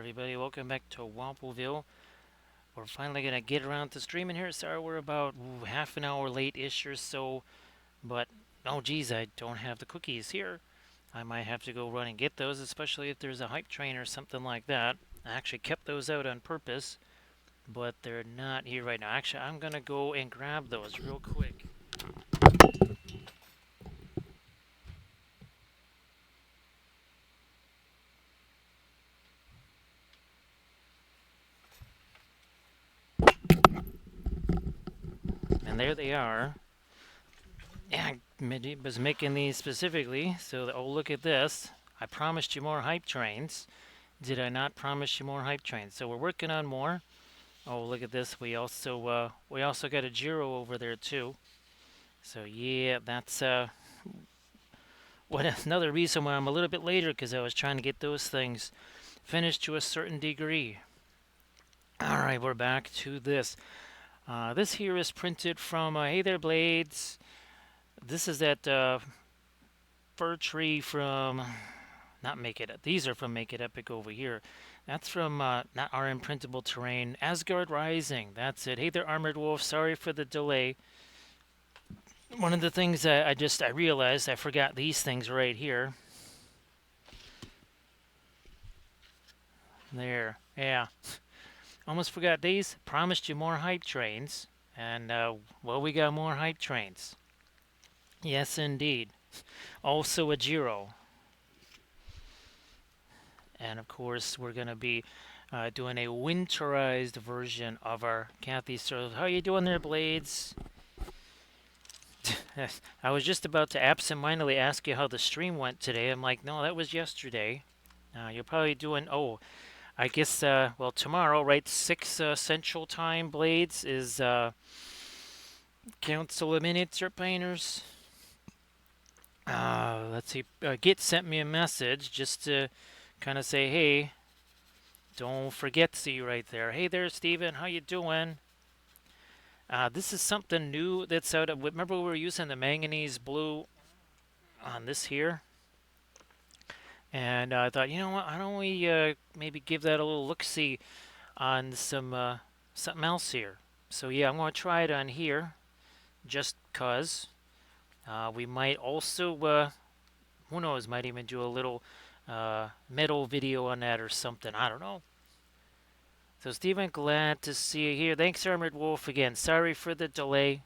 everybody. Welcome back to Wampleville. We're finally gonna get around to streaming here. Sorry, we're about half an hour late-ish or so, but oh geez, I don't have the cookies here. I might have to go run and get those, especially if there's a hype train or something like that. I actually kept those out on purpose, but they're not here right now. Actually, I'm gonna go and grab those real quick. And there they are. Yeah, I was making these specifically, so oh, look at this. I promised you more hype trains. Did I not promise you more hype trains? So we're working on more. Oh, look at this. We also got a Jeero over there too. So yeah, that's what another reason why I'm a little bit later, because I was trying to get those things finished to a certain degree. All right, we're back to this. This here is printed from Hey There Blades. This is that fir tree from not Make It. These are from Make It Epic over here. That's from not our imprintable terrain. Asgard Rising. That's it. Hey there, Armored Wolf. Sorry for the delay. One of the things I realized I forgot these things right here. There. Yeah. Almost forgot these. Promised you more hype trains. And, well, we got more hype trains. Yes, indeed. Also a Jeero. And of course, we're going to be doing a winterized version of our Cathy server. How you doing there, Blades? I was just about to absentmindedly ask you how the stream went today. I'm like, no, that was yesterday. You're probably doing, oh, I guess, well, tomorrow, right? 6 Central Time, Blades, is Council of Miniature Painters. Let's see. Git sent me a message just to kind of say, hey, don't forget to see you right there. Hey there, Steven. How you doing? This is something new that's out of. Remember, we were using the manganese blue on this here, and I thought, you know what? Why don't we maybe give that a little look-see on some something else here? So yeah, I'm going to try it on here, just cause. We might also, who knows? Might even do a little metal video on that or something. I don't know. So, Stephen, glad to see you here. Thanks, Armored Wolf, again. Sorry for the delay.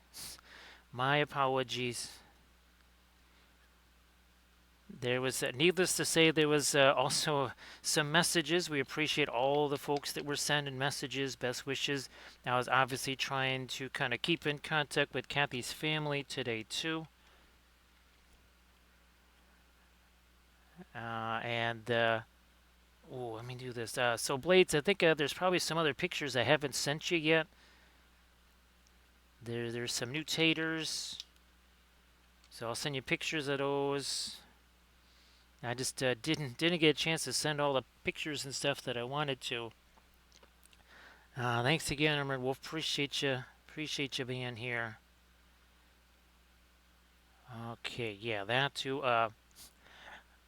My apologies. There was, needless to say, there was also some messages. We appreciate all the folks that were sending messages, best wishes. I was obviously trying to kind of keep in contact with Cathy's family today, too. Oh, let me do this. So, Blades, I think there's probably some other pictures I haven't sent you yet. There's some new taters. So I'll send you pictures of those. I just didn't get a chance to send all the pictures and stuff that I wanted to. Thanks again, Armored Wolf. Appreciate you being here. Okay, yeah, that too.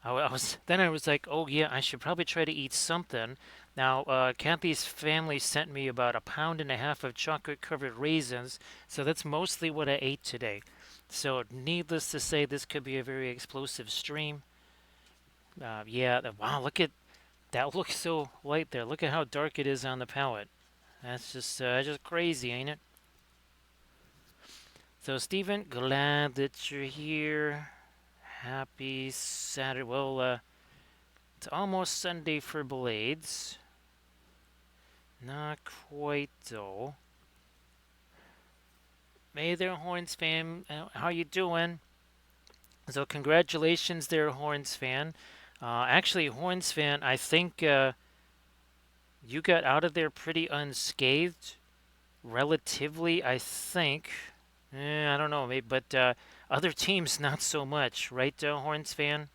I was like, oh yeah, I should probably try to eat something. Now, Cathy's family sent me about 1.5 pounds of chocolate-covered raisins, so that's mostly what I ate today. So, needless to say, this could be a very explosive stream. Yeah, wow, look at that. Looks so light there. Look at how dark it is on the palette. That's just crazy, ain't it? So, Stephen, glad that you're here. Happy Saturday. Well, it's almost Sunday for Blades. Not quite, though. Hey there, Horns fan. How you doing? So, congratulations there, Horns fan. Actually, Horns fan, I think you got out of there pretty unscathed. Relatively, I think. I don't know, maybe, but other teams not so much, right, Horns fan?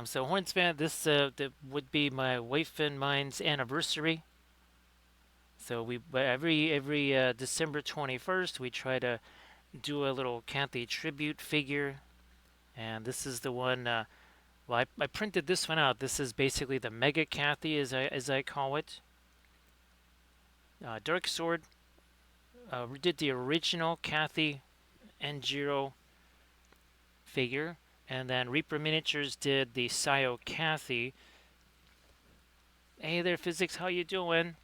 So Horns fan, this would be my wife and mine's anniversary. So we every December 21st we try to do a little Cathy tribute figure, and this is the one Well, I printed this one out. This is basically the Mega Cathy, as I call it. Dark Sword. We did the original Cathy and Jeero figure, and then Reaper Miniatures did the Sayo Cathy. Hey there, Physics, how you doing?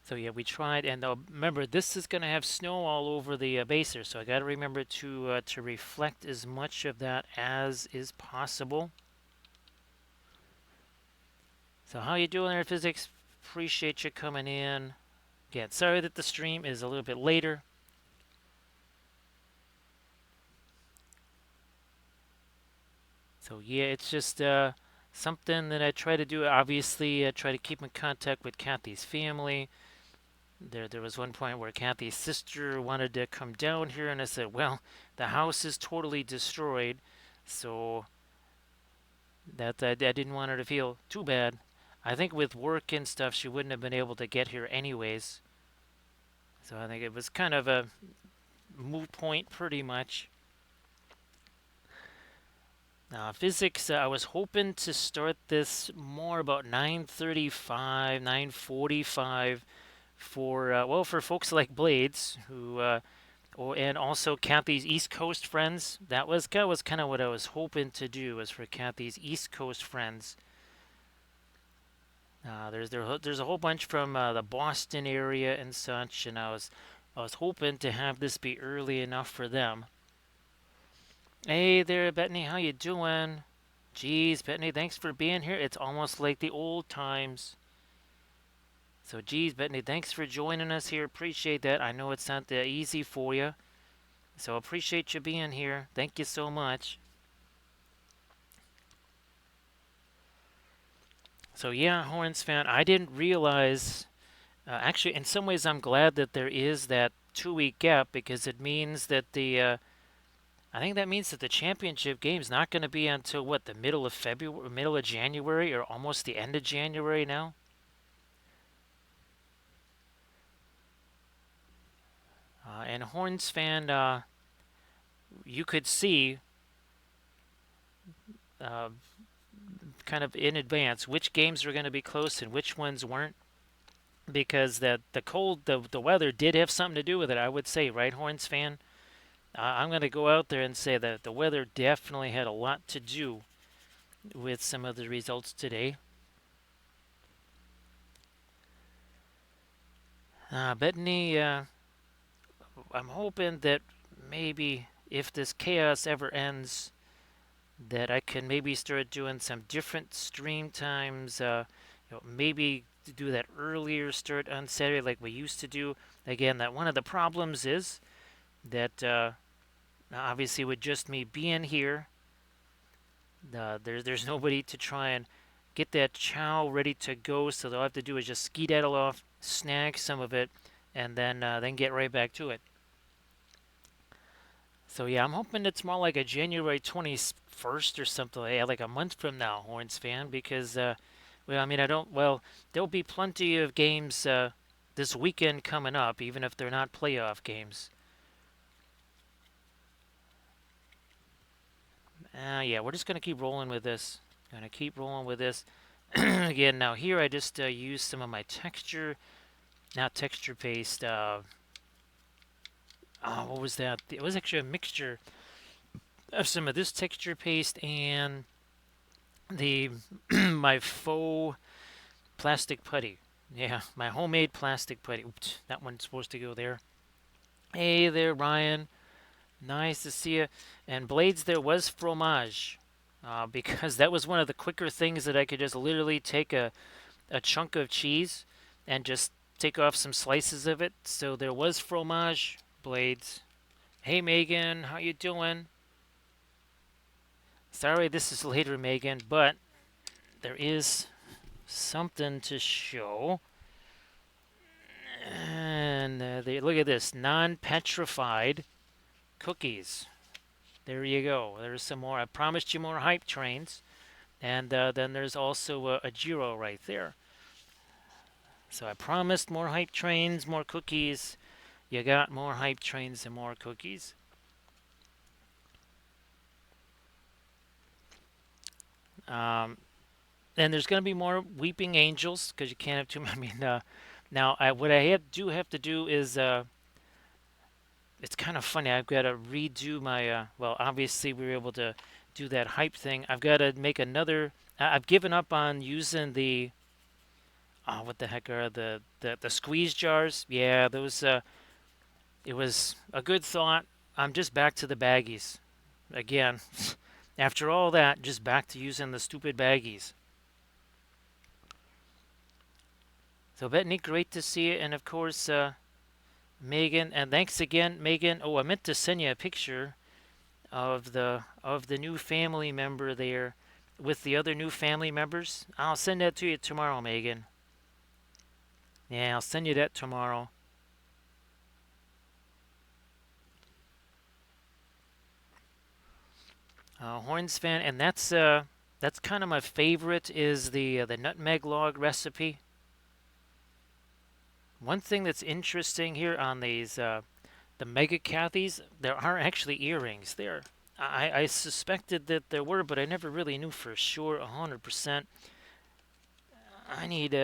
So yeah, we tried, and remember, this is going to have snow all over the baser, so I got to remember to reflect as much of that as is possible. So how you doing there, Physics? Appreciate you coming in. Again, sorry that the stream is a little bit later. So yeah, it's just something that I try to do. Obviously, I try to keep in contact with Cathy's family. There was one point where Cathy's sister wanted to come down here, and I said, "Well, the house is totally destroyed, so that I didn't want her to feel too bad. I think with work and stuff, she wouldn't have been able to get here anyways. So I think it was kind of a moot point, pretty much." Physics, I was hoping to start this more about 9:35, 9:45 for, for folks like Blades, and also Cathy's East Coast friends. That was kind of what I was hoping to do, was for Cathy's East Coast friends. There's a whole bunch from the Boston area and such, and I was hoping to have this be early enough for them. Hey there, Bethany, how you doing? Geez, Bethany, thanks for being here. It's almost like the old times. So, geez, Bethany, thanks for joining us here. Appreciate that. I know it's not that easy for you. So, appreciate you being here. Thank you so much. So, yeah, Horns fan, I didn't realize. Actually, in some ways, I'm glad that there is that 2 week gap, because it means that I think that means that the championship game's not going to be until what, the middle of February, middle of January, or almost the end of January now. And Horns fan, you could see uh, kind of in advance which games were going to be close and which ones weren't, because the cold, the weather did have something to do with it, I would say, right, Horns fan? I'm going to go out there and say that the weather definitely had a lot to do with some of the results today. Bethany, I'm hoping that maybe if this chaos ever ends, that I can maybe start doing some different stream times. Maybe to do that earlier start on Saturday like we used to do. Again, that one of the problems is that obviously with just me being here, there's nobody to try and get that chow ready to go. So all I have to do is just skedaddle off, snag some of it, and then get right back to it. So yeah, I'm hoping it's more like a January 21st or something, like a month from now, Horns fan, because well, I mean, I don't. Well, there'll be plenty of games this weekend coming up, even if they're not playoff games. Yeah, we're just gonna keep rolling with this. Gonna keep rolling with this. Again, now here I just used some of my texture, not texture paste. What was that? It was actually a mixture of some of this texture paste and the my faux plastic putty. Yeah, my homemade plastic putty. Oops, that one's supposed to go there. Hey there, Ryan. Nice to see you. And Blades, there was fromage. Because that was one of the quicker things that I could just literally take a chunk of cheese and just take off some slices of it. So there was fromage, Blades. Hey, Megan, how you doing? Sorry this is later, Megan, but there is something to show. And look at this, non-petrified cookies. There you go. There's some more. I promised you more hype trains. And then there's also a Jeero right there. So I promised more hype trains, more cookies. You got more hype trains and more cookies. Um, and there's going to be more weeping angels because you can't have too many. I mean, now what I do have to do is it's kind of funny. I've got to redo my. Well, obviously we were able to do that hype thing. I've got to make another. I've given up on using the. Oh, what the heck are the squeeze jars? Yeah, those. It was a good thought. I'm just back to the baggies again. After all that, just back to using the stupid baggies. So, Bettany, great to see you, and of course, Megan, and thanks again, Megan. Oh, I meant to send you a picture of the new family member there with the other new family members. I'll send that to you tomorrow, Megan. Yeah, I'll send you that tomorrow. Horns fan, and that's kind of my favorite is the nutmeg log recipe. One thing that's interesting here on these the mega Cathys, there are actually earrings there. I suspected that there were, but I never really knew for sure 100%. I need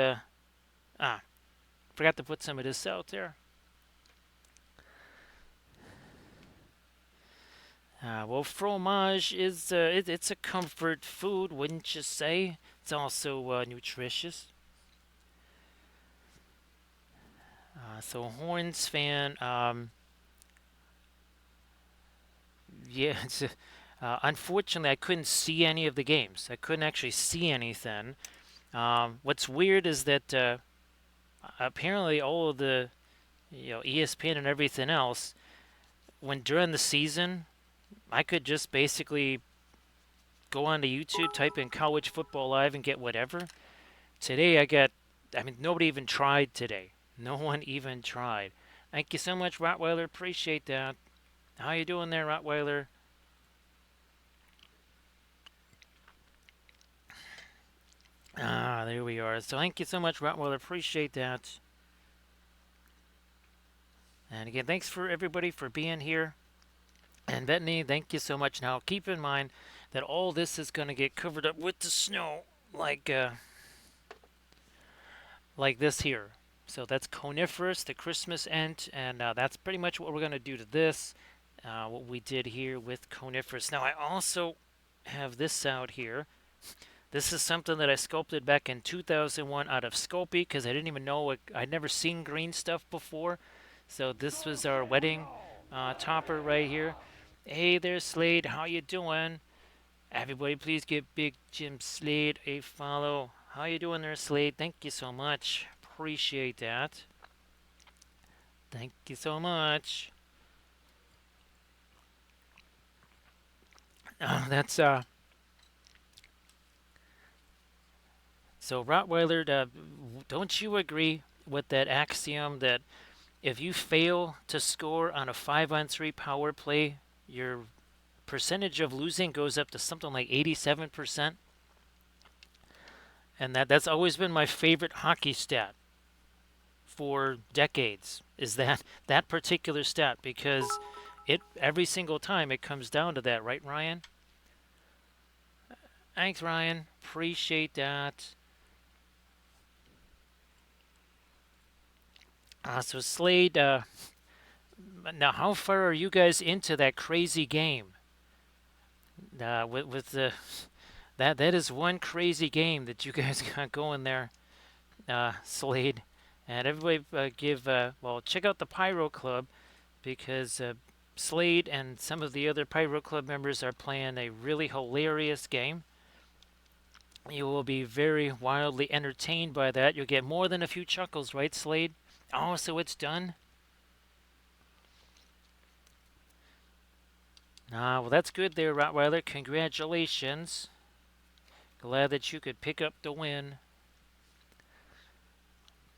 ah forgot to put some of this out there. Well, fromage is it's a comfort food, wouldn't you say? It's also nutritious. So Horns fan, yeah. Unfortunately, I couldn't see any of the games. I couldn't actually see anything. What's weird is that apparently all of the ESPN and everything else, when during the season, I could just basically go onto YouTube, type in college football live, and get whatever. Today I mean, nobody even tried today. No one even tried. Thank you so much, Rottweiler. Appreciate that. How you doing there, Rottweiler? There we are. So thank you so much, Rottweiler. Appreciate that. And again, thanks for everybody for being here. And Bethany, thank you so much. Now, keep in mind that all this is going to get covered up with the snow, like this here. So that's coniferous, the Christmas ent, and that's pretty much what we're going to do to this. What we did here with coniferous. Now, I also have this out here. This is something that I sculpted back in 2001 out of Sculpey because I didn't even know I'd never seen green stuff before. So this was our wedding topper right here. Hey there, Slade. How you doing? Everybody, please give Big Jim Slade a follow. How you doing there, Slade? Thank you so much. Appreciate that. Thank you so much. That's so Rottweiler. Don't you agree with that axiom that if you fail to score on a 5-on-3 power play, your percentage of losing goes up to something like 87%? And that's always been my favorite hockey stat for decades. Is that particular stat because it every single time it comes down to that, right, Ryan? Thanks, Ryan. Appreciate that. So Slade, now how far are you guys into that crazy game? With the that is one crazy game that you guys got going there, Slade. And everybody give well check out the Pyro Club because Slade and some of the other Pyro Club members are playing a really hilarious game. You will be very wildly entertained by that. You'll get more than a few chuckles, right, Slade? Oh, so it's done? Well, that's good there, Rottweiler. Congratulations. Glad that you could pick up the win.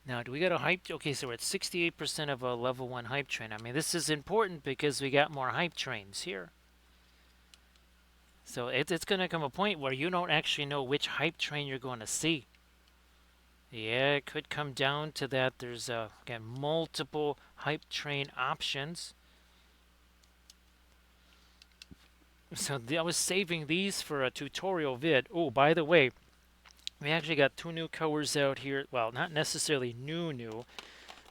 Now, do we got a hype? Okay, so we're at 68% of a level 1 hype train. I mean, this is important because we got more hype trains here. So it's going to come a point where you don't actually know which hype train you're going to see. Yeah, it could come down to that. There's, again, multiple hype train options. So I was saving these for a tutorial vid. Oh, by the way, we actually got two new colors out here. Well, not necessarily new,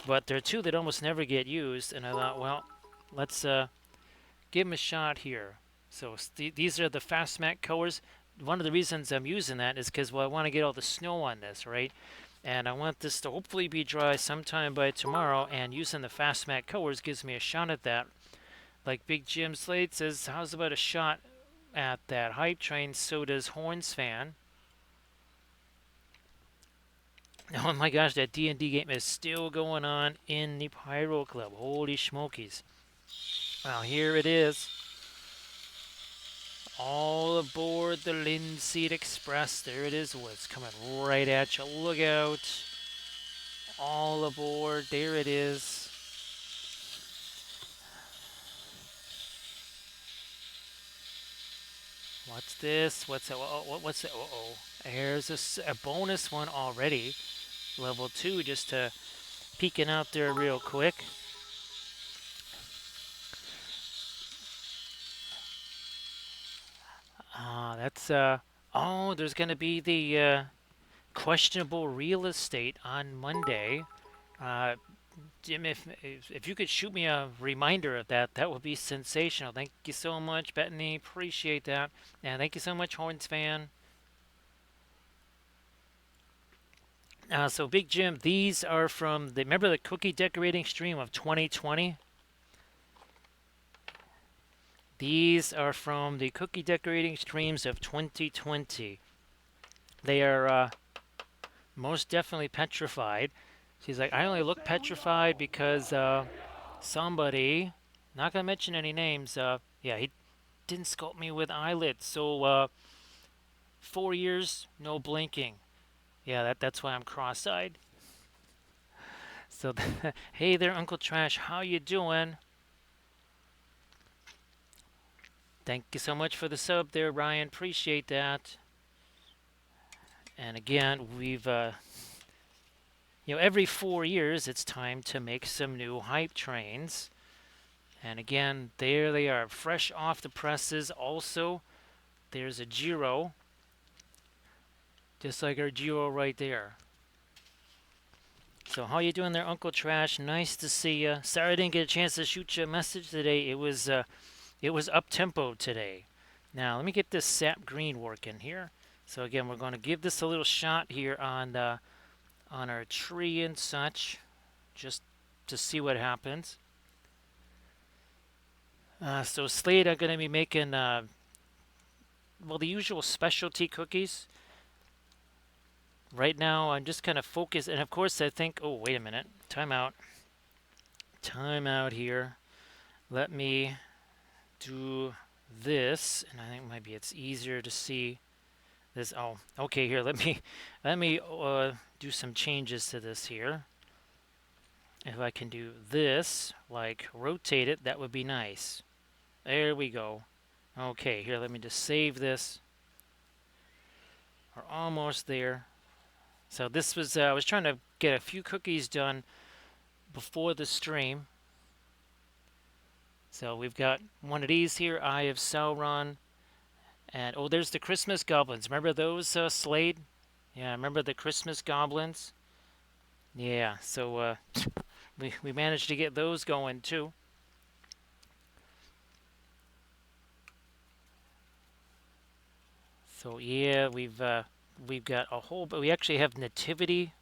but there are two that almost never get used. And I thought, well, let's give them a shot here. So these are the fast matte colors. One of the reasons I'm using that is because, well, I want to get all the snow on this, right? And I want this to hopefully be dry sometime by tomorrow, and using the fast matte colors gives me a shot at that. Like Big Jim Slade says, how's about a shot at that hype train? So does Horns fan. Oh my gosh, that D&D game is still going on in the Pyro Club. Holy smokies. Well, here it is. All aboard the Linseed Express. There it is. Oh, it's coming right at you. Look out. All aboard. There it is. What's this? What's it? What's it? Uh-oh. There's a bonus one already. Level 2, just peeking out there real quick. That's, oh, there's going to be the questionable real estate on Monday. Uh, Jim, if you could shoot me a reminder of that, that would be sensational. Thank you so much, Bethany. Appreciate that. And thank you so much, Horns fan. So Big Jim, these are from the remember the cookie decorating stream of 2020. These are from the cookie decorating streams of 2020. They are most definitely petrified. She's like, I only look petrified because somebody, not gonna mention any names, yeah, he didn't sculpt me with eyelids. So 4 years, no blinking. Yeah, that's why I'm cross-eyed. So, hey there, Uncle Trash, how you doing? Thank you so much for the sub there, Ryan. Appreciate that. And again, we've every 4 years, it's time to make some new hype trains. And again, there they are, fresh off the presses. Also, there's a Jeero, just like our Jeero right there. So how you doing there, Uncle Trash? Nice to see you. Sorry I didn't get a chance to shoot you a message today. It was up tempo today. Now let me get this sap green working here. So again, we're going to give this a little shot here on our tree and such, just to see what happens. So Slade, I'm going to be making well, the usual specialty cookies. Right now, I'm just kind of focused, and of course, I think. Oh, wait a minute. Time out. Time out here. Let me do this, and I think maybe it's easier to see this. Oh, okay. Here, let me do some changes to this here. If I can do this, like rotate it, that would be nice. There we go. Okay, here, let me just save this. We're almost there. So this was, I was trying to get a few cookies done before the stream. So we've got one of these here, Eye of Sauron. And, oh, there's the Christmas goblins. Remember those, Slade? Yeah, remember the Christmas goblins? Yeah, so we managed to get those going too. So yeah, we've got a whole, but we actually have nativity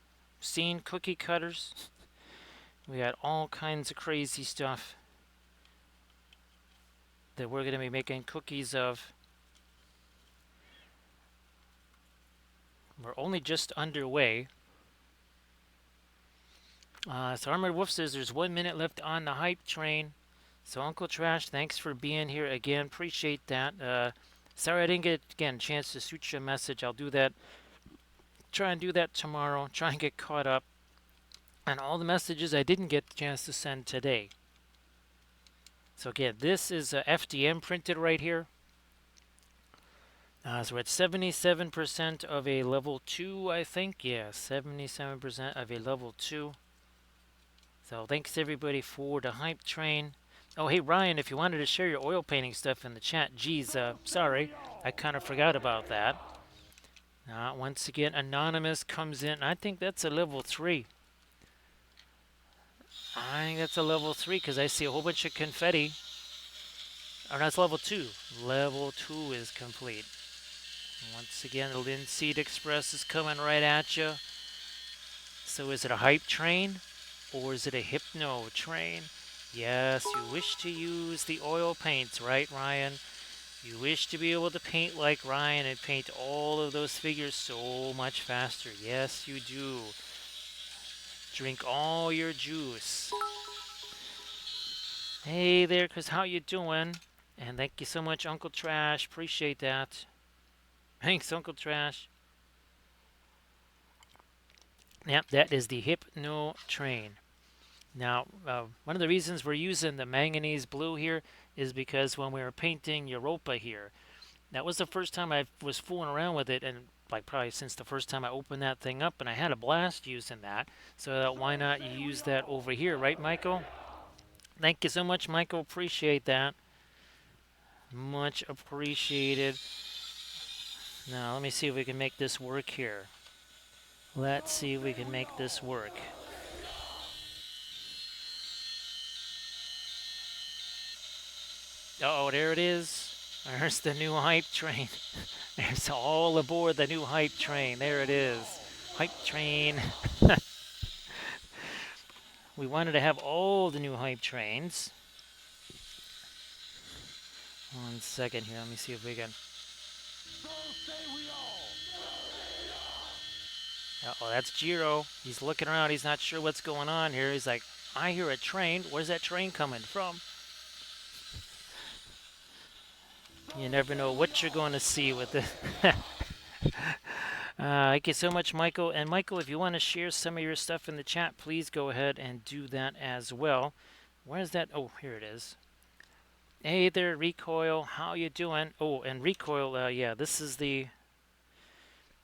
scene cookie cutters. We got all kinds of crazy stuff that we're going to be making cookies of. We're only just underway. So Armored Wolf says there's 1 minute left on the hype train. So Uncle Trash, thanks for being here again. Appreciate that. Sorry I didn't get again a chance to shoot you a message. I'll do that. Try and do that tomorrow. Try and get caught up on all the messages I didn't get the chance to send today. So again, this is FDM printed right here. So we're at 77% of a level 2, I think. Yeah, 77% of a level 2. So thanks everybody for the hype train. Oh, hey Ryan, if you wanted to share your oil painting stuff in the chat, geez, sorry, I kind of forgot about that. Once again, Anonymous comes in. I think that's a level 3. I think that's a level 3 because I see a whole bunch of confetti. Or that's level 2. Level 2 is complete. Once again, the Linseed Express is coming right at you. So is it a hype train or is it a hypno train? Yes, you wish to use the oil paints, right, Ryan? You wish to be able to paint like Ryan and paint all of those figures so much faster. Yes, you do. Drink all your juice. Hey there, Chris, how you doing? And thank you so much, Uncle Trash. Appreciate that. Thanks, Uncle Trash. Yep, that is the Hypno Train. Now, one of the reasons we're using the manganese blue here is because when we were painting Europa here, that was the first time I was fooling around with it, and like probably since the first time I opened that thing up, and I had a blast using that. So why not use that over here, right, Michael? Thank you so much, Michael. Appreciate that. Much appreciated. Now, let me see if we can make this work here. Let's see if we can make this work. Uh oh, there it is. There's the new hype train. There's all aboard the new hype train. There it is. Hype train. We wanted to have all the new hype trains. One second here. Let me see if we can. Oh, that's Jeero. He's looking around. He's not sure what's going on here. He's like, I hear a train. Where's that train coming from? You never know what you're going to see with it. Thank you so much, Michael. And Michael, if you want to share some of your stuff in the chat, please go ahead and do that as well. Where's that? Oh, here it is. Hey there, Recoil. How you doing? Oh, and Recoil, yeah, this is the...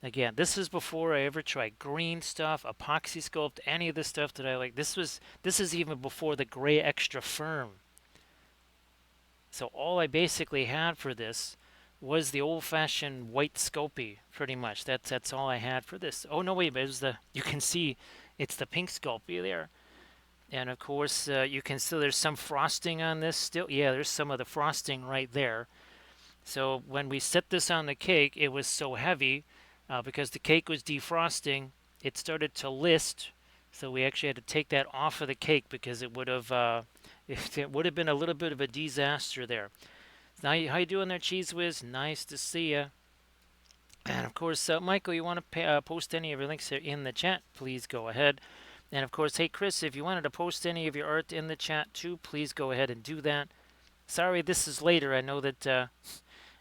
Again, this is before I ever tried green stuff, epoxy sculpt, any of the stuff that I like. This is even before the gray extra firm. So all I basically had for this was the old-fashioned white Sculpey, pretty much. That's all I had for this. Oh no, wait, but it was the you can see it's the pink Sculpey there, and of course you can still there's some frosting on this still. Yeah, there's some of the frosting right there. So when we set this on the cake, it was so heavy because the cake was defrosting. It started to list, so we actually had to take that off of the cake because it would have it would have been a little bit of a disaster there. Now, how you doing there, Cheese Whiz? Nice to see you. And of course, Michael, you want to post any of your links here in the chat? Please go ahead. And of course, hey Chris, if you wanted to post any of your art in the chat too, please go ahead and do that. Sorry, this is later. I know that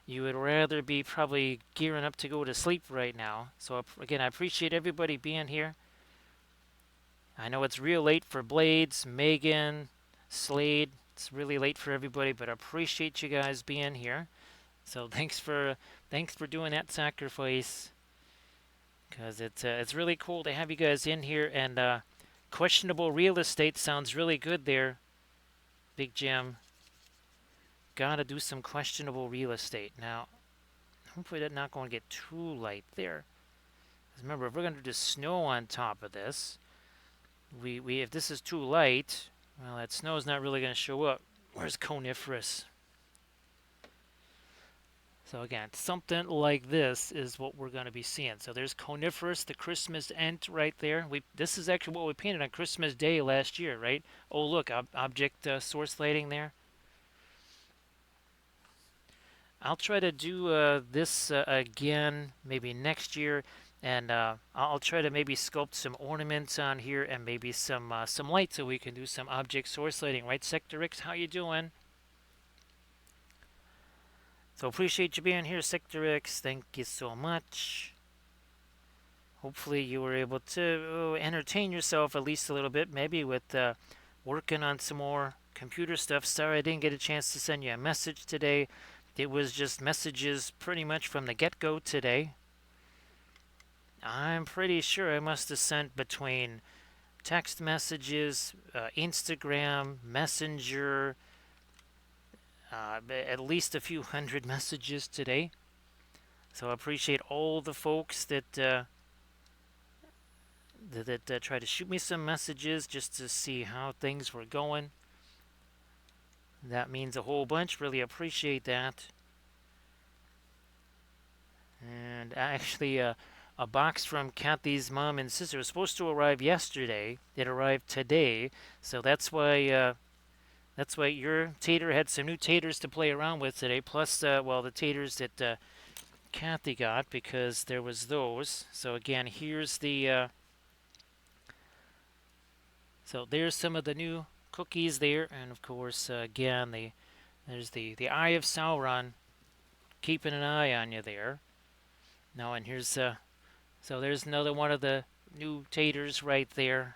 you would rather be probably gearing up to go to sleep right now. So again, I appreciate everybody being here. I know it's real late for Blades, Megan, Slade. It's really late for everybody, but I appreciate you guys being here. So thanks for doing that sacrifice, because it's really cool to have you guys in here. And questionable real estate sounds really good there, Big Jim. Gotta do some questionable real estate now. Hopefully that's not going to get too light there. Remember, if we're going to do snow on top of this, we if this is too light, well, that snow's not really going to show up. Where's coniferous? So again, something like this is what we're going to be seeing. So there's coniferous, the Christmas ent right there. This is actually what we painted on Christmas Day last year, right? Oh, look, object source lighting there. I'll try to do this again maybe next year, and I'll try to maybe sculpt some ornaments on here and maybe some light so we can do some object source lighting, right? Sector X, how you doing? So appreciate you being here, Sector X. Thank you so much. Hopefully you were able to entertain yourself at least a little bit, maybe with working on some more computer stuff. Sorry I didn't get a chance to send you a message today. It was just messages pretty much from the get-go today. I'm pretty sure I must have sent between text messages, Instagram, Messenger, at least a few hundred messages today. So I appreciate all the folks that tried to shoot me some messages just to see how things were going. That means a whole bunch. Really appreciate that. And actually, a box from Cathy's mom and sister was supposed to arrive yesterday. It arrived today, so that's why your tater had some new taters to play around with today. Plus, well, the taters that Cathy got because there was those. So again, here's so there's some of the new cookies there, and of course, again, there's the Eye of Sauron keeping an eye on you there. Now, and here's so there's another one of the new taters right there.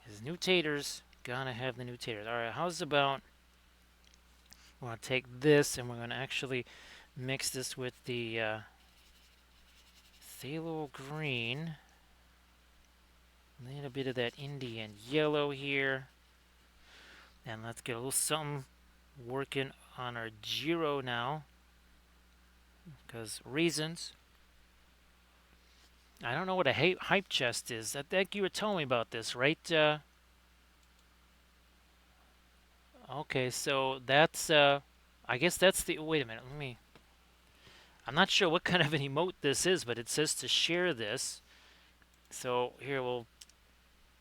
His new taters, gonna have the new taters. All right, how's about we're gonna take this and we're gonna actually mix this with the phthalo green, a little bit of that Indian yellow here, and let's get a little something working on our Jeero now, because reasons. I don't know what a hype chest is. I think you were telling me about this, right? Okay, so that's I guess that's the. Wait a minute. Let me. I'm not sure what kind of an emote this is, but it says to share this. So here we'll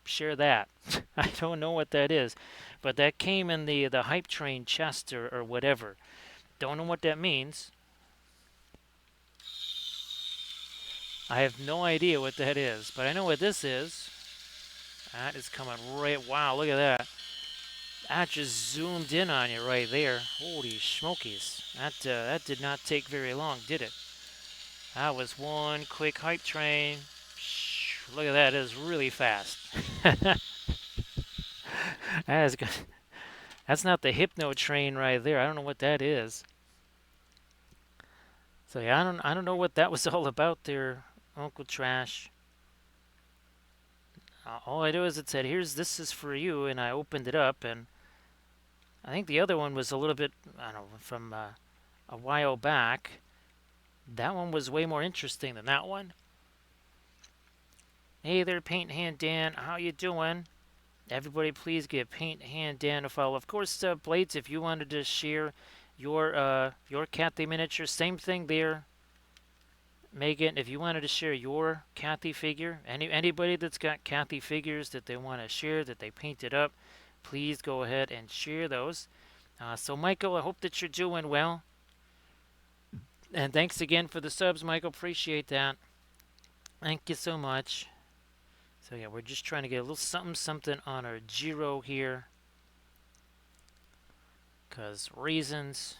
share that. I don't know what that is, but that came in the hype train chest or whatever. Don't know what that means. I have no idea what that is, but I know what this is. That is coming right. Wow, look at that. That just zoomed in on you right there. Holy smokies. That did not take very long, did it? That was one quick hype train. Look at that. It is really fast. That is good. That's not the hypno train right there. I don't know what that is. So yeah, I don't know what that was all about there, Uncle Trash. All I do is it said, "Here's this is for you," and I opened it up, and I think the other one was a little bit, I don't know, from a while back. That one was way more interesting than that one. Hey there, Paint Hand Dan. How you doing? Everybody, please give Paint Hand Dan a follow. Of course, Blades, if you wanted to share your Cathy miniature, same thing there. Megan, if you wanted to share your Cathy figure, anybody that's got Cathy figures that they want to share, that they painted up, please go ahead and share those. So, Michael, I hope that you're doing well. And thanks again for the subs, Michael. Appreciate that. Thank you so much. So, yeah, we're just trying to get a little something on our Jeero here. Because reasons.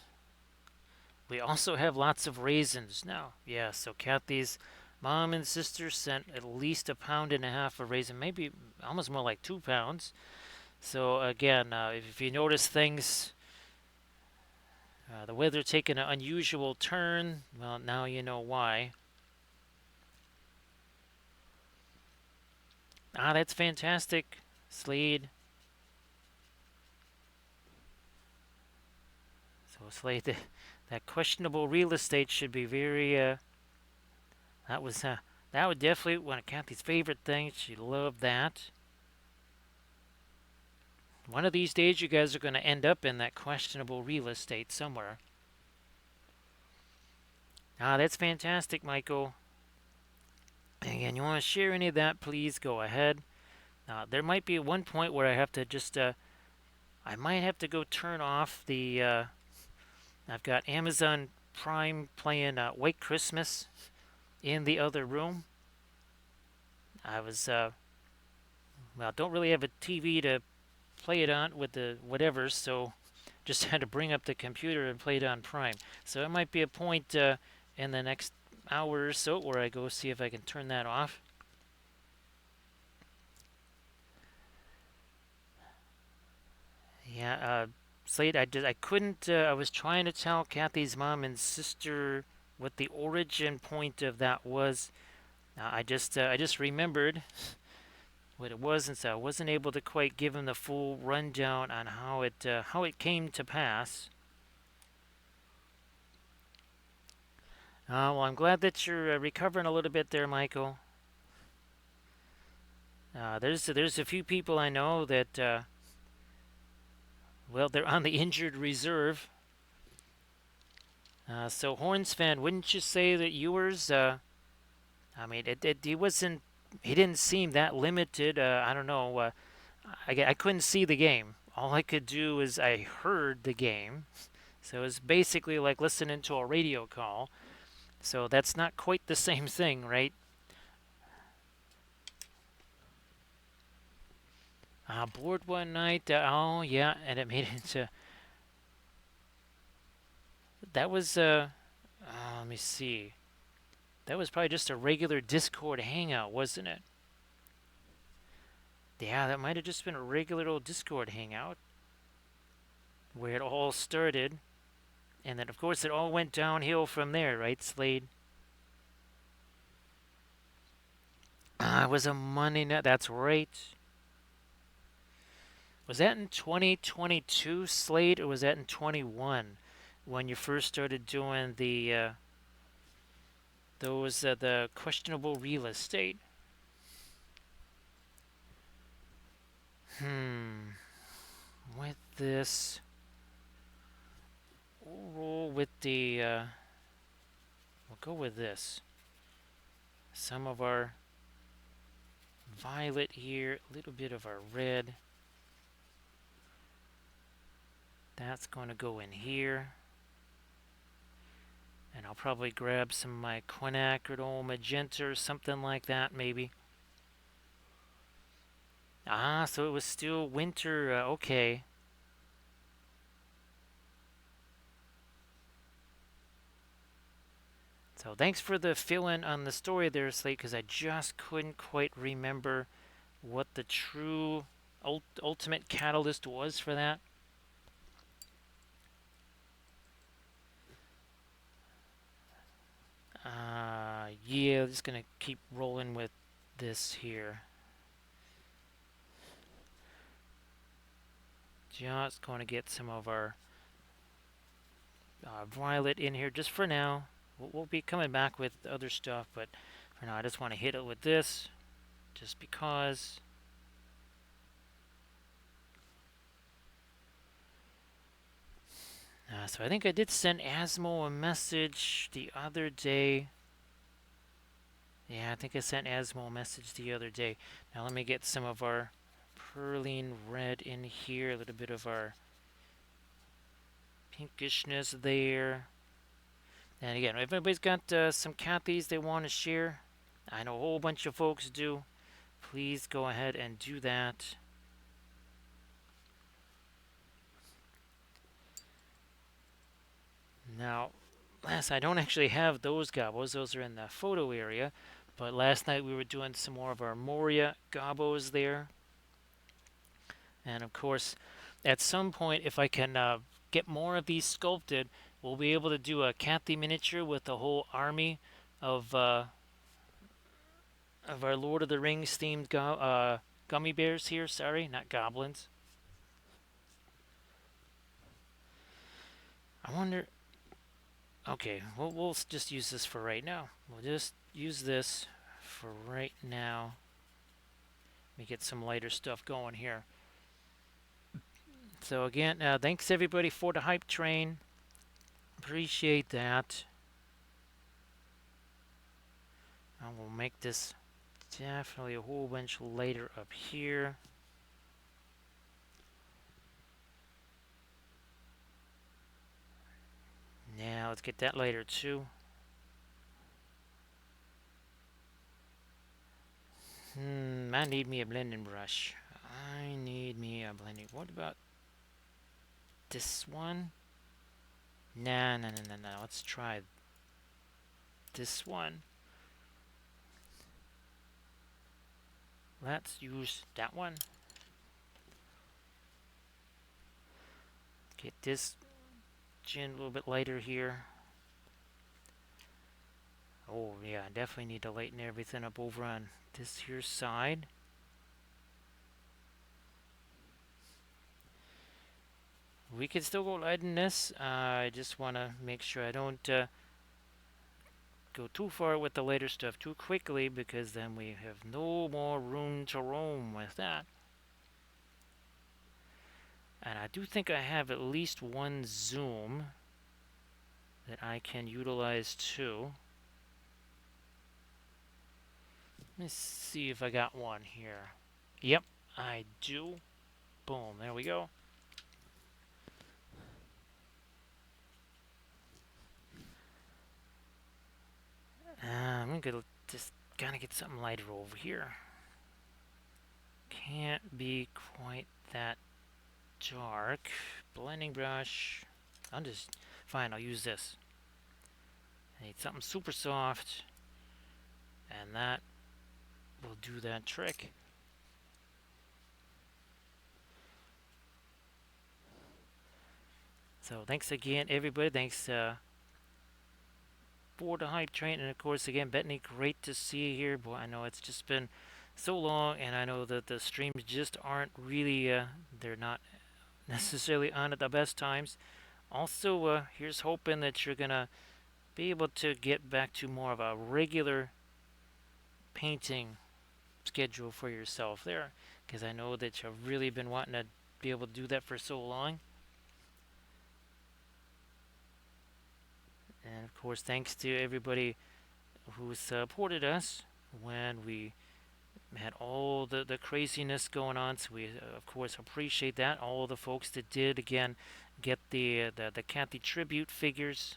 We also have lots of raisins now. Yeah, so Cathy's mom and sister sent at least a pound and a half of raisin, maybe almost more like 2 pounds. So again, if you notice things, the weather taking an unusual turn, well, now you know why. That's fantastic, Slade. So Slade, that questionable real estate should be very. That would definitely one of Cathy's favorite things. She loved that. One of these days, you guys are going to end up in that questionable real estate somewhere. That's fantastic, Michael. Again, you want to share any of that, please go ahead. There might be one point where I have to just, I might have to go turn off the, I've got Amazon Prime playing White Christmas in the other room. I was, well, don't really have a TV to play it on with the whatever, so just had to bring up the computer and play it on Prime. So it might be a point in the next hour or so where I go see if I can turn that off. Yeah, Slade, I couldn't. I was trying to tell Cathy's mom and sister what the origin point of that was. I just remembered what it was, and so I wasn't able to quite give him the full rundown on how it came to pass. Well, I'm glad that you're recovering a little bit there, Michael. There's a few people I know that well, they're on the injured reserve. So Horns fan, wouldn't you say that yours? I mean, he wasn't. He didn't seem that limited. I don't know. I couldn't see the game. All I could do is I heard the game. So it was basically like listening to a radio call. So that's not quite the same thing, right? Bored one night. Oh yeah, and it made it into. That was. Let me see. That was probably just a regular Discord hangout, wasn't it? Yeah, that might have just been a regular old Discord hangout where it all started. And then, of course, it all went downhill from there, right, Slade? It was a Monday night. That's right. Was that in 2022, Slade, or was that in 21 when you first started doing the questionable real estate? Hmm. With this, we'll roll with the. We'll go with this. Some of our violet here, a little bit of our red. That's going to go in here. And I'll probably grab some of my quinacridone magenta or something like that, maybe. So it was still winter. Okay. So thanks for the fill-in on the story there, Slate, because I just couldn't quite remember what the true ultimate catalyst was for that. Yeah, just gonna keep rolling with this here. Just going to get some of our violet in here just for now. We'll be coming back with other stuff, but for now I just want to hit it with this, just because. So I think I did send Asmo a message the other day. Yeah, I think I sent Asmo a message the other day. Now let me get some of our perline red in here, a little bit of our pinkishness there. And again, if anybody's got some Cathys they want to share, I know a whole bunch of folks do, please go ahead and do that. Now, I don't actually have those gobos. Those are in the photo area. But last night we were doing some more of our Moria gobos there. And of course, at some point, if I can get more of these sculpted, we'll be able to do a Cathy miniature with a whole army of our Lord of the Rings themed gummy bears here. Sorry, not goblins. I wonder. Okay, we'll just use this for right now. We'll just use this for right now. Let me get some lighter stuff going here. So again, thanks everybody for the hype train. Appreciate that. I will make this definitely a whole bunch lighter up here. Now let's get that lighter too. I need me a blending brush. I need me a blending. What about this one? Nah. Let's try this one. Let's use that one. Get this gin a little bit lighter here. Oh yeah, definitely need to lighten everything up over on this here side. We can still go light in this. I just want to make sure I don't go too far with the later stuff too quickly, because then we have no more room to roam with that. And I do think I have at least one zoom that I can utilize too. Let me see if I got one here. Yep, I do. Boom, there we go. I'm gonna just gotta get something lighter over here. Can't be quite that dark. Blending brush. I'm just fine. I'll use this. I need something super soft, and that will do that trick. So thanks again, everybody. Thanks for the hype train, and of course, again, Bethany, great to see you here. Boy, I know it's just been so long, and I know that the streams just aren't really. They're not necessarily on at the best times. Also, here's hoping that you're gonna be able to get back to more of a regular painting schedule for yourself there, because I know that you've really been wanting to be able to do that for so long. And of course, thanks to everybody who supported us when we had all the craziness going on. So we, of course, appreciate that. All the folks that did, again, get the Cathy tribute figures,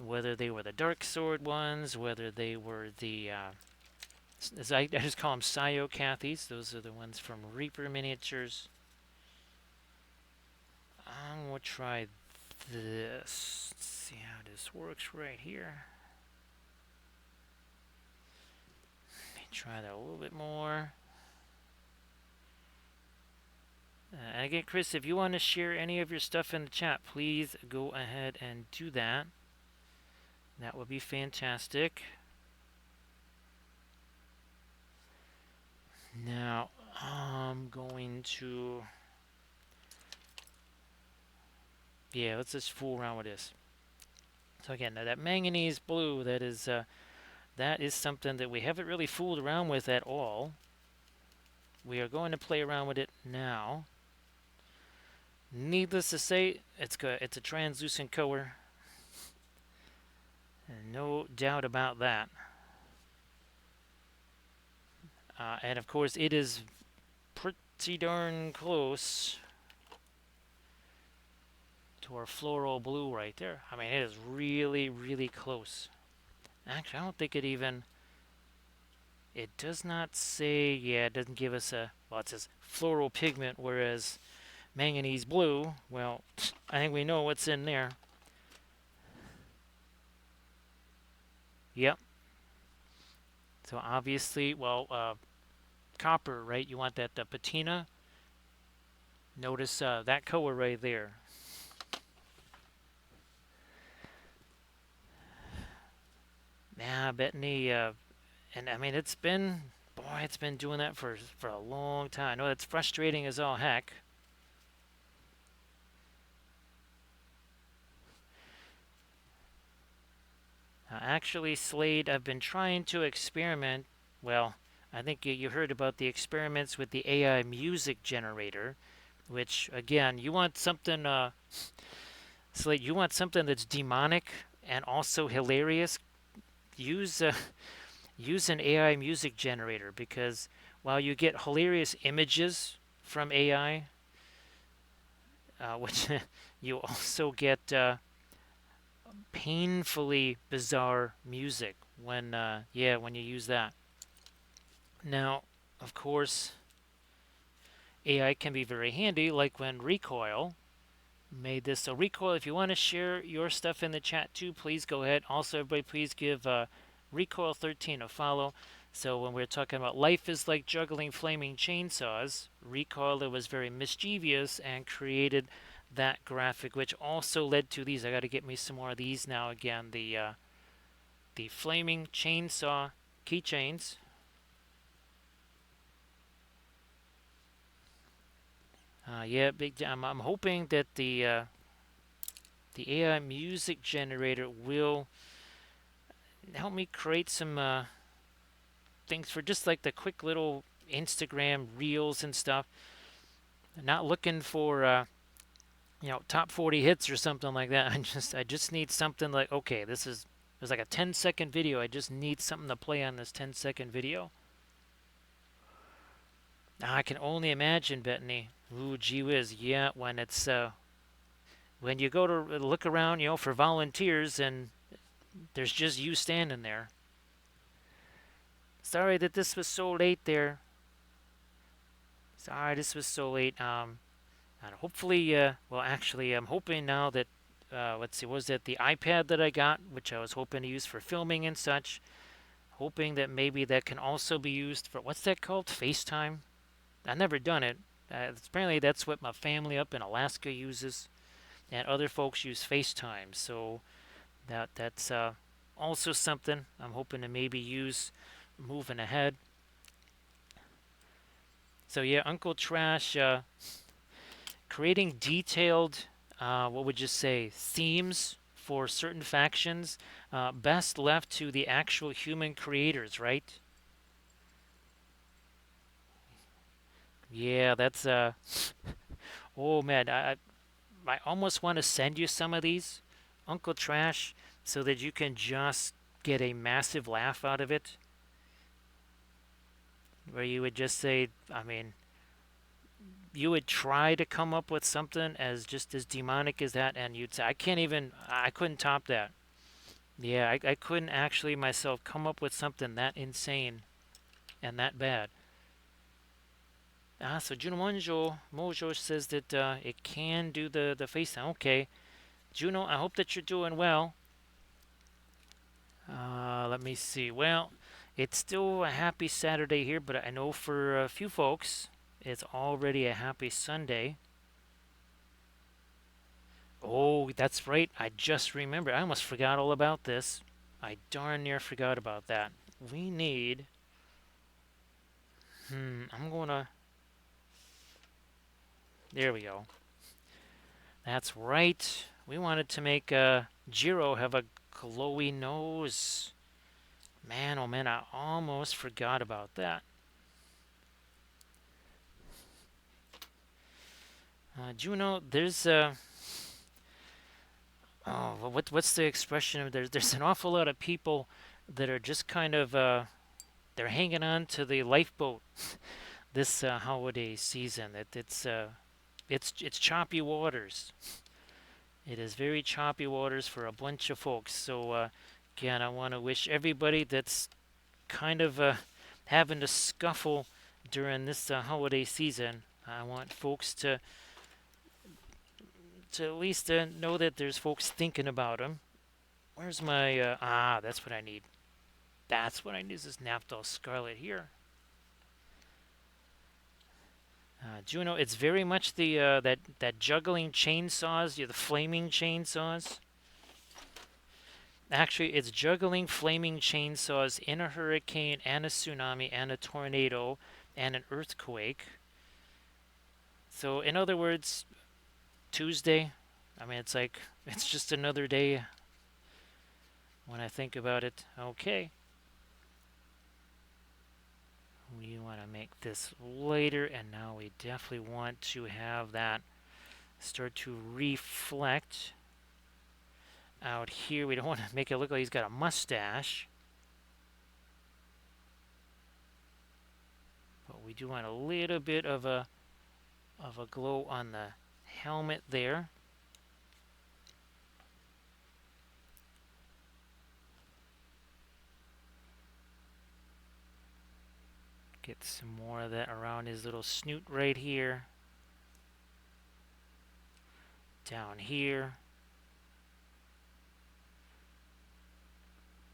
whether they were the Dark Sword ones, whether they were the, as I just call them Sayo Cathys. Those are the ones from Reaper Miniatures. I'm going to try this. Let's see how this works right here. Let me try that a little bit more. And again, Chris, if you want to share any of your stuff in the chat, please go ahead and do that. That would be fantastic. Now, I'm going to... Yeah, let's just fool around with this. So again, now that manganese blue, that is something that we haven't really fooled around with at all. We are going to play around with it now. Needless to say, it's a translucent color. And no doubt about that. And of course, it is pretty darn close to our floral blue right there. I mean, it is really, really close. Actually, I don't think it even... It does not say... Yeah, it doesn't give us a... Well, it says floral pigment, whereas manganese blue, well, I think we know what's in there. Yep. So obviously, well, copper, right? You want that patina. Notice that color right there. Yeah, Bethany, and I mean, it's been doing that for a long time. I know that's frustrating as all heck. Actually, Slade, I've been trying to experiment. Well, I think you heard about the experiments with the AI music generator, which, again, you want something, Slade, you want something that's demonic and also hilarious. Use use an AI music generator, because while you get hilarious images from AI, which you also get painfully bizarre music when when you use that. Now, of course, AI can be very handy, like when Recoil made this. So Recoil, if you want to share your stuff in the chat too, please go ahead. Also, everybody, please give Recoil 13 a follow. So when we're talking about life is like juggling flaming chainsaws, Recoil was very mischievous and created that graphic, which also led to these. I got to get me some more of these now. Again, the flaming chainsaw keychains. Yeah, I'm hoping that the AI music generator will help me create some things for just like the quick little Instagram reels and stuff. Not looking for top 40 hits or something like that. I just need something like, okay, there's like a 10-second video. I just need something to play on this 10-second video. Now I can only imagine, Bethany. Ooh, gee whiz, yeah. When you go to look around, for volunteers, and there's just you standing there. Sorry that this was so late there. Sorry this was so late. And hopefully, well, actually, I'm hoping now that, let's see, was it the iPad that I got, which I was hoping to use for filming and such? Hoping that maybe that can also be used for, what's that called? FaceTime? I've never done it. Apparently, that's what my family up in Alaska uses, and other folks use FaceTime. So that's also something I'm hoping to maybe use moving ahead. So yeah, Uncle Trash, creating detailed, what would you say, themes for certain factions, best left to the actual human creators, right? Yeah, that's oh man, I almost want to send you some of these, Uncle Trash, so that you can just get a massive laugh out of it, where you would just say, I mean, you would try to come up with something as just as demonic as that, and you'd say, I couldn't top that. Yeah, I couldn't actually myself come up with something that insane and that bad. So Juno Mojo says that it can do the face sound. Okay, Juno, I hope that you're doing well. Let me see. Well, it's still a happy Saturday here, but I know for a few folks, it's already a happy Sunday. Oh, that's right. I just remembered. I almost forgot all about this. I darn near forgot about that. We need. I'm gonna. There we go. That's right. We wanted to make Jeero have a glowy nose. Man, oh man, I almost forgot about that. Juno, there's oh, what's the expression of there's an awful lot of people that are just kind of they're hanging on to the lifeboat this holiday season. It's choppy waters. It is very choppy waters for a bunch of folks. So again, I want to wish everybody that's kind of having to scuffle during this holiday season. I want folks to at least know that there's folks thinking about them. Where's my that's what I need. That's what I need. Is this Naphthol Scarlet here? Juno, it's very much the that juggling chainsaws, the flaming chainsaws. Actually, it's juggling flaming chainsaws in a hurricane and a tsunami and a tornado and an earthquake. So, in other words, Tuesday, I mean, it's just another day when I think about it. Okay. We want to make this lighter, and now we definitely want to have that start to reflect out here. We don't want to make it look like he's got a mustache, but we do want a little bit of a glow on the helmet there. Get some more of that around his little snoot right here. Down here.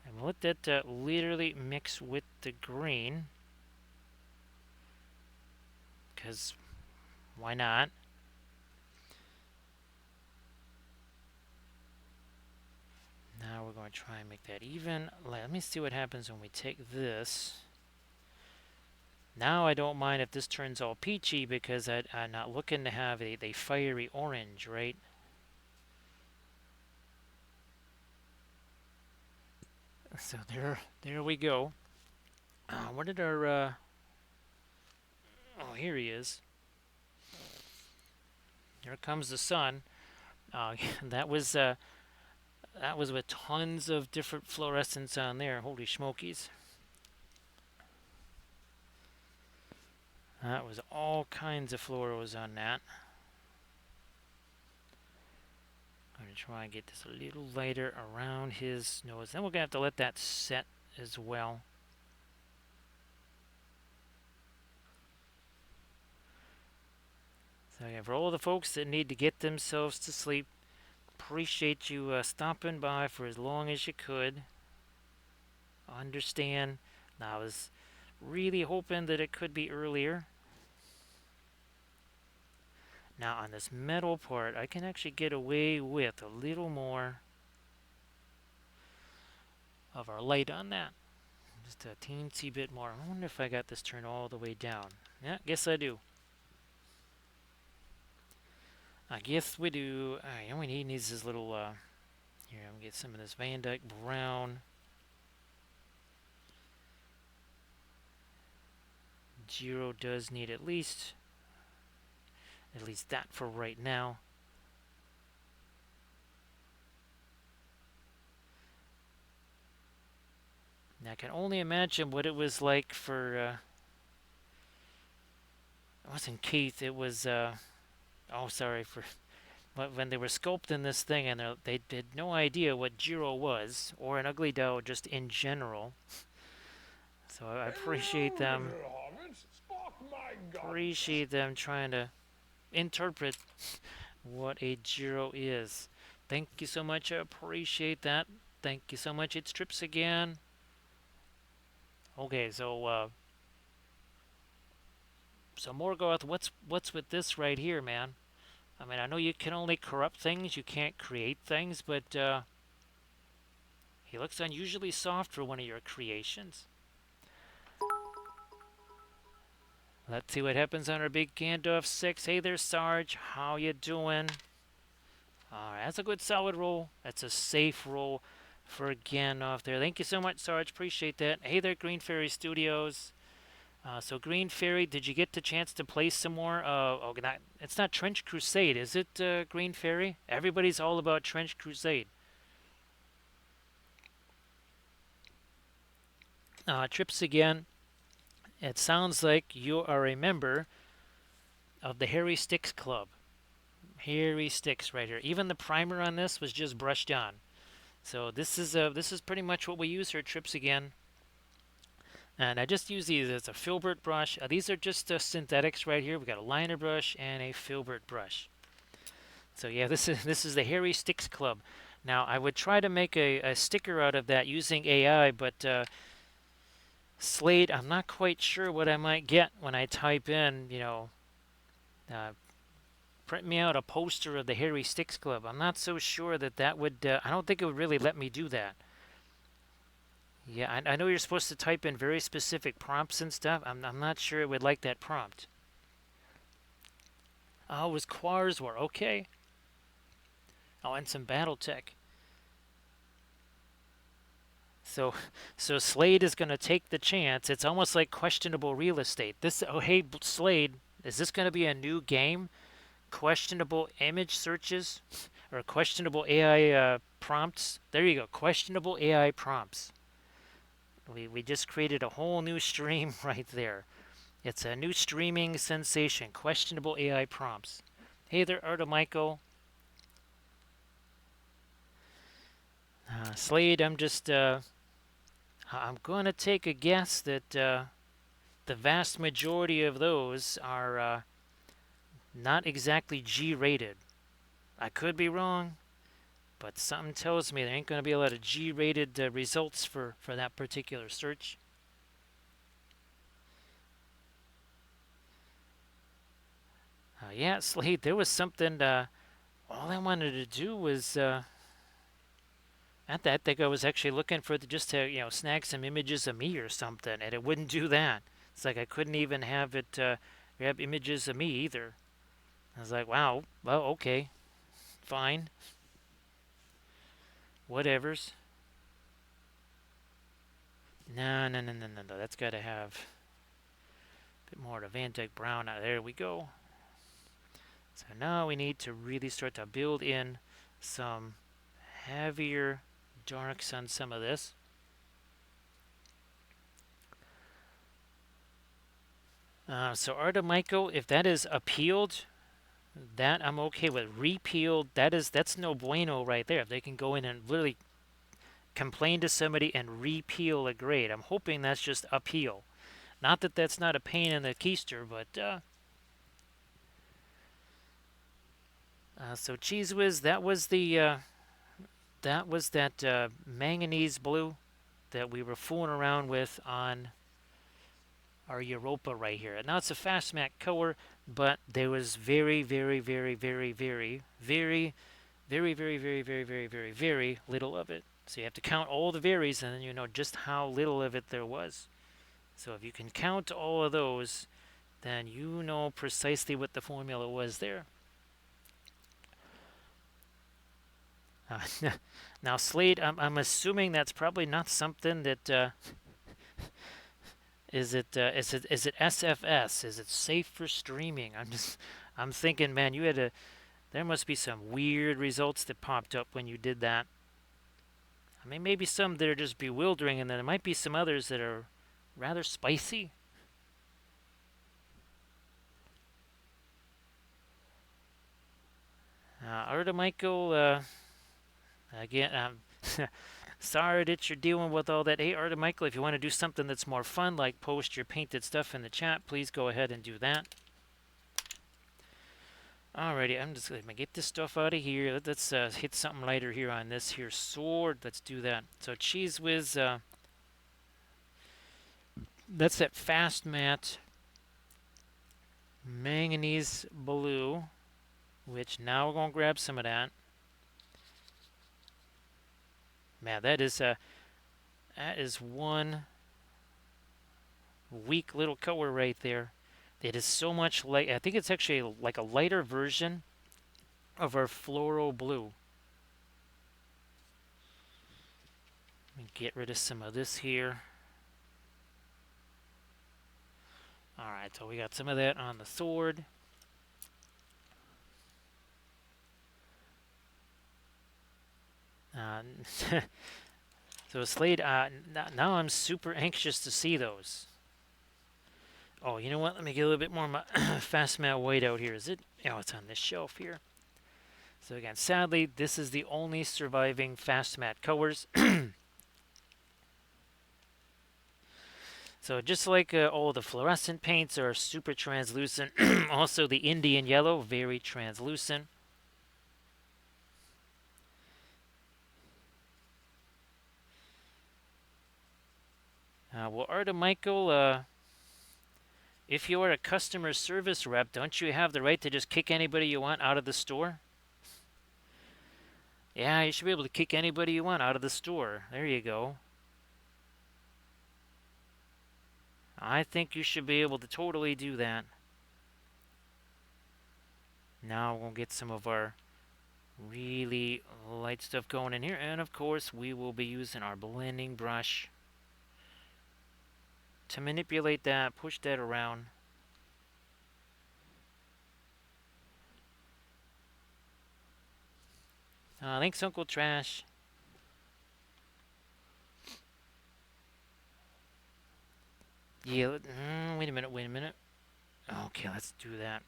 And we'll let that literally mix with the green. Because why not? Now we're going to try and make that even. Let me see what happens when we take this Now I don't mind if this turns all peachy because I'm not looking to have a fiery orange, right? So there we go. Where did our, oh, here he is. Here comes the sun. That was, that was with tons of different fluorescence on there. Holy smokies. That was all kinds of fluoros on that. I'm going to try and get this a little lighter around his nose. Then we're going to have to let that set as well. So again, for all the folks that need to get themselves to sleep, appreciate you stopping by for as long as you could. Understand. I was really hoping that it could be earlier. Now on this metal part, I can actually get away with a little more of our light on that. Just a teensy bit more. I wonder if I got this turned all the way down. Yeah, guess I do. I guess we do. All we need is this little, here, I'm going to get some of this Van Dyke brown. Jeero does need at least that for right now. Now I can only imagine what it was like for, it wasn't Keith, it was, oh, sorry, for when they were sculpting this thing and they had no idea what Jeero was, or an ugly doll just in general. So I appreciate them. Appreciate them trying to interpret what a Jeero is. Thank you so much. I appreciate that. Thank you so much. It's Trips again. Okay, so Morgoth, what's with this right here, man? I mean, I know you can only corrupt things, you can't create things, but he looks unusually soft for one of your creations. Let's see what happens on our big Gandalf 6. Hey there, Sarge. How you doing? Alright, that's a good solid roll. That's a safe roll for Gandalf there. Thank you so much, Sarge. Appreciate that. Hey there, Green Fairy Studios. So Green Fairy, did you get the chance to play some more? It's not Trench Crusade, is it, Green Fairy? Everybody's all about Trench Crusade. Trips again. It sounds like you are a member of the Harry Sticks Club. Harry Sticks right here. Even the primer on this was just brushed on. So this is pretty much what we use for Trips again. And I just use these as a filbert brush. These are just synthetics right here. We got a liner brush and a filbert brush. So yeah, this is the Harry Sticks Club. Now I would try to make a sticker out of that using AI, but Slade, I'm not quite sure what I might get when I type in, uh, print me out a poster of the Harry Sticks Club. I'm not so sure that would, I don't think it would really let me do that. Yeah, I know you're supposed to type in very specific prompts and stuff. I'm not sure it would like that prompt. Oh, it was Quars War. Okay. Oh, and some BattleTech. So, so Slade is going to take the chance. It's almost like questionable real estate. Oh, hey, Slade, is this going to be a new game? Questionable image searches or questionable AI prompts? There you go. Questionable AI prompts. We just created a whole new stream right there. It's a new streaming sensation. Questionable AI prompts. Hey there, Artemichael. Slade, I'm going to take a guess that the vast majority of those are not exactly G-rated. I could be wrong, but something tells me there ain't going to be a lot of G-rated results for that particular search. Yeah, Slade, there was something, all I wanted to do was, I think I was actually looking for just to, snag some images of me or something, and it wouldn't do that. It's like I couldn't even have it grab images of me either. I was like, wow, well, okay, fine, whatevers. No, no, no, no, no, no. That's got to have a bit more of Van Dyke Brown. There we go. So now we need to really start to build in some heavier darks on some of this. So Artemico, if that is appealed, that I'm okay with. Repealed, that's no bueno right there. If they can go in and literally complain to somebody and repeal a grade, I'm hoping that's just appeal. Not that that's not a pain in the keister, but so Cheese Whiz, that was that manganese blue that we were fooling around with on our Europa right here. Now it's a fast matte color, but there was very, very, very, very, very, very, very, very, very, very, very, very, very little of it. So you have to count all the varies, and then you know just how little of it there was. So if you can count all of those, then you know precisely what the formula was there. Uh, now Slade, I'm assuming that's probably not something that is it SFS? Is it safe for streaming? I'm thinking, man, there must be some weird results that popped up when you did that. I mean, maybe some that are just bewildering, and then there might be some others that are rather spicy. Arda Michael, again, sorry that you're dealing with all that. Hey, Arda Michael, if you want to do something that's more fun, like post your painted stuff in the chat, please go ahead and do that. Alrighty, I'm just going to get this stuff out of here. Let's hit something lighter here on this here sword. Let's do that. So Cheese Whiz, that's that fast matte manganese blue, which now we're going to grab some of that. Man, that is one weak little color right there. It is so much light. I think it's actually like a lighter version of our floral blue. Let me get rid of some of this here. Alright, so we got some of that on the sword. So Slade, now I'm super anxious to see those. Oh, you know what? Let me get a little bit more of my fast matte white out here. Is it? Oh, it's on this shelf here. So again, sadly, this is the only surviving fast matte colors. So just like all the fluorescent paints are super translucent, also the Indian yellow, very translucent. Well, Arda Michael, if you are a customer service rep, don't you have the right to just kick anybody you want out of the store? Yeah, you should be able to kick anybody you want out of the store. There you go. I think you should be able to totally do that. Now we'll get some of our really light stuff going in here. And of course, we will be using our blending brush to manipulate that, push that around. Thanks, Uncle Trash. Yeah, wait a minute. Okay, let's do that.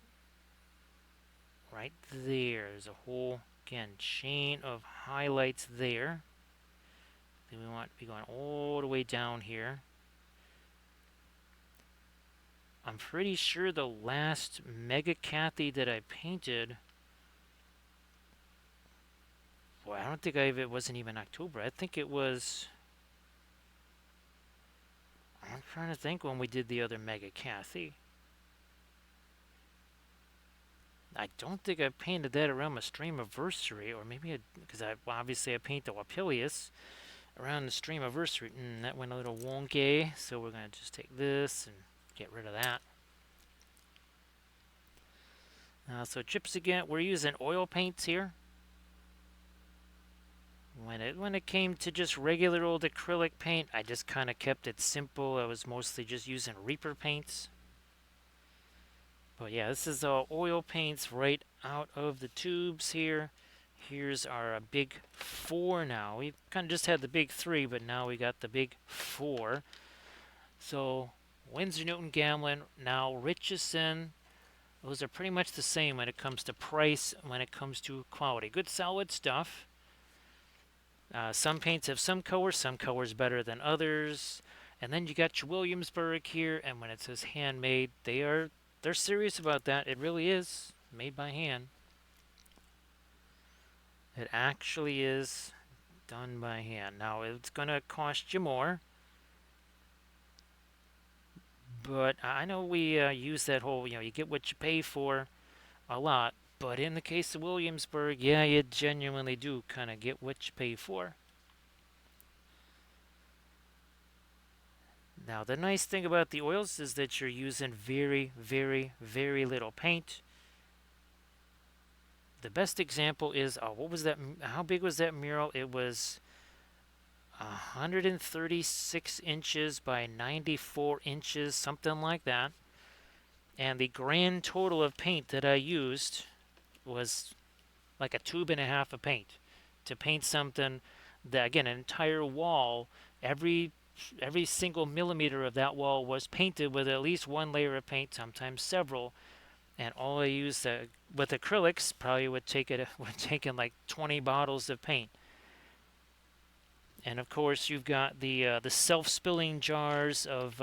Right there's a whole, again, chain of highlights there. Then we want to be going all the way down here. I'm pretty sure the last Mega Cathy that I painted, boy, I don't think it wasn't even October. I think it was, I'm trying to think when we did the other Mega Cathy. I don't think I painted that around my streamiversary, or maybe because obviously I paint the Wapilius around the streamiversary. That went a little wonky, so we're gonna just take this and Get rid of that. So chips again, we're using oil paints here. When it came to just regular old acrylic paint, I just kind of kept it simple. I was mostly just using Reaper paints. But yeah, this is oil paints right out of the tubes here. Here's our big 4 now. We kind of just had the big 3, but now we got the big 4. So Winsor Newton Gamlin, now Richardson. Those are pretty much the same when it comes to price, when it comes to quality. Good solid stuff. Some paints have some colors better than others. And then you got your Williamsburg here, and when it says handmade, they're serious about that. It really is made by hand. It actually is done by hand. Now it's gonna cost you more, but I know we use that whole you get what you pay for a lot. But in the case of Williamsburg, yeah, you genuinely do kind of get what you pay for. Now, the nice thing about the oils is that you're using very, very, very little paint. The best example is, what was that? How big was that mural? It was 136 inches by 94 inches, something like that. And the grand total of paint that I used was like a tube and a half of paint to paint something that, again, an entire wall. Every single millimeter of that wall was painted with at least one layer of paint, sometimes several. And all I used with acrylics probably would take in like 20 bottles of paint. And of course, you've got the self-spilling jars of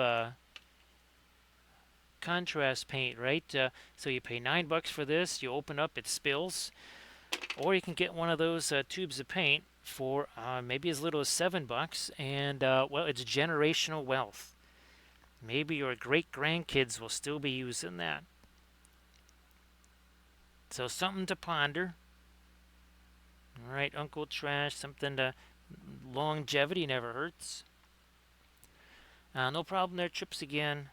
contrast paint, right? So you pay $9 for this. You open up, it spills. Or you can get one of those tubes of paint for maybe as little as $7, and well, it's generational wealth. Maybe your great grandkids will still be using that. So something to ponder. All right, Uncle Trash, something to longevity never hurts. No problem there, Trips again.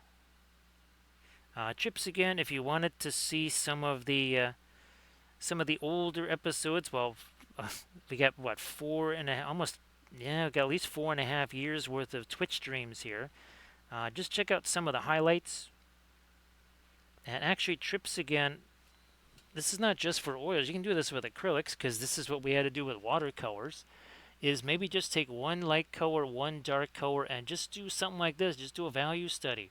Trips again. If you wanted to see some of the older episodes, well, we got what 4.5, almost we got at least 4.5 years worth of Twitch streams here. Just check out some of the highlights. And actually, Trips again. This is not just for oils. You can do this with acrylics because this is what we had to do with watercolors. Is maybe just take one light color, one dark color, and just do something like this. Just do a value study.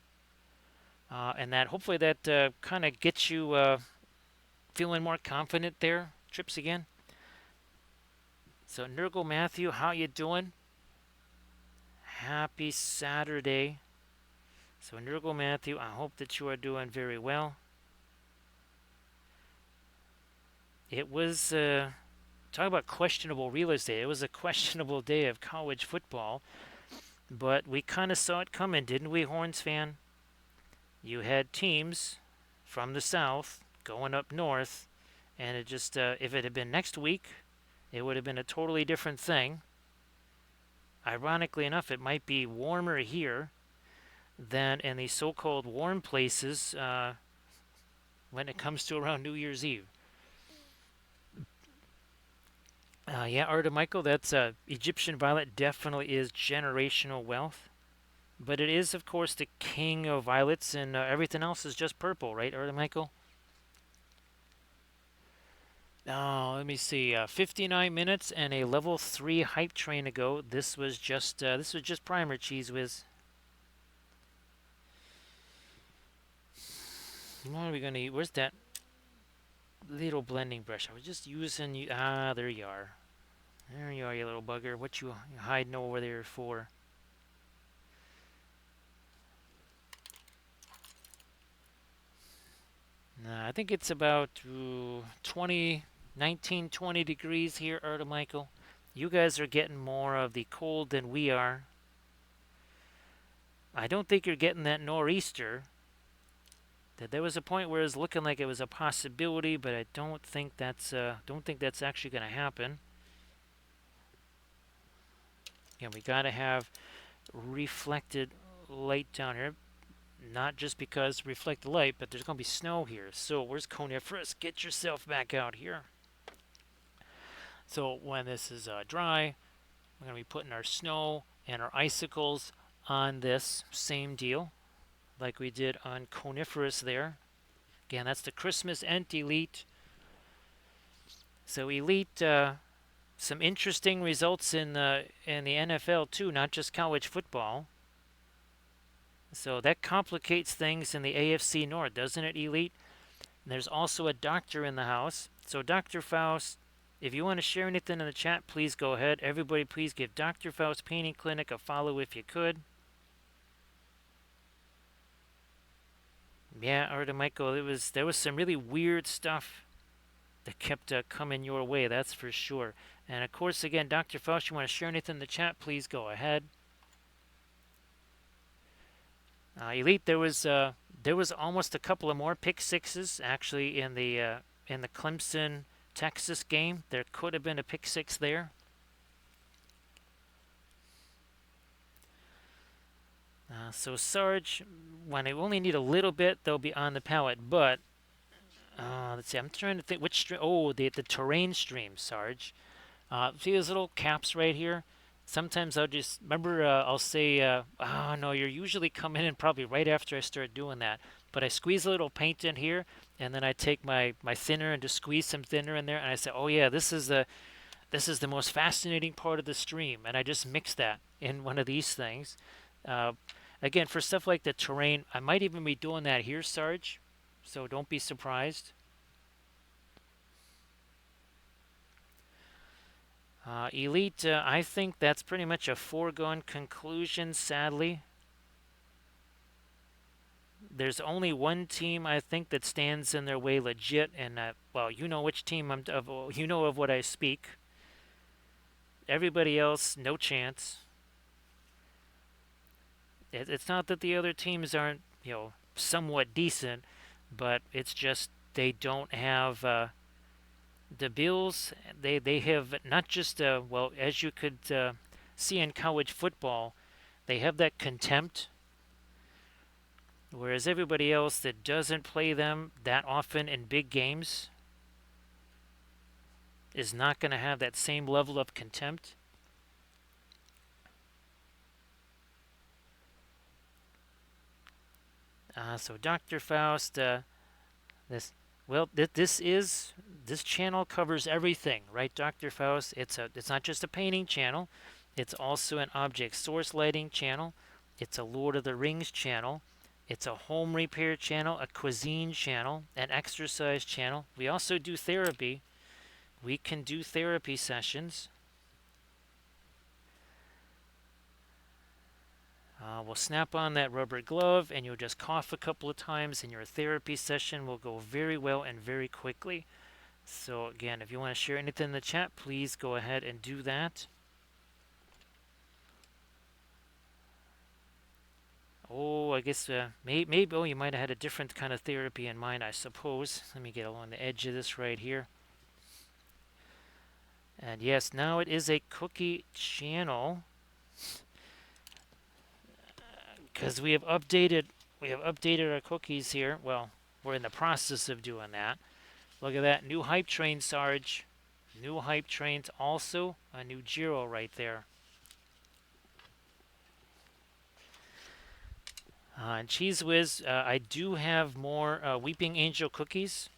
And that hopefully that kind of gets you feeling more confident there. Trips again. So Nurgle Matthew, how you doing? Happy Saturday. So Nurgle Matthew, I hope that you are doing very well. It was talk about questionable real estate. It was a questionable day of college football, but we kind of saw it coming, didn't we, Horns fan? You had teams from the South going up north, and it just if it had been next week, it would have been a totally different thing. Ironically enough, it might be warmer here than in the so-called warm places when it comes to around New Year's Eve. Yeah, Michael, that's Egyptian violet definitely is generational wealth. But it is, of course, the king of violets, and everything else is just purple, right, Michael? Oh, let me see. 59 minutes and a level 3 hype train to go. This was just primer, Cheese Whiz. What are we gonna use? Where's that little blending brush? I was just using you. Ah, there you are. There you are, you little bugger. What you hiding over there for? I think it's about 19, 20 degrees here, Michael. You guys are getting more of the cold than we are. I don't think you're getting that nor'easter. There was a point where it was looking like it was a possibility, but I don't think that's actually going to happen. Yeah, we got to have reflected light down here. not just because reflect the light, but there's going to be snow here. So where's coniferous? Get yourself back out here. So when this is dry, we're going to be putting our snow and our icicles on this same deal like we did on coniferous there. Again, that's the Christmas Ent Elite. So Elite, some interesting results in the NFL too, not just college football. So that complicates things in the AFC North, doesn't it, Elite? And there's also a doctor in the house. So Dr. Faust, if you want to share anything in the chat, please go ahead. Everybody, please give Dr. Faust Painting Clinic a follow if you could. Yeah, Arda Michael, there was some really weird stuff that kept coming your way, that's for sure. And of course, again, Dr. Faust, you want to share anything in the chat, please go ahead. Elite, there was almost a couple of more pick sixes actually in the Clemson Texas game. There could have been a pick six there. So Sarge, when I only need a little bit, they'll be on the palette. But let's see, I'm trying to think which stream. Oh, the terrain stream, Sarge. See those little caps right here? Sometimes I'll just remember. I'll say, "Oh no, you're usually coming in probably right after I start doing that." But I squeeze a little paint in here, and then I take my thinner and just squeeze some thinner in there, and I say, "Oh yeah, this is the most fascinating part of the stream," and I just mix that in one of these things. Uh, Again, for stuff like the terrain, I might even be doing that here, Sarge. So don't be surprised. Elite, I think that's pretty much a foregone conclusion, sadly. There's only one team I think that stands in their way legit, and well, you know which team you know of what I speak. Everybody else, no chance. It's not that the other teams aren't, somewhat decent, but it's just they don't have the Bills. They have not just well, as you could see in college football, they have that contempt. Whereas everybody else that doesn't play them that often in big games is not going to have that same level of contempt. So Dr. Faust, this well, this channel covers everything, right, Dr. Faust? It's not just a painting channel, it's also an object source lighting channel, it's a Lord of the Rings channel, it's a home repair channel, a cuisine channel, an exercise channel. We also do therapy. We can do therapy sessions. We'll snap on that rubber glove and you'll just cough a couple of times and your therapy session will go very well and very quickly. So again, if you want to share anything in the chat, please go ahead and do that. Oh, I guess maybe oh, you might have had a different kind of therapy in mind, I suppose. Let me get along the edge of this right here. And yes, now it is a cookie channel because we have updated our cookies here. Well, we're in the process of doing that. Look at that new hype train, Sarge. New hype trains, also a new Jeero right there. And Cheese Whiz, I do have more Weeping Angel cookies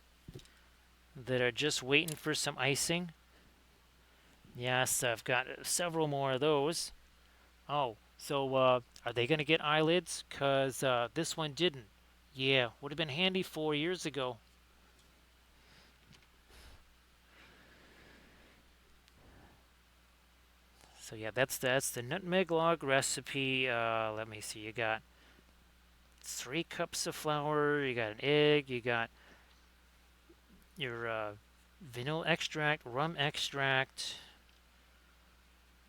that are just waiting for some icing. Yes, I've got several more of those. Oh, so are they going to get eyelids? Because this one didn't. Yeah, would have been handy 4 years ago. So yeah, that's the nutmeg log recipe. Let me see. You got 3 cups of flour. You got an egg. You got your vanilla extract, rum extract,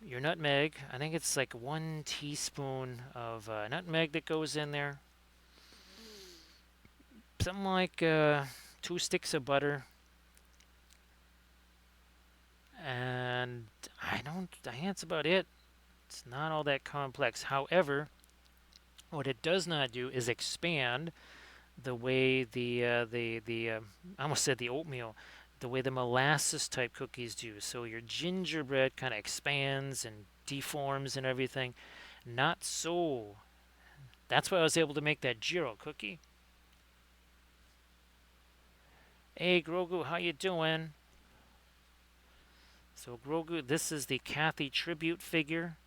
your nutmeg. I think it's like 1 teaspoon of nutmeg that goes in there. Something like 2 sticks of butter. And I think that's about it. It's not all that complex. However, What it does not do is expand the way the I almost said the oatmeal, the way the molasses type cookies do. So your gingerbread kind of expands and deforms and everything. Not so. That's why I was able to make that Jeero cookie. Hey Grogu, how you doing? So Grogu, this is the Cathy tribute figure.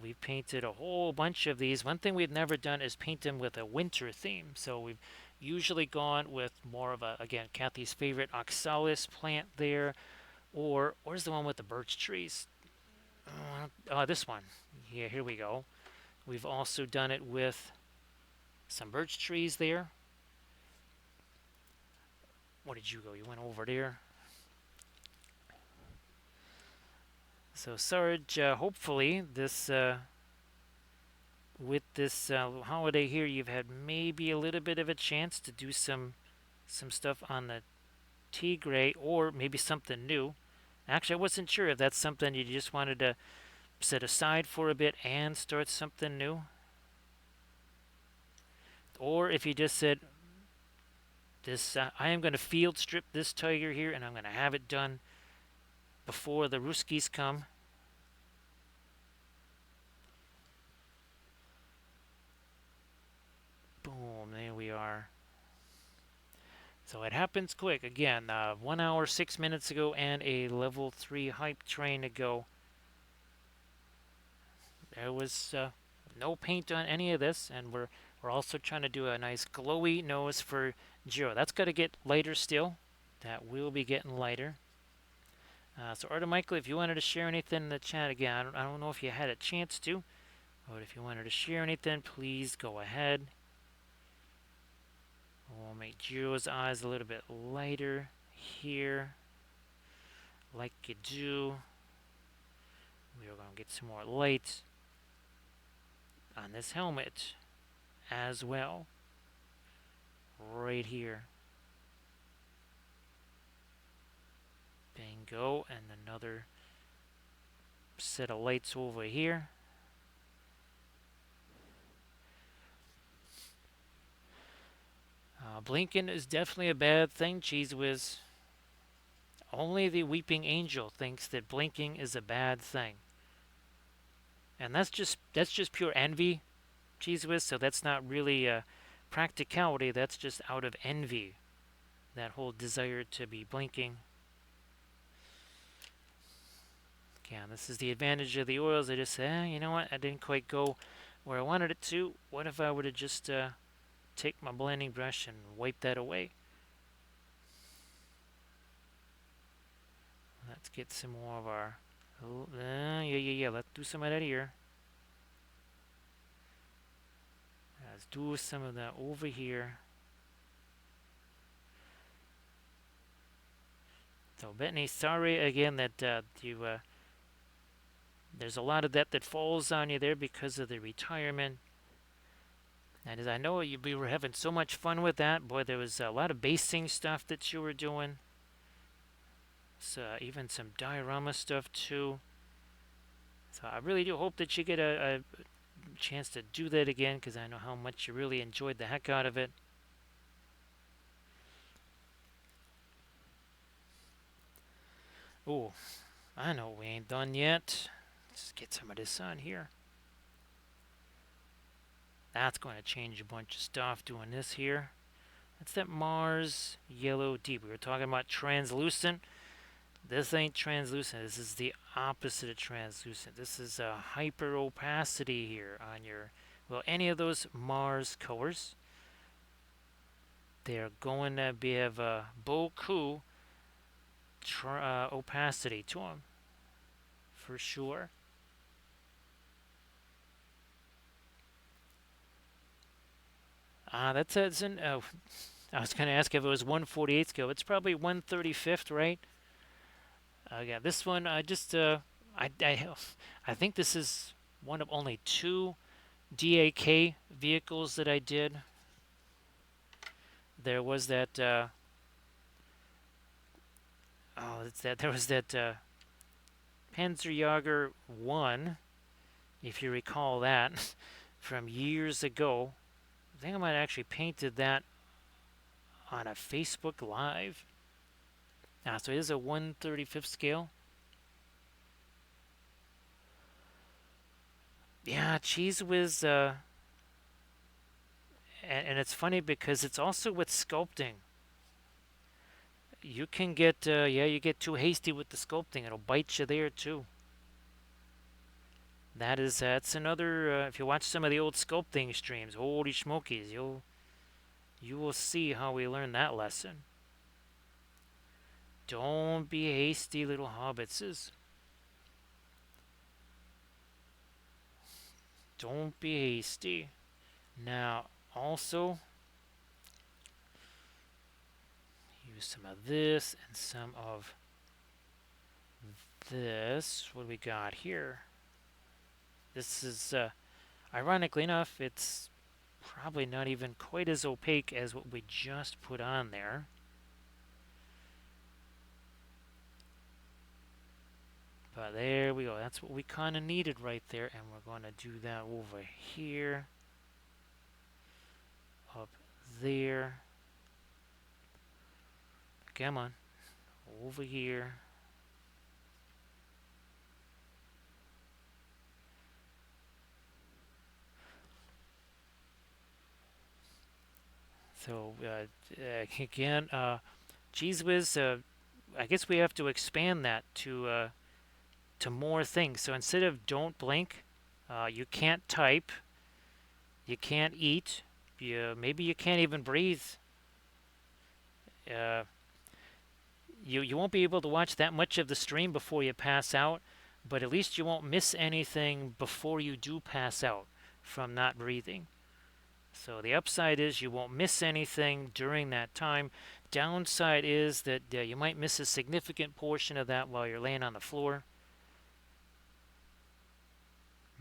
We've painted a whole bunch of these. One thing we've never done is paint them with a winter theme. So we've usually gone with more of a, again, Cathy's favorite oxalis plant there. Or where's the one with the birch trees? This one. Yeah, here we go. We've also done it with some birch trees there. Where did you go? You went over there. So Sarge, hopefully this with this holiday here, you've had maybe a little bit of a chance to do some stuff on the Tigray or maybe something new. Actually, I wasn't sure if that's something you just wanted to set aside for a bit and start something new, or if you just said this, I am going to field strip this tiger here, and I'm going to have it done before the Ruskies come. Boom, there we are. So it happens quick. Again, 1 hour, 6 minutes ago, and a level 3 hype train ago. There was no paint on any of this, and we're also trying to do a nice glowy nose for Jeero. That's got to get lighter still. That will be getting lighter. So Arda Michael, if you wanted to share anything in the chat again, I don't know if you had a chance to, but if you wanted to share anything, please go ahead. We'll make Jeero's eyes a little bit lighter here, like you do. We're going to get some more light on this helmet as well, right here. Bingo, and another set of lights over here. Blinking is definitely a bad thing, Cheese Whiz. Only the Weeping Angel thinks that blinking is a bad thing. And that's just pure envy, Cheese Whiz, so that's not really practicality, that's just out of envy. That whole desire to be blinking. Yeah, this is the advantage of the oils. I just say, you know what, I didn't quite go where I wanted it to. What if I were to just take my blending brush and wipe that away? Let's get some more of our... yeah. Let's do some of that here. Let's do some of that over here. So, Bethany, sorry again that you... there's a lot of that falls on you there because of the retirement. And as I know we were having so much fun with that, boy, there was a lot of basing stuff that you were doing. So even some diorama stuff too. So I really do hope that you get a chance to do that again, because I know how much you really enjoyed the heck out of it. Oh, I know we ain't done yet. Let's get some of this on here. That's going to change a bunch of stuff doing this here. That's that Mars Yellow Deep. We were talking about translucent. This ain't translucent. This is the opposite of translucent. This is a hyper opacity here on your, well, any of those Mars colors. They're going to have a beaucoup opacity to them, for sure. That's an. I was going to ask if it was 1/48 scale. It's probably 1/35th, right? Yeah, this one I just I think this is one of only 2 DAK vehicles that I did. There was that. There was that Panzerjäger 1, if you recall that. from years ago. I think I might have actually painted that on a Facebook Live. So it is a 1/35th scale. Yeah, Cheese Whiz, and it's funny because it's also with sculpting. You can get, yeah, you get too hasty with the sculpting. It'll bite you there too. That's another. If you watch some of the old sculpting streams, holy smokies, you will see how we learned that lesson. Don't be hasty, little hobbitses. Don't be hasty. Now, also use some of this and some of this. What do we got here? This is, ironically enough, it's probably not even quite as opaque as what we just put on there. But there we go. That's what we kind of needed right there. And we're going to do that over here. Up there. Come on. Over here. So, again, Cheese Whiz, I guess we have to expand that to more things. So instead of don't blink, you can't type, you can't eat, maybe you can't even breathe. Uh, you won't be able to watch that much of the stream before you pass out, but at least you won't miss anything before you do pass out from not breathing. So the upside is you won't miss anything during that time. Downside is that you might miss a significant portion of that while you're laying on the floor.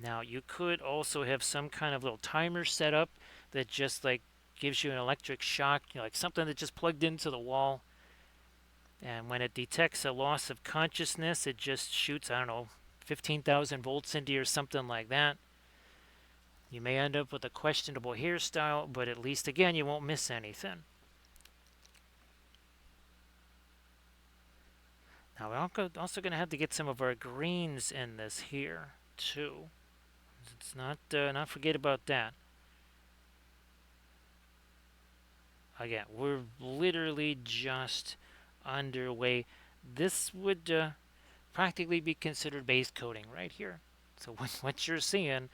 Now you could also have some kind of little timer set up that just like gives you an electric shock, like something that just plugged into the wall. And when it detects a loss of consciousness, it just shoots, I don't know, 15,000 volts into you or something like that. You may end up with a questionable hairstyle, but at least, again, you won't miss anything. Now, we're also going to have to get some of our greens in this here, too. Let's not forget about that. Again, we're literally just underway. This would practically be considered base coating right here. So what you're seeing,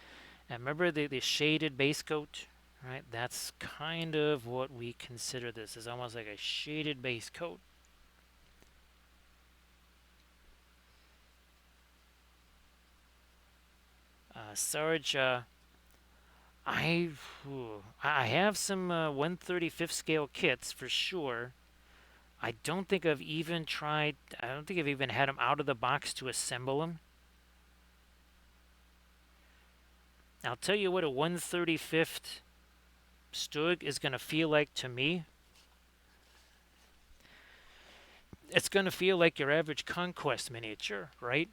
and remember the shaded base coat, right? That's kind of what we consider this. Is almost like a shaded base coat. Sarge, I I have some 1/35th scale kits for sure. I don't think I've even tried. I don't think I've even had them out of the box to assemble them. I'll tell you what a 1/35th Stug is going to feel like to me. It's going to feel like your average Conquest miniature, right?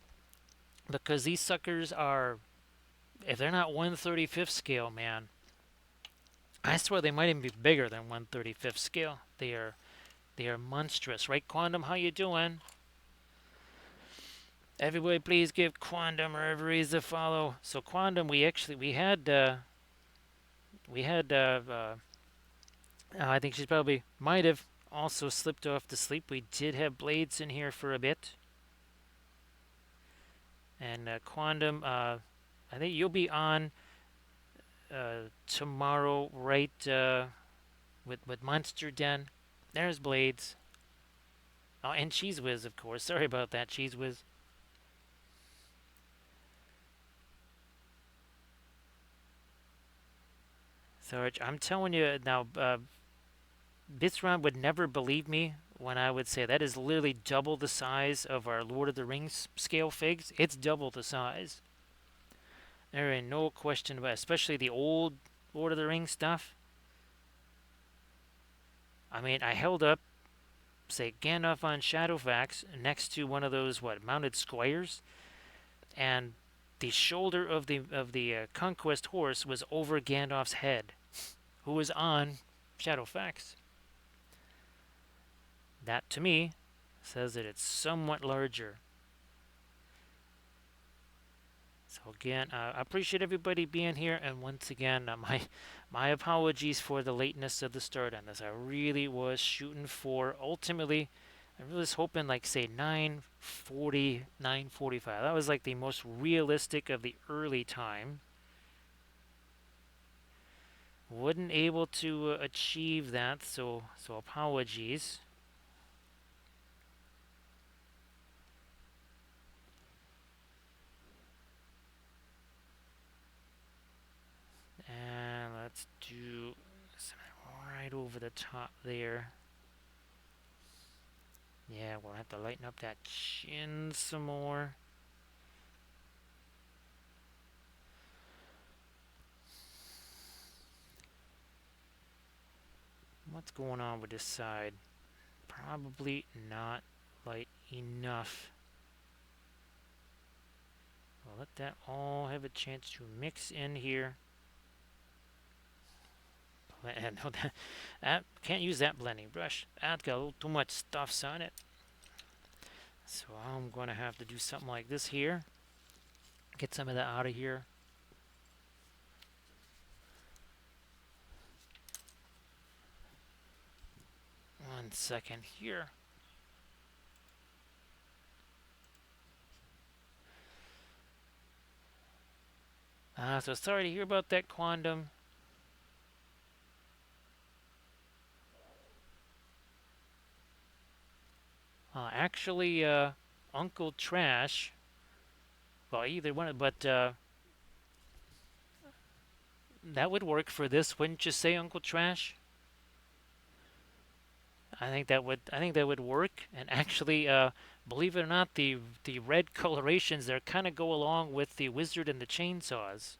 Because these suckers are, if they're not 1/35th scale, man, I swear they might even be bigger than 1/35th scale. They are monstrous, right? Quantum, how you doing? Everybody, please give Quantum wherever he's a follow. So Quantum, we had I think she's probably might have also slipped off to sleep. We did have Blades in here for a bit. And Quantum, I think you'll be on tomorrow, right? With Monster Den. There's Blades. Oh, and Cheese Whiz, of course. Sorry about that, Cheese Whiz. Sarge, I'm telling you now, Bitsron would never believe me when I would say that is literally double the size of our Lord of the Rings scale figs. It's double the size. There ain't no question about it, especially the old Lord of the Rings stuff. I mean, I held up, say, Gandalf on Shadowfax next to one of those, mounted squares, and the shoulder of the conquest horse was over Gandalf's head, who was on Shadowfax. That to me says that it's somewhat larger. So again, I appreciate everybody being here, and once again, my apologies for the lateness of the start on this. I really was shooting for ultimately. I really was hoping like say 9:40, 9:45. That was like the most realistic of the early time. Wasn't able to achieve that, so apologies. And let's do right over the top there. Yeah, we'll have to lighten up that chin some more. What's going on with this side? Probably not light enough. We'll let that all have a chance to mix in here. And no, that can't use that blending brush. That's got a little too much stuffs on it. So I'm going to have to do something like this here. Get some of that out of here. One second here. So sorry to hear about that, Quandam. Actually, Uncle Trash. Well, either one, but that would work for this, wouldn't you say, Uncle Trash? I think that would work. And actually, believe it or not, the red colorations there kind of go along with the wizard and the chainsaws.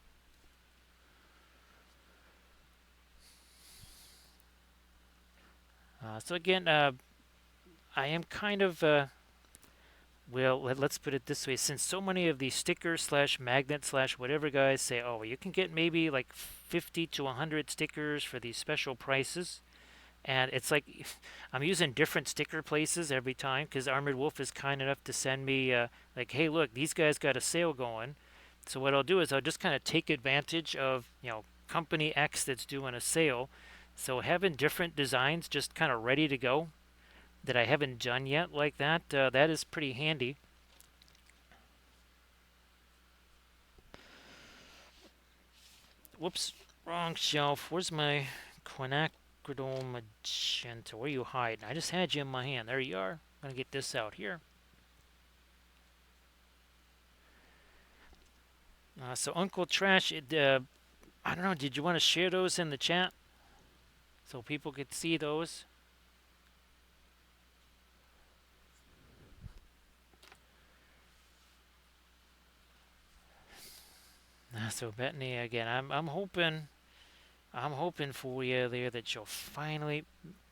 So again, I am kind of well. Let's put it this way: since so many of the stickers slash magnet slash whatever guys say, oh, well, you can get maybe like 50 to 100 stickers for these special prices. And it's like I'm using different sticker places every time because Armored Wolf is kind enough to send me like, hey, look, these guys got a sale going. So what I'll do is I'll just kind of take advantage of company X that's doing a sale. So having different designs just kind of ready to go that I haven't done yet like that, that is pretty handy. Whoops, wrong shelf. Where's my quinacridone magenta? Where are you hiding? I just had you in my hand. There you are. I'm going to get this out here. So Uncle Trash, I don't know, did you want to share those in the chat so people could see those? So Bethany, again, I'm hoping for you there that you'll finally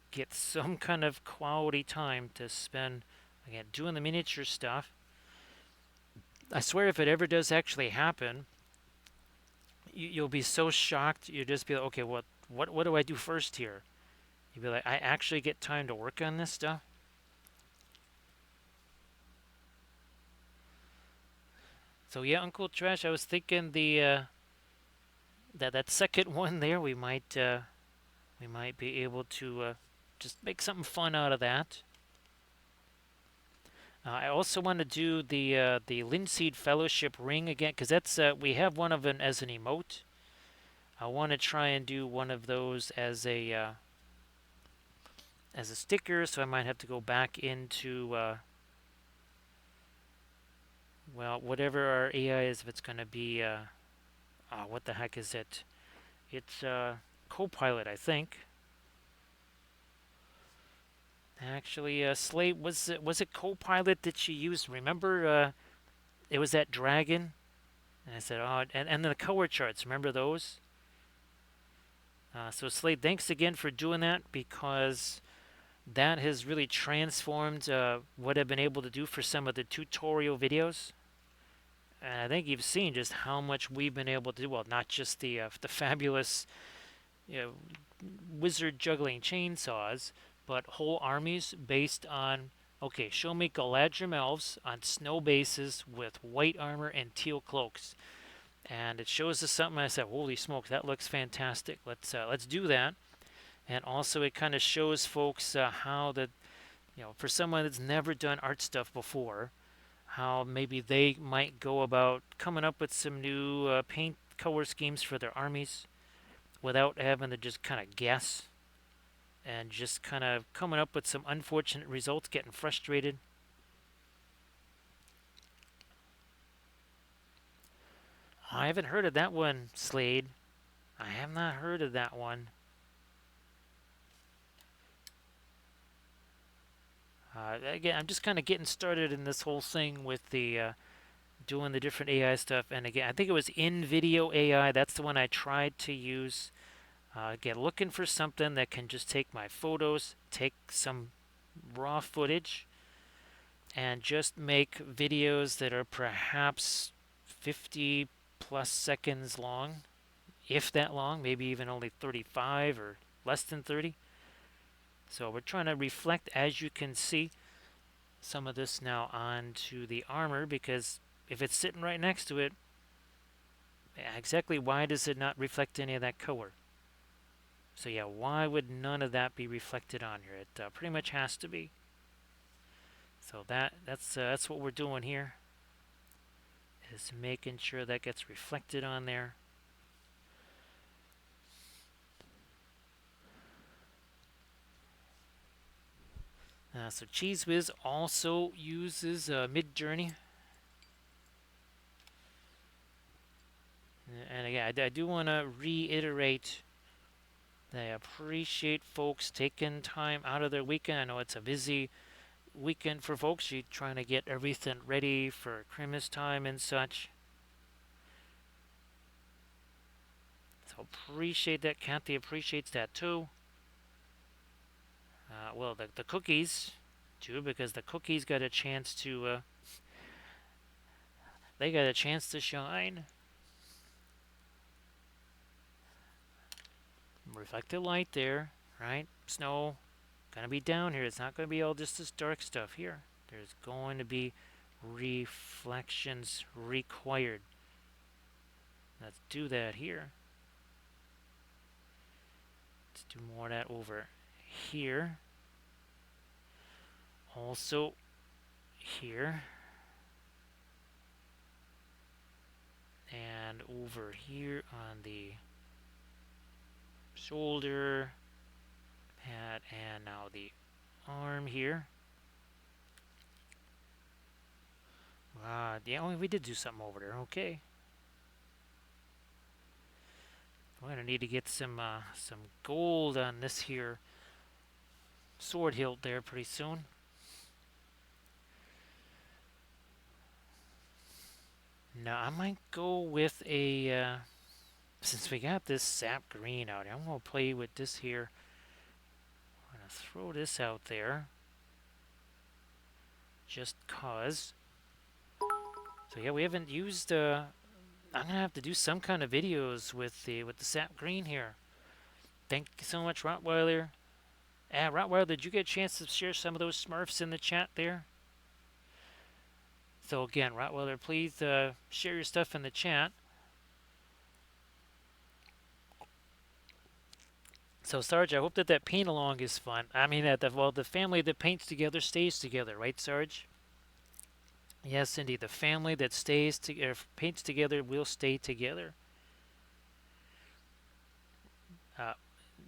get some kind of quality time to spend again doing the miniature stuff. I swear, if it ever does actually happen, you'll be so shocked. You'll just be like, okay, what do I do first here? You'll be like, I actually get time to work on this stuff. So yeah, Uncle Trash, I was thinking the that second one there, we might be able to just make something fun out of that. I also want to do the Linseed Fellowship ring again because that's we have one of them as an emote. I want to try and do one of those as a sticker, so I might have to go back into well, whatever our AI is, if it's going to be what the heck is it? It's Copilot, I think. Actually, Slate, was it Copilot that she used? Remember, it was that dragon, and I said, oh, and the color charts. Remember those? So Slade, thanks again for doing that because that has really transformed what I've been able to do for some of the tutorial videos. And I think you've seen just how much we've been able to do. Well, not just the fabulous, you know, wizard juggling chainsaws, but whole armies based on, okay, show me Galadrim elves on snow bases with white armor and teal cloaks. And it shows us something. I said, holy smokes, that looks fantastic. Let's do that. And also, it kind of shows folks how that, for someone that's never done art stuff before, how maybe they might go about coming up with some new paint color schemes for their armies without having to just kind of guess and just kind of coming up with some unfortunate results, getting frustrated. I haven't heard of that one, Slade. I have not heard of that one. Again, I'm just kind of getting started in this whole thing with the doing the different AI stuff. And again, I think it was in video AI. That's the one I tried to use. Again, looking for something that can just take my photos, take some raw footage, and just make videos that are perhaps 50 plus seconds long, if that long, maybe even only 35 or less than 30. So we're trying to reflect, as you can see, some of this now onto the armor, because if it's sitting right next to it, exactly why does it not reflect any of that color? So yeah, why would none of that be reflected on here? It pretty much has to be. So that's what we're doing here, is making sure that gets reflected on there. So Cheese Whiz also uses Mid-Journey. And again, I do want to reiterate that I appreciate folks taking time out of their weekend. I know it's a busy weekend for folks. You're trying to get everything ready for Christmas time and such. So appreciate that. Cathy appreciates that too. Well, the cookies too, because the cookies got a chance to they got a chance to shine. Reflected light there, right? Snow gonna be down here. It's not gonna be all just this dark stuff here. There's going to be reflections required. Let's do that here. Let's do more of that over here. Also here. And over here on the shoulder pad, and now the arm here. Yeah, we did do something over there. Okay. We're gonna need to get some gold on this here sword hilt there pretty soon. Now I might go with a since we got this sap green out here, I'm gonna play with this here. I'm gonna throw this out there just cause. So yeah, we haven't used. I'm gonna have to do some kind of videos with the sap green here. Thank you so much, Rottweiler. Rottweiler, did you get a chance to share some of those Smurfs in the chat there? So again, Rottweiler, please share your stuff in the chat. So Sarge, I hope that paint along is fun. I mean, the family that paints together stays together, right, Sarge? Yes, indeed. The family that paints together will stay together. Uh,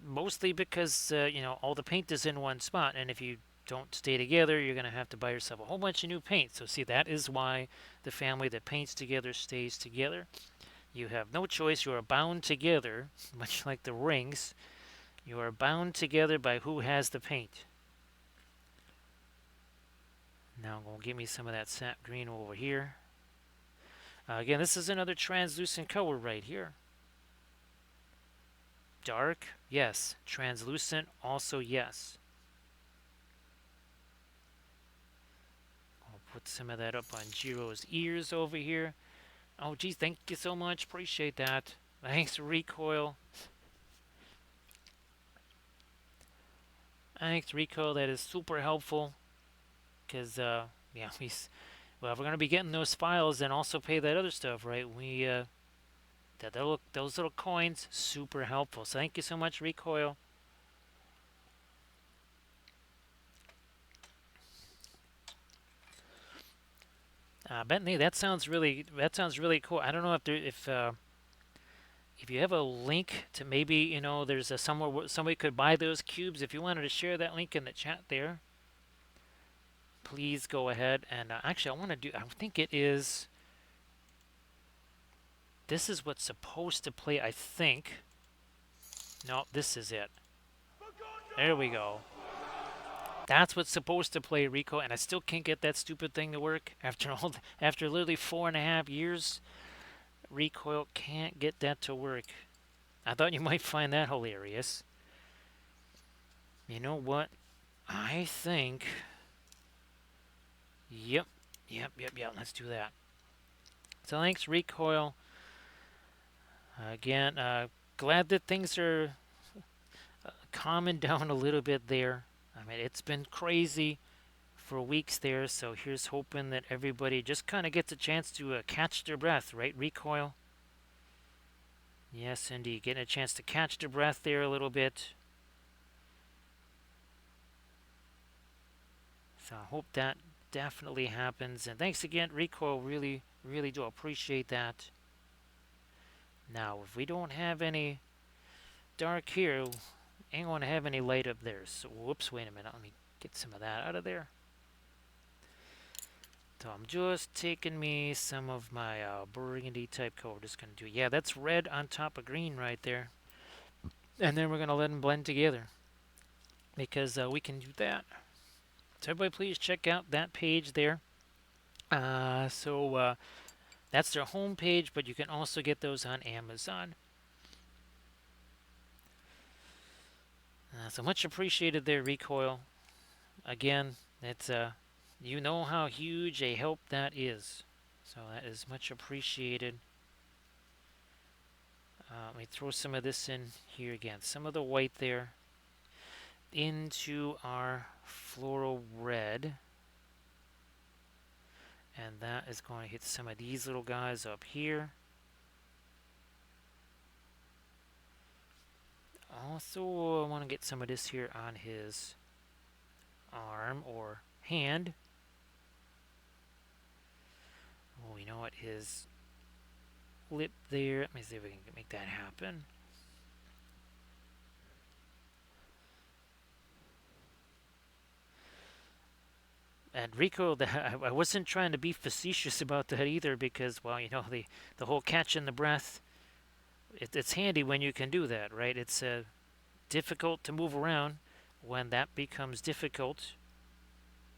Mostly because all the paint is in one spot, and if you don't stay together, you're going to have to buy yourself a whole bunch of new paint. So see, that is why the family that paints together stays together. You have no choice. You are bound together, much like the rings. You are bound together by who has the paint. Now I'm going to give me some of that sap green over here. Again, this is another translucent color right here. Dark, yes. Translucent, also yes. I'll put some of that up on Jeero's ears over here. Oh, geez, thank you so much. Appreciate that. Thanks, Recoil. Thanks, Recoil. That is super helpful. Because, yeah, well, if we're going to be getting those files and also pay that other stuff, right? Those little coins, super helpful. So thank you so much, Recoil. Bentley, that sounds really cool. I don't know if you have a link to maybe there's somewhere where somebody could buy those cubes. If you wanted to share that link in the chat there, please go ahead. And actually, I think it is. This is what's supposed to play. I think. No, this is it. There we go. That's what's supposed to play, Rico, and I still can't get that stupid thing to work after literally 4.5 years. Recoil can't get that to work. I thought you might find that hilarious. You know what? I think. Yep, yep. Let's do that. So thanks, Recoil. Again, glad that things are calming down a little bit there. I mean, it's been crazy for weeks there, so here's hoping that everybody just kind of gets a chance to catch their breath, right, Recoil? Yes, indeed. Getting a chance to catch their breath there a little bit. So I hope that definitely happens. And thanks again, Recoil. Really, really do appreciate that. Now, if we don't have any dark here, ain't going to have any light up there. So, whoops, wait a minute. Let me get some of that out of there. So I'm just taking me some of my burgundy type coat. We're just going to do, yeah, that's red on top of green right there. And then we're going to let them blend together because we can do that. So everybody please check out that page there. That's their home page, but you can also get those on Amazon. So much appreciated there, Recoil. Again, it's you know how huge a help that is. So that is much appreciated. Let me throw some of this in here again. Some of the white there into our floral red. And that is going to hit some of these little guys up here. Also, I want to get some of this here on his arm or hand. Oh, you know what? His lip there. Let me see if we can make that happen. And Rico, I wasn't trying to be facetious about that either because, well, the whole catching the breath, it's handy when you can do that, right? It's difficult to move around. When that becomes difficult,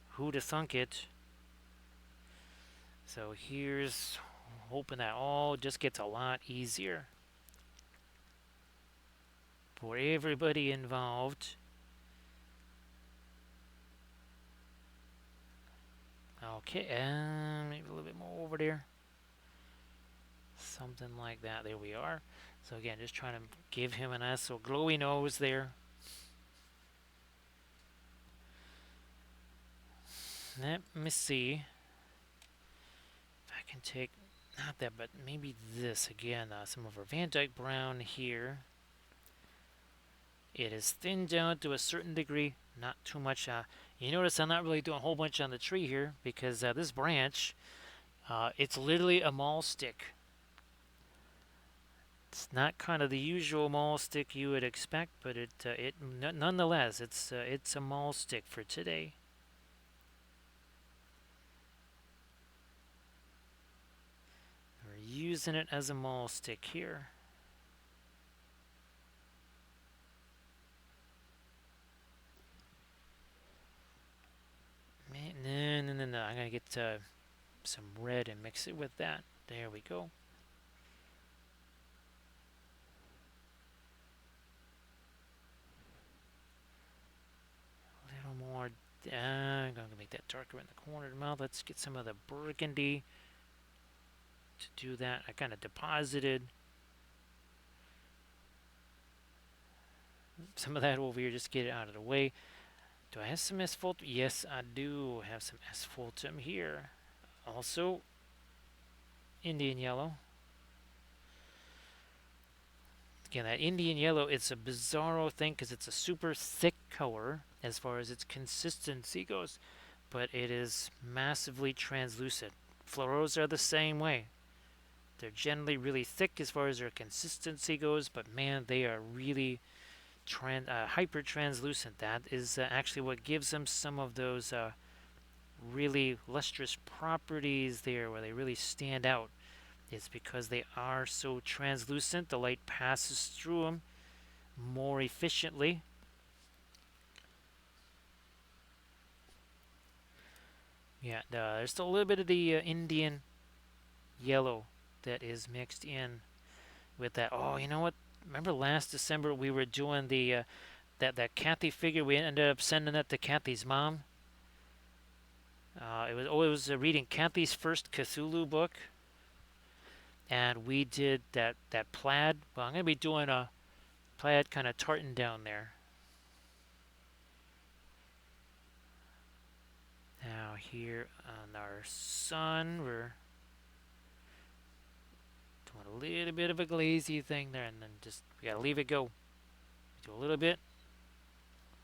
who'd have thunk it? So here's hoping that all just gets a lot easier for everybody involved. Okay, maybe a little bit more over there. Something like that. There we are. So again, just trying to give him a nice little glowy nose there. Let me see if I can take, not that, but maybe this again. Some of our Van Dyke Brown here. It is thinned down to a certain degree, not too much. You notice I'm not really doing a whole bunch on the tree here because this branch, it's literally a maul stick. It's not kind of the usual maul stick you would expect, but nonetheless, it's a maul stick for today. We're using it as a maul stick here. No. I'm going to get some red and mix it with that. There we go. A little more. I'm going to make that darker in the corner of the mouth. Let's get some of the burgundy. to do that. I kind of deposited some of that over here just to get it out of the way. Do I have some asphaltum? Yes, I do have some asphaltum here. Also, Indian yellow. Again, that Indian yellow, it's a bizarro thing because it's a super thick color as far as its consistency goes, but it is massively translucent. Fluoros are the same way. They're generally really thick as far as their consistency goes, but man, they are really hyper translucent. That is actually what gives them some of those really lustrous properties there where they really stand out. It's because they are so translucent, the light passes through them more efficiently. Yeah, there's still a little bit of the Indian yellow that is mixed in with that. Oh, you know what? Remember last December we were doing the that Cathy figure. We ended up sending that to Cathy's mom. It was reading Cathy's first Cthulhu book, and we did that plaid. Well, I'm gonna be doing a plaid kind of tartan down there. Now here on our sun, we're doing a little bit of a glazy thing there, and then just we gotta leave it go. Do a little bit,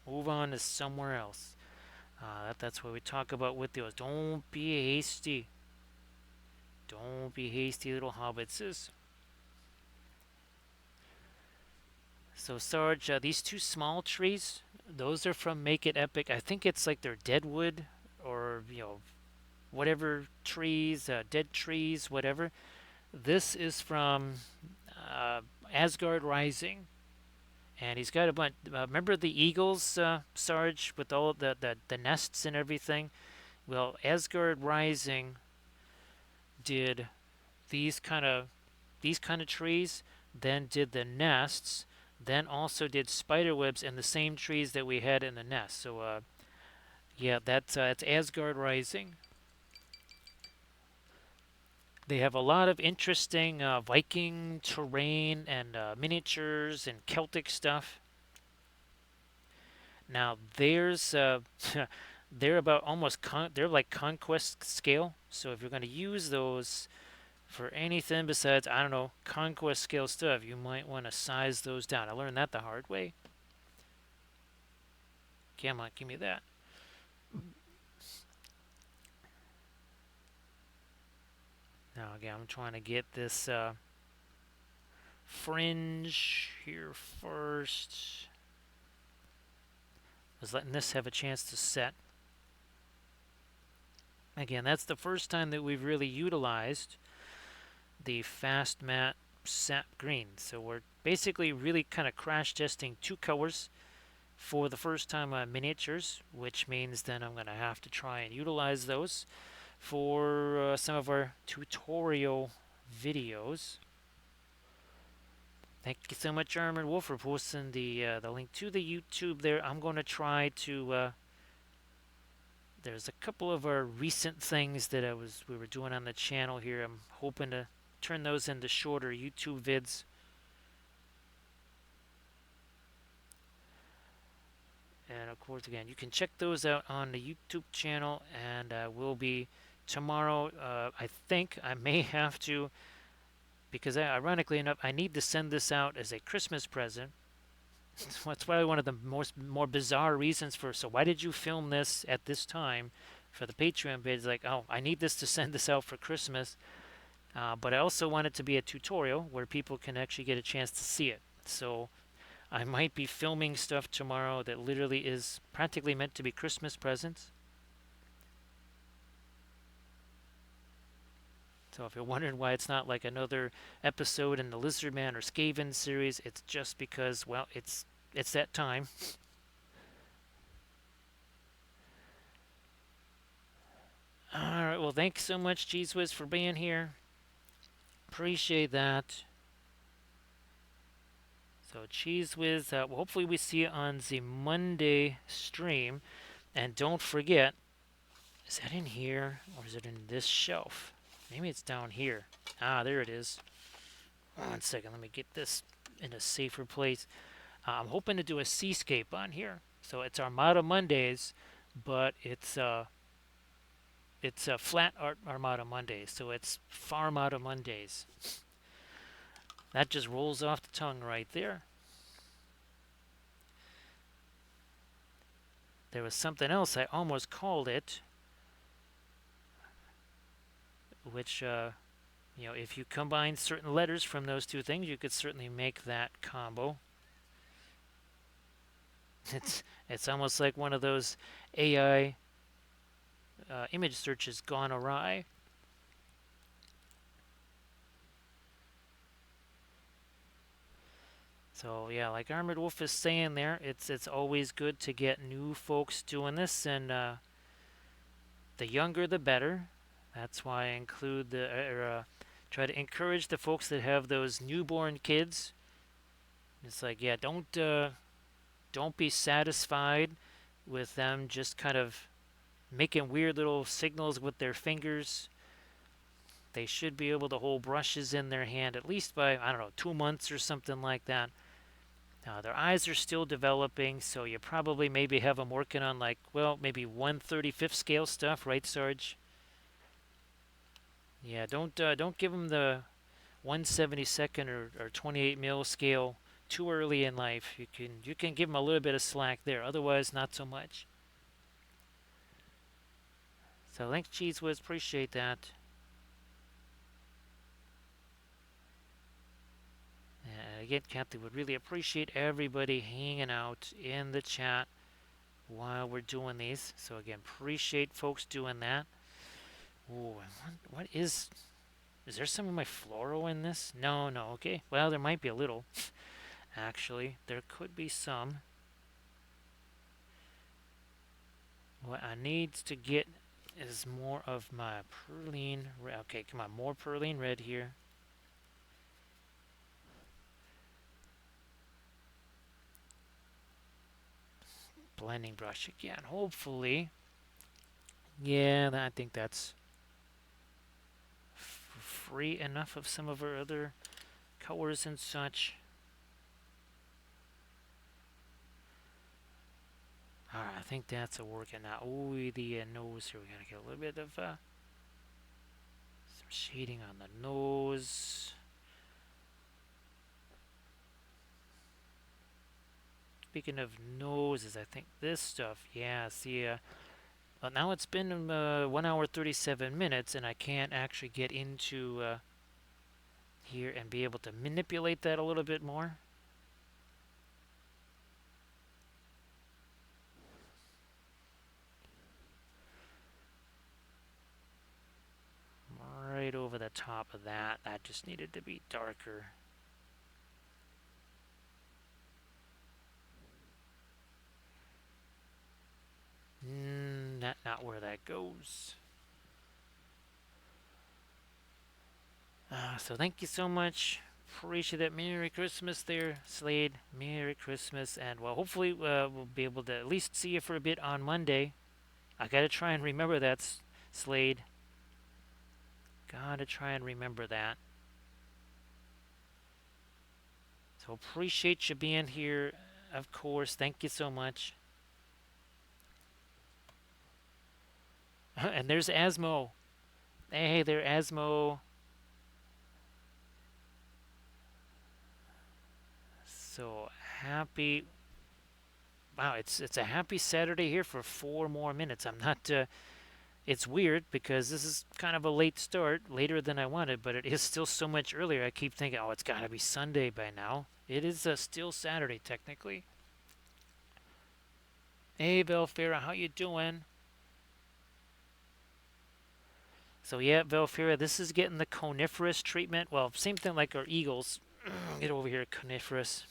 move on to somewhere else. That's what we talk about with those. Don't be hasty. Don't be hasty, little hobbitses. So Sarge, these two small trees, those are from Make It Epic. I think it's like they're deadwood or whatever trees, dead trees, whatever. This is from Asgard Rising, and he's got a bunch. Remember the eagles, Sarge, with all the nests and everything. Well, Asgard Rising did these kind of trees, then did the nests, then also did spider webs in the same trees that we had in the nest. So yeah, that's Asgard Rising. They have a lot of interesting Viking terrain and miniatures and Celtic stuff. Now there's they're about almost they're like conquest scale. So if you're going to use those for anything besides, I don't know, conquest scale stuff, you might want to size those down. I learned that the hard way. Come on, give me that. Now again, I'm trying to get this fringe here first. I was letting this have a chance to set. Again, that's the first time that we've really utilized the fast matte sap green. So we're basically really kind of crash testing two colors for the first time on miniatures, which means then I'm going to have to try and utilize those for some of our tutorial videos. Thank you so much, Armored Wolf, for posting the link to the YouTube there. I'm going to try to. There's a couple of our recent things that we were doing on the channel here. I'm hoping to turn those into shorter YouTube vids. And of course, again, you can check those out on the YouTube channel. And we'll be tomorrow. I think I may have to, because ironically enough, I need to send this out as a Christmas present. That's probably one of the more bizarre reasons for. So why did you film this at this time for the Patreon page? Like, oh, I need this to send this out for Christmas. But I also want it to be a tutorial where people can actually get a chance to see it. So I might be filming stuff tomorrow that literally is practically meant to be Christmas presents. So if you're wondering why it's not like another episode in the Lizardman or Skaven series, it's just because, well, it's that time. Alright, well, thanks so much, Cheese Whiz, for being here. Appreciate that. So, Cheese Whiz, well, hopefully we see you on the Monday stream. And don't forget, is that in here or is it in this shelf? Maybe it's down here. Ah, there it is. 1 second, let me get this in a safer place. I'm hoping to do a seascape on here. So it's Armada Mondays, but it's a flat art Armada Mondays. So it's Farmada Mondays. That just rolls off the tongue right there. There was something else I almost called it, which if you combine certain letters from those two things, you could certainly make that combo. It's almost like one of those AI image searches gone awry. So yeah, like Armored Wolf is saying there, it's always good to get new folks doing this, and the younger the better. That's why I include try to encourage the folks that have those newborn kids. It's like, yeah, don't be satisfied with them just kind of making weird little signals with their fingers. They should be able to hold brushes in their hand at least by, I don't know, 2 months or something like that. Their eyes are still developing, so you probably maybe have them working on like, well, maybe 1/35th scale stuff, right, Sarge? Yeah, don't give them the 1/72nd or 28 mil scale too early in life. You can give them a little bit of slack there. Otherwise, not so much. So thanks, Cheese Whiz. Appreciate that. Again, Cathy would really appreciate everybody hanging out in the chat while we're doing these. So again, appreciate folks doing that. Ooh, what is there some of my fluoro in this? No, no, okay. Well, there might be a little. Actually, there could be some. What I need to get is more of my perline red. Okay, come on, more perline red here. Blending brush again, hopefully. Yeah, I think that's free enough of some of our other colors and such. Alright, I think that's a working now. Oh, the nose here. We gotta get a little bit of some shading on the nose. Speaking of noses, I think this stuff, yeah, see, well, now it's been 1 hour 37 minutes, and I can't actually get into here and be able to manipulate that a little bit more. Right over the top of that. That just needed to be darker. Not where that goes. So thank you so much. Appreciate that. Merry Christmas there, Slade. Merry Christmas. And well, hopefully we'll be able to at least see you for a bit on Monday. I gotta try and remember that, Slade. Gotta try and remember that. So appreciate you being here, of course. Thank you so much. And there's Asmo. Hey there, Asmo. So happy. Wow, it's a happy Saturday here for 4 more minutes. I'm not. It's weird because this is kind of a late start, later than I wanted, but it is still so much earlier. I keep thinking, oh, it's got to be Sunday by now. It is still Saturday technically. Hey, Belfira, how you doing? So yeah, Belfira, this is getting the coniferous treatment. Well, same thing like our eagles. Get over here, coniferous.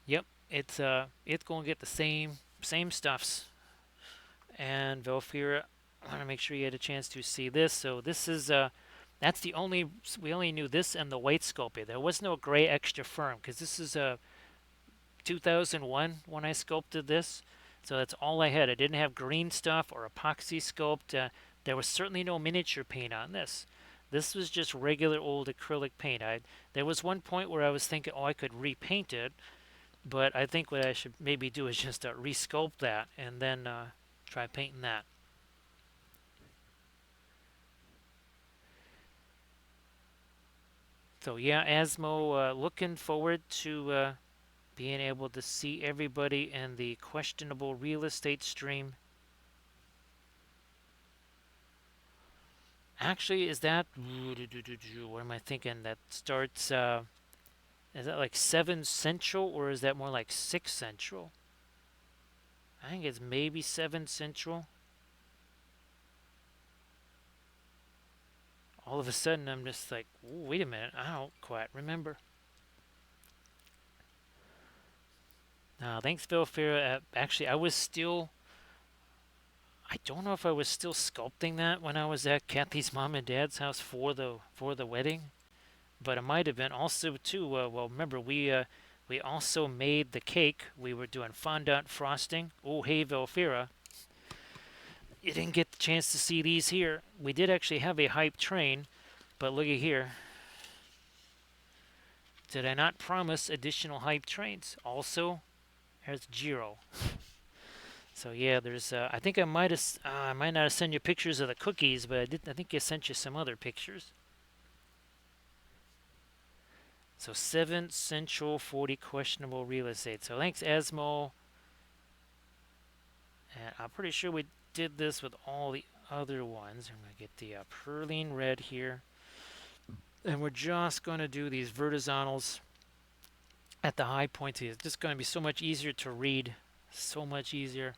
Yep, it's going to get the same stuffs. And Belfira, I want to make sure you had a chance to see this. So this is that's the only we only knew this and the white sculpey. There was no gray extra firm because this is 2001 when I sculpted this. So that's all I had. I didn't have green stuff or epoxy sculpt. There was certainly no miniature paint on this. This was just regular old acrylic paint. There was one point where I was thinking, oh, I could repaint it, but I think what I should maybe do is just resculpt that and then try painting that. So yeah, Asmo, looking forward to being able to see everybody in the questionable real estate stream. Actually, is that what am I thinking? That starts. Is that like 7 Central or is that more like 6 Central? I think it's maybe 7 Central. All of a sudden, I'm just like, wait a minute, I don't quite remember. Thanks, Phil Fair. Actually, I don't know if I was still sculpting that when I was at Kathy's mom and dad's house for the wedding, but it might have been also too. Well, remember we also made the cake. We were doing fondant frosting. Oh, hey, Velfira, you didn't get the chance to see these here. We did actually have a hype train, but look at here. Did I not promise additional hype trains? Also, there's Jeero. So yeah, there's. I think I might have. I might not have sent you pictures of the cookies, but I did. I think I sent you some other pictures. So 7 Central 40 questionable real estate. So thanks, Asmo. And I'm pretty sure we did this with all the other ones. I'm gonna get the Perline red here, and we're just gonna do these verticals at the high points. It's just gonna be so much easier to read. So much easier.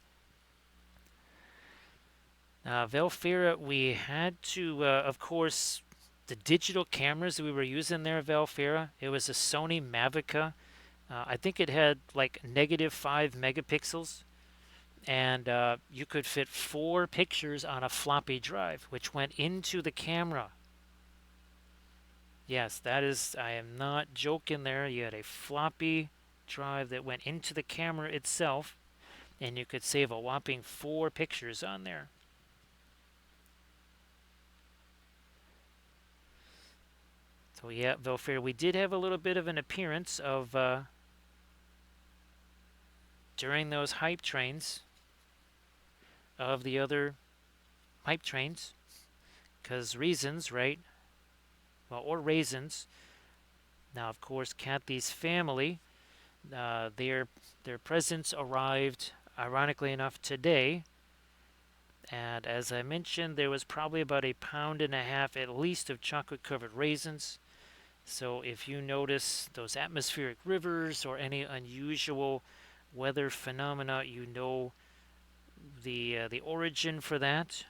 Velfira, we had to, of course, the digital cameras that we were using there, Velfira, it was a Sony Mavica. I think it had like -5 megapixels, and you could fit 4 pictures on a floppy drive, which went into the camera. Yes, that is, I am not joking there. You had a floppy drive that went into the camera itself, and you could save a whopping 4 pictures on there. So yeah, Velfair, we did have a little bit of an appearance of during those hype trains of the other hype trains, because reasons, right? Well, or raisins. Now, of course, Kathy's family, their presents arrived, ironically enough, today. And as I mentioned, there was probably about a pound and a half at least of chocolate-covered raisins. So if you notice those atmospheric rivers or any unusual weather phenomena, you know the origin for that.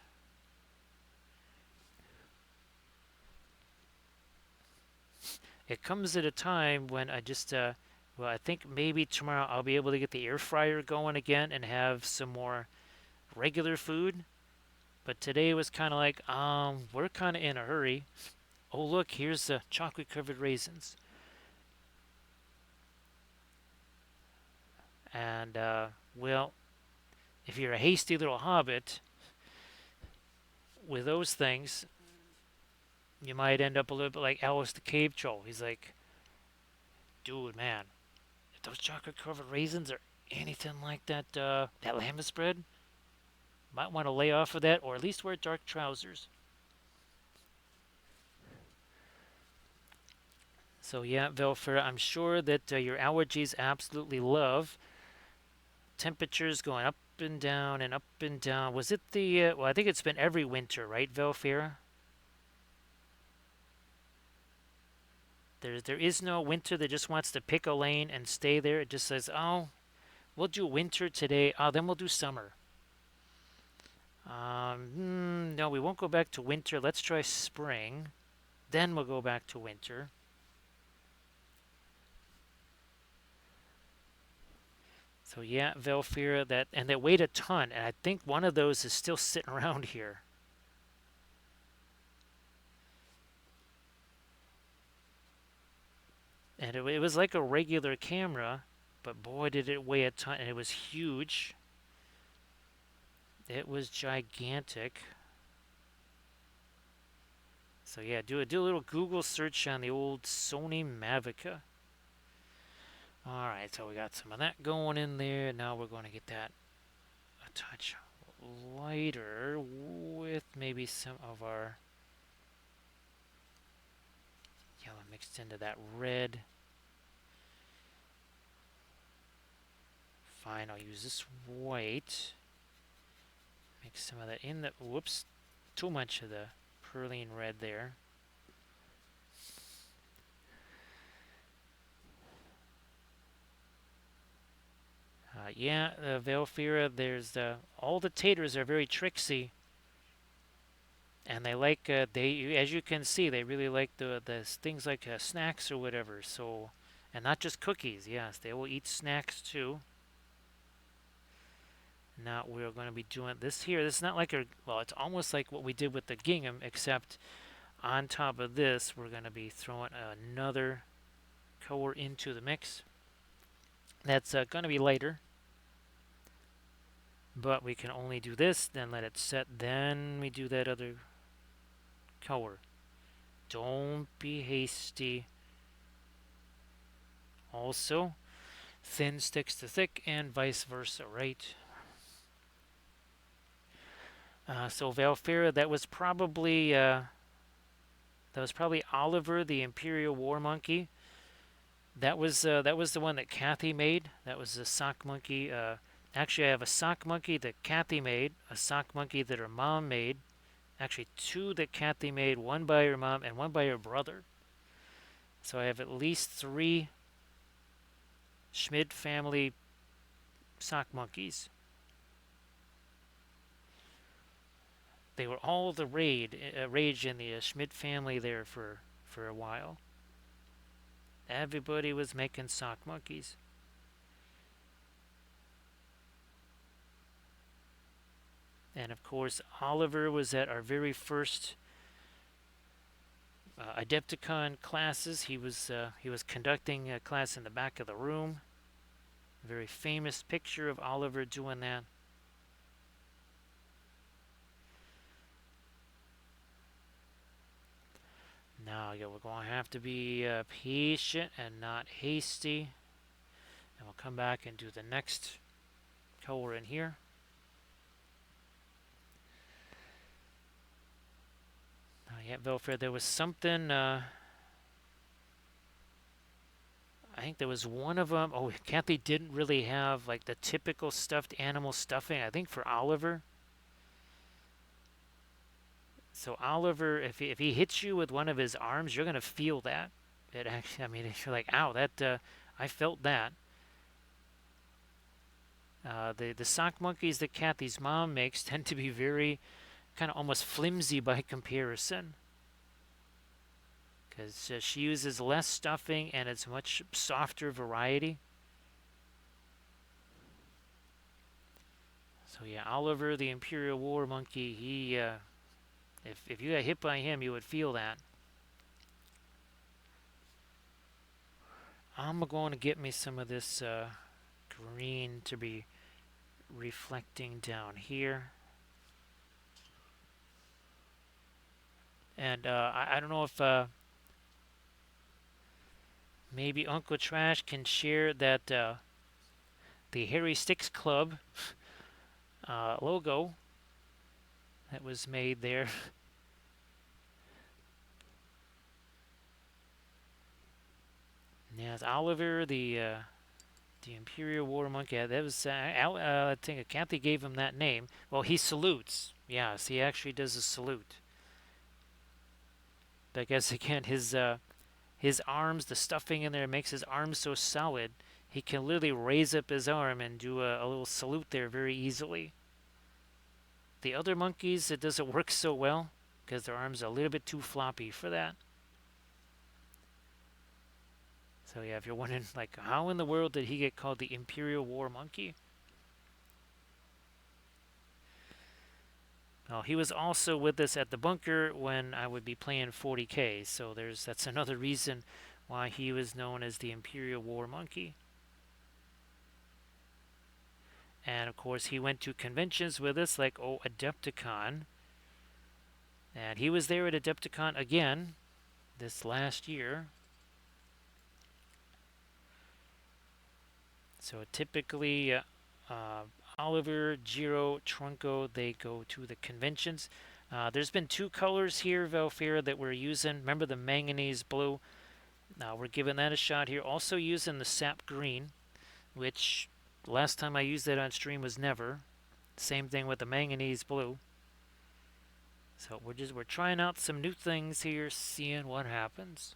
It comes at a time when I just well, I think maybe tomorrow I'll be able to get the air fryer going again and have some more regular food. But today was kind of like, we're kind of in a hurry. Oh, look, here's the chocolate covered raisins. And, well, if you're a hasty little hobbit with those things, you might end up a little bit like Alice the Cave Troll. He's like, dude, man, if those chocolate covered raisins are anything like that lamb bread, might want to lay off of that or at least wear dark trousers. So yeah, Velfer, I'm sure that your allergies absolutely love temperatures going up and down and up and down. Was it the? Well, I think it's been every winter, right, Velfer? There is no winter that just wants to pick a lane and stay there. It just says, oh, we'll do winter today. Oh, then we'll do summer. No, we won't go back to winter. Let's try spring. Then we'll go back to winter. So yeah, Velfira, that and they weighed a ton, and I think one of those is still sitting around here. And it was like a regular camera, but boy, did it weigh a ton, and it was huge. It was gigantic. So yeah, do a little Google search on the old Sony Mavica. All right, so we got some of that going in there. Now we're going to get that a touch lighter with maybe some of our yellow mixed into that red. Fine, I'll use this white. Mix some of that in the, whoops, too much of the perline red there. Yeah, Velfira, there's all the taters are very tricksy, and they like as you can see, they really like the things like snacks or whatever. So, and not just cookies. Yes, they will eat snacks too. Now we're going to be doing this here. This is not like a, well, it's almost like what we did with the gingham, except on top of this, we're going to be throwing another color into the mix. That's going to be lighter, but we can only do this, then let it set, then we do that other color. Don't be hasty. Also, thin sticks to thick and vice versa, right? So Valfera, that was probably Oliver, the Imperial War Monkey. That was the one that Cathy made. That was the sock monkey. Actually, I have a sock monkey that Cathy made, a sock monkey that her mom made. Actually, two that Cathy made, one by her mom and one by her brother. So I have at least three Schmid family sock monkeys. They were all the rage in the Schmid family there for a while. Everybody was making sock monkeys. And of course, Oliver was at our very first Adepticon classes. He was conducting a class in the back of the room. A very famous picture of Oliver doing that. Now, yeah, we're going to have to be patient and not hasty. And we'll come back and do the next color in here. Yeah, Wilfred, there was something. I think there was one of them. Oh, Cathy didn't really have like the typical stuffed animal stuffing. I think for Oliver. So Oliver, if he hits you with one of his arms, you're gonna feel that. It actually, I mean, if you're like, ow, that I felt that. The sock monkeys that Cathy's mom makes tend to be very kind of almost flimsy by comparison, because she uses less stuffing and it's much softer variety. So yeah, Oliver, the Imperial War Monkey, he if you got hit by him, you would feel that. I'm going to get me some of this green to be reflecting down here. And I don't know if maybe Uncle Trash can share that the Harry Sticks Club logo that was made there. Yeah, it's Oliver, the Imperial War Monkey. Yeah, that was I think Cathy gave him that name. Well, he salutes. Yes, he actually does a salute. But I guess again, his arms, the stuffing in there makes his arms so solid. He can literally raise up his arm and do a little salute there very easily. The other monkeys, it doesn't work so well because their arms are a little bit too floppy for that. So yeah, if you're wondering, like, how in the world did he get called the Imperial War Monkey? Oh, he was also with us at the bunker when I would be playing 40K, so that's another reason why he was known as the Imperial War Monkey. And of course, he went to conventions with us, like Adepticon. And he was there at Adepticon again this last year. So typically, uh, Oliver, Jeero, Trunco, they go to the conventions. There's been two colors here, Valfira, that we're using. Remember the manganese blue? Now we're giving that a shot here. Also using the sap green, which last time I used that on stream was never. Same thing with the manganese blue. So we're trying out some new things here, seeing what happens.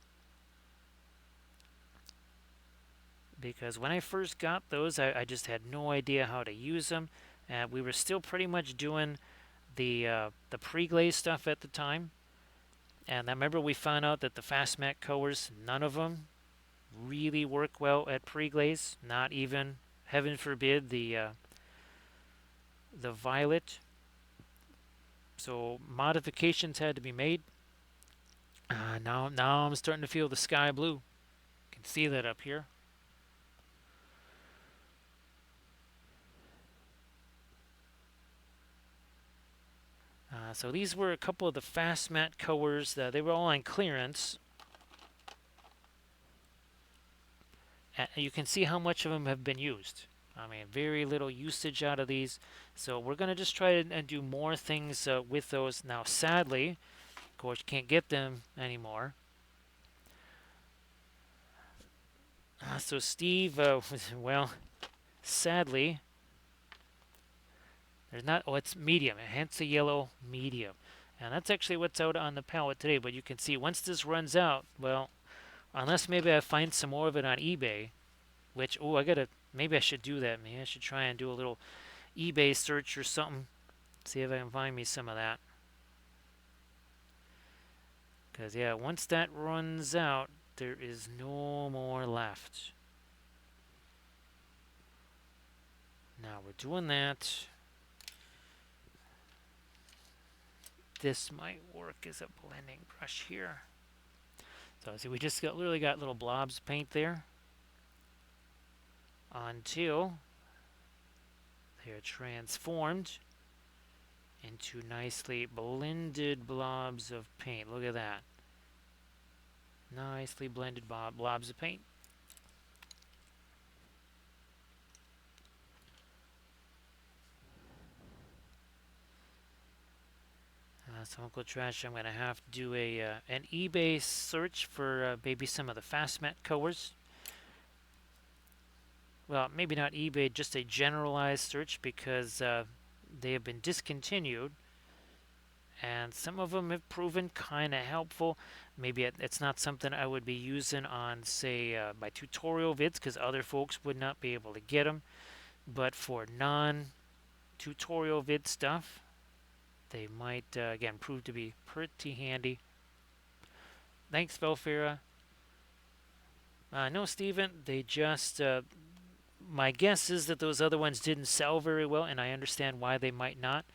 Because when I first got those, I just had no idea how to use them. We were still pretty much doing the pre-glaze stuff at the time. And I remember we found out that the fast matte colors, none of them really work well at pre-glaze. Not even, heaven forbid, the violet. So modifications had to be made. Now I'm starting to feel the sky blue. You can see that up here. So these were a couple of the fast matte colors. They were all on clearance. You can see how much of them have been used. I mean, very little usage out of these. So we're going to just try and do more things with those. Now, sadly, of course, you can't get them anymore. So Steve, well, sadly, there's not, oh, it's medium, hence the yellow medium. And that's actually what's out on the palette today. But you can see once this runs out, well, unless maybe I find some more of it on eBay, which, oh, maybe I should do that. Maybe I should try and do a little eBay search or something. See if I can find me some of that. Because, yeah, once that runs out, there is no more left. Now we're doing that. This might work as a blending brush here. So see, we just literally got little blobs of paint there until they're transformed into nicely blended blobs of paint. Look at that. Nicely blended blobs of paint. So Uncle Trash, I'm going to have to do an eBay search for maybe some of the fast matte colors. Well, maybe not eBay, just a generalized search because they have been discontinued. And some of them have proven kind of helpful. Maybe it's not something I would be using on, say, my tutorial vids because other folks would not be able to get them. But for non-tutorial vid stuff, they might, again, prove to be pretty handy. Thanks, Velfira. No, Steven, they just... my guess is that those other ones didn't sell very well, and I understand why they might not.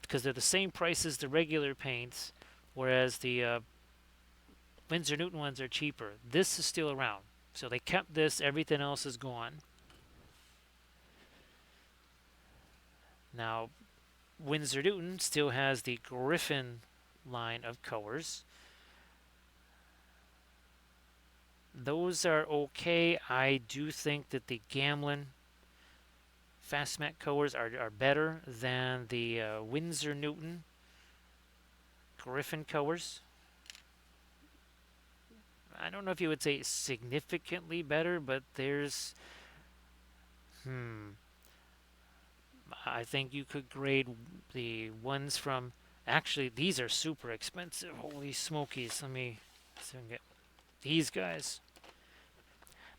Because they're the same price as the regular paints, whereas the Winsor Newton ones are cheaper. This is still around. So they kept this, everything else is gone. Now, Winsor Newton still has the Griffin line of colors. Those are okay. I do think that the Gamlin fast matte colors are better than the Winsor Newton Griffin colors. I don't know if you would say significantly better, but there's... I think you could grade the ones from... Actually, these are super expensive. Holy smokies. Let me see if I can get these guys.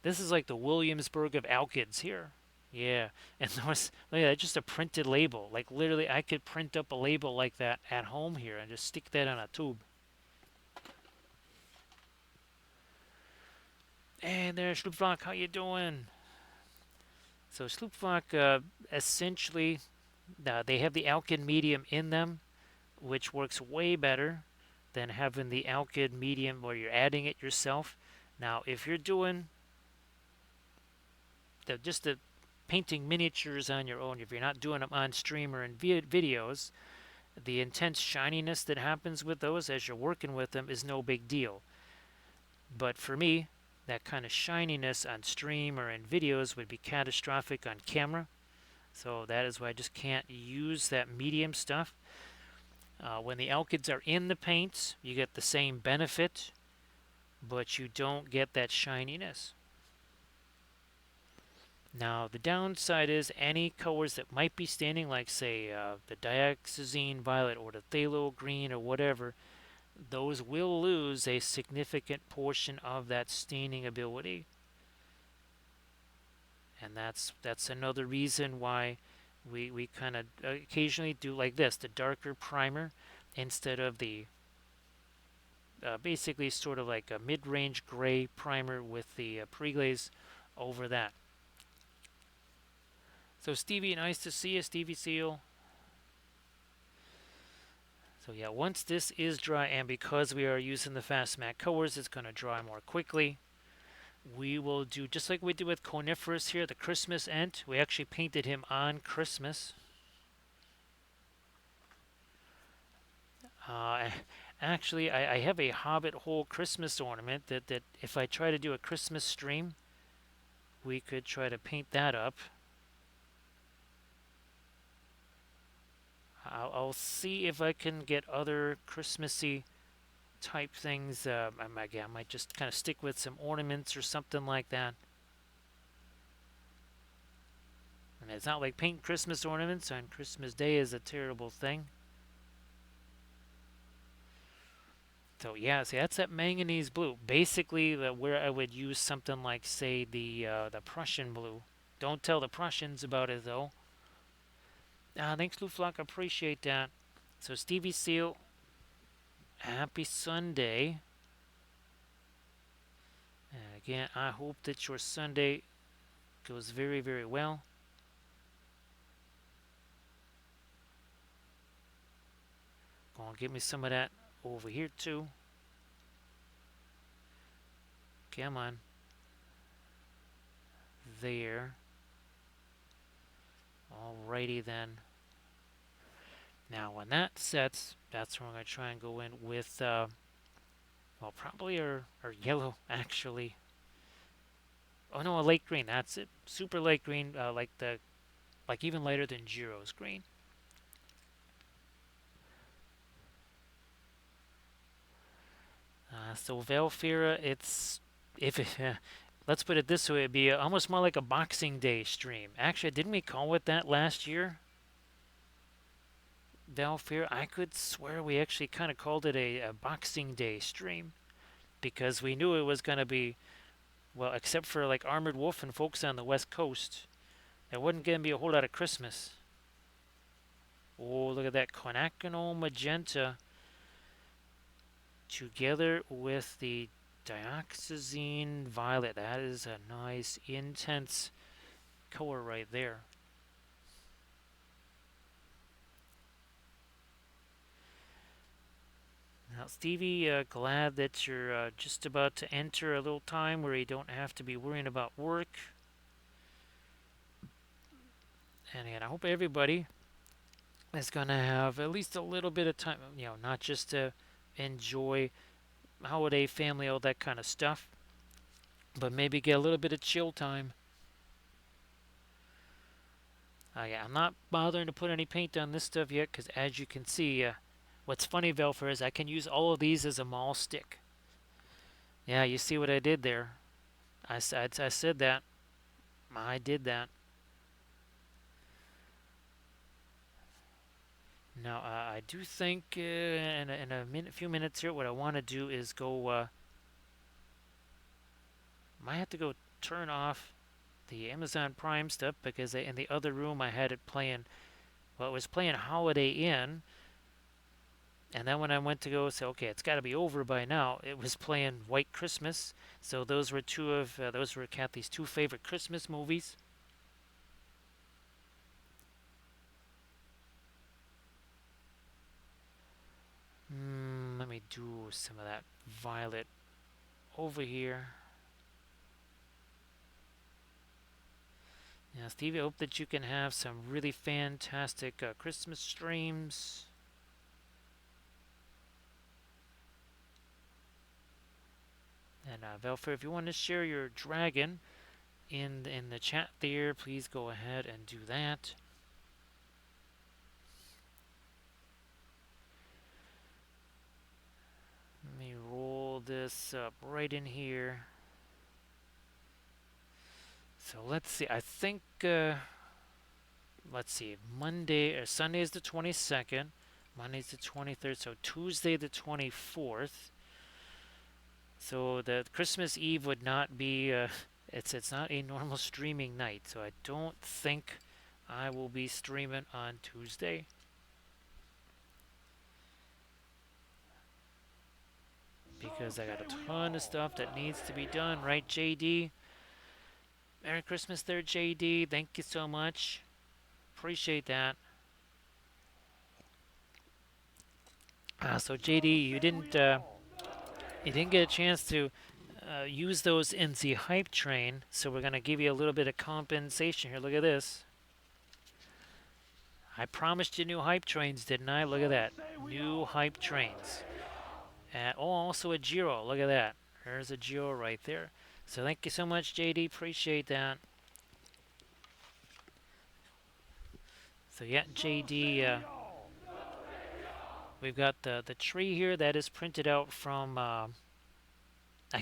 This is like the Williamsburg of Alkids here. Yeah. And those, look at that, just a printed label. Like literally, I could print up a label like that at home here and just stick that on a tube. Hey there, Sloopvlog, how you doing? So Sloopvlog, essentially, they have the Alkid medium in them, which works way better than having the Alkid medium where you're adding it yourself. Now, if you're doing just painting miniatures on your own, if you're not doing them on stream or in videos, The intense shininess that happens with those as you're working with them is no big deal. But for me, that kind of shininess on stream or in videos would be catastrophic on camera. So that is why I just can't use that medium stuff. When the alkyds are in the paints, you get the same benefit, but you don't get that shininess. Now, the downside is any colors that might be staining, like say the dioxazine violet or the phthalo green or whatever, those will lose a significant portion of that staining ability. And that's another reason why we kind of occasionally do like this, the darker primer instead of the basically sort of like a mid-range gray primer with the pre-glaze over that. So Stevie, nice to see you, Stevie Seal. So yeah, once this is dry, and because we are using the fast matte colors, it's going to dry more quickly. We will do just like we did with Coniferous here, the Christmas Ent. We actually painted him on Christmas. Uh, Actually, I have a Hobbit hole Christmas ornament that if I try to do a Christmas stream, we could try to paint that up. I'll see if I can get other Christmassy type things. I might just kind of stick with some ornaments or something like that. And it's not like painting Christmas ornaments on Christmas Day is a terrible thing. So yeah, see that's that manganese blue. Basically, where I would use something like, say, the Prussian blue. Don't tell the Prussians about it though. Thanks, Lou Flock. Appreciate that. So Stevie Seal, happy Sunday. And again, I hope that your Sunday goes very, very well. Gonna give me some of that over here too. Come on. There. Alrighty then. Now when that sets, that's where I'm going to try and go in with, well, probably our yellow, actually. Oh no, a light green, that's it. Super light green, like even lighter than Jeero's green. So Valfira, if it, let's put it this way, it'd be almost more like a Boxing Day stream. Actually, didn't we call it that last year? Valfira, I could swear we actually kind of called it a Boxing Day stream because we knew it was going to be, well, except for like Armored Wolf and folks on the West Coast, there wasn't going to be a whole lot of Christmas. Oh, look at that quinacridone magenta together with the dioxazine violet. That is a nice, intense color right there. Now, Stevie, glad that you're just about to enter a little time where you don't have to be worrying about work. And again, I hope everybody is going to have at least a little bit of time, not just to enjoy holiday, family, all that kind of stuff, but maybe get a little bit of chill time. Yeah, I'm not bothering to put any paint on this stuff yet because as you can see, what's funny, Velfer, is I can use all of these as a mall stick. Yeah, you see what I did there. I said that. I did that. Now, I do think in a few minutes here, what I want to do is go, might have to go turn off the Amazon Prime stuff because in the other room I had it playing, well, it was playing Holiday Inn. And then when I went to go say, okay, it's got to be over by now, it was playing White Christmas. So those were those were Cathy's two favorite Christmas movies. Let me do some of that violet over here. Now, Stevie, I hope that you can have some really fantastic Christmas streams. And Velfer, if you want to share your dragon in the chat there, please go ahead and do that. Let me roll this up right in here. So let's see. I think let's see. Monday or Sunday is the 22nd. Monday's the 23rd. So Tuesday the 24th. So the Christmas Eve would not be. It's not a normal streaming night. So I don't think I will be streaming on Tuesday. Because I got a ton of stuff that needs to be done, right, JD? Merry Christmas there, JD. Thank you so much. Appreciate that. So JD, you didn't get a chance to use those in the hype train, so we're gonna give you a little bit of compensation here. Look at this. I promised you new hype trains, didn't I? Look at that, new hype trains. Oh, also a Jeero. Look at that. There's a Jeero right there. So thank you so much, JD. Appreciate that. So yeah, JD, we've got the tree here that is printed out from, I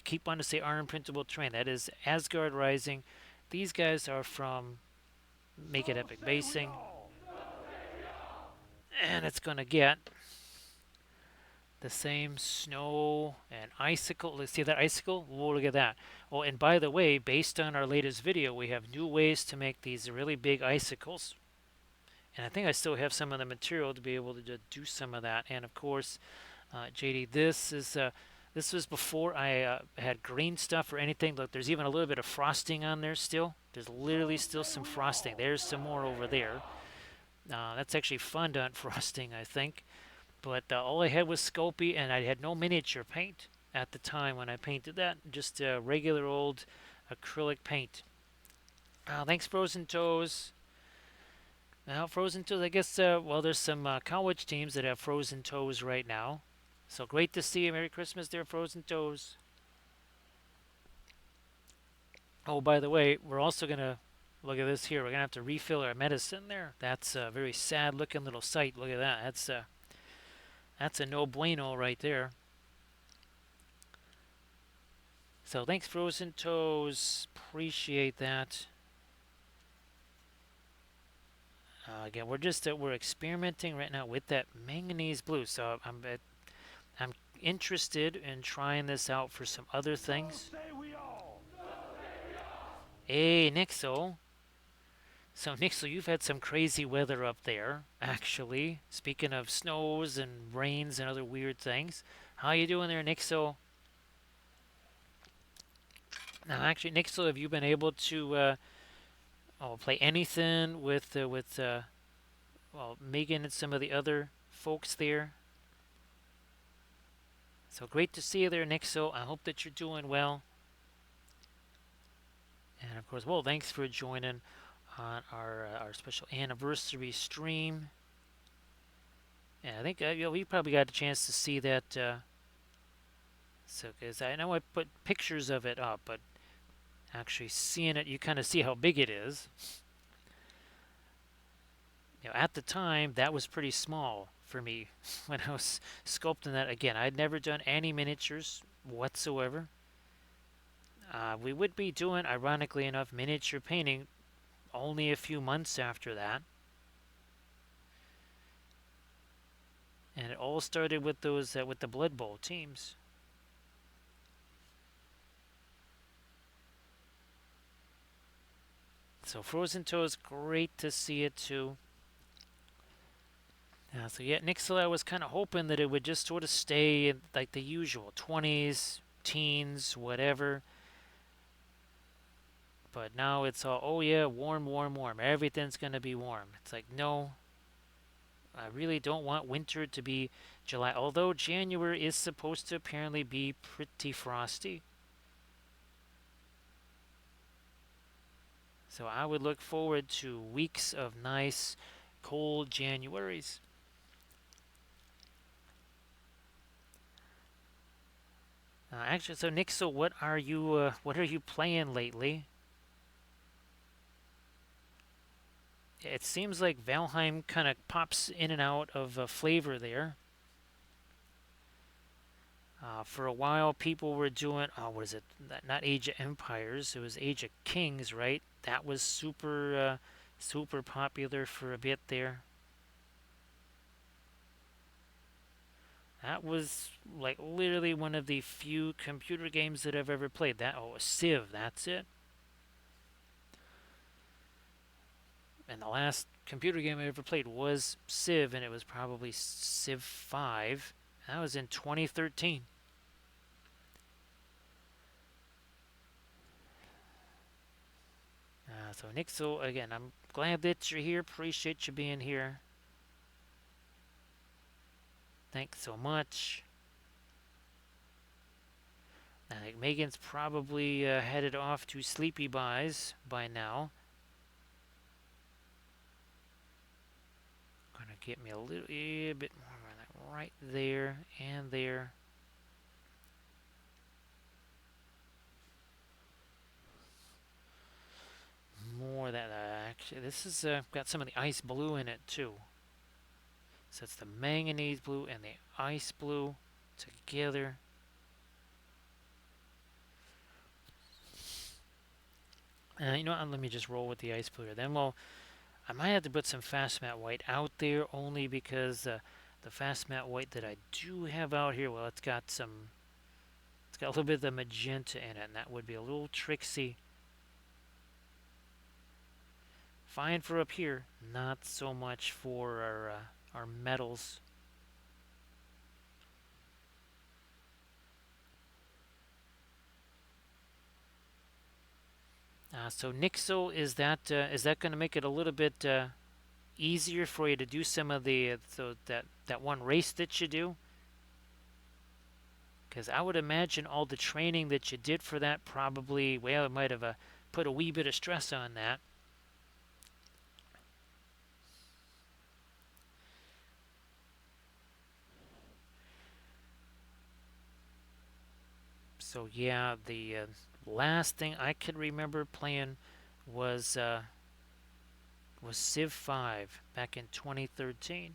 keep wanting to say Iron Printable Train. That is Asgard Rising. These guys are from Make It Epic Basing. And it's going to get the same snow and icicle. Let's see that icicle? Whoa, look at that. Oh, and by the way, based on our latest video, we have new ways to make these really big icicles. And I think I still have some of the material to be able to do some of that. And of course, JD, this was before I had green stuff or anything. Look, there's even a little bit of frosting on there still. There's literally still some frosting. There's some more over there. That's actually fondant frosting, I think. But all I had was Sculpey, and I had no miniature paint at the time when I painted that. Just regular old acrylic paint. Thanks, Frozen Toes. Now, Frozen Toes, I guess, well, there's some college teams that have Frozen Toes right now. So great to see you. Merry Christmas there, Frozen Toes. Oh, by the way, we're also going to, look at this here. We're going to have to refill our medicine there. That's a very sad looking little sight. Look at that. That's a no bueno right there. So thanks, Frozen Toes. Appreciate that. Again, we're experimenting right now with that manganese blue. So I'm interested in trying this out for some other things. Hey, Nixel. So, Nixel, you've had some crazy weather up there, actually. Speaking of snows and rains and other weird things. How you doing there, Nixel? Now, actually, Nixel, have you been able to play anything with well, Megan and some of the other folks there? So great to see you there, Nixel. I hope that you're doing well. And of course, well, thanks for joining on our special anniversary stream. And I think we probably got a chance to see that. So, because I know I put pictures of it up, but actually seeing it, you kind of see how big it is. At the time, that was pretty small for me when I was sculpting that. Again, I'd never done any miniatures whatsoever. We would be doing, ironically enough, miniature painting only a few months after that. And it all started with those with the Blood Bowl teams. So Frozen Toes, great to see it too. So yeah, Nixel, I was kind of hoping that it would just sort of stay in, like the usual 20s, teens, whatever. But now it's all, oh yeah, warm, warm, warm. Everything's going to be warm. It's like, no, I really don't want winter to be July. Although January is supposed to apparently be pretty frosty. So I would look forward to weeks of nice, cold Actually, so Nick, so what are you playing lately? It seems like Valheim kind of pops in and out of flavor there. For a while, people were doing, what is it? Not Age of Empires. It was Age of Kings, right? That was super popular for a bit there. That was like literally one of the few computer games that I've ever played. Civ, that's it. And the last computer game I ever played was Civ, and it was probably Civ 5. That was in 2013. So Nick, so again, I'm glad that you're here. Appreciate you being here. Thanks so much. I think Megan's probably headed off to sleepy buys by now. Gonna get me a little bit more of that right there and there. More of that. Actually, this has got some of the ice blue in it too. So it's the manganese blue and the ice blue together. You know what? Let me just roll with the ice blue here. Then I might have to put some fast matte white out there only because the fast matte white that I do have out here, well, it's got a little bit of the magenta in it, and that would be a little tricksy. Fine for up here, not so much for our metals. So Nixel, is that going to make it a little bit easier for you to do some of the that one race that you do? Because I would imagine all the training that you did for that probably, well, it might have put a wee bit of stress on that. So yeah, the last thing I can remember playing was uh, was Civ 5 back in 2013.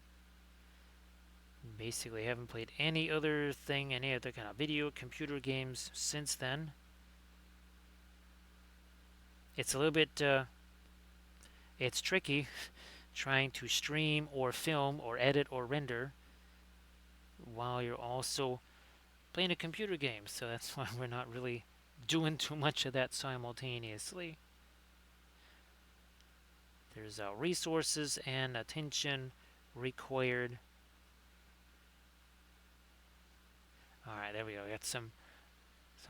Basically, haven't played any other thing, any other kind of video computer games since then. It's a little bit, it's tricky trying to stream or film or edit or render while you're also playing a computer game. So that's why we're not really doing too much of that simultaneously. There's resources and attention required. All right, there we go. Got some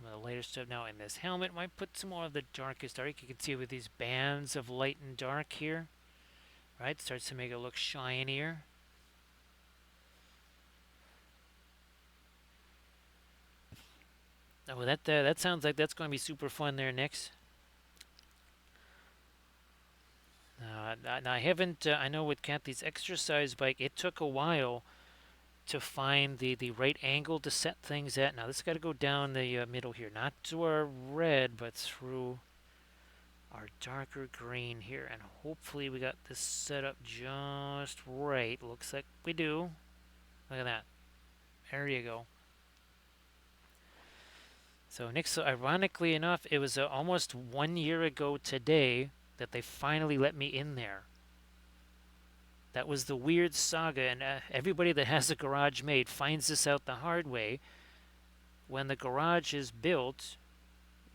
of the later stuff now in this helmet. Might put some more of the darkest dark. You can see with these bands of light and dark here, right? Starts to make it look shinier. Oh, that sounds like that's going to be super fun there, Nix. I haven't. I know with Cathy's exercise bike, it took a while to find the right angle to set things at. Now this got to go down the middle here, not to our red, but through our darker green here, and hopefully we got this set up just right. Looks like we do. Look at that. There you go. So Nick, so ironically enough, it was almost 1 year ago today that they finally let me in there. That was the weird saga, and everybody that has a garage made finds this out the hard way. When the garage is built,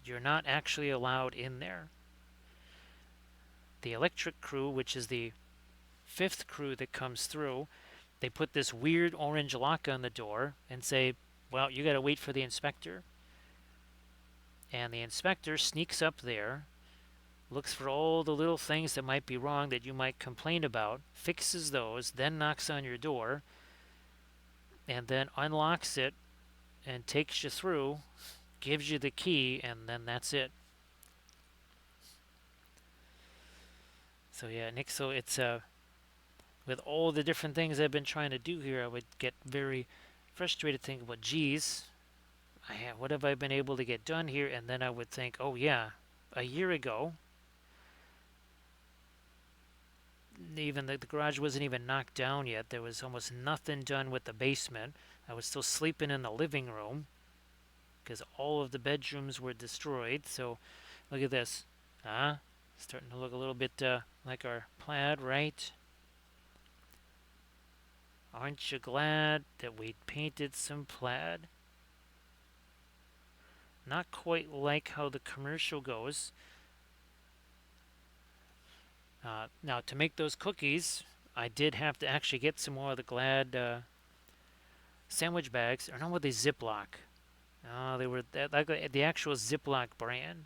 you're not actually allowed in there. The electric crew, which is the fifth crew that comes through, they put this weird orange lock on the door and say, well, you got to wait for the inspector. And the inspector sneaks up there, looks for all the little things that might be wrong that you might complain about, fixes those, then knocks on your door, and then unlocks it and takes you through, gives you the key, and then that's it. So yeah, Nick, so it's with all the different things I've been trying to do here, I would get very frustrated thinking about, geez, what have I been able to get done here? And then I would think, oh yeah, a year ago, even the garage wasn't even knocked down yet. There was almost nothing done with the basement. I was still sleeping in the living room because all of the bedrooms were destroyed. So look at this. Huh? Starting to look a little bit like our plaid, right? Aren't you glad that we painted some plaid? Not quite like how the commercial goes. Now, to make those cookies, I did have to actually get some more of the Glad sandwich bags. Or not with the Ziploc. Oh, they were like the actual Ziploc brand.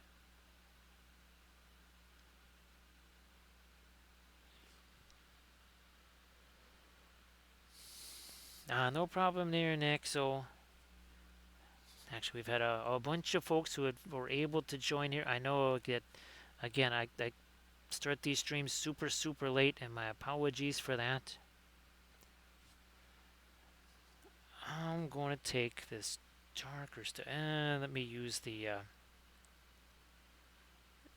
No problem there, Nick. So, actually, we've had a bunch of folks who were able to join here. I know that, again, I start these streams super, super late, and my apologies for that. I'm going to take this darker stuff. Let me use the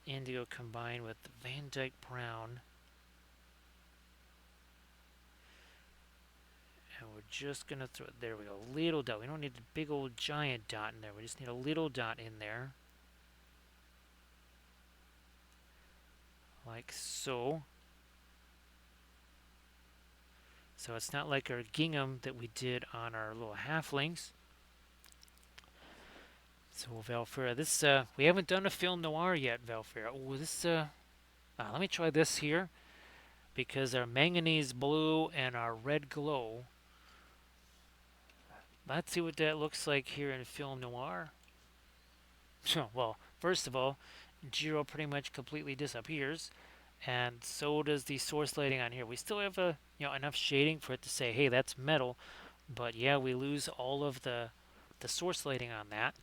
indigo combined with the Van Dyke brown. And we're just going to throw, there we go, a little dot. We don't need a big old giant dot in there. We just need a little dot in there. Like so. So it's not like our gingham that we did on our little halflings. So Valfera, this, we haven't done a film noir yet, Valfera. Oh, this, let me try this here. Because our manganese blue and our red glow. Let's see what that looks like here in film noir. Well, first of all, Jeero pretty much completely disappears, and so does the source lighting on here. We still have enough shading for it to say, hey, that's metal, but yeah, we lose all of the source lighting on that.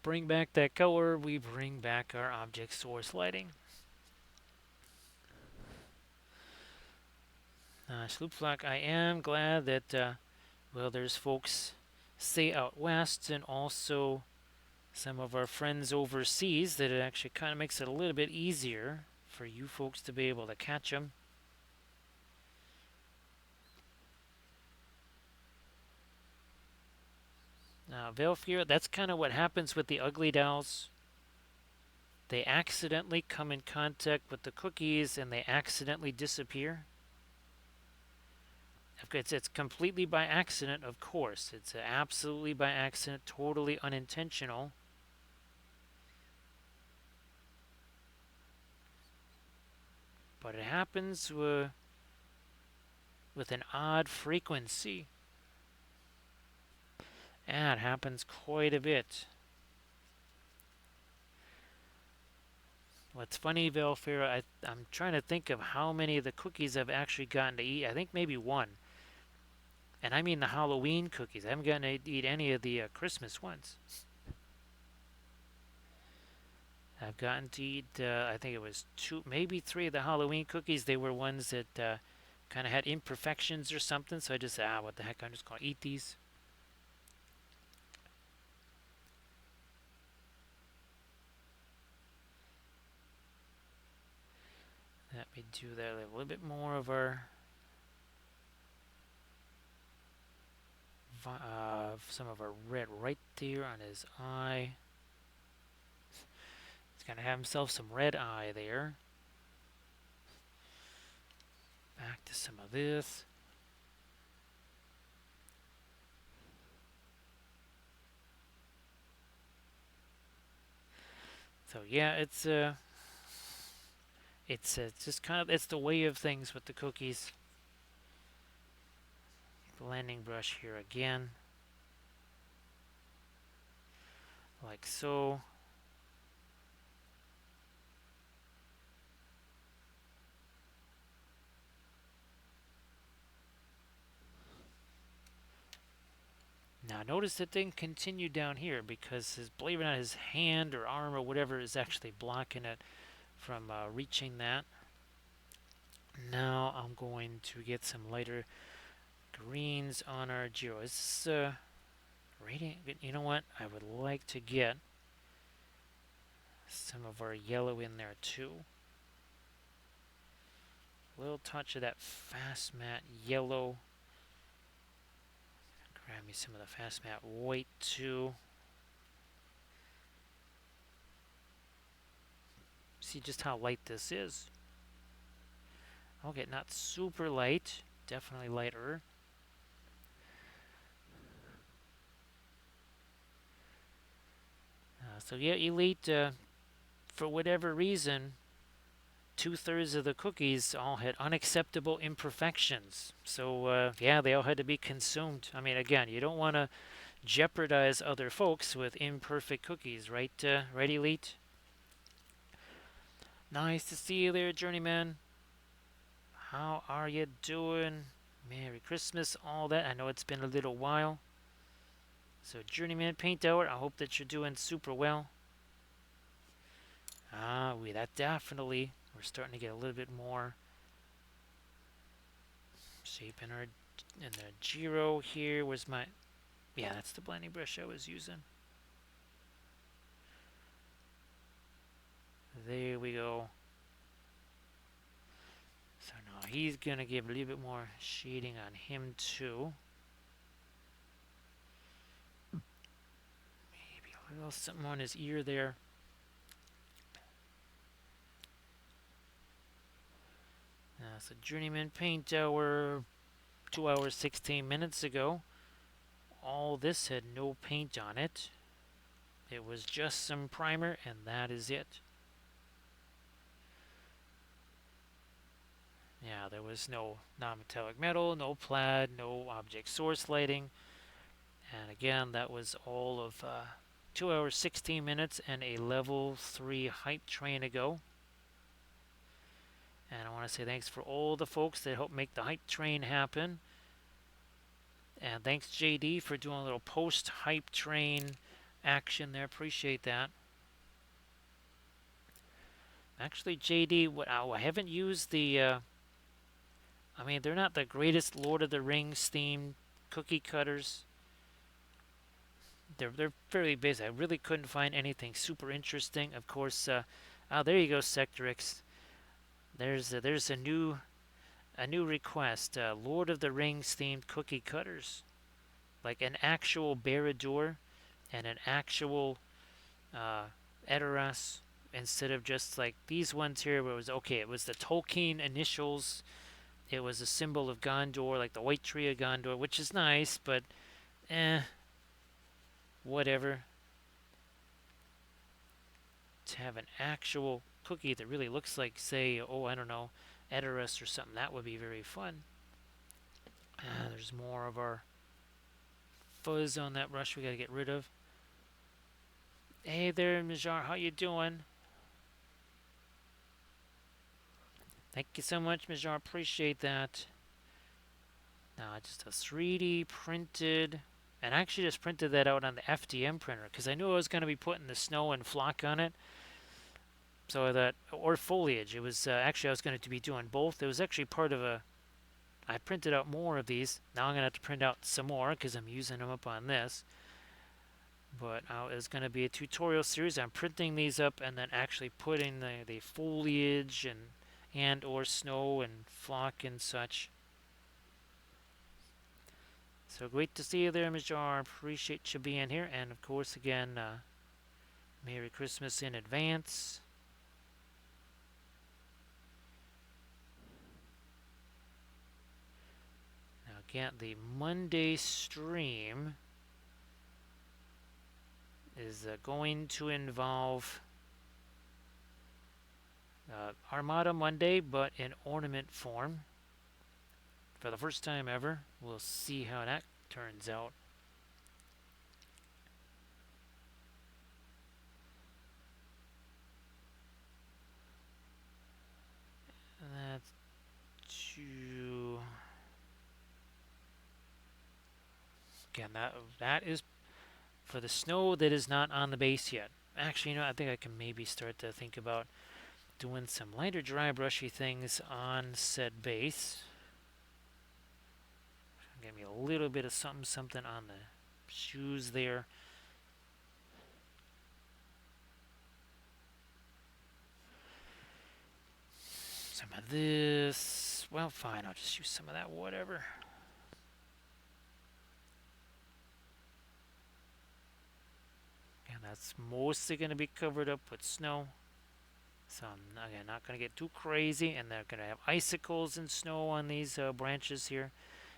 Bring back that color, we bring back our object source lighting. Sloopflock, I am glad that, well, there's folks, say, out west, and also some of our friends overseas, that it actually kind of makes it a little bit easier for you folks to be able to catch them. Veilfear, that's kind of what happens with the ugly dolls. They accidentally come in contact with the cookies and they accidentally disappear. It's completely by accident, of course. It's absolutely by accident, totally unintentional. But it happens with an odd frequency. And it happens quite a bit. What's funny, Velfira, I'm trying to think of how many of the cookies I've actually gotten to eat. I think maybe one. And I mean the Halloween cookies. I haven't gotten to eat any of the Christmas ones. I've gotten to eat, I think it was two, maybe three of the Halloween cookies. They were ones that kind of had imperfections or something. So I just said, what the heck, I'm just going to eat these. Let me do that a little bit more of our some of our red right there on his eye. He's gonna have himself some red eye there. Back to some of this. So yeah, it's just kind of, it's the way of things with the cookies. Blending brush here again, like so. Now notice it didn't continue down here because believe it or not, his hand or arm or whatever is actually blocking it from reaching that. Now I'm going to get some lighter greens on our Jeero. Is this radiant? You know what? I would like to get some of our yellow in there too. A little touch of that fast matte yellow. Grab me some of the fast matte white too. See just how light this is. Okay, not super light. Definitely lighter. So yeah, Elite, for whatever reason, 2/3 of the cookies all had unacceptable imperfections. So yeah, they all had to be consumed. I mean, again, you don't want to jeopardize other folks with imperfect cookies, right? Right, Elite? Nice to see you there, Journeyman. How are you doing? Merry Christmas, all that. I know it's been a little while. So, Journeyman Paint Hour, I hope that you're doing super well. That definitely, we're starting to get a little bit more shape in the Jeero here. Where's my, yeah, that's the blending brush I was using. There we go. So now he's gonna give a little bit more shading on him too. Maybe a little something on his ear there. So Journeyman Paint Hour, 2 hours 16 minutes ago. All this had no paint on it. It was just some primer, and that is it. Yeah, there was no non-metallic metal, no plaid, no object source lighting. And again, that was all of 2 hours 16 minutes and a level 3 hype train ago. And I want to say thanks for all the folks that helped make the hype train happen. And thanks JD for doing a little post hype train action there. Appreciate that. Actually, JD, I haven't used the. I mean, they're not the greatest Lord of the Rings themed cookie cutters. They're fairly basic. I really couldn't find anything super interesting. Of course, there you go, Sectorix. There's a new request. Lord of the Rings themed cookie cutters, like an actual Barad-dûr and an actual Edoras, instead of just like these ones here where it was okay, it was the Tolkien initials, it was a symbol of Gondor, like the white tree of Gondor, which is nice, but whatever. To have an actual cookie that really looks like, say, oh, I don't know, Edoras or something, that would be very fun. There's more of our fuzz on that brush we gotta get rid of. Hey there, Mijar, how you doing? Thank you so much, Mijar. Appreciate that. Now, just a 3D printed, and I actually just printed that out on the FDM printer because I knew I was going to be putting the snow and flock on it. So that, or foliage. It was actually I was going to be doing both. It was actually part of a. I printed out more of these. Now I'm going to have to print out some more because I'm using them up on this. But it's going to be a tutorial series. I'm printing these up and then actually putting the foliage and or snow and flock and such. So great to see you there, Ms. Jar. Appreciate you being here. And of course, again, Merry Christmas in advance. Now, again, the Monday stream is going to involve Armada Monday, but in ornament form. For the first time ever, we'll see how that turns out. That's two. Again, that is for the snow that is not on the base yet. Actually, I think I can maybe start to think about doing some lighter dry brushy things on said base. Give me a little bit of something, something on the shoes there. Some of this. Well, fine. I'll just use some of that. Whatever. And that's mostly going to be covered up with snow. So I'm again not going to get too crazy, and they're going to have icicles and snow on these branches here.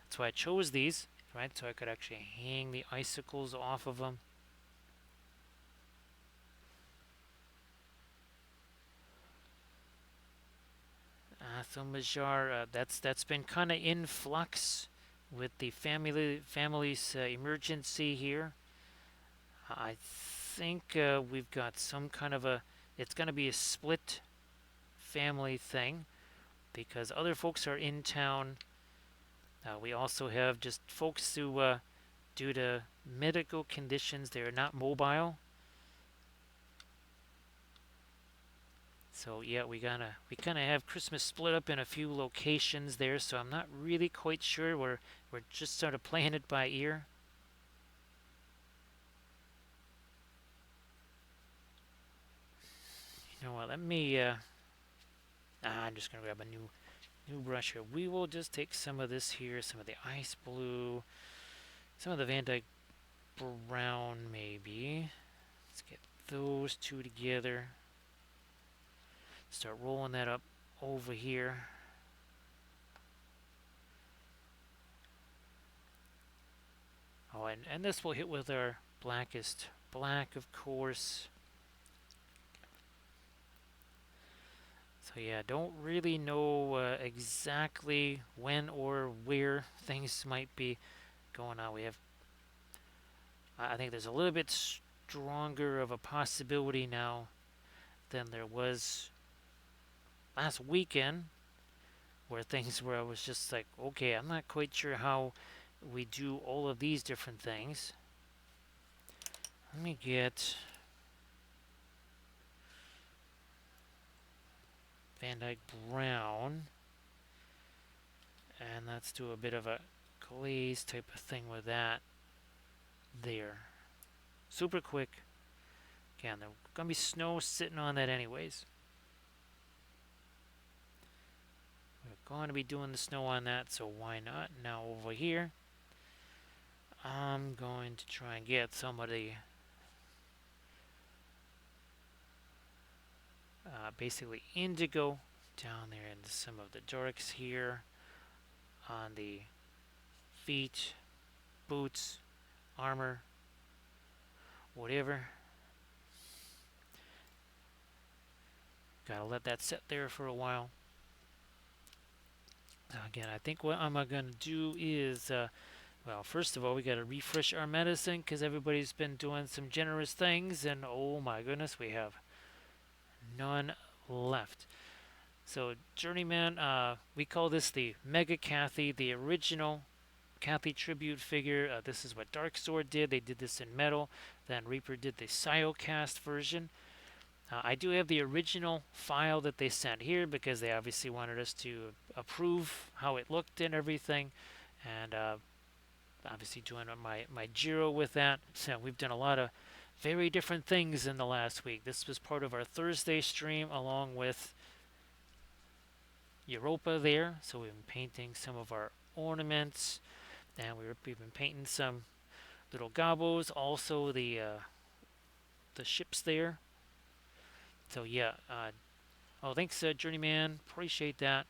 That's why I chose these, right? So I could actually hang the icicles off of them. So Majar, that's been kind of in flux with the family's emergency here. I think we've got some kind of a. It's going to be a split family thing because other folks are in town. We also have just folks who, due to medical conditions, they are not mobile. So yeah, we kind of have Christmas split up in a few locations there. So I'm not really quite sure. We're just sort of playing it by ear. You know what? Let me. I'm just gonna grab a new brush here. We will just take some of this here, some of the ice blue, some of the Van Dyke brown maybe. Let's get those two together. Start rolling that up over here. Oh, and this will hit with our blackest black, of course. So yeah, don't really know exactly when or where things might be going on. We have, I think there's a little bit stronger of a possibility now than there was last weekend, where things where I was just like, okay, I'm not quite sure how we do all of these different things. Let me get Van Dyke Brown, and let's do a bit of a glaze type of thing with that there. Super quick. Again, there's gonna be snow sitting on that anyways. We're going to be doing the snow on that, so why not? Now over here, I'm going to try and get some of the basically indigo down there into some of the darks here on the feet, boots, armor, whatever. Gotta let that sit there for a while. Again, I think what I'm going to do is, well, first of all, we got to refresh our medicine because everybody's been doing some generous things, and oh my goodness, we have none left. So, Journeyman, we call this the Mega Cathy, the original Cathy tribute figure. This is what Dark Sword did. They did this in metal. Then Reaper did the Siocast version. I do have the original file that they sent here because they obviously wanted us to approve how it looked and everything. And obviously doing my Jeero with that. So we've done a lot of very different things in the last week. This was part of our Thursday stream along with Europa there. So we've been painting some of our ornaments, and we've been painting some little gobos, also the ships there. So yeah, oh thanks Journeyman, appreciate that.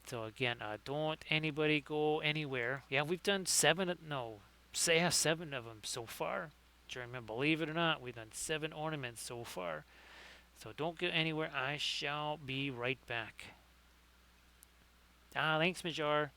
So again, don't anybody go anywhere. Yeah, we've done seven of them so far. Journeyman, believe it or not, we've done 7 ornaments so far. So don't go anywhere. I shall be right back. Thanks, Majar.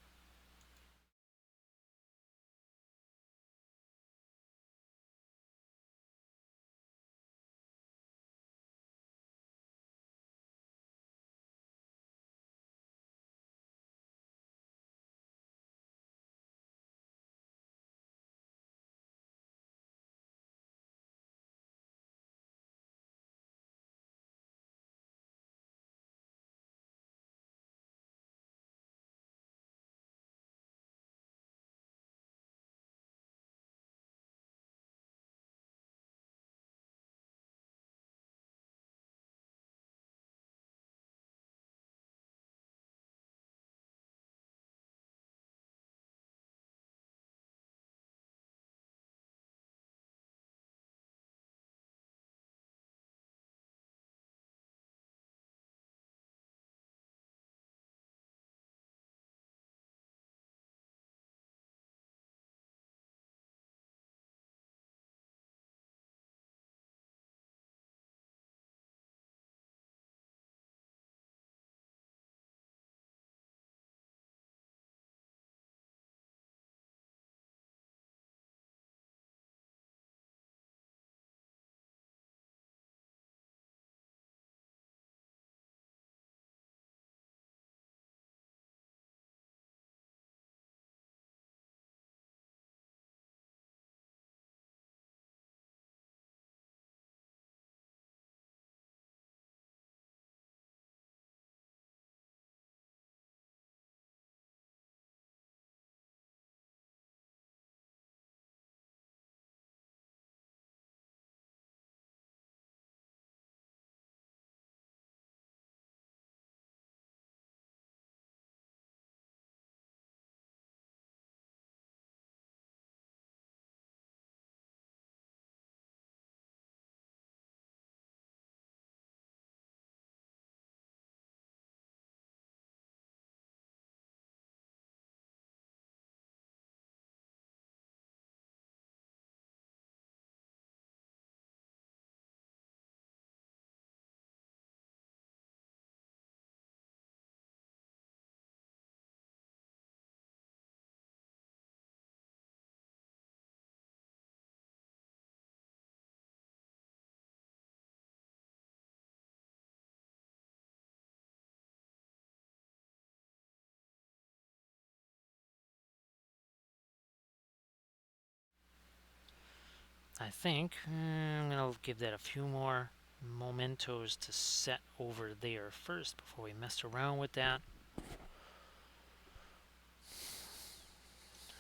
I think I'm gonna give that a few more mementos to set over there first before we mess around with that.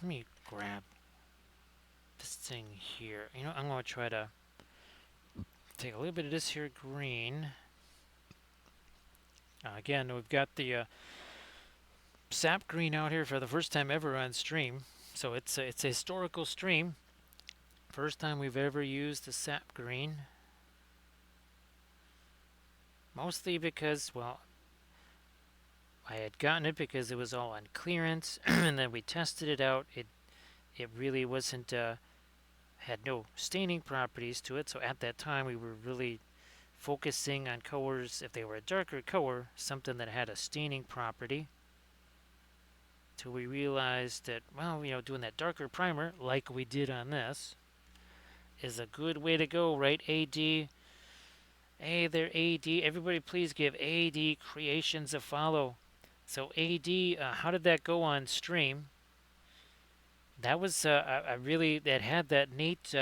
Let me grab this thing here. I'm gonna try to take a little bit of this here green. Again, we've got the sap green out here for the first time ever on stream. So it's a historical stream. First time we've ever used the sap green. Mostly because, well, I had gotten it because it was all on clearance, and then we tested it out. It really wasn't had no staining properties to it. So at that time, we were really focusing on colors if they were a darker color, something that had a staining property. Till we realized that, well, doing that darker primer like we did on this is a good way to go, right? AD. Hey there, AD. Everybody, please give AD Creations a follow. So AD, how did that go on stream? That was I really that had that neat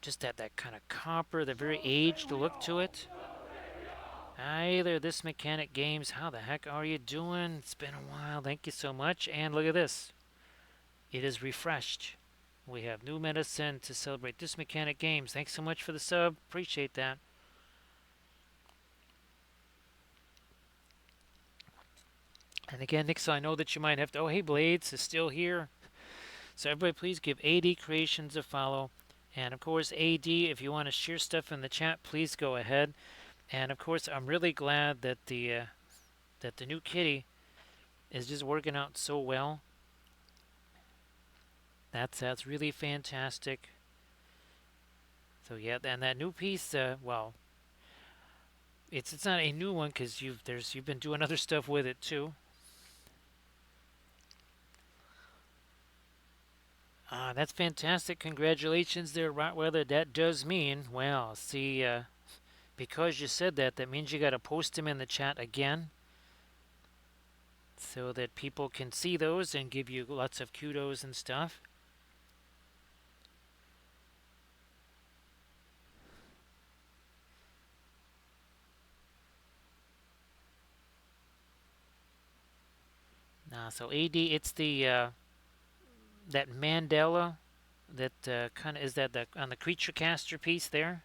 just that kind of copper, the very aged look to it. Hi there, This Mechanic Games. How the heck are you doing? It's been a while. Thank you so much. And look at this. It is refreshed. We have new medicine to celebrate This Mechanic Games. Thanks so much for the sub. Appreciate that. And again, Nick, so I know that you might have to. Oh, hey, Blades is still here. So everybody, please give AD Creations a follow. And of course, AD, if you want to share stuff in the chat, please go ahead. And of course, I'm really glad that the new kitty is just working out so well. That's really fantastic. So yeah, and that new piece, well, it's not a new one because you've been doing other stuff with it too. That's fantastic. Congratulations there, Rottweiler. That does mean, well, see, because you said that, that means you got to post them in the chat again so that people can see those and give you lots of kudos and stuff. So AD, it's the that Mandela that kind of is that on the creature caster piece there.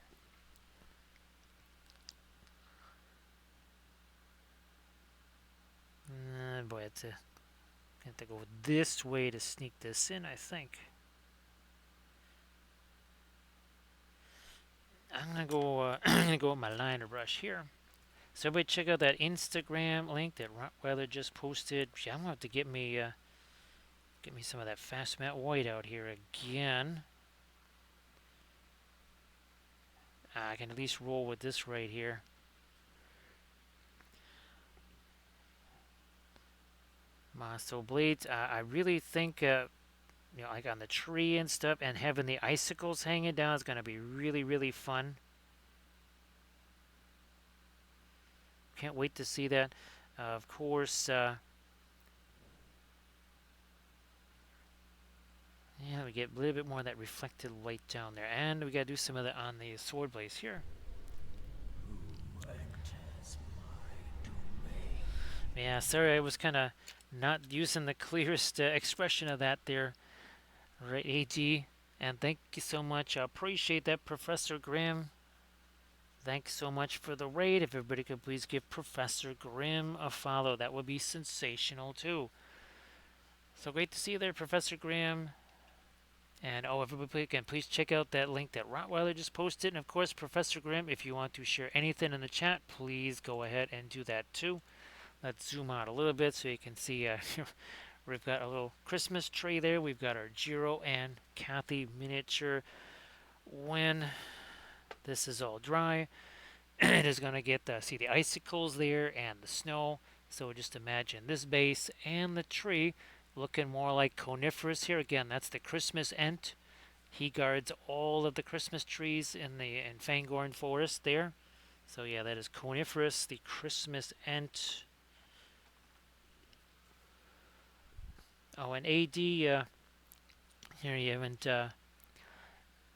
Boy, it's a have to go this way to sneak this in, I think. I'm gonna go. I'm gonna go with my liner brush here. So everybody, check out that Instagram link that Rottweiler just posted. Yeah, I'm gonna have to get me some of that fast matte white out here again. I can at least roll with this right here. So blades, I really think like on the tree and stuff, and having the icicles hanging down is gonna be really, really fun. Can't wait to see that. Of course, yeah, we get a little bit more of that reflected light down there, and we gotta do some of that on the sword blades here. Yeah, sorry, I was kind of not using the clearest expression of that there, right, AG? And thank you so much. I appreciate that, Professor Grimm. Thanks so much for the raid. If everybody could please give Professor Grimm a follow, that would be sensational too. So great to see you there, Professor Grimm. And everybody can please check out that link that Rottweiler just posted. And of course, Professor Grimm, if you want to share anything in the chat, please go ahead and do that too. Let's zoom out a little bit so you can see we've got a little Christmas tree there. We've got our Jeero and Cathy miniature. When this is all dry, it is going to get see the icicles there and the snow. So just imagine this base and the tree looking more like coniferous here. Again, that's the Christmas Ent. He guards all of the Christmas trees in Fangorn Forest there. So yeah, that is coniferous, the Christmas Ent. Oh, and AD, here you haven't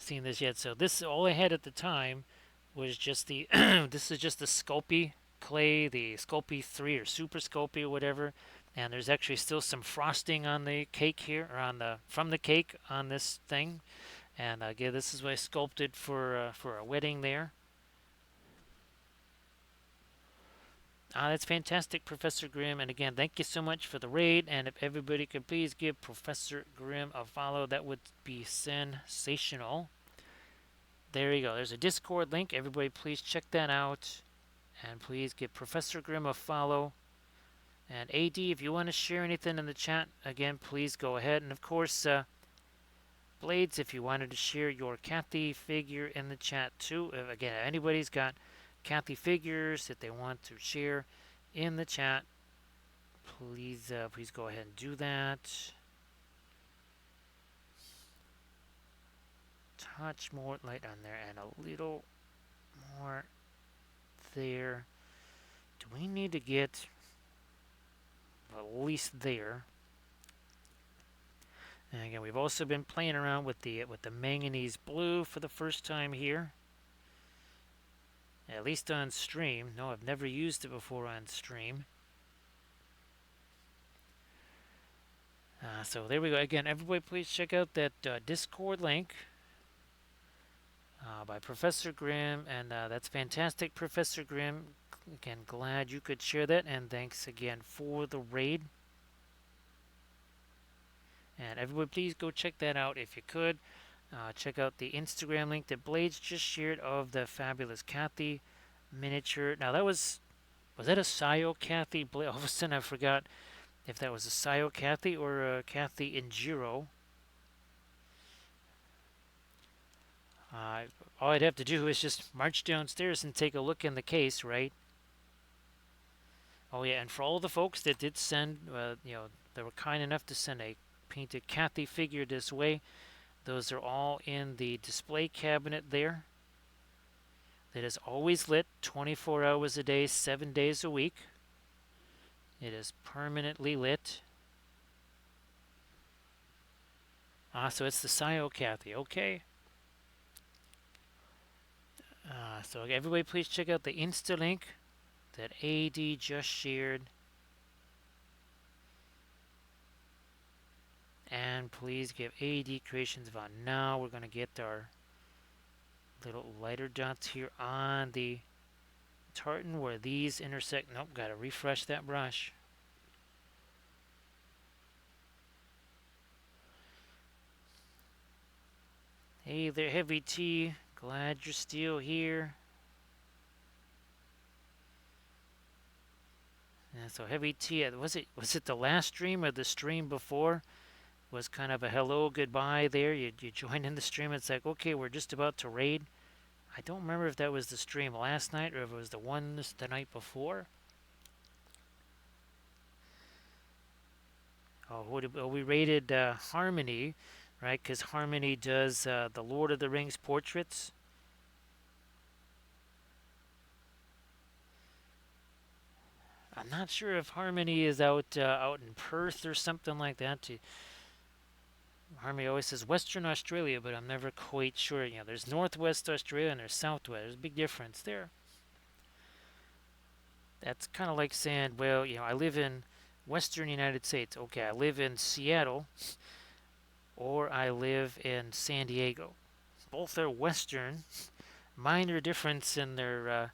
seen this yet. So this all I had at the time was just the this is just the Sculpey clay, the Sculpey 3 or Super Sculpey or whatever. And there's actually still some frosting on the cake here, or on the from the cake on this thing. And again, this is what I sculpted for a wedding there. That's fantastic, Professor Grimm. And again, thank you so much for the raid. And if everybody could please give Professor Grimm a follow, that would be sensational. There you go. There's a Discord link. Everybody, please check that out. And please give Professor Grimm a follow. And AD, if you want to share anything in the chat, again, please go ahead. And of course, Blades, if you wanted to share your Cathy figure in the chat too. Again, if anybody's got Cathy figures that they want to share in the chat, please go ahead and do that. Touch more light on there and a little more there. Do we need to get at least there? And again, we've also been playing around with the manganese blue for the first time here. At least on stream. No, I've never used it before on stream. So there we go. Again, everybody please check out that Discord link by Professor Grimm. And that's fantastic, Professor Grimm. Again, glad you could share that. And thanks again for the raid. And everybody please go check that out if you could. Check out the Instagram link that Blades just shared of the fabulous Cathy miniature. Now that was that a Sayo Cathy? All of a sudden I forgot if that was a Sayo Cathy or a Cathy and Jeero. All I'd have to do is just march downstairs and take a look in the case, right? Oh yeah, and for all the folks that did send, they were kind enough to send a painted Cathy figure this way. Those are all in the display cabinet there. That is always lit 24 hours a day, 7 days a week. It is permanently lit. So it's the Sayo Cathy, okay. So everybody please check out the Insta link that AD just shared. And please give AD Creations about now. We're going to get our little lighter dots here on the tartan where these intersect. Nope, got to refresh that brush. Hey there, Heavy T. Glad you're still here. And so Heavy T, was it the last stream or the stream before? Was kind of a hello, goodbye there. You join in the stream. It's like, okay, we're just about to raid. I don't remember if that was the stream last night or if it was the one the night before. We raided Harmony, right? Because Harmony does the Lord of the Rings portraits. I'm not sure if Harmony is out in Perth or something like that. Harmony always says Western Australia, but I'm never quite sure. There's Northwest Australia and there's Southwest. There's a big difference there. That's kind of like saying, well, I live in Western United States. Okay, I live in Seattle, or I live in San Diego. Both are Western. Minor difference in their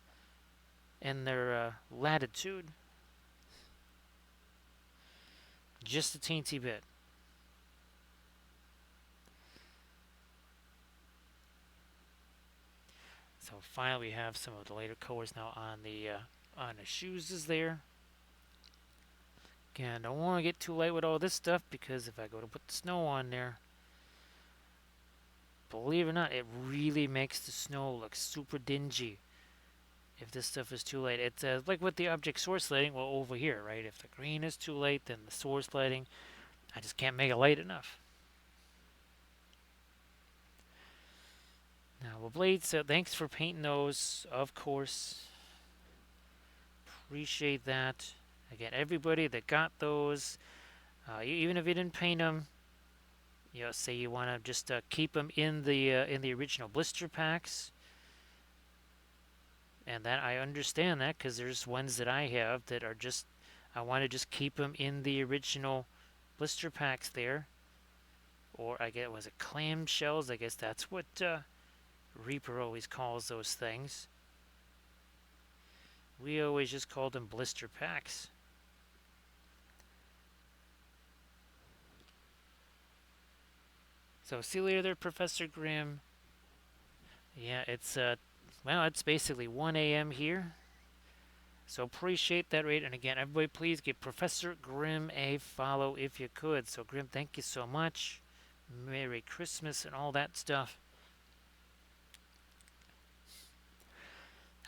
latitude. Just a teensy bit. So finally we have some of the later colors now on the shoes is there. Again, I don't want to get too light with all this stuff because if I go to put the snow on there, believe it or not, it really makes the snow look super dingy if this stuff is too light. It's like with the object source lighting, well, over here, right? If the green is too light, then the source lighting, I just can't make it light enough. Now, well, Blades, thanks for painting those, of course. Appreciate that. Again, everybody that got those, even if you didn't paint them, Say you want to just keep them in the original blister packs, and that I understand that because there's ones that I have that are just I want to just keep them in the original blister packs there, or I guess was it clam shells? I guess that's what Reaper always calls those things. We always just called them blister packs. So see you later there, Professor Grimm. Yeah, it's basically 1 a.m. here. So appreciate that rate. And again, everybody please give Professor Grimm a follow if you could. So Grimm, thank you so much. Merry Christmas and all that stuff.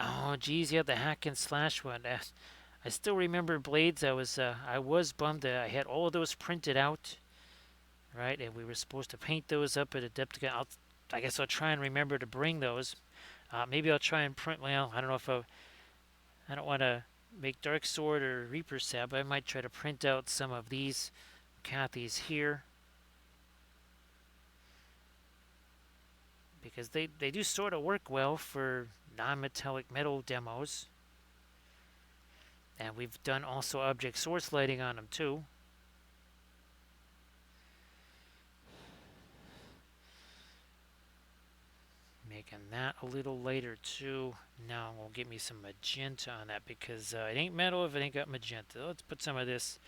Oh geez, yeah, the hack and slash one. I still remember Blades. I was bummed that I had all of those printed out, right? And we were supposed to paint those up at Adepticon. I guess I'll try and remember to bring those. Maybe I'll try and print. Well, I don't know if I don't want to make Dark Sword or Reaper sad, but I might try to print out some of these Cathy's here because they do sort of work well for non-metallic metal demos. And we've done also object source lighting on them too. Making that a little lighter too. Now we'll get me some magenta on that because it ain't metal if it ain't got magenta. Let's put some of this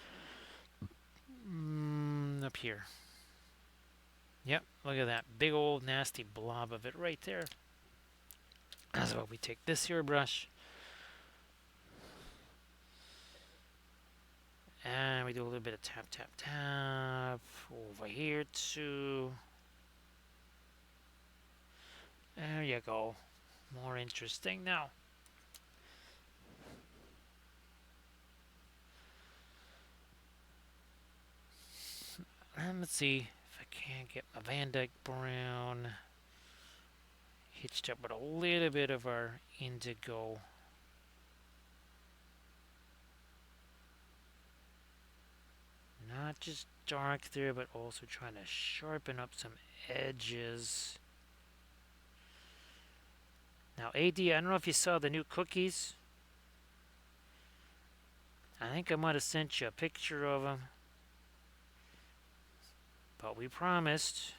up here. Yep, look at that big old nasty blob of it right there. That's what we take this here brush. And we do a little bit of tap, tap, tap over here too. There you go. More interesting now. And let's see if I can get my Van Dyke Brown hitched up with a little bit of our indigo. Not just dark there, but also trying to sharpen up some edges. Now, AD, I don't know if you saw the new cookies. I think I might have sent you a picture of them. But we promised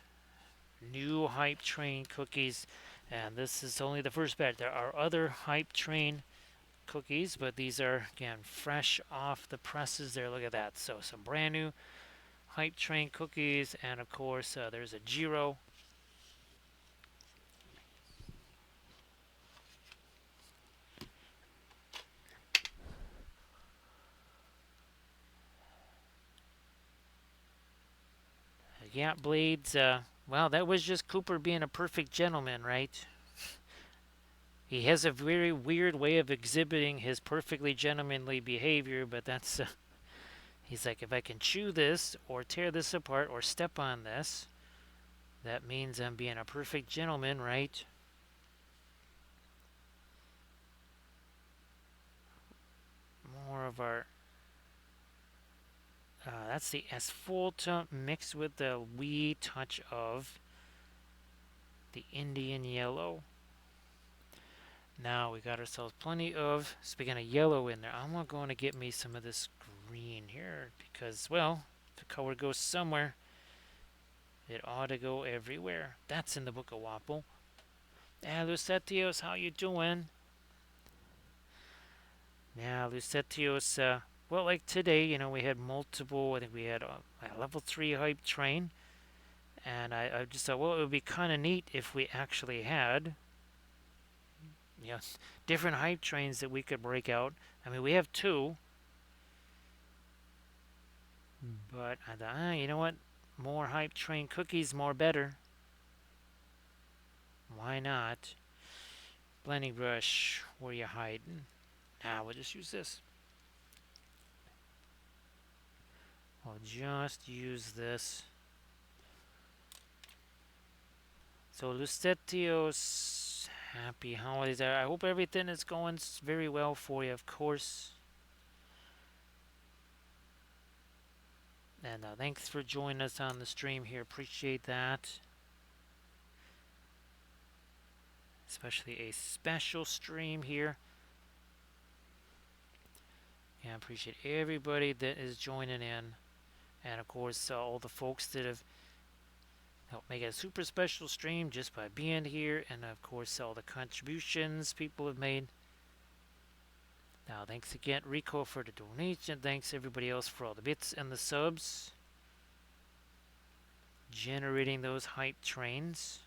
new Hype Train cookies. And this is only the first batch. There are other Hype Train cookies, but these are, again, fresh off the presses there. Look at that. So some brand new Hype Train cookies. And, of course, there's a Jeero. Yeah, Blades. Well, that was just Cooper being a perfect gentleman, right? He has a very weird way of exhibiting his perfectly gentlemanly behavior, but that's. He's like, if I can chew this, or tear this apart, or step on this, that means I'm being a perfect gentleman, right? More of our. That's the asphaltum mixed with the wee touch of the Indian yellow. Now we got ourselves plenty of, speaking of yellow in there, I'm going to get me some of this green here because, well, if the color goes somewhere, it ought to go everywhere. That's in the Book of Wapple. Lucetios, how you doing? Now, Lucetios, well, like today, we had multiple, I think we had a level 3 hype train, and I just thought, well, it would be kind of neat if we actually had different hype trains that we could break out. I mean, we have 2. But I thought, you know what? More hype train cookies, more better. Why not? Blending brush, where you hiding? Now we'll just use this. I'll just use this. So Lucetios, happy holidays. I hope everything is going very well for you, of course. And thanks for joining us on the stream here. Appreciate that. Especially a special stream here. Yeah, I appreciate everybody that is joining in. And of course, all the folks that have helped make it a super special stream just by being here. And of course, all the contributions people have made. Now, thanks again, Rico, for the donation. Thanks everybody else for all the bits and the subs. Generating those hype trains.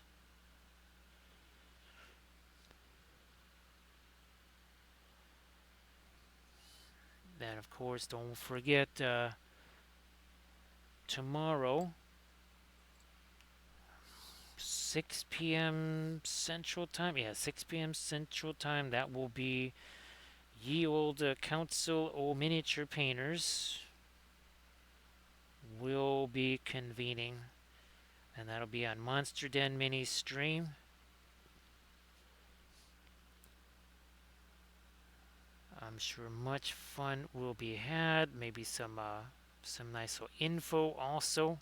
Then, of course, don't forget tomorrow, 6 p.m. Central Time. Yeah, 6 p.m. Central Time. That will be Ye Old Council o Miniature Painters will be convening. And that'll be on Monster Den Mini stream. I'm sure much fun will be had. Maybe some nice little info also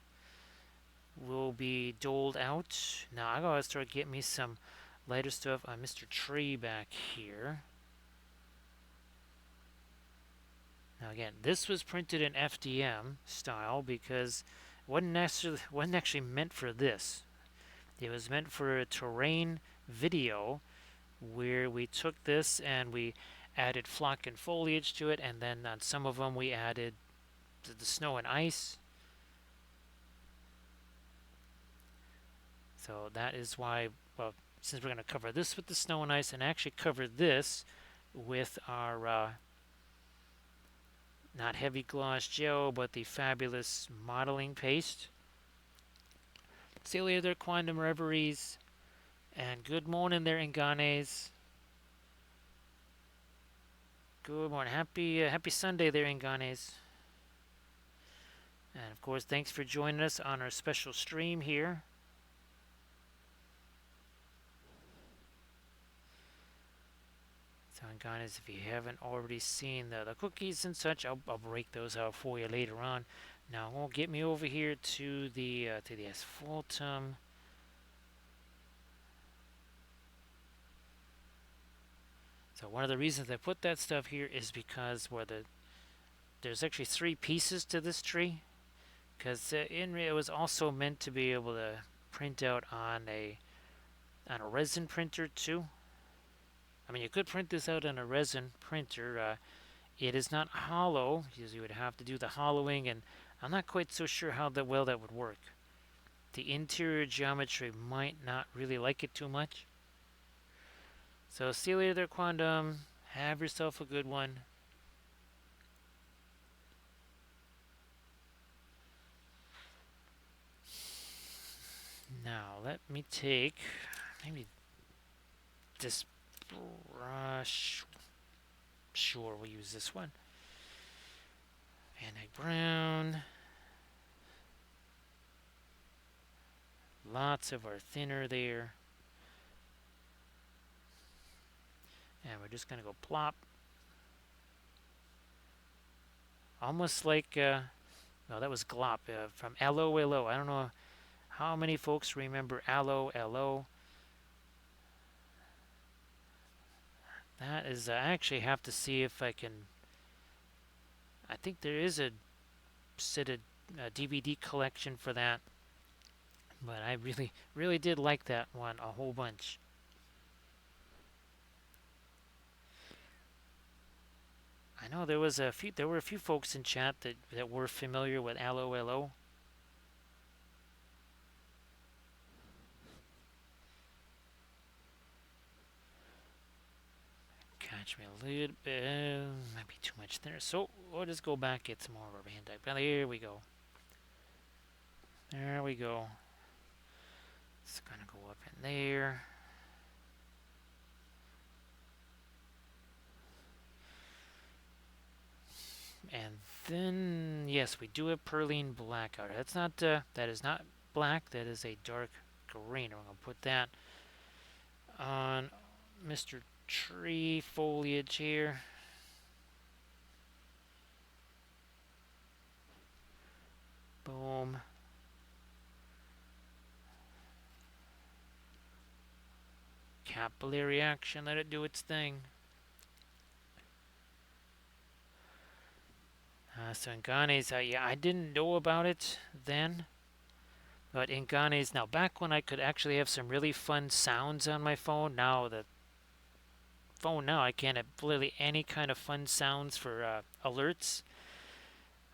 will be doled out. Now I gotta start getting me some lighter stuff on Mr. Tree back here. Now again, this was printed in FDM style because it wasn't actually meant for this. It was meant for a terrain video where we took this and we added flock and foliage to it, and then on some of them we added the snow and ice. So that is why, well, since we're going to cover this with the snow and ice and actually cover this with our not heavy gloss gel, but the fabulous modeling paste. See you later there, Quantum Reveries, and good morning there, Inganes. Good morning. Happy Sunday there, Inganes. And of course, thanks for joining us on our special stream here. So, Inganes, if you haven't already seen the cookies and such, I'll break those out for you later on. Now, we'll get me over here to the asphaltum. So one of the reasons I put that stuff here is because there's actually 3 pieces to this tree, because it was also meant to be able to print out on a resin printer too. I mean, you could print this out on a resin printer. It is not hollow, because you would have to do the hollowing, and I'm not quite so sure how well that would work. The interior geometry might not really like it too much. So see you later there, Quantum. Have yourself a good one. Now let me take maybe this brush. Sure, we'll use this one. Van Dyke Brown. Lots of our thinner there. And we're just going to go plop. Almost like, no, that was glop from LOLO. I don't know how many folks remember LOLO. That is, I actually have to see if I can. I think there is a set of DVD collection for that. But I really did like that one a whole bunch. I know there were a few folks in chat that were familiar with LOLO. Catch me a little bit, might be too much there. So we'll just go back, get some more of our Van Dyke. There we go. There we go. It's gonna go up in there. And then, yes, we do have Perline Blackout. That's not, that is not black. That is a dark green. I'm going to put that on Mr. Tree foliage here. capillary action, let it do its thing. So Inganes, yeah, I didn't know about it then, but Inganes, now back when I could actually have some really fun sounds on my phone, now the phone now I can't have really any kind of fun sounds for alerts.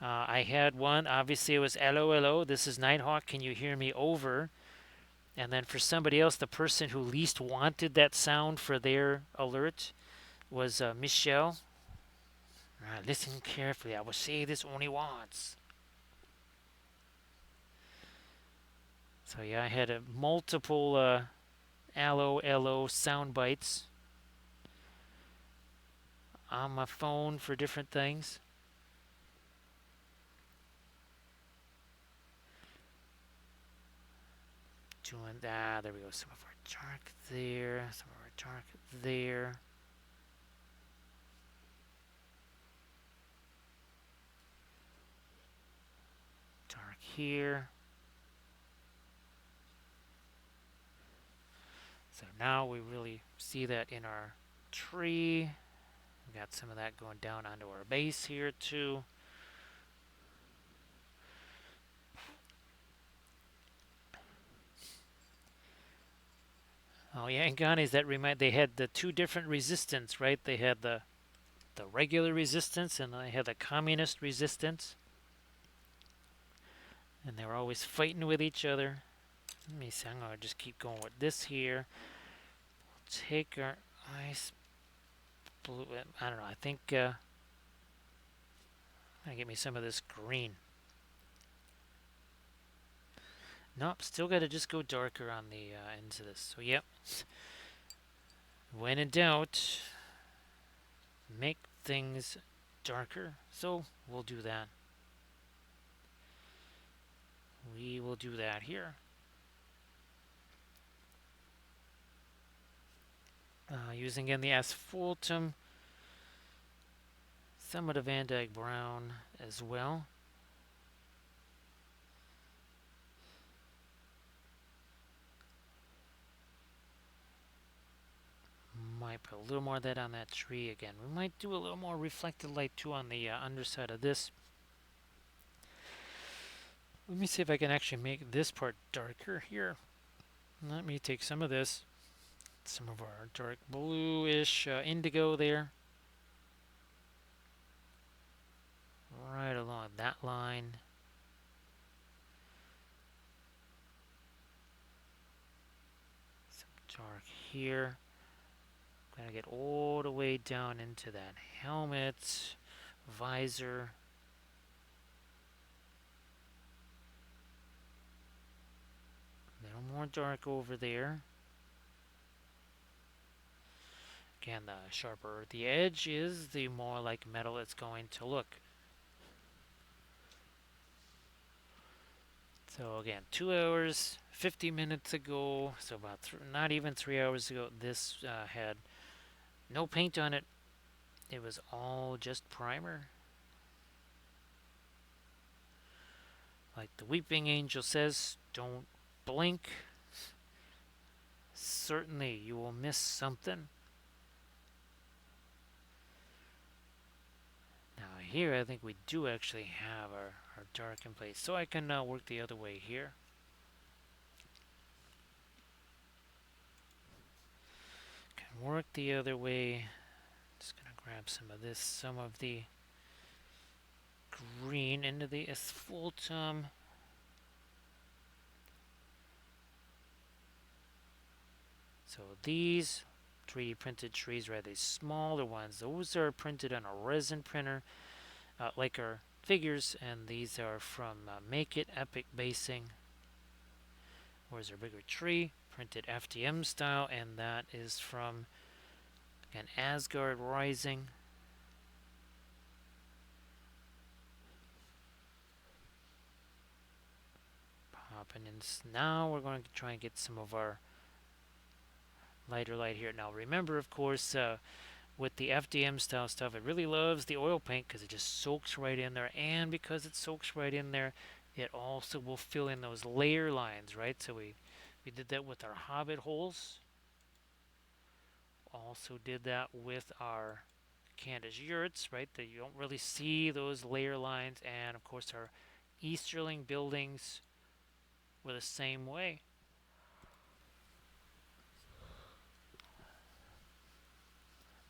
I had one, obviously it was LOLO, this is Nighthawk, can you hear me over? And then for somebody else, the person who least wanted that sound for their alert was Michelle. Listen carefully, I will say this only once. So yeah, I had multiple LOLO sound bites on my phone for different things. Doing that, there we go. Some of our dark there, some of our dark there. Dark here. So now we really see that in our tree. We got some of that going down onto our base here too. Oh yeah, and Ghanis, they had the two different resistance, right? They had the regular resistance and they had the communist resistance. And they were always fighting with each other. Let me see, I'm gonna just keep going with this here. Take our ice blue, I don't know, I think gonna get me some of this green. Nope, still gotta just go darker on the ends of this. So yep, when in doubt, make things darker. So we'll do that. We will do that here. Using again the asphaltum, somewhat of Van Dyke brown as well. Might put a little more of that on that tree again. We might do a little more reflected light too on the underside of this. Let me see if I can actually make this part darker here. Let me take some of this, some of our dark bluish indigo there, right along that line. Some dark here. Gotta get all the way down into that helmet, visor. A little more dark over there. Again, the sharper the edge is, the more like metal it's going to look. So again, 2 hours, 50 minutes ago, so about not even 3 hours ago, this had no paint on it. It was all just primer. Like the Weeping Angel says, don't blink. Certainly you will miss something. Now here I think we do actually have our dark in place. So I can work the other way here. Can work the other way. Just gonna grab some of this, some of the green into the asphaltum. So these 3D printed trees, right, these smaller ones, those are printed on a resin printer, like our figures, and these are from Make It Epic Basing. Where's our bigger tree? Printed FDM style, and that is from, again, Asgard Rising. Popping in. Now we're going to try and get some of our lighter light here. Now remember, of course, with the FDM style stuff, it really loves the oil paint because it just soaks right in there, and because it soaks right in there, it also will fill in those layer lines, right? So we did that with our hobbit holes. Also did that with our Candace yurts, right? That you don't really see those layer lines, and of course our Easterling buildings were the same way.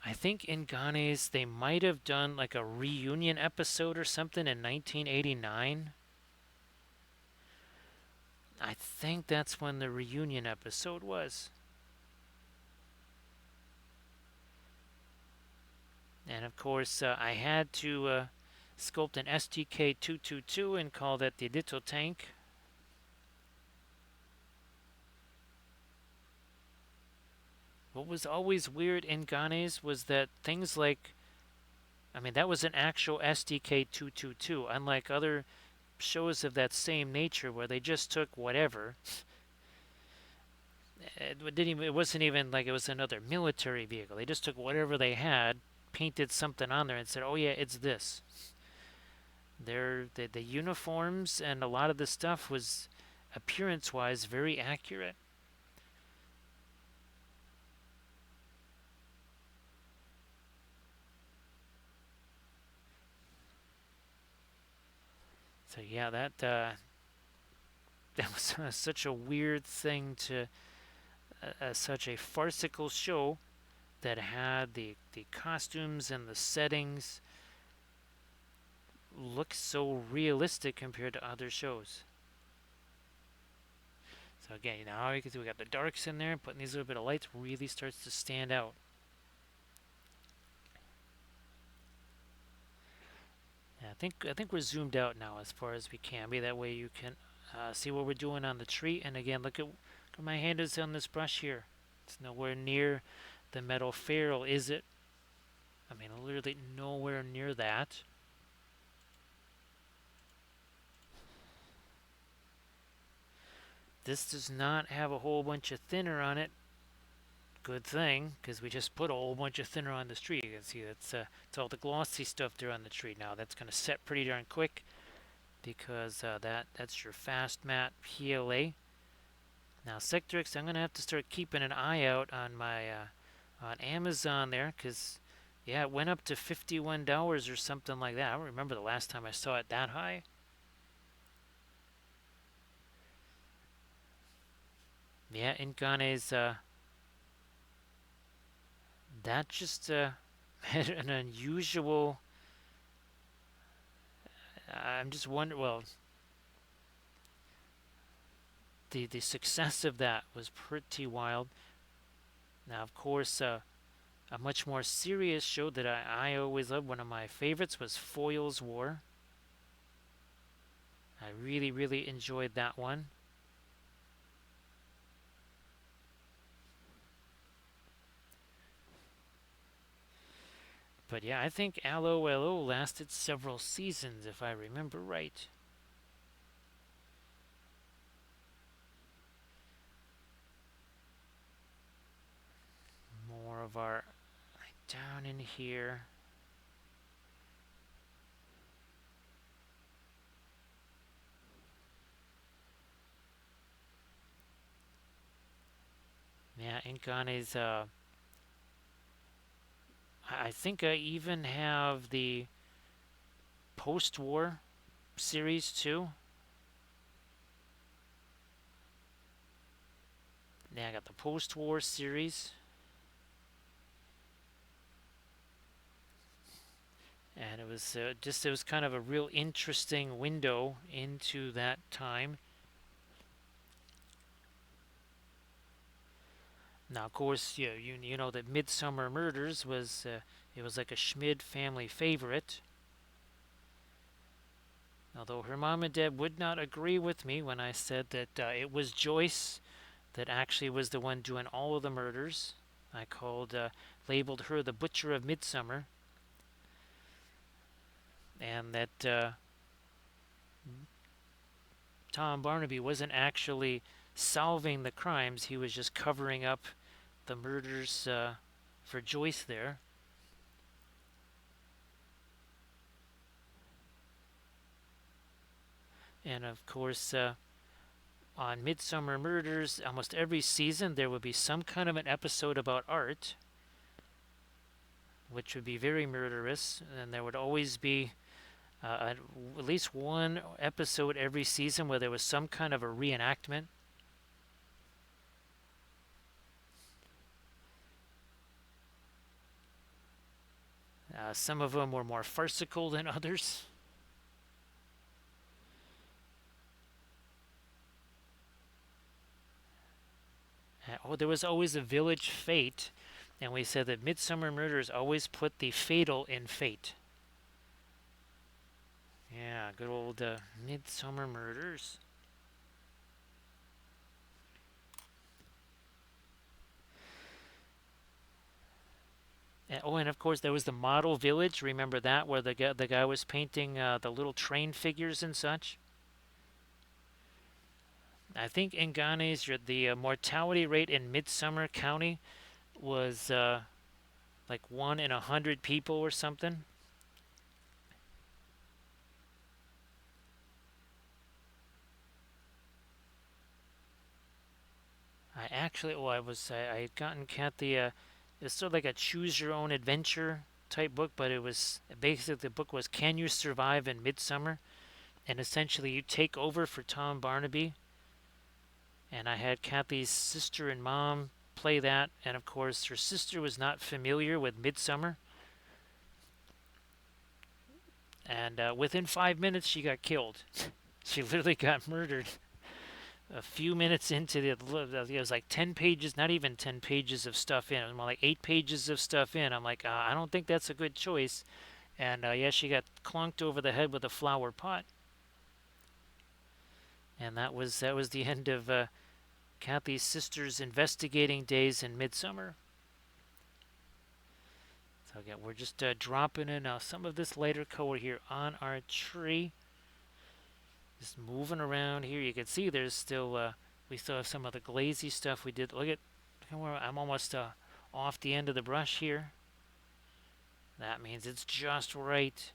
I think in Ganes they might have done like a reunion episode or something in 1989. I think that's when the reunion episode was. And of course, I had to sculpt an STK 222 and call that the little tank. What was always weird in Ganes was that things like, I mean, that was an actual SDK 222, unlike other shows of that same nature where they just took whatever. It wasn't even like it was another military vehicle. They just took whatever they had, painted something on there, and said, "Oh yeah, it's this." The uniforms and a lot of the stuff was appearance-wise very accurate. So yeah, that was such a weird thing to such a farcical show that had the costumes and the settings look so realistic compared to other shows. So again, you know how you can see we got the darks in there, putting these little bit of lights really starts to stand out. Yeah, I think we're zoomed out now as far as we can be. That way you can see what we're doing on the tree. And again, look at my hand is on this brush here. It's nowhere near the metal ferrule, is it? I mean, literally nowhere near that. This does not have a whole bunch of thinner on it. Good thing, because we just put a whole bunch of thinner on this tree. You can see it's all the glossy stuff there on the tree. Now that's going to set pretty darn quick because that's your fast matte PLA. Now Sectrix, I'm going to have to start keeping an eye out on my on Amazon there because yeah, it went up to $51 or something like that. I don't remember the last time I saw it that high. Yeah, Inkane's that just had an unusual. I'm just wondering. Well, the success of that was pretty wild. Now, of course, a much more serious show that I always loved. One of my favorites was Foyle's War. I really, really enjoyed that one. But yeah, I think Allo Allo lasted several seasons, if I remember right. More of our down in here. Yeah, Incan is. I think I even have the post-war series too. Yeah, I got the post-war series. And it was it was kind of a real interesting window into that time. Now, of course, you know that Midsummer Murders was it was like a Schmid family favorite. Although her mom and dad would not agree with me when I said that it was Joyce that actually was the one doing all of the murders. I labeled her the Butcher of Midsummer, and that Tom Barnaby wasn't actually solving the crimes; he was just covering up the murders for Joyce there. And of course, on Midsummer Murders, almost every season there would be some kind of an episode about art. which would be very murderous, and there would always be at least one episode every season where there was some kind of a reenactment. Some of them were more farcical than others. Oh, there was always a village fate, and we said that Midsummer Murders always put the fatal in fate. Yeah, good old Midsummer Murders. And of course there was the model village. Remember that, where the guy was painting the little train figures and such. I think in Ghana's the mortality rate in Midsummer County was like 1 in 100 people or something. I had gotten Cathy. It's sort of like a choose your own adventure type book, but it was basically, the book was Can You Survive in Midsummer? And essentially you take over for Tom Barnaby. And I had Cathy's sister and mom play that, and of course her sister was not familiar with Midsummer, and within 5 minutes she got killed. She literally got murdered a few minutes into it was like 10 pages, not even 10 pages of stuff in. It was more like 8 pages of stuff in. I'm like, I don't think that's a good choice. And yeah, she got clunked over the head with a flower pot. And that was the end of Cathy's sister's investigating days in Midsummer. So again, we're just dropping in some of this lighter color here on our tree. Just moving around here. You can see there's still, we still have some of the glazy stuff we did. Look at where I'm almost off the end of the brush here. That means it's just right.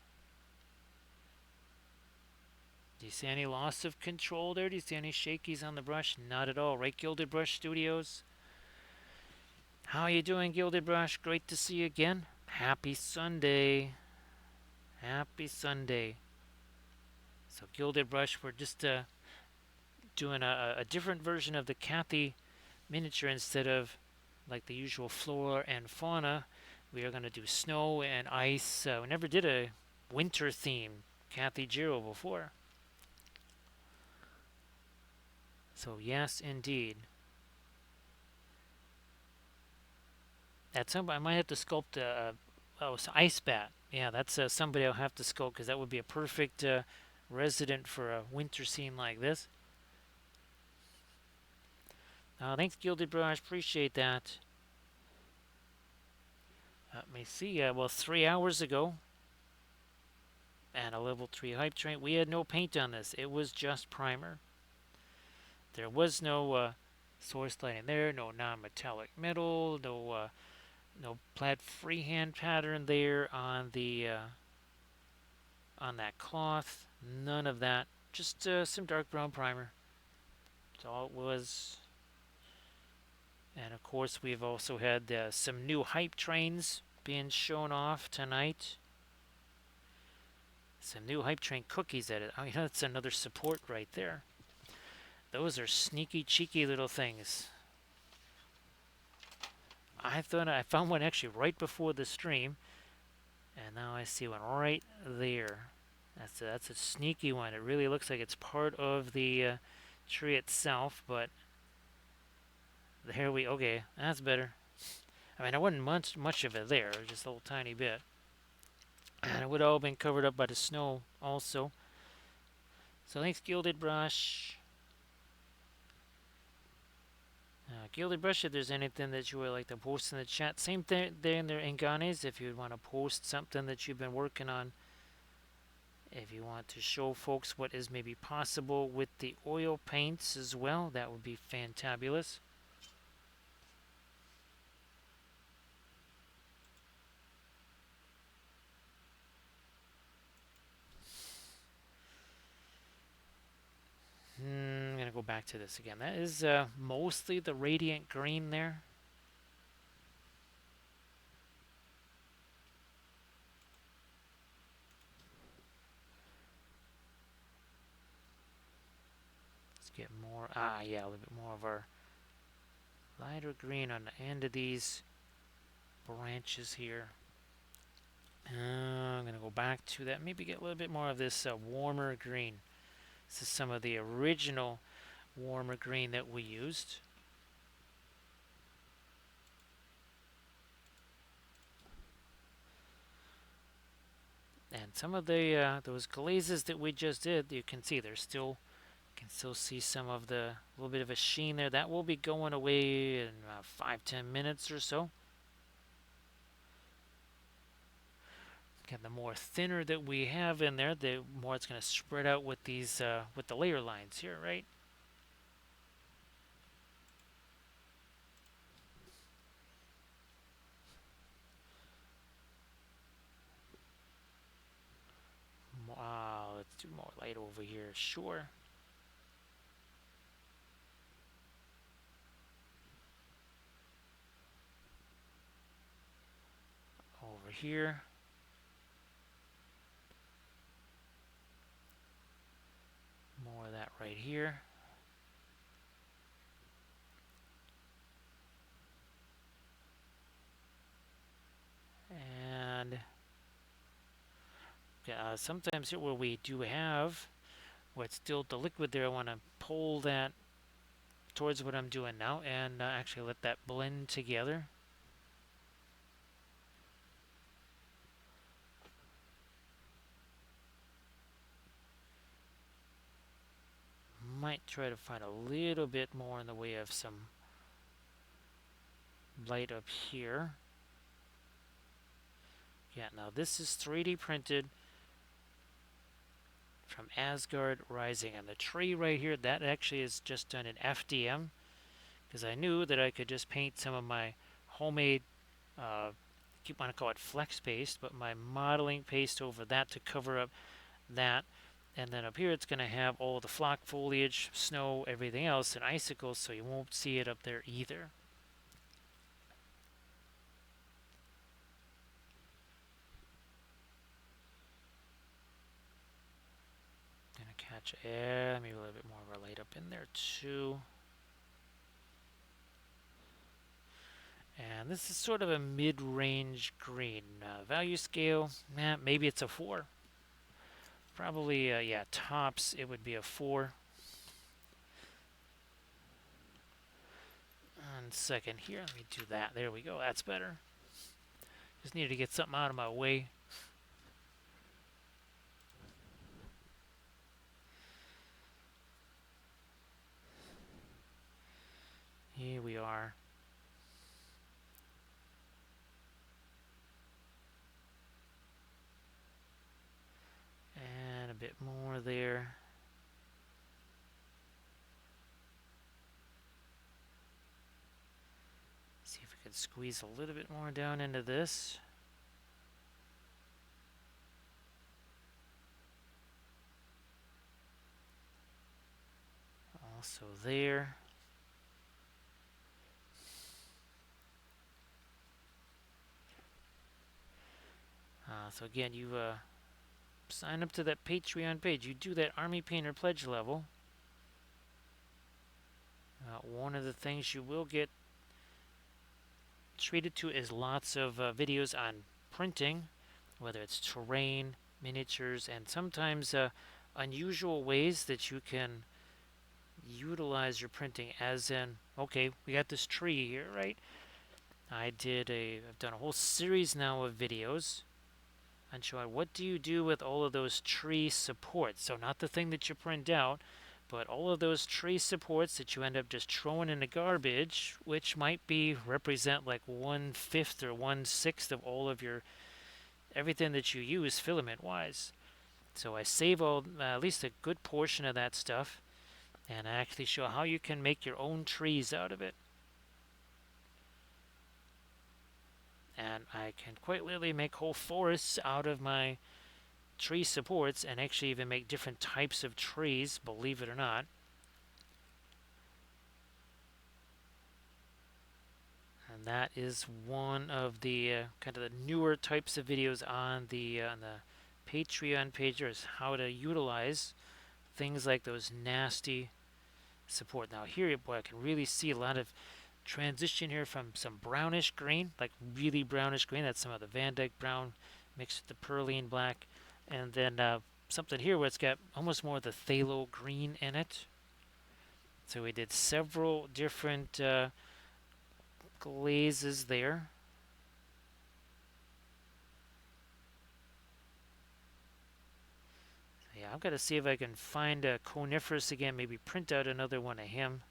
Do you see any loss of control there? Do you see any shakies on the brush? Not at all, right, Gilded Brush Studios? How are you doing, Gilded Brush? Great to see you again. Happy Sunday. Happy Sunday. So Gilded Brush, we're just doing a different version of the Cathy miniature. Instead of like the usual flora and fauna, we are going to do snow and ice. We never did a winter theme Cathy and Jeero before. So yes, indeed. At some point, I might have to sculpt it's ice bat. Yeah, that's somebody I'll have to sculpt, because that would be a perfect resident for a winter scene like this. Thanks, Gilded Brush. Appreciate that. Let me see. Well, 3 hours ago, and a level 3 hype train, we had no paint on this. It was just primer. There was no source lighting there, no non-metallic metal, no plaid freehand pattern there on the on that cloth. None of that. Just some dark brown primer. That's all it was. And of course, we've also had some new hype trains being shown off tonight. Some new hype train cookies at it. Oh, that's another support right there. Those are sneaky, cheeky little things. I thought I found one actually right before the stream, and now I see one right there. That's a sneaky one. It really looks like it's part of the tree itself, but there we. Okay, that's better. I mean, I wasn't much of it there, just a little tiny bit, and it would have all been covered up by the snow also. So thanks, Gilded Brush. Gilded Brush, if there's anything that you would like to post in the chat, same thing there in Ghana's. If you'd want to post something that you've been working on, if you want to show folks what is maybe possible with the oil paints as well, that would be fantabulous. I'm going to go back to this again. That is mostly the radiant green there. Get more, yeah, a little bit more of our lighter green on the end of these branches here. I'm going to go back to that, maybe get a little bit more of this warmer green. This is some of the original warmer green that we used. And some of the those glazes that we just did, you can see there's still, you can still see some of the little bit of a sheen there. That will be going away in about 5-10 minutes or so. Again, the more thinner that we have in there, the more it's going to spread out with these with the layer lines here, right? Let's do more light over here. Sure. Over here. More of that right here. And sometimes here where we do have what's still the liquid there, I want to pull that towards what I'm doing now and actually let that blend together. Might try to find a little bit more in the way of some light up here. Yeah, now this is 3D printed from Asgard Rising. And the tree right here, that actually is just done in FDM, because I knew that I could just paint some of my homemade, I keep want to call it flex paste, but my modeling paste over that to cover up that. And then up here it's going to have all the flock foliage, snow, everything else, and icicles, so you won't see it up there either. Gonna catch maybe a little bit more of our light up in there too. And this is sort of a mid-range green. Value scale, maybe it's a 4. Probably, yeah, tops, it would be a 4. And second here, let me do that. There we go, that's better. Just needed to get something out of my way. Here we are. And a bit more there. See if we can squeeze a little bit more down into this. Also there. So again, you sign up to that Patreon page. You do that Army Painter Pledge level. One of the things you will get treated to is lots of videos on printing, whether it's terrain, miniatures, and sometimes unusual ways that you can utilize your printing, as in, okay, we got this tree here, right? I've done a whole series now of videos on showing what do you do with all of those tree supports. So not the thing that you print out, but all of those tree supports that you end up just throwing in the garbage, which might represent like 1/5 or 1/6 of all of your everything that you use filament wise. So I save at least a good portion of that stuff, and I actually show how you can make your own trees out of it. And I can quite literally make whole forests out of my tree supports, and actually even make different types of trees, believe it or not. And that is one of the kind of the newer types of videos on the Patreon page, is how to utilize things like those nasty support. Now here, boy, I can really see a lot of transition here from some brownish green, like really brownish green. That's some of the Van Dyke brown mixed with the Perlene black. And then something here where it's got almost more of the phthalo green in it. So we did several different glazes there. Yeah, I've got to see if I can find a coniferous again, maybe print out another one of him.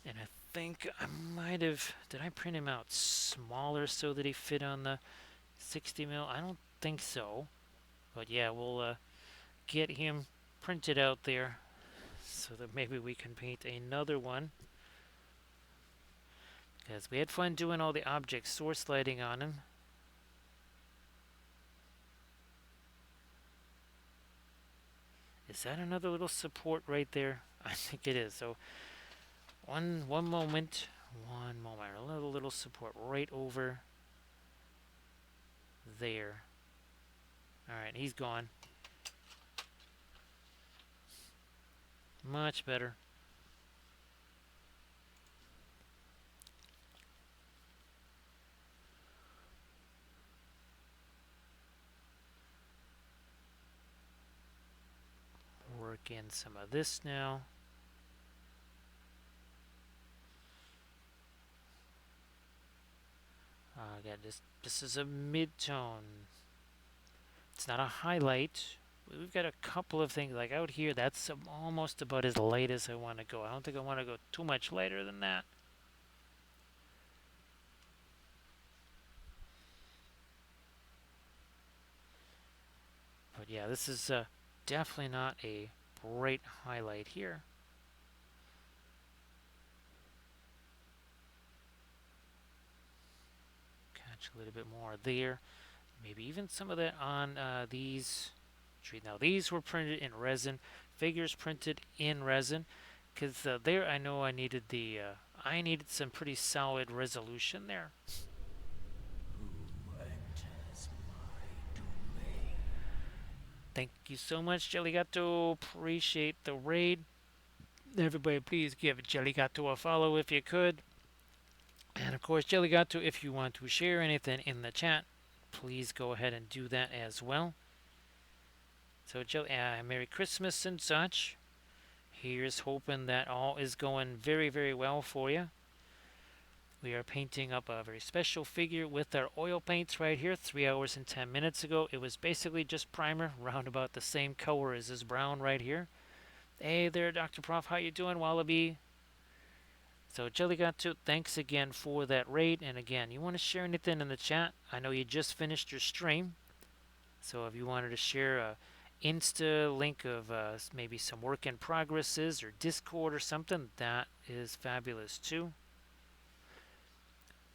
And I think I might have, did I print him out smaller so that he fit on the 60 mil? I don't think so. But yeah, we'll get him printed out there so that maybe we can paint another one. Because we had fun doing all the object source lighting on him. Is that another little support right there? I think it is. So one moment, a little support right over there. All right, he's gone. Much better. Work in some of this now. Again, this is a mid-tone. It's not a highlight. We've got a couple of things like out here. That's almost about as light as I want to go. I don't think I want to go too much lighter than that. But yeah, this is definitely not a bright highlight here. Catch a little bit more there. Maybe even some of that on these trees. Now these were printed in resin. Figures printed in resin. Because there I know I needed I needed some pretty solid resolution there. Thank you so much, Jellygato. Appreciate the raid. Everybody, please give Jellygato a follow if you could. And of course, Jellygato, if you want to share anything in the chat, please go ahead and do that as well. So, Merry Christmas and such. Here's hoping that all is going very, very well for you. We are painting up a very special figure with our oil paints right here. 3 hours and 10 minutes ago, it was basically just primer, round about the same color as this brown right here. Hey there, Dr. Prof, how you doing, Wallaby? So Jellygato, thanks again for that raid. And again, you want to share anything in the chat? I know you just finished your stream. So if you wanted to share a Insta link of maybe some work in progresses or Discord or something, that is fabulous too.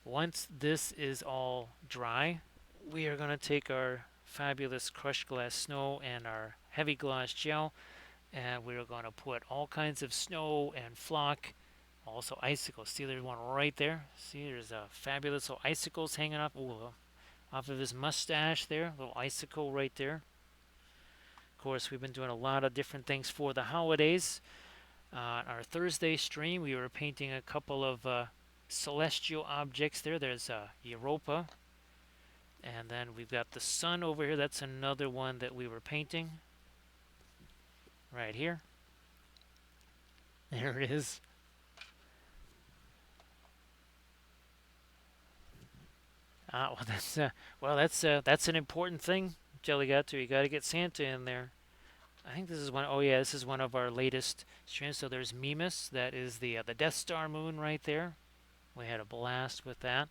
Once this is all dry, we are going to take our fabulous crushed glass snow and our heavy gloss gel, and we're going to put all kinds of snow and flock, also icicles. See, there's one right there. See, there's fabulous little icicles hanging off of his mustache there. Little icicle right there. Of course, we've been doing a lot of different things for the holidays. Our Thursday stream, we were painting a couple of celestial objects there. There's Europa. And then we've got the sun over here. That's another one that we were painting. Right here. There it is. That's an important thing, Jellygato. You got to get Santa in there. I think this is one. Oh yeah, this is one of our latest streams. So there's Mimas. That is the Death Star moon right there. We had a blast with that.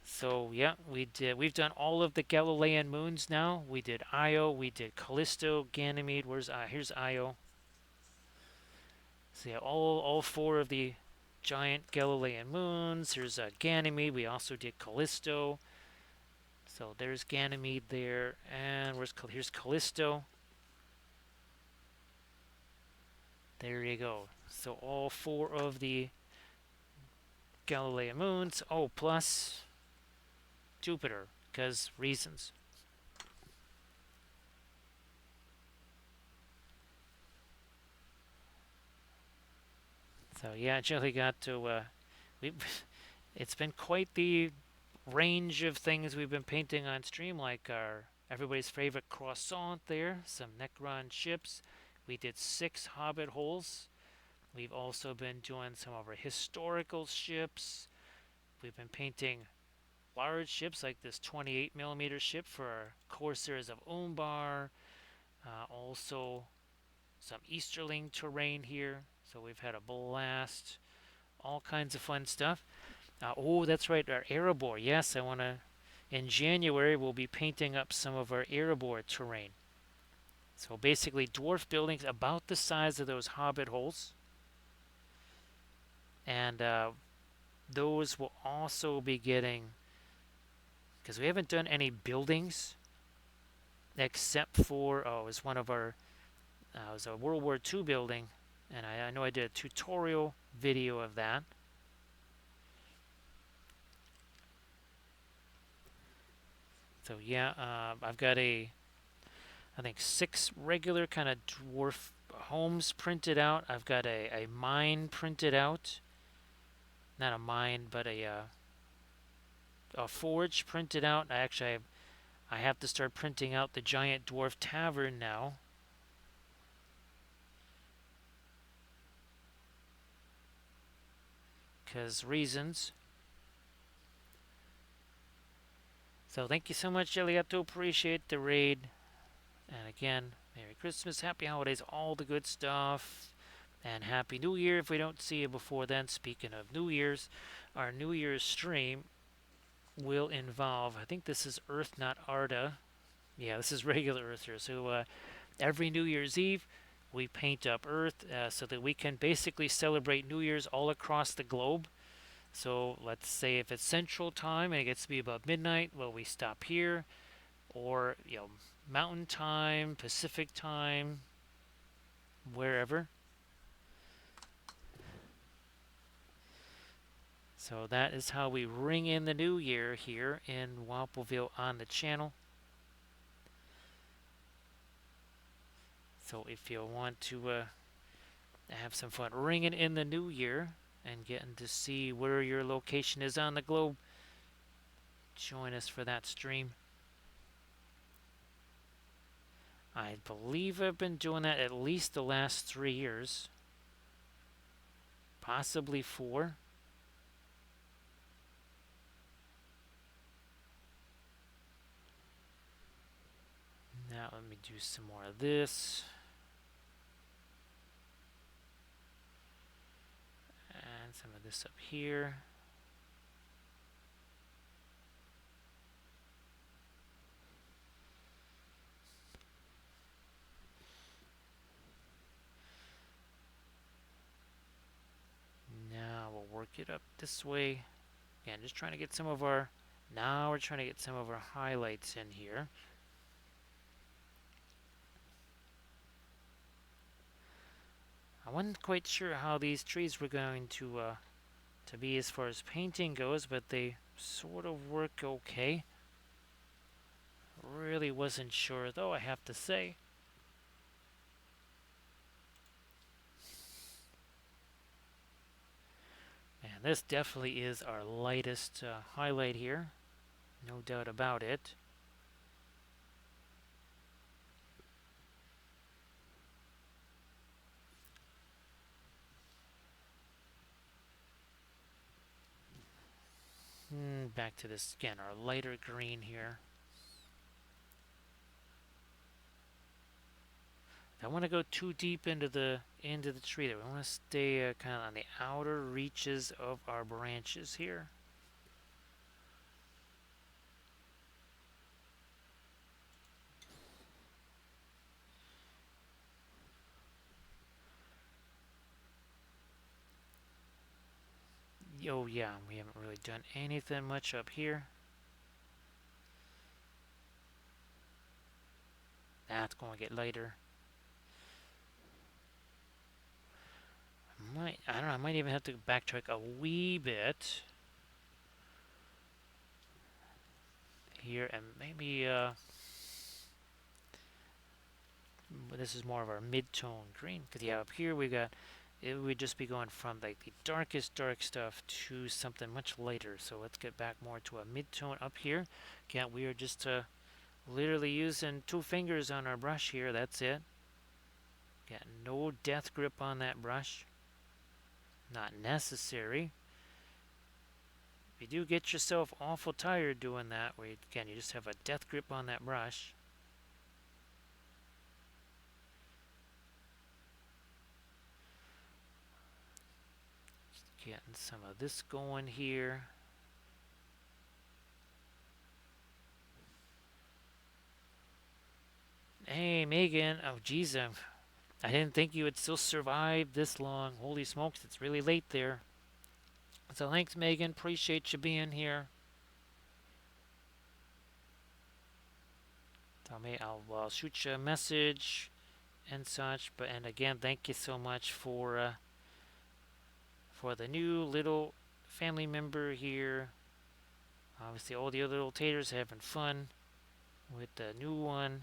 So yeah, we've done all of the Galilean moons now. We did Io, we did Callisto, Ganymede. Here's Io. So yeah, all four of the giant Galilean moons. Here's Ganymede. We also did Callisto. So there's Ganymede there, and here's Callisto. There you go. So all four of the Galilean moons. Oh, plus Jupiter, because reasons. So yeah, Jelly got to. We It's been quite the range of things we've been painting on stream, like our everybody's favorite croissant there, some Necron ships. We did 6 Hobbit holes. We've also been doing some of our historical ships. We've been painting large ships like this 28 millimeter ship for our Corsairs of Umbar. Also some Easterling terrain here. So we've had a blast. All kinds of fun stuff. Oh, that's right, our Erebor. Yes, I want to. In January, we'll be painting up some of our Erebor terrain. So basically, dwarf buildings about the size of those hobbit holes. And those will also be getting. Because we haven't done any buildings except for. Oh, it was one of our. It was a World War II building. And I know I did a tutorial video of that. So yeah, I've got I think 6 regular kind of dwarf homes printed out. I've got a mine printed out. Not a mine, but a forge printed out. I have to start printing out the giant dwarf tavern now. Because reasons. So thank you so much, Eliato. Appreciate the raid. And again, Merry Christmas, Happy Holidays, all the good stuff. And Happy New Year if we don't see you before then. Speaking of New Year's, our New Year's stream will involve, I think this is Earth, not Arda. Yeah, this is regular Earth here. So every New Year's Eve, we paint up Earth so that we can basically celebrate New Year's all across the globe. So let's say if it's Central Time and it gets to be about midnight, well, we stop here. Or, Mountain Time, Pacific Time, wherever. So that is how we ring in the new year here in Wampleville on the channel. So if you want to have some fun ringing in the new year and getting to see where your location is on the globe, join us for that stream. I believe I've been doing that at least the last 3 years, possibly 4. Now let me do some more of this. And some of this up here. Now we'll work it up this way. Again, just trying to get some of our. Now we're trying to get some of our highlights in here. I wasn't quite sure how these trees were going to be as far as painting goes, but they sort of work okay. Really wasn't sure though, I have to say. And this definitely is our lightest highlight here. No doubt about it. Back to this again, our lighter green here. I don't want to go too deep into the tree there. We want to stay kind of on the outer reaches of our branches here. Oh yeah, we haven't really done anything much up here. That's going to get lighter. I don't know, I might even have to backtrack a wee bit here and maybe this is more of our mid-tone green, because yeah, up here we got it would just be going from like the darkest dark stuff to something much lighter. So let's get back more to a mid-tone up here. Again, we are just literally using 2 fingers on our brush here. That's it. Got no death grip on that brush. Not necessary. If you do get yourself awful tired doing that, where again you just have a death grip on that brush. Just getting some of this going here. Hey Megan, oh geez, I didn't think you would still survive this long. Holy smokes, it's really late there. So thanks Megan, appreciate you being here. Tell me, I'll shoot you a message and such. But and again, thank you so much for the new little family member here. Obviously, all the other little taters having fun with the new one.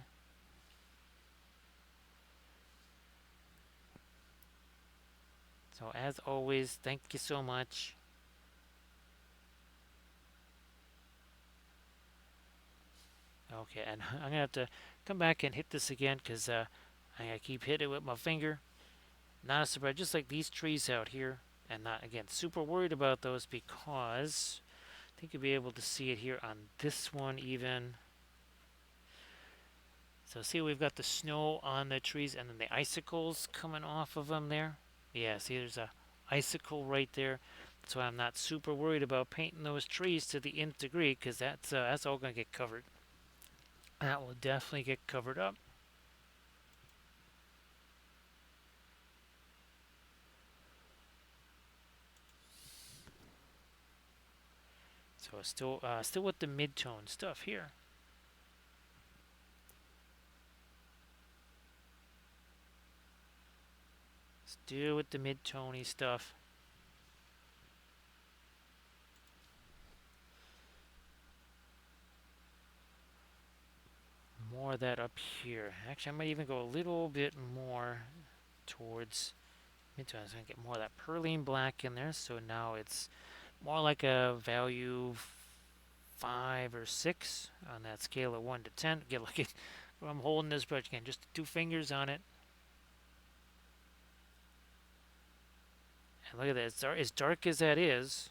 So as always, thank you so much. Okay, and I'm gonna have to come back and hit this again because I keep hitting it with my finger. Not a surprise, just like these trees out here, and not again super worried about those because I think you'll be able to see it here on this one even. So see, we've got the snow on the trees and then the icicles coming off of them there. Yeah, see, there's a icicle right there. That's why I'm not super worried about painting those trees to the nth degree because that's all going to get covered. That will definitely get covered up. So still with the mid-tone stuff here. Still with the mid-toney stuff. More of that up here. Actually, I might even go a little bit more towards mid-tone. I'm going to get more of that perline black in there. So now it's more like a value 5 or 6 on that scale of 1 to 10. Get look at I'm holding this brush again, just 2 fingers on it. And look at that, as dark as that is,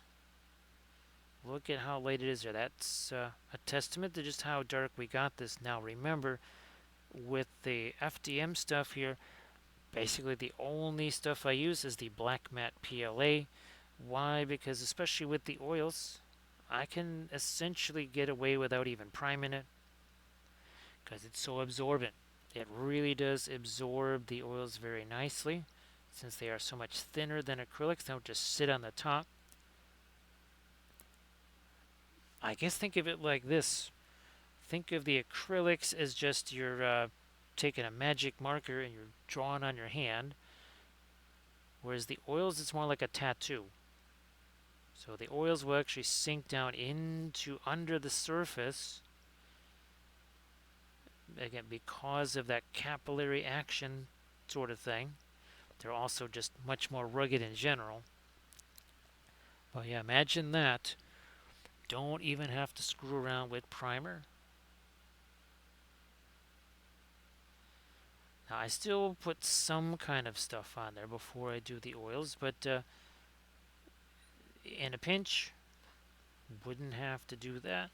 look at how light it is there. That's a testament to just how dark we got this. Now remember, with the FDM stuff here, basically the only stuff I use is the black matte PLA. Why? Because especially with the oils, I can essentially get away without even priming it because it's so absorbent. It really does absorb the oils very nicely since they are so much thinner than acrylics. They don't just sit on the top. I guess think of it like this. Think of the acrylics as just you're taking a magic marker and you're drawing on your hand, whereas the oils, it's more like a tattoo. So the oils will actually sink down into under the surface, again, because of that capillary action sort of thing. They're also just much more rugged in general. But yeah, imagine that. Don't even have to screw around with primer. Now I still put some kind of stuff on there before I do the oils, but in a pinch, wouldn't have to do that.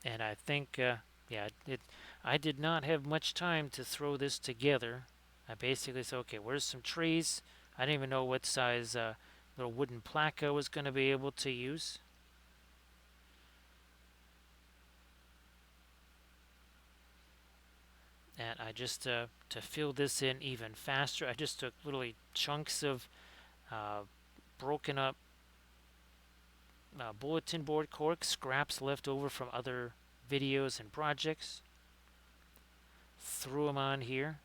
And I think, yeah, I did not have much time to throw this together. I basically said, okay, where's some trees? I didn't even know what size little wooden plaque I was going to be able to use. And I just, to fill this in even faster, I just took literally chunks of broken up bulletin board cork, scraps left over from other videos and projects. Threw them on here.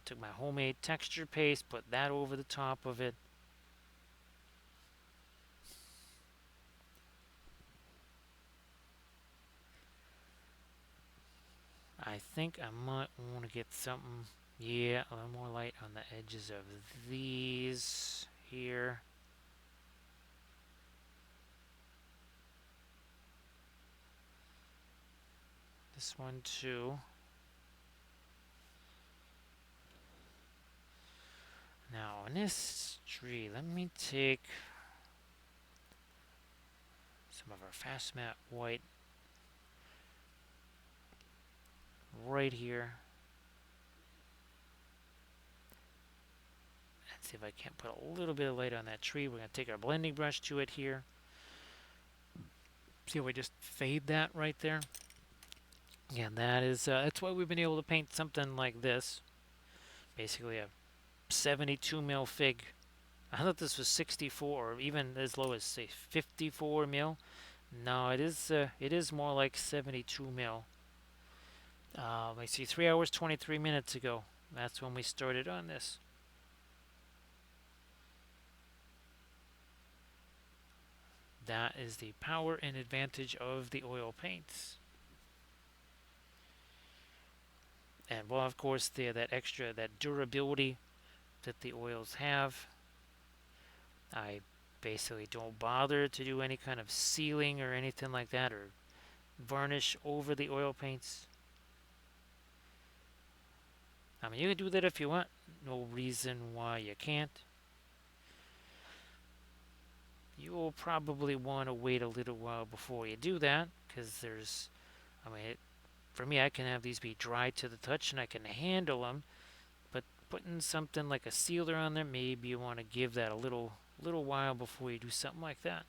Took my homemade texture paste, put that over the top of it. I think I might want to get something, yeah, a little more light on the edges of these here. This one too. Now on this tree, let me take some of our fast matte white right here. And see if I can't put a little bit of light on that tree. We're going to take our blending brush to it here. See how we just fade that right there? Yeah, that's why we've been able to paint something like this. Basically a 72 mil fig. I thought this was 64 or even as low as say 54 mil. No, it is more like 72 mil. I see 3 hours 23 minutes ago. That's when we started on this. That is the power and advantage of the oil paints. And well, of course, that durability that the oils have. I basically don't bother to do any kind of sealing or anything like that, or varnish over the oil paints. I mean, you can do that if you want. No reason why you can't. You will probably want to wait a little while before you do that, because for me, I can have these be dry to the touch and I can handle them, but putting something like a sealer on there, maybe you want to give that a little while before you do something like that.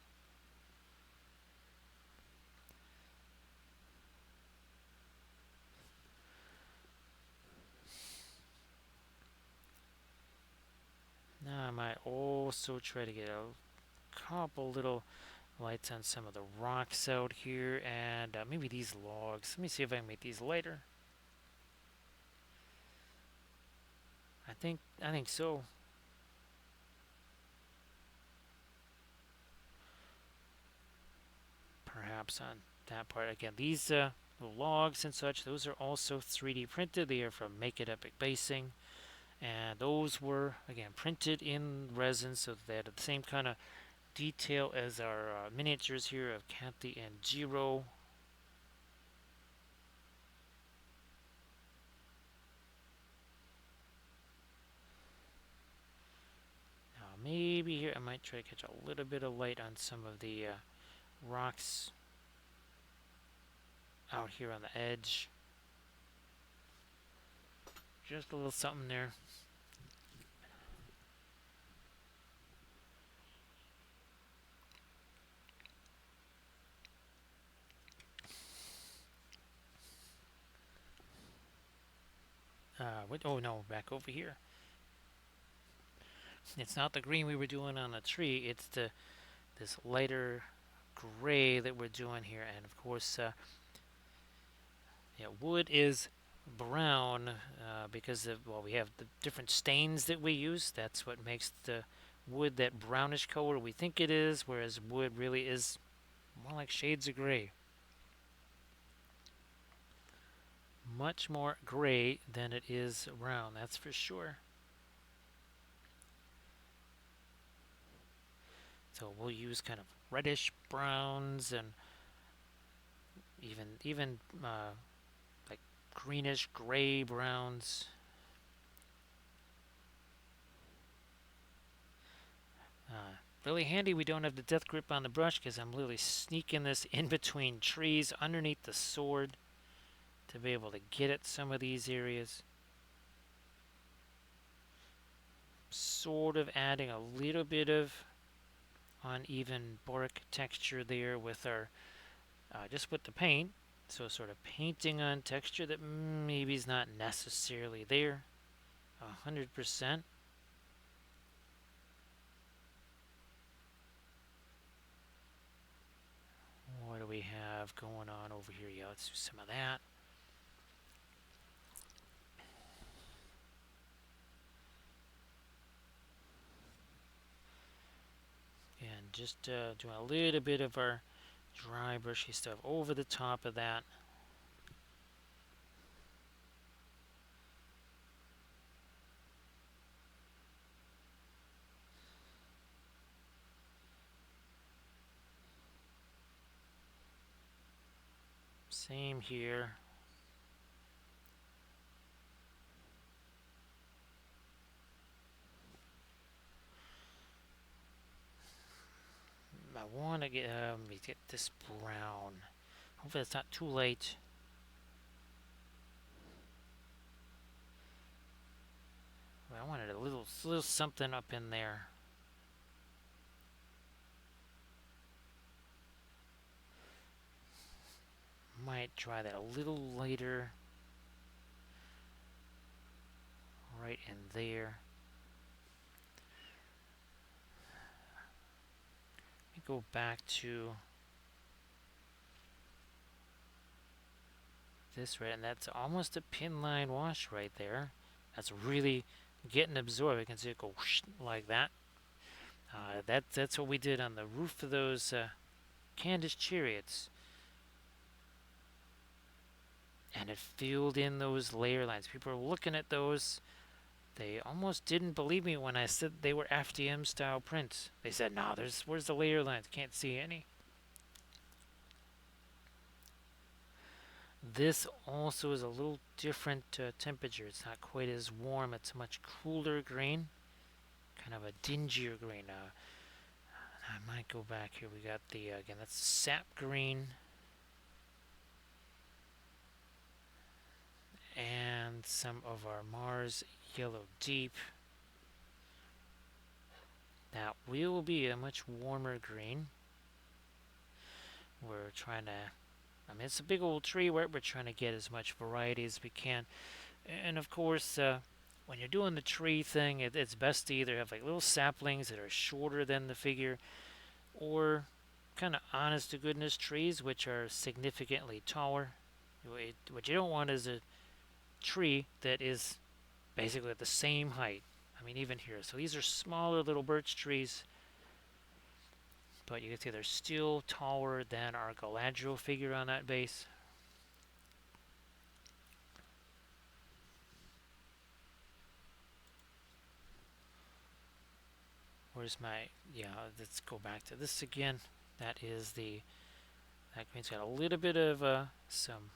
Now I might also try to get a couple little lights on some of the rocks out here, and maybe these logs. Let me see if I can make these lighter. I think so. Perhaps on that part again. These logs and such, those are also 3D printed. They are from Make It Epic Basing, and those were again printed in resin, so they had the same kind of detail as our miniatures here of Cathy and Jeero. Now maybe here I might try to catch a little bit of light on some of the rocks out here on the edge. Just a little something there. Oh no, back over here. It's not the green we were doing on the tree. It's this lighter gray that we're doing here, and of course, yeah, wood is brown because we have the different stains that we use. That's what makes the wood that brownish color we think it is, whereas wood really is more like shades of gray. Much more gray than it is brown, that's for sure. So we'll use kind of reddish browns and even like greenish gray browns. Really handy we don't have the death grip on the brush because I'm literally sneaking this in between trees underneath the sword to be able to get at some of these areas. Sort of adding a little bit of uneven bark texture there with our just with the paint. So sort of painting on texture that maybe is not necessarily there 100%. What do we have going on over here? Yeah, let's do some of that. And just doing a little bit of our dry brushy stuff over the top of that. Same here. I want to get this brown. Hopefully it's not too late. I wanted a little something up in there. Might try that a little later. Right in there. Let me go back to this red, and that's almost a pin line wash right there. That's really getting absorbed. You can see it go whoosh, like that. That's what we did on the roof of those Candace chariots. And it filled in those layer lines. People were looking at those. They almost didn't believe me when I said they were FDM style prints. They said, "No, where's the layer lines? Can't see any." This also is a little different temperature. It's not quite as warm. It's a much cooler green, kind of a dingier green. I might go back here. We got the again. That's sap green and some of our Mars yellow deep. That will be a much warmer green. We're trying to, I mean, it's a big old tree where we're trying to get as much variety as we can. And of course, when you're doing the tree thing, it's best to either have like little saplings that are shorter than the figure, or kind of honest to goodness trees which are significantly taller. What you don't want is a tree that is basically at the same height. I mean, even here. So these are smaller little birch trees, but you can see they're still taller than our Galadriel figure on that base. Where's my, yeah, let's go back to this again. That green's got a little bit of some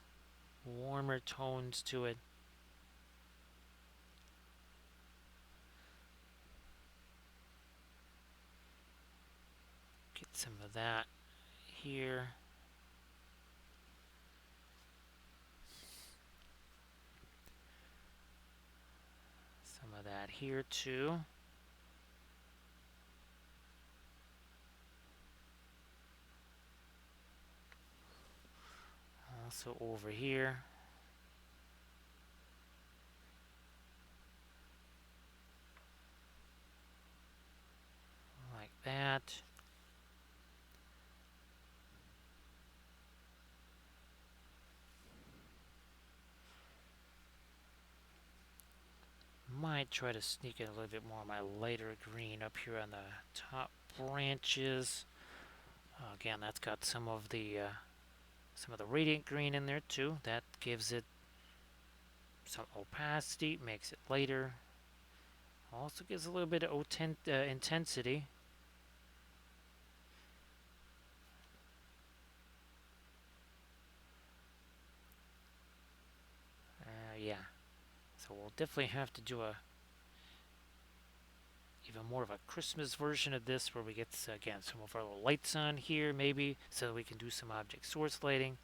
warmer tones to it. Get some of that here. Some of that here too. Also over here. Like that. Might try to sneak in a little bit more of my lighter green up here on the top branches. Again, that's got some of the radiant green in there too. That gives it some opacity, makes it lighter. Also gives a little bit of intensity. Yeah. So we'll definitely have to do even more of a Christmas version of this, where we get again some of our little lights on here, maybe, so that we can do some object source lighting.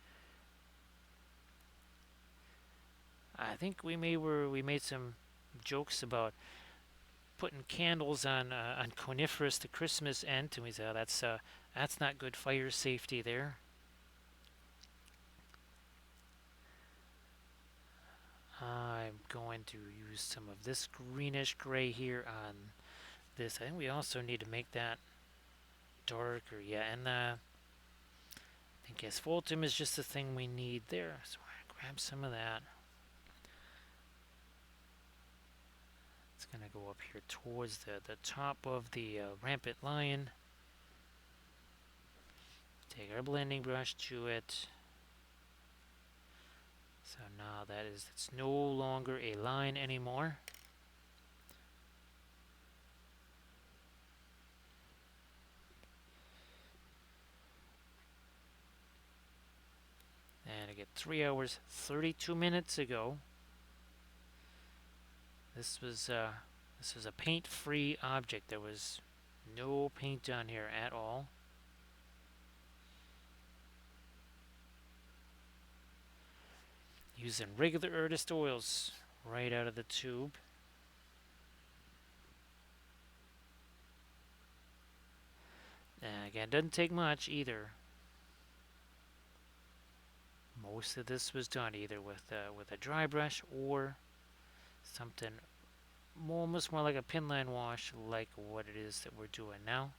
I think we made some jokes about putting candles on coniferous to Christmas end, and we said, oh, that's not good fire safety there. I'm going to use some of this greenish gray here on this. I think we also need to make that darker. Yeah, and I think asphaltum is just the thing we need there. So I'm going to grab some of that. It's going to go up here towards the top of the rampant lion. Take our blending brush to it. So now it's no longer a line anymore. And at 3 hours 32 minutes ago. This was a paint-free object. There was no paint on here at all. Using regular artist oils right out of the tube. And again, doesn't take much either. Most of this was done either with a dry brush or something almost more like a pinline wash, like what it is that we're doing now.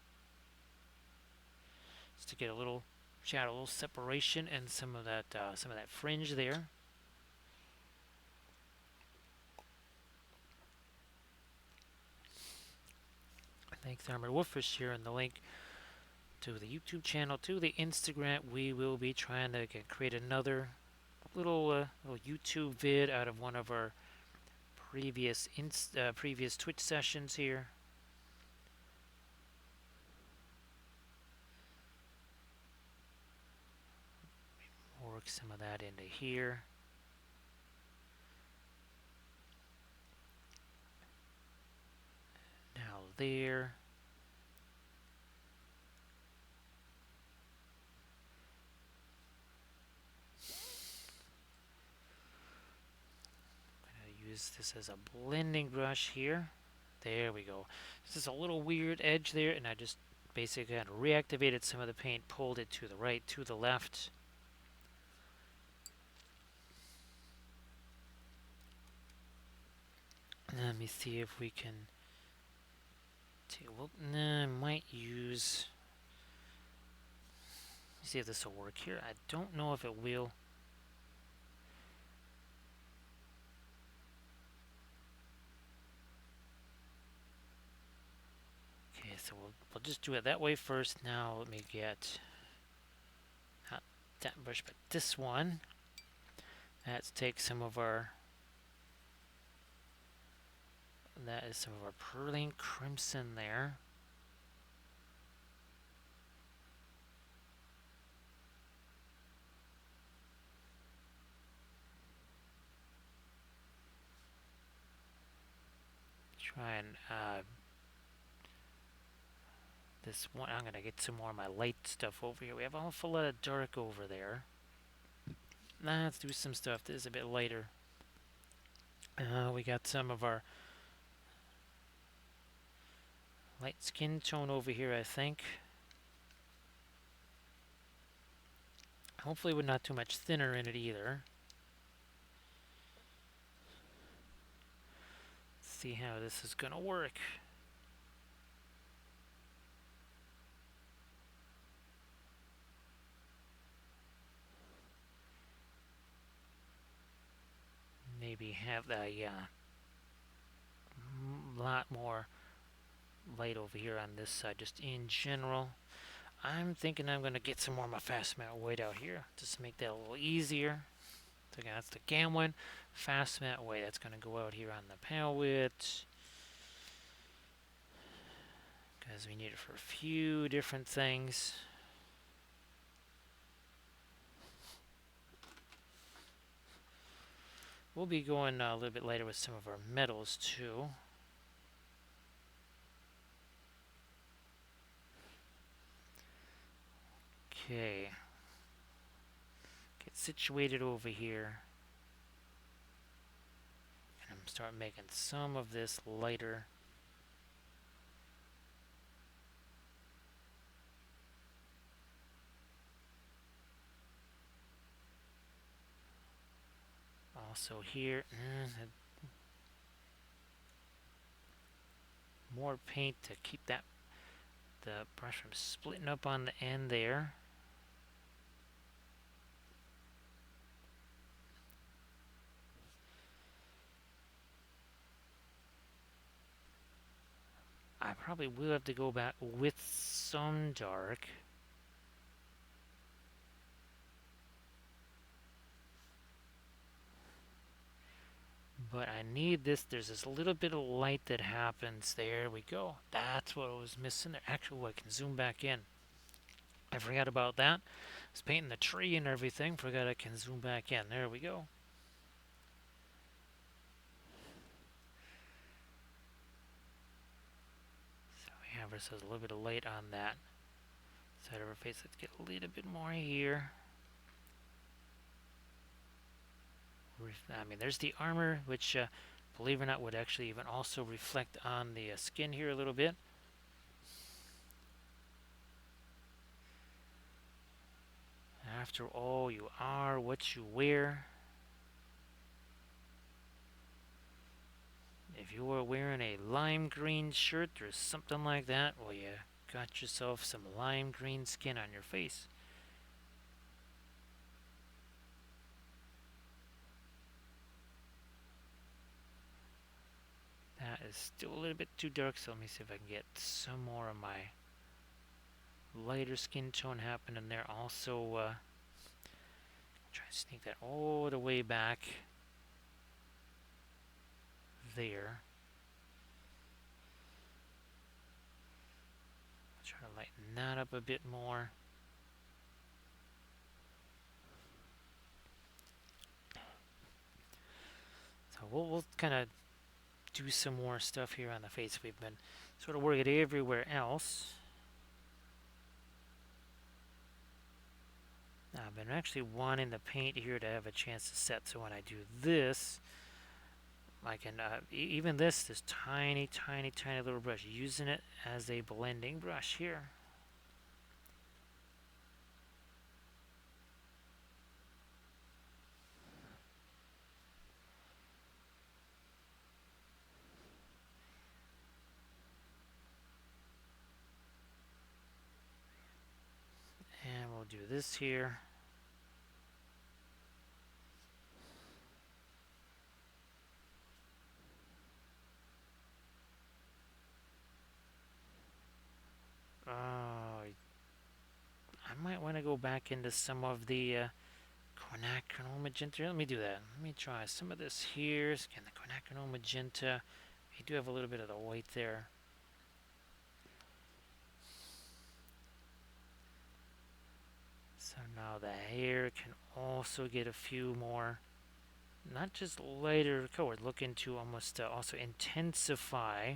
Just to get a little shadow, a little separation, and some of that fringe there. Thanks, Armored Wolf, for sharing the link to the YouTube channel, to the Instagram. We will be trying to create another little YouTube vid out of one of our previous Twitch sessions here. Work some of that into here. Now there. Use this as a blending brush here. There we go. This is a little weird edge there, and I just basically kind of reactivated some of the paint, pulled it to the right, to the left. Let me see if we can well, I might use, see if this will work here. I don't know if it will. Okay, so we'll just do it that way first. Now let me get not that brush, but this one. Let's take some of our, that is some of our Perling Crimson there. Try and this one, I'm going to get some more of my light stuff over here. We have an awful lot of dark over there. Let's do some stuff that is a bit lighter. We got some of our light skin tone over here, I think. Hopefully with not too much thinner in it either. Let's see how this is going to work. Maybe have a lot more light over here on this side, just in general. I'm thinking I'm going to get some more of my fast matte white out here, just to make that a little easier. So again, that's the Gamwin fast matte white. That's going to go out here on the palette, because we need it for a few different things. We'll be going a little bit later with some of our metals too. Okay. Get situated over here. And I'm start making some of this lighter. Also here, more paint to keep that the brush from splitting up on the end there. I probably will have to go back with some dark. But I need this. There's this little bit of light that happens. There we go. That's what I was missing there. Actually, I can zoom back in. I forgot about that. I was painting the tree and everything. Forgot I can zoom back in. There we go. So we have ourselves a little bit of light on that side of her face. Let's get a little bit more here. I mean, there's the armor, which, believe it or not, would actually even also reflect on the skin here a little bit. After all, you are what you wear. If you were wearing a lime green shirt or something like that, well, you got yourself some lime green skin on your face. That is still a little bit too dark, so let me see if I can get some more of my lighter skin tone happening there. Also, try to sneak that all the way back there. Try to lighten that up a bit more. So we'll kind of do some more stuff here on the face. We've been sort of working everywhere else. I've been actually wanting the paint here to have a chance to set, so when I do this, I can, even this tiny, tiny, tiny little brush, using it as a blending brush here. And we'll do this here. Oh, I might want to go back into some of the quinacridone magenta. Let me do that. Let me try some of this here. Again, the quinacridone magenta. You do have a little bit of the white there. So now the hair can also get a few more, not just lighter color, looking to almost also intensify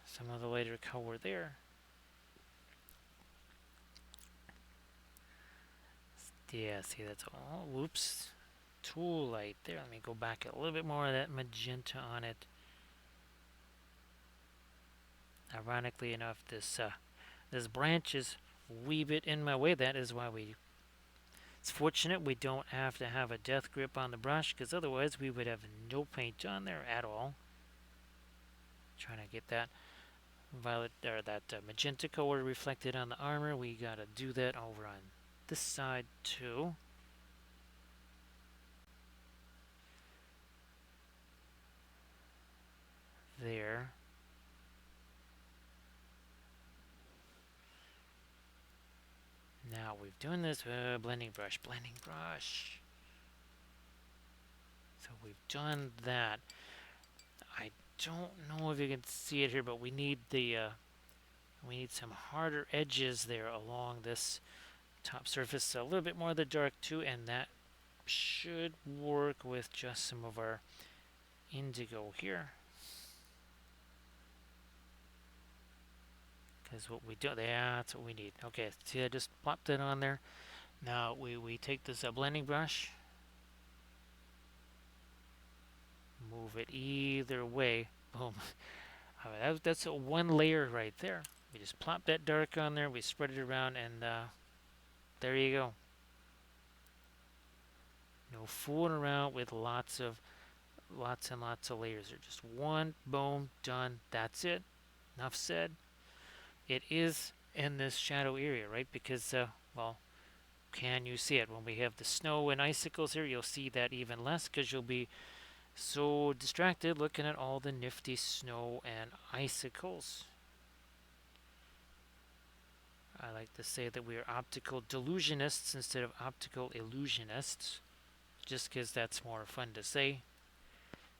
some of the lighter color there. Yeah, see, that's all. Whoops. Too light there. Let me go back a little bit more of that magenta on it. Ironically enough, this branch is a wee bit in my way. That is why it's fortunate we don't have to have a death grip on the brush, because otherwise we would have no paint on there at all. Trying to get that violet or that magenta color reflected on the armor. We gotta do that over on this side too. There. Now we've done this blending brush. So we've done that. I don't know if you can see it here, but we need some harder edges there along this top surface. A little bit more of the dark too, and that should work with just some of our indigo here. Because what we do, that's what we need. Okay, see, I just plopped it on there. Now we take this blending brush, move it either way. Boom. That's one layer right there. We just plop that dark on there. We spread it around, and there you go. No fooling around with lots and lots of layers. They're just one, boom, done. That's it. Enough said. It is in this shadow area, right? Because, well, can you see it? When we have the snow and icicles here, you'll see that even less because you'll be so distracted looking at all the nifty snow and icicles. I like to say that we are optical delusionists instead of optical illusionists, just because that's more fun to say.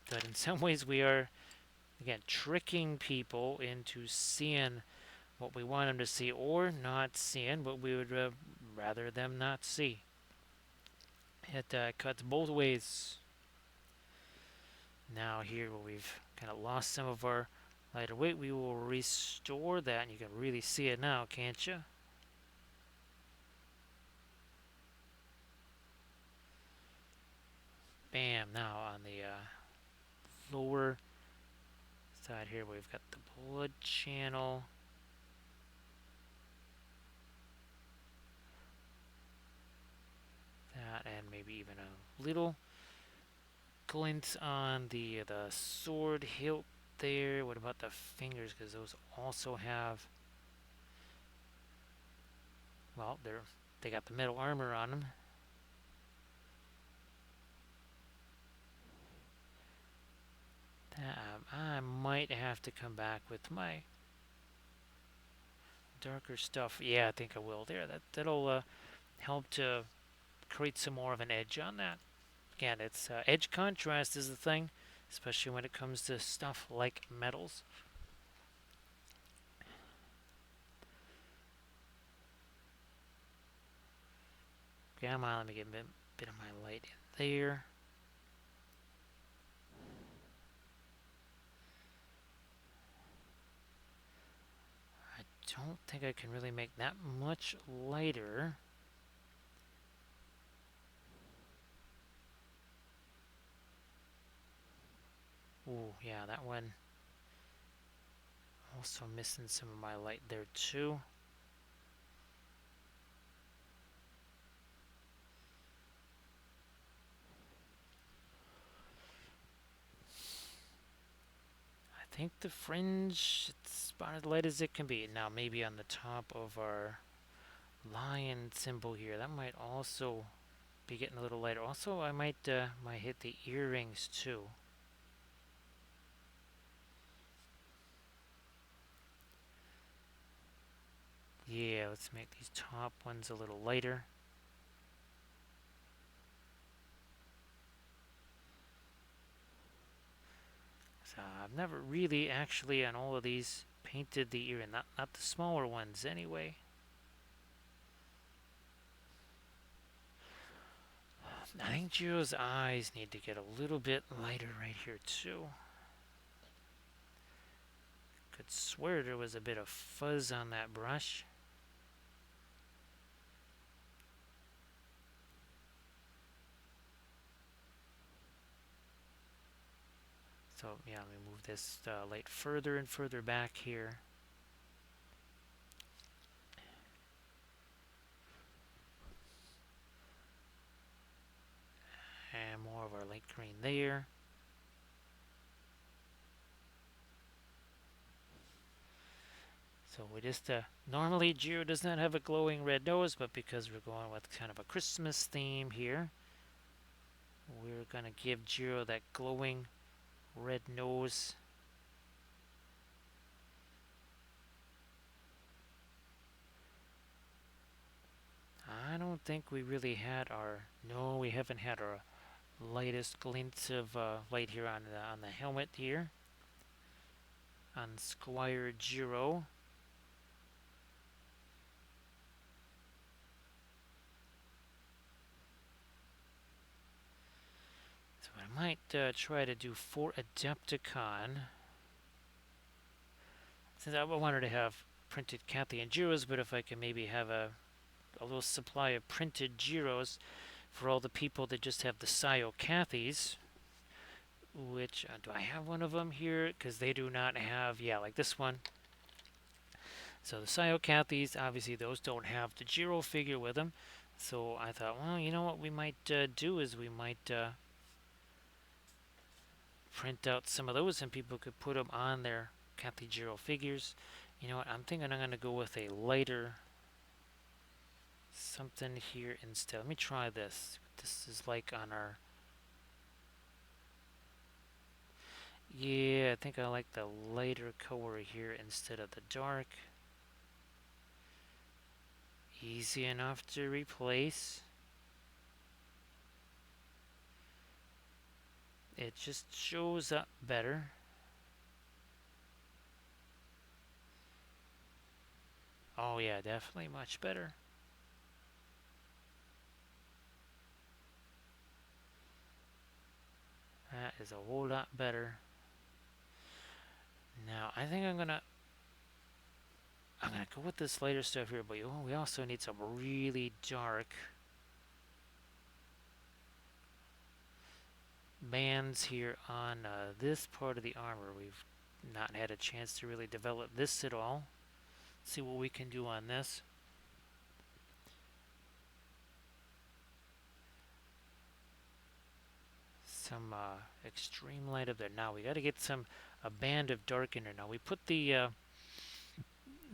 But in some ways, we are, again, tricking people into seeing what we want them to see or not seeing what we would rather them not see. It cuts both ways. Now here where we've kind of lost some of our lighter weight, we will restore that, and you can really see it now, can't you? Bam! Now on the lower side here, we've got the blood channel. That, and maybe even a little glint on the sword hilt there. What about the fingers? Because those also have, well, they got the metal armor on them. I might have to come back with my darker stuff. Yeah, I think I will there. That'll help to create some more of an edge on that. Again, it's edge contrast is the thing, especially when it comes to stuff like metals. Come on, let me get a bit of my light in there. I don't think I can really make that much lighter. Ooh, yeah, that one. Also missing some of my light there too. I think the fringe, it's about as light as it can be. Now maybe on the top of our lion symbol here, that might also be getting a little lighter. Also, I might hit the earrings too. Yeah, let's make these top ones a little lighter. So I've never really actually on all of these painted the earring, not the smaller ones anyway. I think Jeero's eyes need to get a little bit lighter right here too. Could swear there was a bit of fuzz on that brush. So yeah, let me move this light further and further back here. And more of our light green there. So we just, normally Jeero does not have a glowing red nose, but because we're going with kind of a Christmas theme here, we're going to give Jeero that glowing red nose. I don't think we really had our, no, we haven't had our lightest glints of light here on the helmet here. On Squire Jeero. So I might try to do for Adepticon. Since I wanted to have printed Cathy and Jeeros, but if I can maybe have a little supply of printed Jeeros for all the people that just have the Sayo Cathys, which, do I have one of them here? Because they do not have, yeah, like this one. So the Sayo Cathys, obviously those don't have the Jeero figure with them. So I thought, well, you know what we might do is we might print out some of those and people could put them on their Cathy Jeero figures. You know what, I'm thinking I'm going to go with a lighter something here instead. Let me try this. This is like on our, yeah, I think I like the lighter color here instead of the dark. Easy enough to replace. It just shows up better. Oh yeah, definitely much better. That is a whole lot better. Now I think I'm gonna go with this lighter stuff here, but we also need some really dark bands here on this part of the armor. We've not had a chance to really develop this at all. See what we can do on this. Some extreme light up there. Now we got to get a band of dark in there. Now we put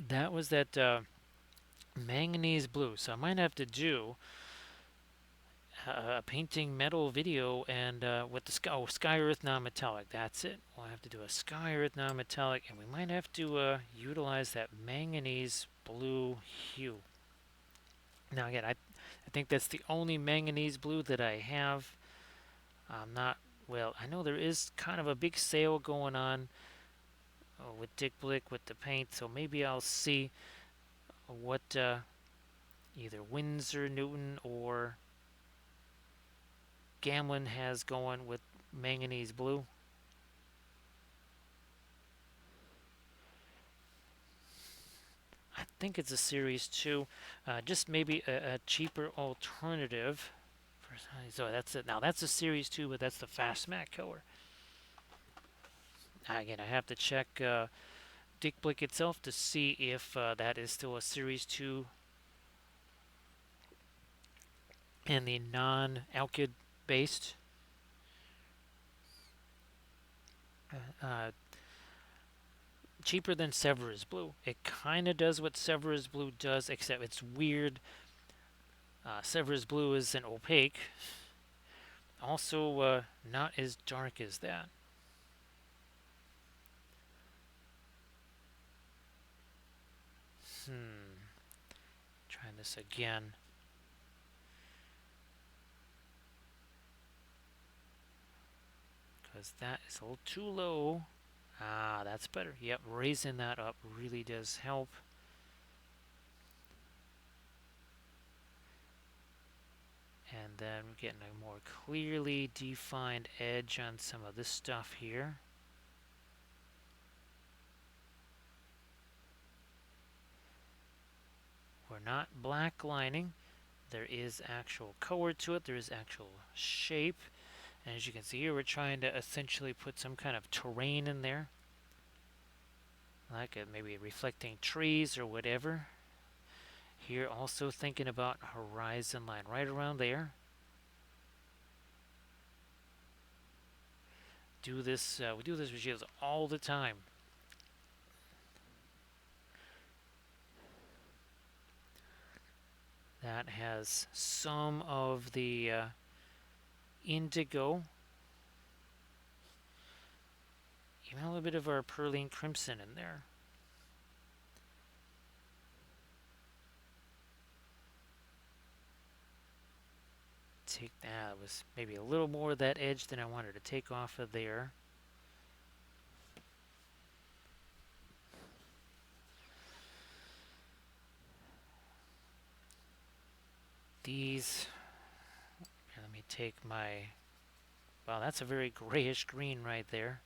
that was that manganese blue. So I might have to do a painting metal video and with the sky earth non-metallic. That's it. We'll have to do a sky earth non-metallic, and we might have to utilize that manganese blue hue. Now again, I think that's the only manganese blue that I have. I'm not well. I know there is kind of a big sale going on with Dick Blick with the paint, so maybe I'll see what either Winsor Newton or Gamlin has going with manganese blue. I think it's a Series 2, just maybe a cheaper alternative. So that's it. Now that's a Series 2, but that's the fast matte color. Again, I have to check Dick Blick itself to see if that is still a Series 2 and the non-alkyd based. Uh, Cheaper than Severus Blue. It kind of does what Severus Blue does, except it's weird. Severus Blue is an opaque. Also, not as dark as that. Trying this again. Because that is a little too low. Ah, that's better. Yep, raising that up really does help. And then we're getting a more clearly defined edge on some of this stuff here. We're not black lining. There is actual color to it. There is actual shape. And as you can see here, we're trying to essentially put some kind of terrain in there. Like maybe reflecting trees or whatever. Here also thinking about horizon line right around there. We do this with shields all the time. That has some of the indigo. Even a little bit of our Perline Crimson in there. Take that. Was maybe a little more of that edge than I wanted to take off of there. These, let me take my, wow, that's a very grayish green right there.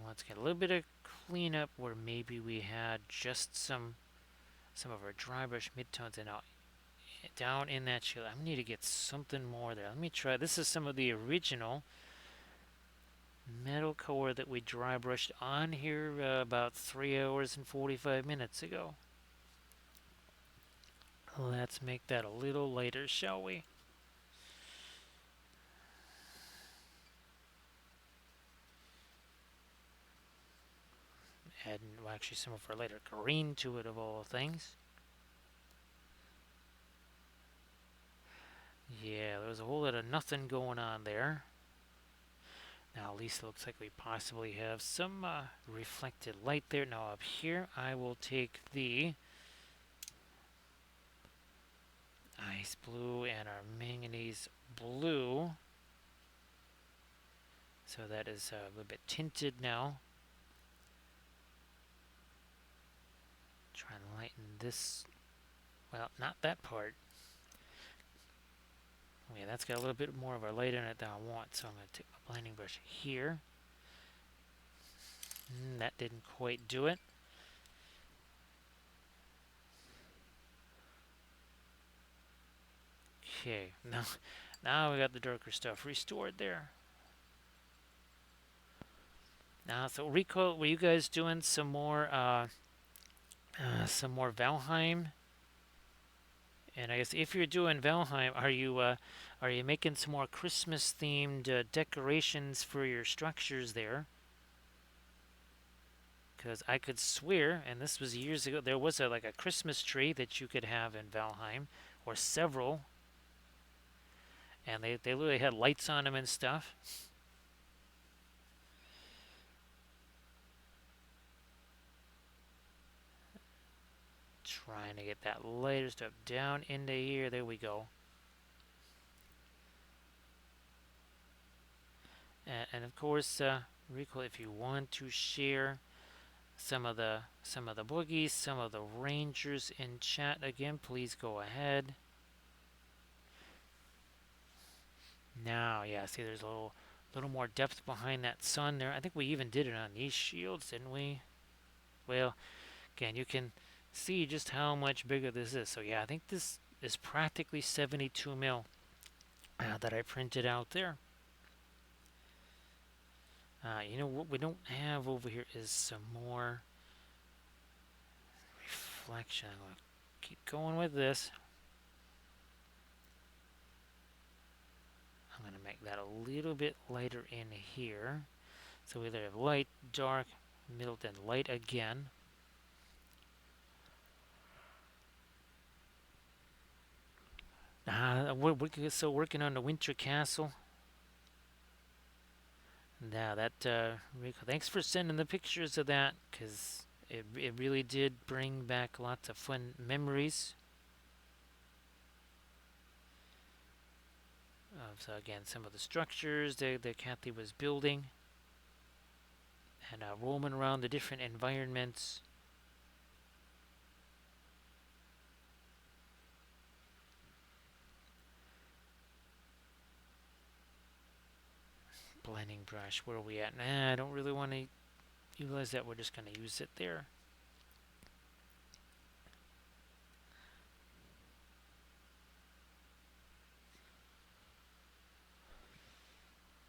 Let's get a little bit of cleanup where maybe we had just some of our dry brush midtones, and now down in that shield. I need to get something more there. Let me try. This is some of the original metal color that we dry brushed on here about 3 hours and 45 minutes ago. Let's make that a little lighter, shall we? Add well, actually some of our lighter green to it, of all things. Yeah, there was a whole lot of nothing going on there. Now at least it looks like we possibly have some reflected light there. Now up here I will take the ice blue and our manganese blue. So that is a little bit tinted now. And this, well, not that part. Yeah, that's got a little bit more of a light in it than I want, so I'm going to take my blending brush here. That didn't quite do it. Okay, now we got the darker stuff restored there. Now, so Rico, were you guys doing some more Valheim? And I guess if you're doing Valheim, are you making some more Christmas themed decorations for your structures there? Because I could swear, and this was years ago, there was like a Christmas tree that you could have in Valheim, or several, and they literally had lights on them and stuff. Trying to get that lighter stuff down into here. There we go. And of course, Rico, if you want to share some of the boogies, some of the rangers in chat again, please go ahead. Now, yeah, see, there's a little more depth behind that sun there. I think we even did it on these shields, didn't we? Well, again, you can see just how much bigger this is. So yeah, I think this is practically 72 mil that I printed out there. You know what we don't have over here is some more reflection. I'm going to keep going with this. I'm going to make that a little bit lighter in here. So we either have light, dark, middle, then light again. We're still working on the Winter Castle. Now that, Rico, thanks for sending the pictures of that, because it really did bring back lots of fun memories. So again, some of the structures that Cathy was building, and roaming around the different environments. Blending brush, where are we at? Nah, I don't really want to utilize that. We're just going to use it there.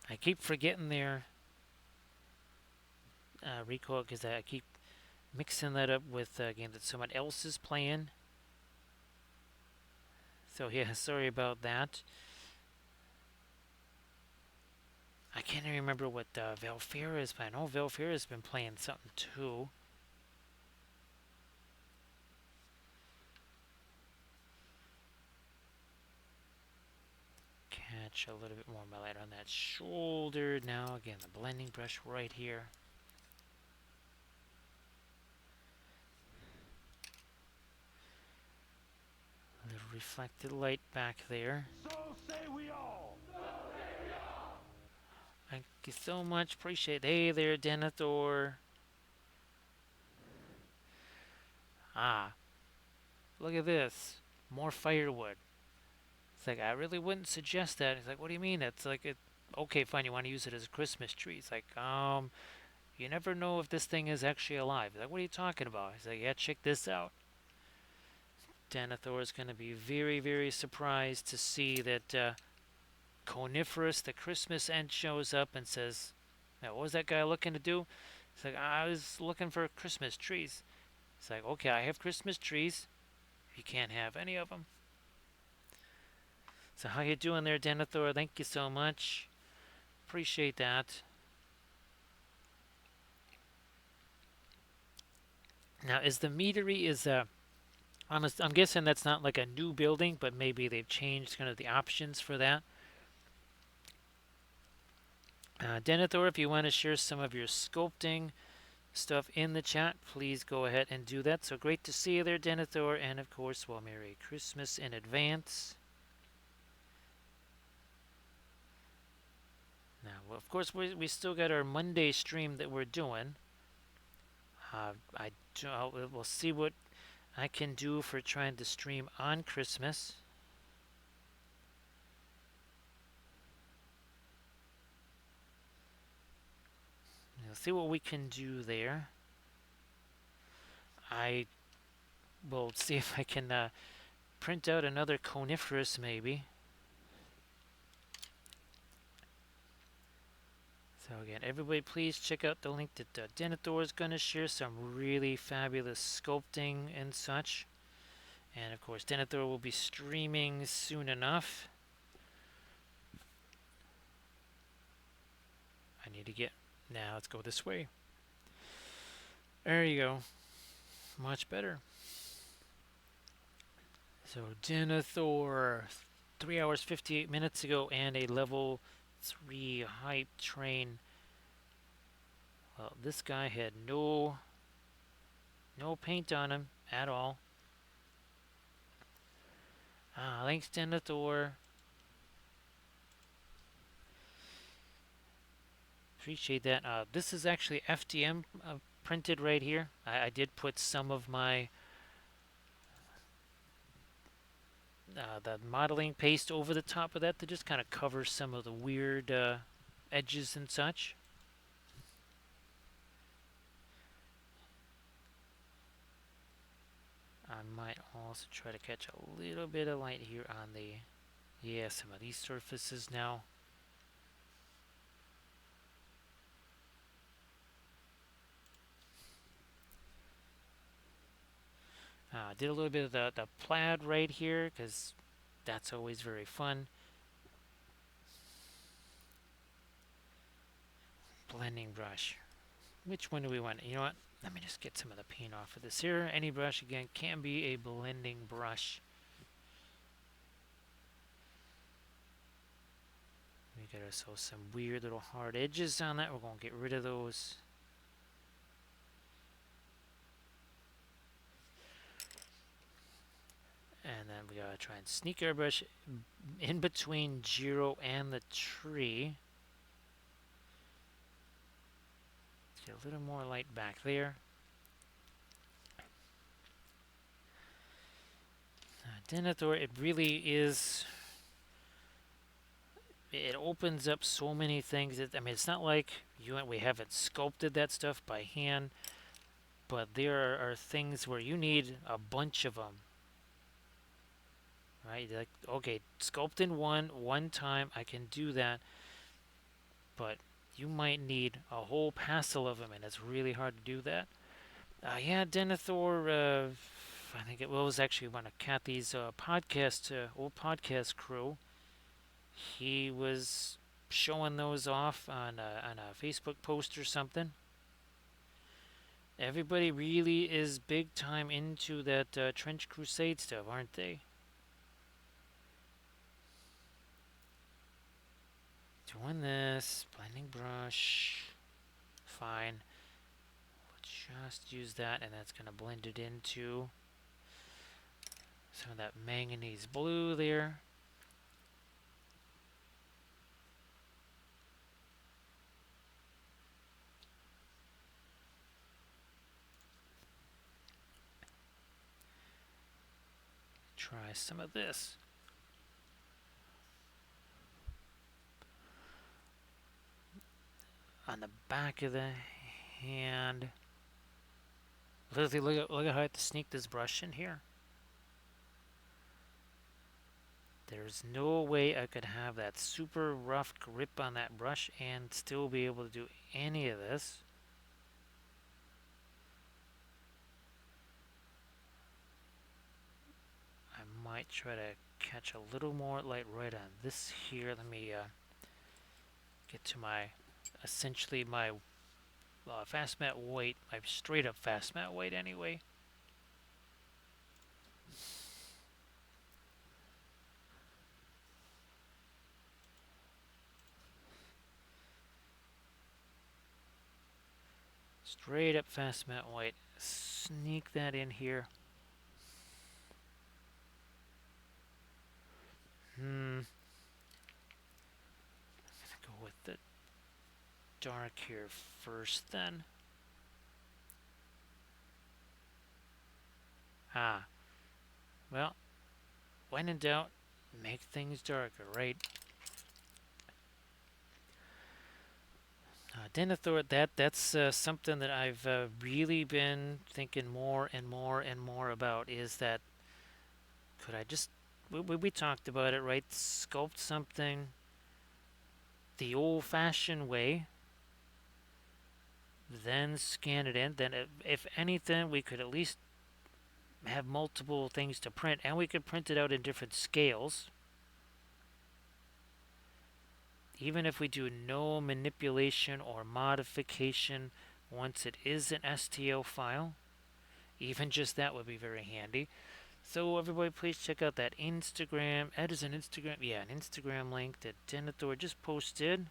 I keep forgetting there, Rico, because I keep mixing that up with a game that someone else is playing. So yeah, sorry about that. I can't even remember what Valfera is playing. Oh, Valfera's been playing something too. Catch a little bit more light on that shoulder. Now again, the blending brush right here. A little reflected light back there. So say we all. So say we all. Thank you so much. Appreciate it. Hey there, Denethor. Look at this. More firewood. It's like, I really wouldn't suggest that. He's like, what do you mean? It's like, okay, fine, you want to use it as a Christmas tree. It's like, you never know if this thing is actually alive. He's like, what are you talking about? He's like, yeah, check this out. Denethor is going to be very, very surprised to see that Coniferous, the Christmas Ent, shows up and says, now, what was that guy looking to do? He's like, I was looking for Christmas trees. It's like, okay, I have Christmas trees. You can't have any of them. So how you doing there, Denethor? Thank you so much. Appreciate that. Now, is the meadery I'm guessing that's not like a new building, but maybe they've changed kind of the options for that. Denethor, if you want to share some of your sculpting stuff in the chat, please go ahead and do that. So great to see you there, Denethor, and of course, well, Merry Christmas in advance. Now, well, of course, we still got our Monday stream that we're doing. We'll see what I can do for trying to stream on Christmas. Let's see what we can do there. I will see if I can print out another coniferous maybe. So again, everybody please check out the link that Denethor is going to share some really fabulous sculpting and such. And of course, Denethor will be streaming soon enough. I need to get... Now let's go this way. There you go. Much better. So Denethor, 3 hours 58 minutes ago, and a level 3 hype train. Well, this guy had no paint on him at all. Thanks Denethor. Appreciate that. This is actually FDM printed right here. I did put some of my the modeling paste over the top of that to just kind of cover some of the weird edges and such. I might also try to catch a little bit of light here on the, yeah, some of these surfaces now. Did a little bit of the plaid right here because that's always very fun. Blending brush. Which one do we want? You know what? Let me just get some of the paint off of this here. Any brush, again, can be a blending brush. We got ourselves some weird little hard edges on that. We're going to get rid of those. And then we got to try and sneak our brush in between Jeero and the tree. Let's get a little more light back there. Denethor, it really is... It opens up so many things. I mean, it's not like we haven't sculpted that stuff by hand, but there are things where you need a bunch of them. Right? Like, okay, sculpt in one time, I can do that, but you might need a whole passel of them, and it's really hard to do that. Yeah, Denethor, I think it was actually one of Cathy's old podcast crew. He was showing those off on a Facebook post or something. Everybody really is big time into that Trench Crusade stuff, aren't they? Doing this, blending brush, fine. We'll just use that, and that's going to blend it into some of that manganese blue there. Try some of this. On the back of the hand. Literally, look at how I have to sneak this brush in here. There's no way I could have that super rough grip on that brush and still be able to do any of this. I might try to catch a little more light right on this here. Let me get to my, essentially my fast matte white, my straight up fast matte white anyway. Straight up fast matte white. Sneak that in here. I'm gonna go with the dark here first then. Ah, well, when in doubt, make things darker, right? Denethor, that's something that I've really been thinking more and more and more about. Is that could I just we talked about it, right? Sculpt something the old-fashioned way, then scan it in. Then, if anything, we could at least have multiple things to print, and we could print it out in different scales. Even if we do no manipulation or modification once it is an STL file, even just that would be very handy. So everybody, please check out that Instagram. Ed is an Instagram, yeah, an Instagram link that Denethor just posted.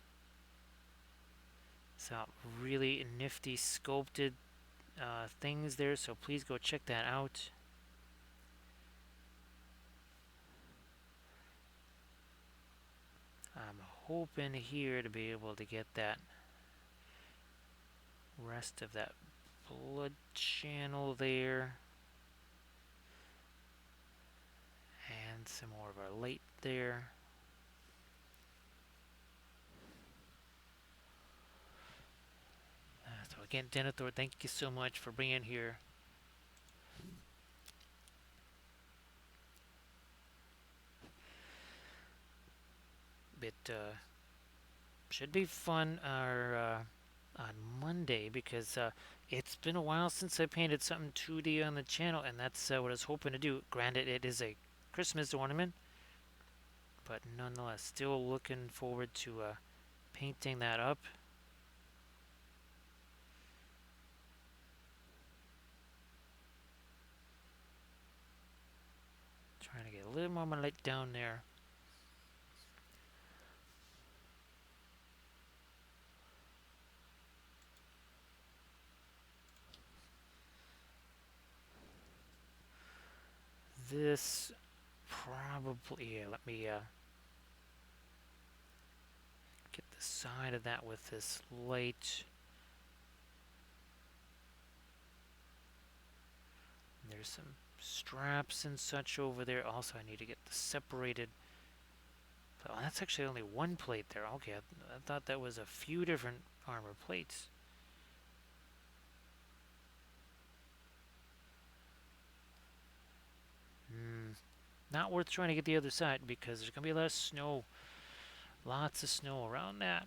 Some really nifty sculpted things there, so please go check that out. I'm hoping here to be able to get that rest of that blood channel there, and some more of our light there. So again, Denethor, thank you so much for being here. It should be fun on Monday because it's been a while since I painted something 2D on the channel, and that's what I was hoping to do. Granted, it is a Christmas ornament, but nonetheless, still looking forward to painting that up. Trying to get a little more light down there. This probably, yeah, let me get the side of that with this light. There's some straps and such over there. Also, I need to get the separated. Oh, that's actually only one plate there. Okay, I thought that was a few different armor plates. Not worth trying to get the other side because there's going to be a lot of snow. Lots of snow around that.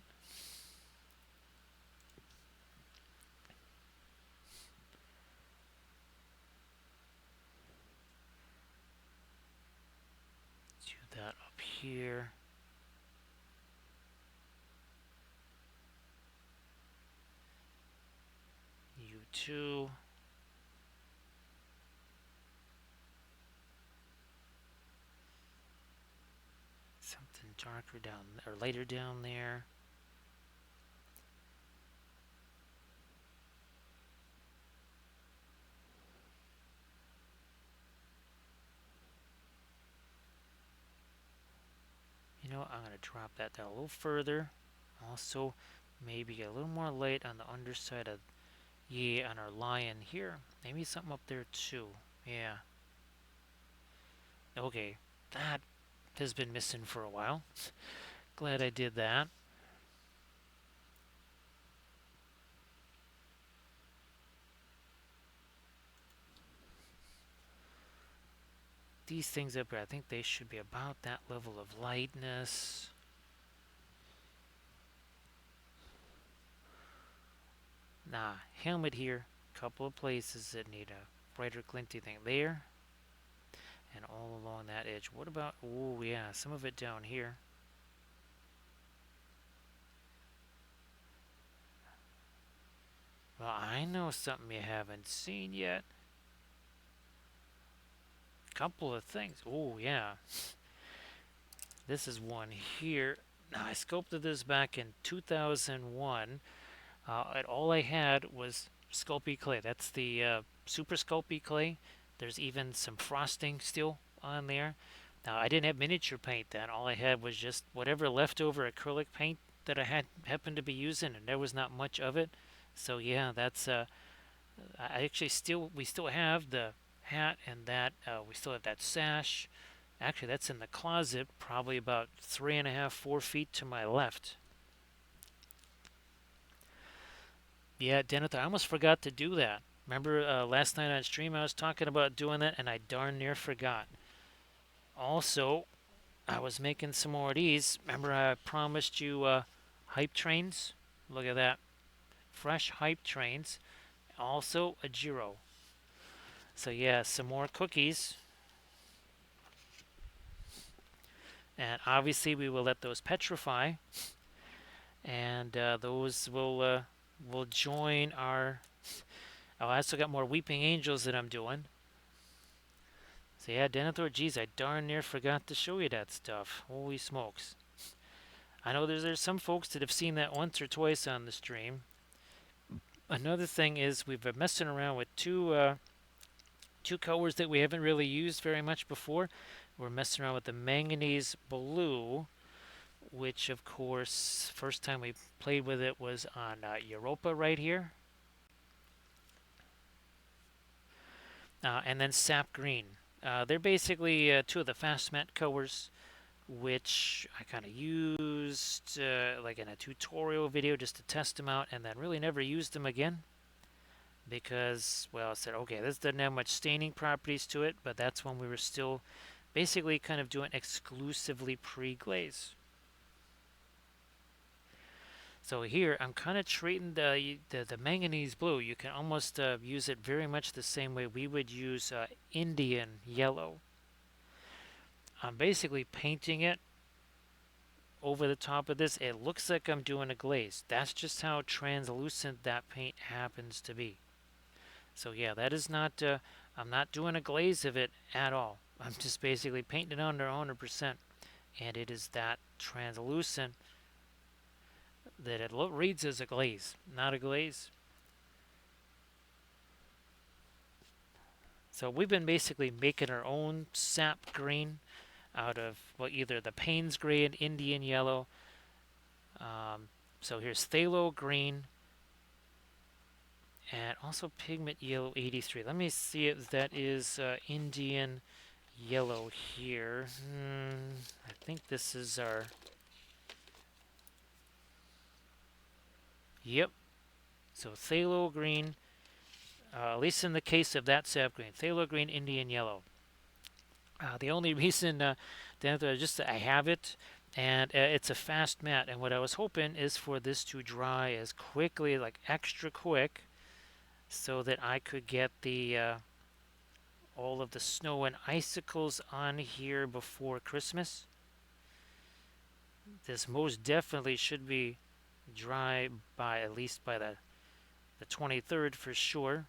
Do that up here. You too. Something darker down or lighter down there. You know, I'm going to drop that down a little further. Also, maybe get a little more light on the underside of, yeah, on our lion here. Maybe something up there too. Yeah. Okay, that has been missing for a while. Glad I did that. These things up here, I think they should be about that level of lightness. Nah, helmet here. Couple of places that need a brighter glinty thing there. And all along that edge. What about, oh yeah, some of it down here. Well, I know something you haven't seen yet. Couple of things. Oh yeah. This is one here. Now, I sculpted this back in 2001. And all I had was Sculpey clay. That's the Super Sculpey clay. There's even some frosting still on there. Now, I didn't have miniature paint then. All I had was just whatever leftover acrylic paint that I had happened to be using, and there was not much of it. So yeah, that's I actually still we still have the hat, and that we still have that sash. Actually, that's in the closet, probably about 3.5, 4 feet to my left. Yeah, Dennis, I almost forgot to do that. Remember last night on stream I was talking about doing that, and I darn near forgot. Also, I was making some more of these. Remember I promised you hype trains? Look at that. Fresh hype trains. Also a Jeero. So yeah, some more cookies. And obviously we will let those petrify. And those will join our... Oh, I also got more Weeping Angels that I'm doing. So yeah, Denethor, geez, I darn near forgot to show you that stuff. Holy smokes. I know there's some folks that have seen that once or twice on the stream. Another thing is we've been messing around with two colors that we haven't really used very much before. We're messing around with the manganese blue, which of course, first time we played with it was on Europa right here. And then sap green. They're basically two of the fast matte colors, which I kind of used like in a tutorial video just to test them out, and then really never used them again because, well, I said, okay, this doesn't have much staining properties to it, but that's when we were still basically kind of doing exclusively pre-glaze. So here I'm kind of treating the manganese blue. You can almost use it very much the same way we would use Indian yellow. I'm basically painting it over the top of this. It looks like I'm doing a glaze. That's just how translucent that paint happens to be. So yeah, that is not, I'm not doing a glaze of it at all. I'm just basically painting it under 100%. And it is that translucent that it reads as a glaze, not a glaze. So we've been basically making our own sap green out of, well, either the Payne's gray and Indian yellow. So here's phthalo green and also pigment yellow 83. Let me see if that is Indian yellow here. I think this is our... Yep. So phthalo green, at least in the case of that sap green, phthalo green, Indian yellow. The only reason just I have it, and it's a fast matte, and what I was hoping is for this to dry as quickly, like extra quick, so that I could get the all of the snow and icicles on here before Christmas. This most definitely should be dry by at least by the 23rd for sure.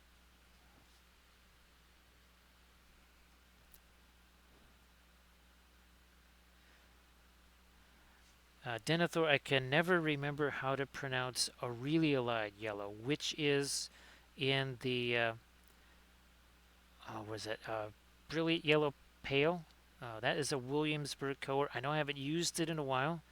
Denethor, I can never remember how to pronounce Aureliolide yellow, which is in the, was it Brilliant Yellow Pale? That is a Williamsburg color. I know I haven't used it in a while.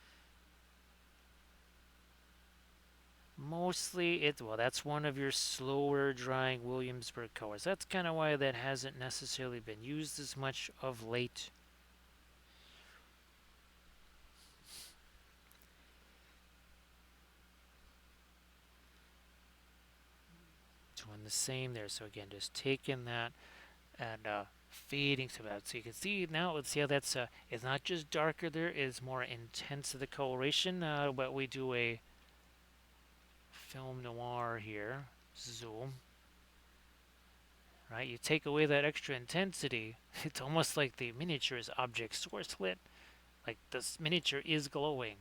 Mostly well, that's one of your slower drying Williamsburg colors. That's kind of why that hasn't necessarily been used as much of late. Doing the same there. So again, just taking that and fading some of that. So you can see now, let's see how that's, it's not just darker there, it's more intense of the coloration, but we do a film noir here, zoom, right? You take away that extra intensity, it's almost like the miniature is object source lit, like this miniature is glowing.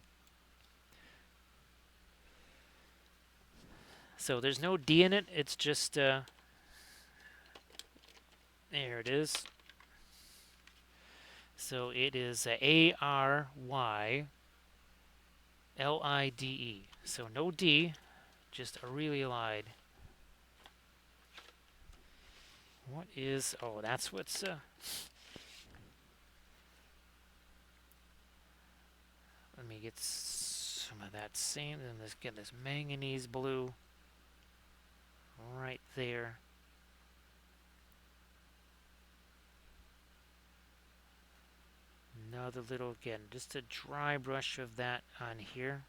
So there's no D in it, it's just, there it is. So it is Aryllide. So no D, just Aureliolide. What is... Oh, that's what's... Let me get some of that same... And let's get this manganese blue right there. another little, again, just a dry brush of that on here.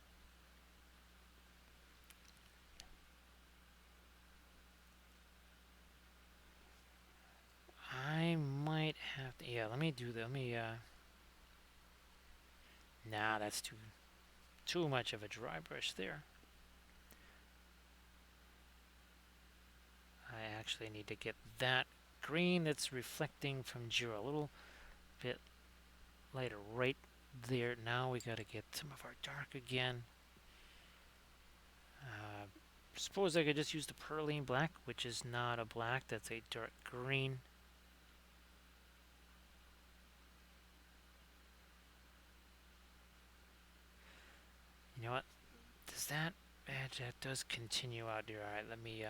I might have to, yeah, let me do that. Let me, nah, that's too much of a dry brush there. I actually need to get that green that's reflecting from Jeero a little bit lighter right there. Now we got to get some of our dark again. Suppose I could just use the perylene black, which is not a black, that's a dark green. You know what? Does that, that does continue out here. All right, let me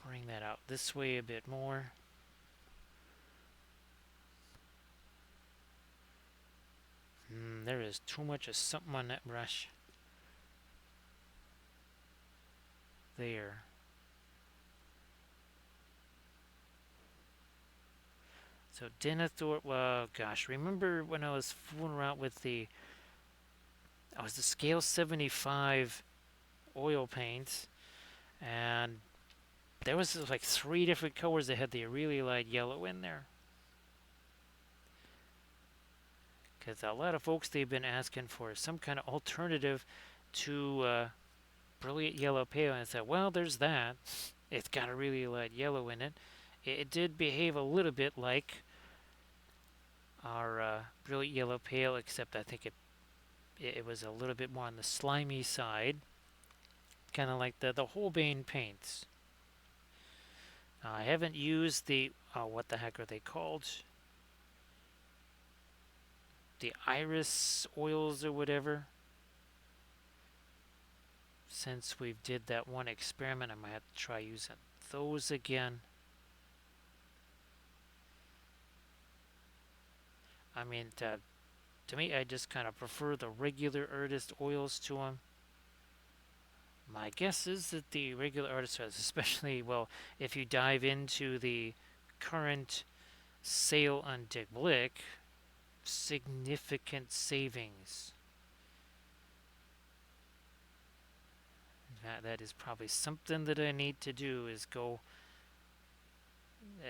bring that out this way a bit more. There is too much of something on that brush. There. So Denethor, well, gosh, remember when I was fooling around with I was the scale 75 oil paints, and there was like 3 different colors that had the really light yellow in there. Because a lot of folks, they've been asking for some kind of alternative to brilliant yellow pale, and I said, well, there's that. It's got a really light yellow in it. It did behave a little bit like our brilliant yellow pale, except I think it was a little bit more on the slimy side, kind of like the Holbein paints. I haven't used the what the heck are they called? The iris oils or whatever. Since we've did that one experiment, I might have to try using those again. I mean, to me, I just kind of prefer the regular artist oils to them. My guess is that the regular artist oils, especially, well, if you dive into the current sale on Dick Blick, significant savings. That is probably something that I need to do is go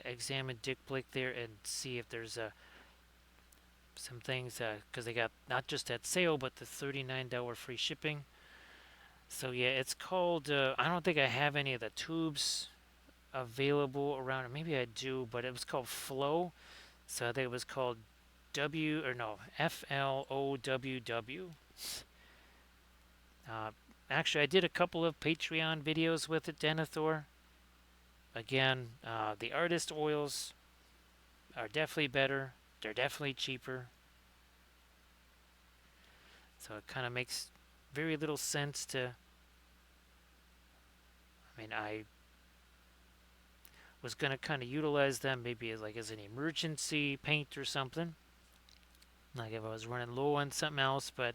examine Dick Blick there and see if there's some things because they got not just that sale but the $39 free shipping. So yeah, it's called. I don't think I have any of the tubes available around. Maybe I do, but it was called Flow. So I think it was called FLOWW. Uh, Actually, I did a couple of Patreon videos with it, Denethor. Again, the artist oils are definitely better. They're definitely cheaper. So it kind of makes very little sense to. I mean, I was gonna kind of utilize them maybe as an emergency paint or something, like if I was running low on something else. But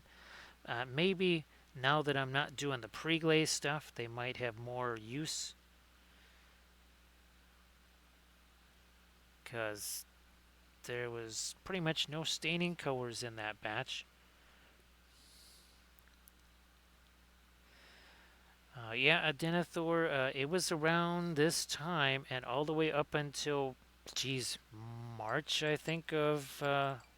maybe now that I'm not doing the pre-glaze stuff, they might have more use. Because there was pretty much no staining colors in that batch. Yeah, Denethor, it was around this time and all the way up until, geez, March, I think, of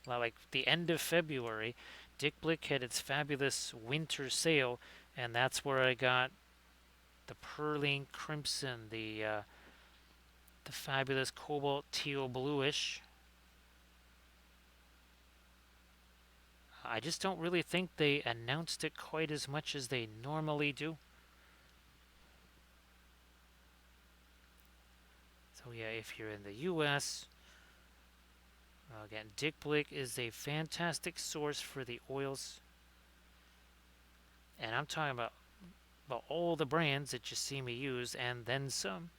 like the end of February. Dick Blick had its fabulous winter sale, and that's where I got the Perling Crimson, the fabulous Cobalt Teal Bluish. I just don't really think they announced it quite as much as they normally do. So yeah, if you're in the U.S., again, Dick Blick is a fantastic source for the oils. And I'm talking about all the brands that you see me use and then some.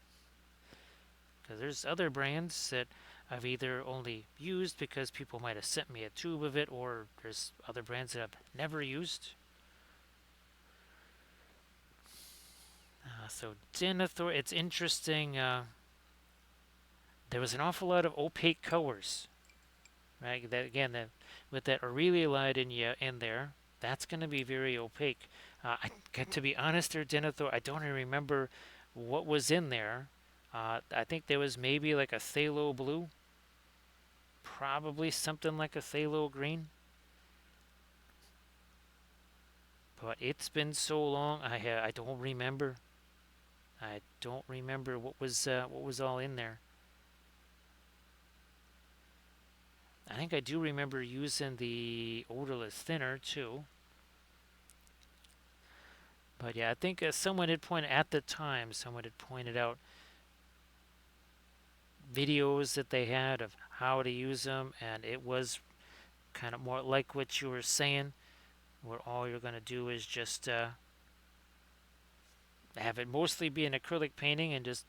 Because there's other brands that I've either only used because people might have sent me a tube of it, or there's other brands that I've never used. So Denethor, it's interesting. There was an awful lot of opaque colors right? That again, that with that Aurelia light in there, that's going to be very opaque. To be honest, there, Denethor, I don't even remember what was in there. I think there was maybe like a phthalo blue, probably something like a phthalo green. But it's been so long, I don't remember. I don't remember what was all in there. I think I do remember using the odorless thinner too. But yeah, I think someone had pointed at the time. Someone had pointed out videos that they had of how to use them, and it was kind of more like what you were saying, where all you're going to do is just have it mostly be an acrylic painting and just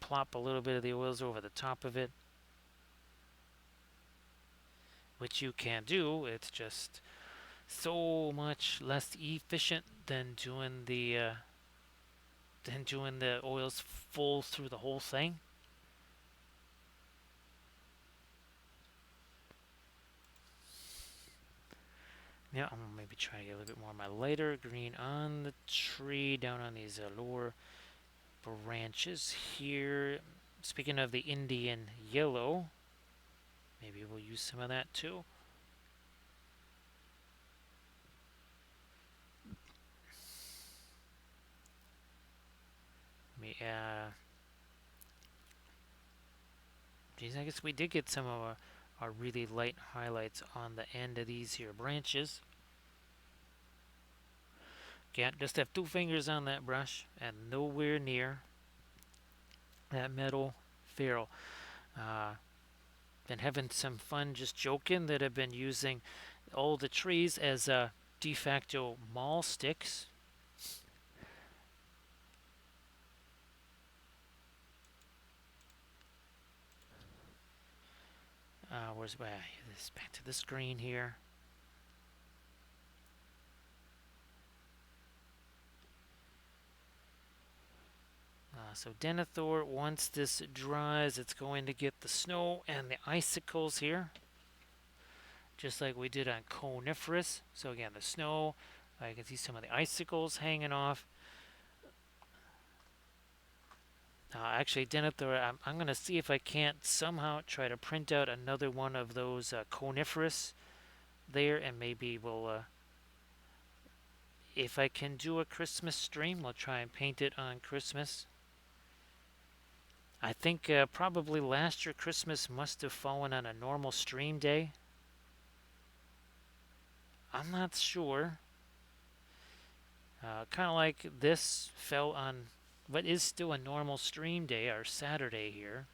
plop a little bit of the oils over the top of it, which you can do. It's just so much less efficient than doing the oils full through the whole thing. Yeah, I'm gonna maybe try to get a little bit more of my lighter green on the tree, down on these lower branches here. Speaking of the Indian yellow, maybe we'll use some of that too. Me, geez, I guess we did get some of our really light highlights on the end of these here branches. Can't just have two fingers on that brush and nowhere near that metal ferrule. Uh, been having some fun just joking that I've been using all the trees as de facto mall sticks. Where's this back to the screen here? So Denethor, once this dries, it's going to get the snow and the icicles here, just like we did on coniferous. So again, the snow, you can see some of the icicles hanging off. Actually, Denethor, I'm going to see if I can't somehow try to print out another one of those coniferous there, and maybe we'll, if I can do a Christmas stream, we'll try and paint it on Christmas. I think probably last year Christmas must have fallen on a normal stream day. I'm not sure. Kind of like this fell on what is still a normal stream day, our Saturday here.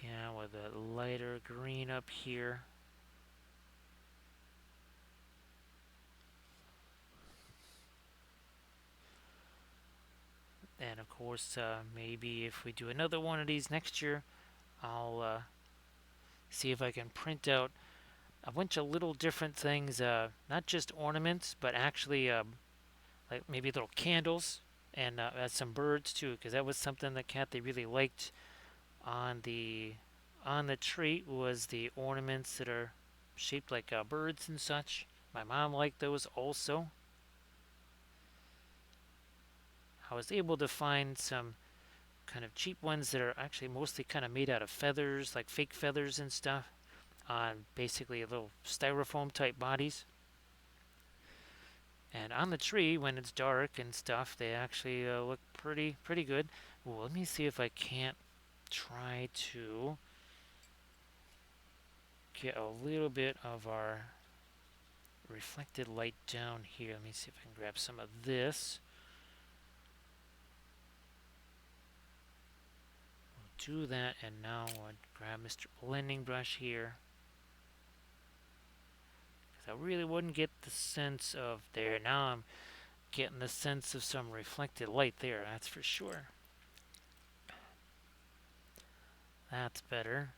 Yeah, with a lighter green up here. And of course, maybe if we do another one of these next year, I'll see if I can print out a bunch of little different things, not just ornaments, but actually like maybe little candles and some birds too, because that was something that Cathy really liked on the tree was the ornaments that are shaped like birds and such. My mom liked those also. I was able to find some kind of cheap ones that are actually mostly kind of made out of feathers, like fake feathers and stuff, on basically little styrofoam type bodies. And on the tree, when it's dark and stuff, they actually look pretty good. Well, let me see if I can't try to get a little bit of our reflected light down here. Let me see if I can grab some of this. We'll do that, and now I'll grab Mr. Blending Brush here. Because I really wouldn't get the sense of there. Now I'm getting the sense of some reflected light there, that's for sure. That's better.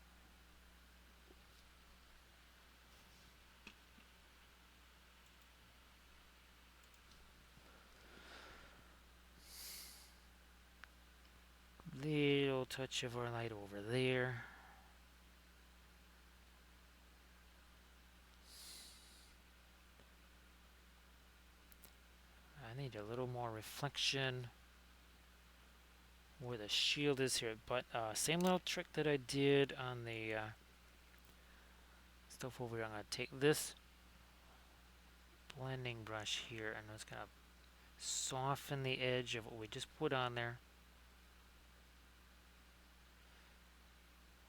touch of our light over there. I need a little more reflection where the shield is here. But same little trick that I did on the stuff over here. I'm going to take this blending brush here and I'm just going to soften the edge of what we just put on there.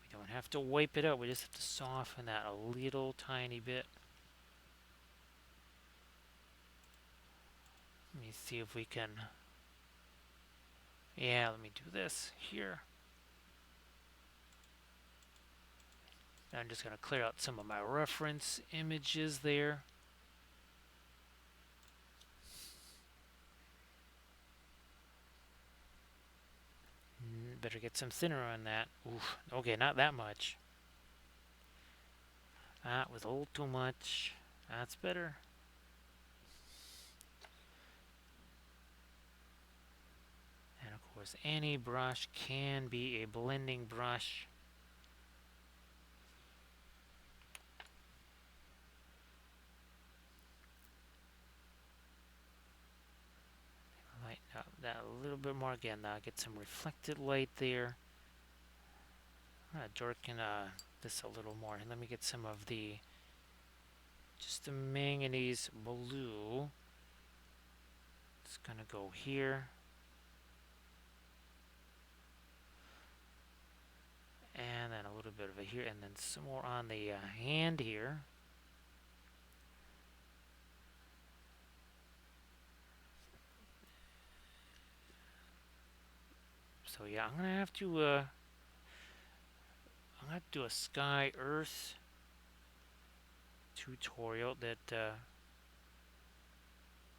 We don't have to wipe it out. We just have to soften that a little tiny bit. Let me see if we can... Yeah, let me do this here. I'm just going to clear out some of my reference images there. Better get some thinner on that. Oof. Okay, not that much. That was a little too much. That's better. And of course, any brush can be a blending brush. Lighten up that a little bit more again. Now get some reflected light there. I'm going to darken this a little more. And let me get some of the just the manganese blue. It's going to go here. And then a little bit of it here. And then some more on the hand here. So yeah, I'm going to have to do a Sky Earth tutorial that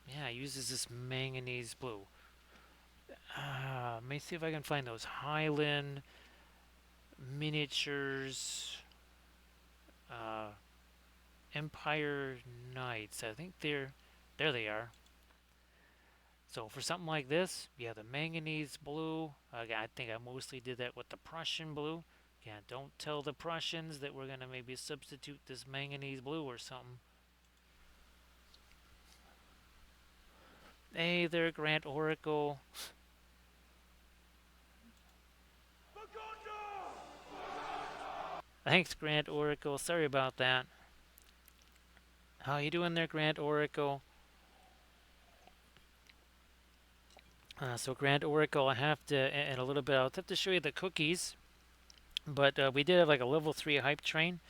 yeah, uses this manganese blue. Let me see if I can find those Highland miniatures Empire Knights. I think there they are. So for something like this, yeah, the manganese blue. I think I mostly did that with the Prussian blue. Yeah, don't tell the Prussians that we're gonna maybe substitute this manganese blue or something. Hey there, Grant Oracle. Thanks, Grant Oracle. Sorry about that. How you doing there, Grant Oracle? So Grant Oracle, I have to, in a little bit, I'll have to show you the cookies. But we did have like a level 3 hype train,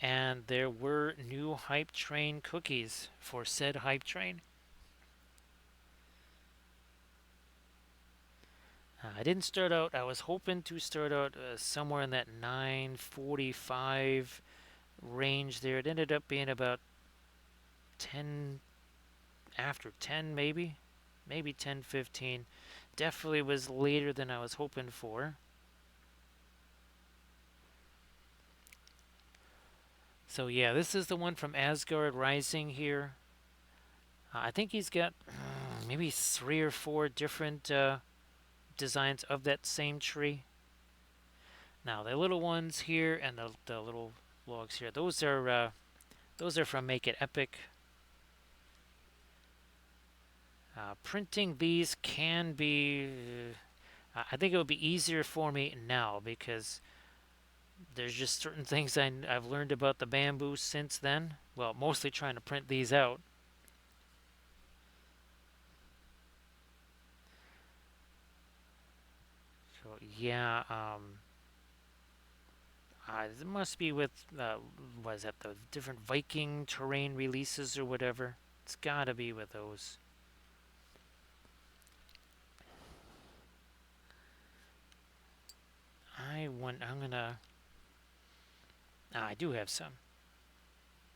and there were new hype train cookies for said hype train. I didn't start out, I was hoping to start out somewhere in that 945 range there. It ended up being about 10, after 10 maybe 10:15. Definitely was later than I was hoping for. So yeah, this is the one from Asgard Rising here. I think he's got maybe 3 or 4 different designs of that same tree. Now the little ones here and the little logs here, those are from Make It Epic. Printing these can be, I think it would be easier for me now because there's just certain things I've learned about the bamboo since then. Well, mostly trying to print these out. So yeah, it must be with, what is that, the different Viking terrain releases or whatever. It's gotta be with those. I'm gonna, I do have some.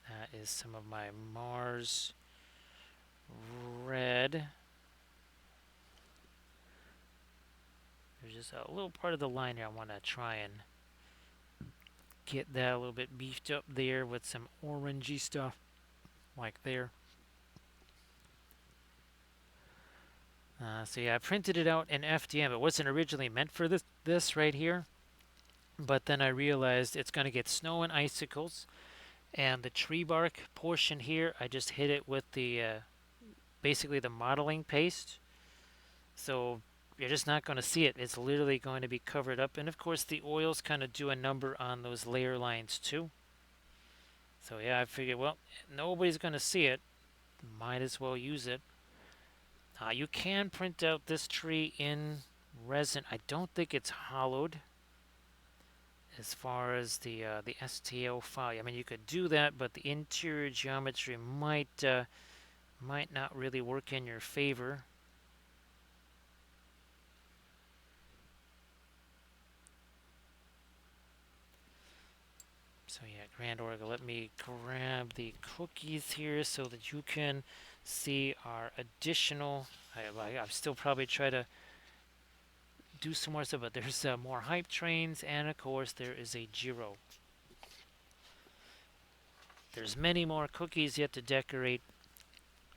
That is some of my Mars red. There's just a little part of the line here I want to try and get that a little bit beefed up there with some orangey stuff like there. So yeah, I printed it out in FDM. It wasn't originally meant for this. this right here, but then I realized it's going to get snow and icicles, and the tree bark portion here, I just hit it with the basically the modeling paste. So you're just not going to see it. It's literally going to be covered up. And of course, the oils kind of do a number on those layer lines too. So yeah, I figured, well, nobody's going to see it. Might as well use it. You can print out this tree in resin. I don't think it's hollowed as far as the STL file. I mean, you could do that, but the interior geometry might not really work in your favor. So yeah, Grand Oracle, let me grab the cookies here so that you can see our additional. I'll still probably try to do some more stuff, but there's more hype trains, and of course there is a Jeero. There's many more cookies yet to decorate,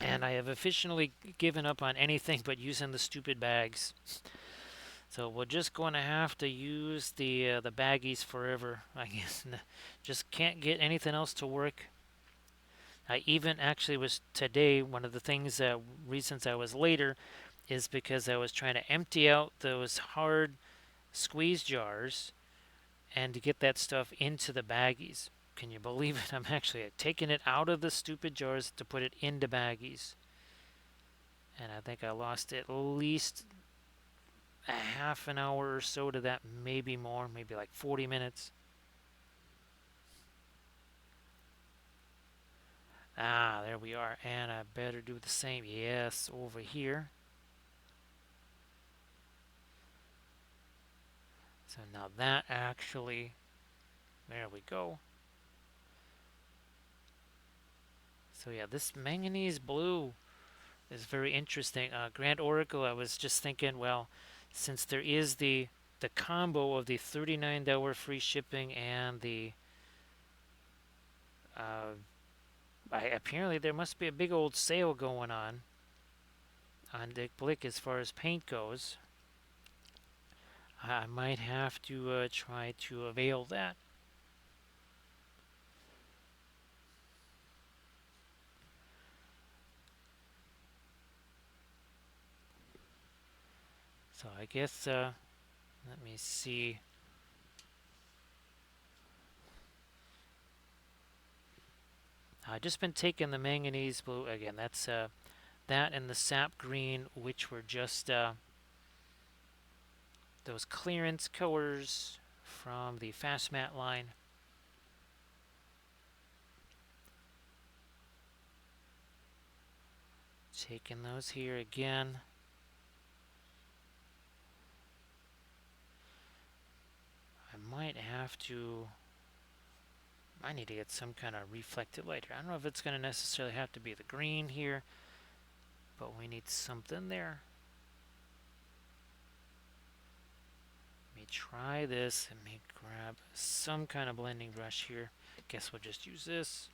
and I have officially given up on anything but using the stupid bags. So we're just going to have to use the baggies forever, I guess. Just can't get anything else to work. I even actually was today, one of the things, reasons I was later is because I was trying to empty out those hard squeeze jars and to get that stuff into the baggies. Can you believe it? I'm actually taking it out of the stupid jars to put it into baggies. And I think I lost at least a half an hour or so to that, maybe more, maybe like 40 minutes. Ah, there we are. And I better do the same. Yes, over here. So now that actually, there we go. So yeah, this manganese blue is very interesting. Grand Oracle, I was just thinking, well, since there is the combo of the $39 free shipping and the apparently there must be a big old sale going on Dick Blick as far as paint goes. I might have to try to avail that. So I guess let me see. I've just been taking the manganese blue again. That's that and the sap green, which were just those clearance colors from the Fast Matte line. Taking those here again. I might have to. I need to get some kind of reflected light here. I don't know if it's going to necessarily have to be the green here, but we need something there. Let me try this and me grab some kind of blending brush here. Guess we'll just use this.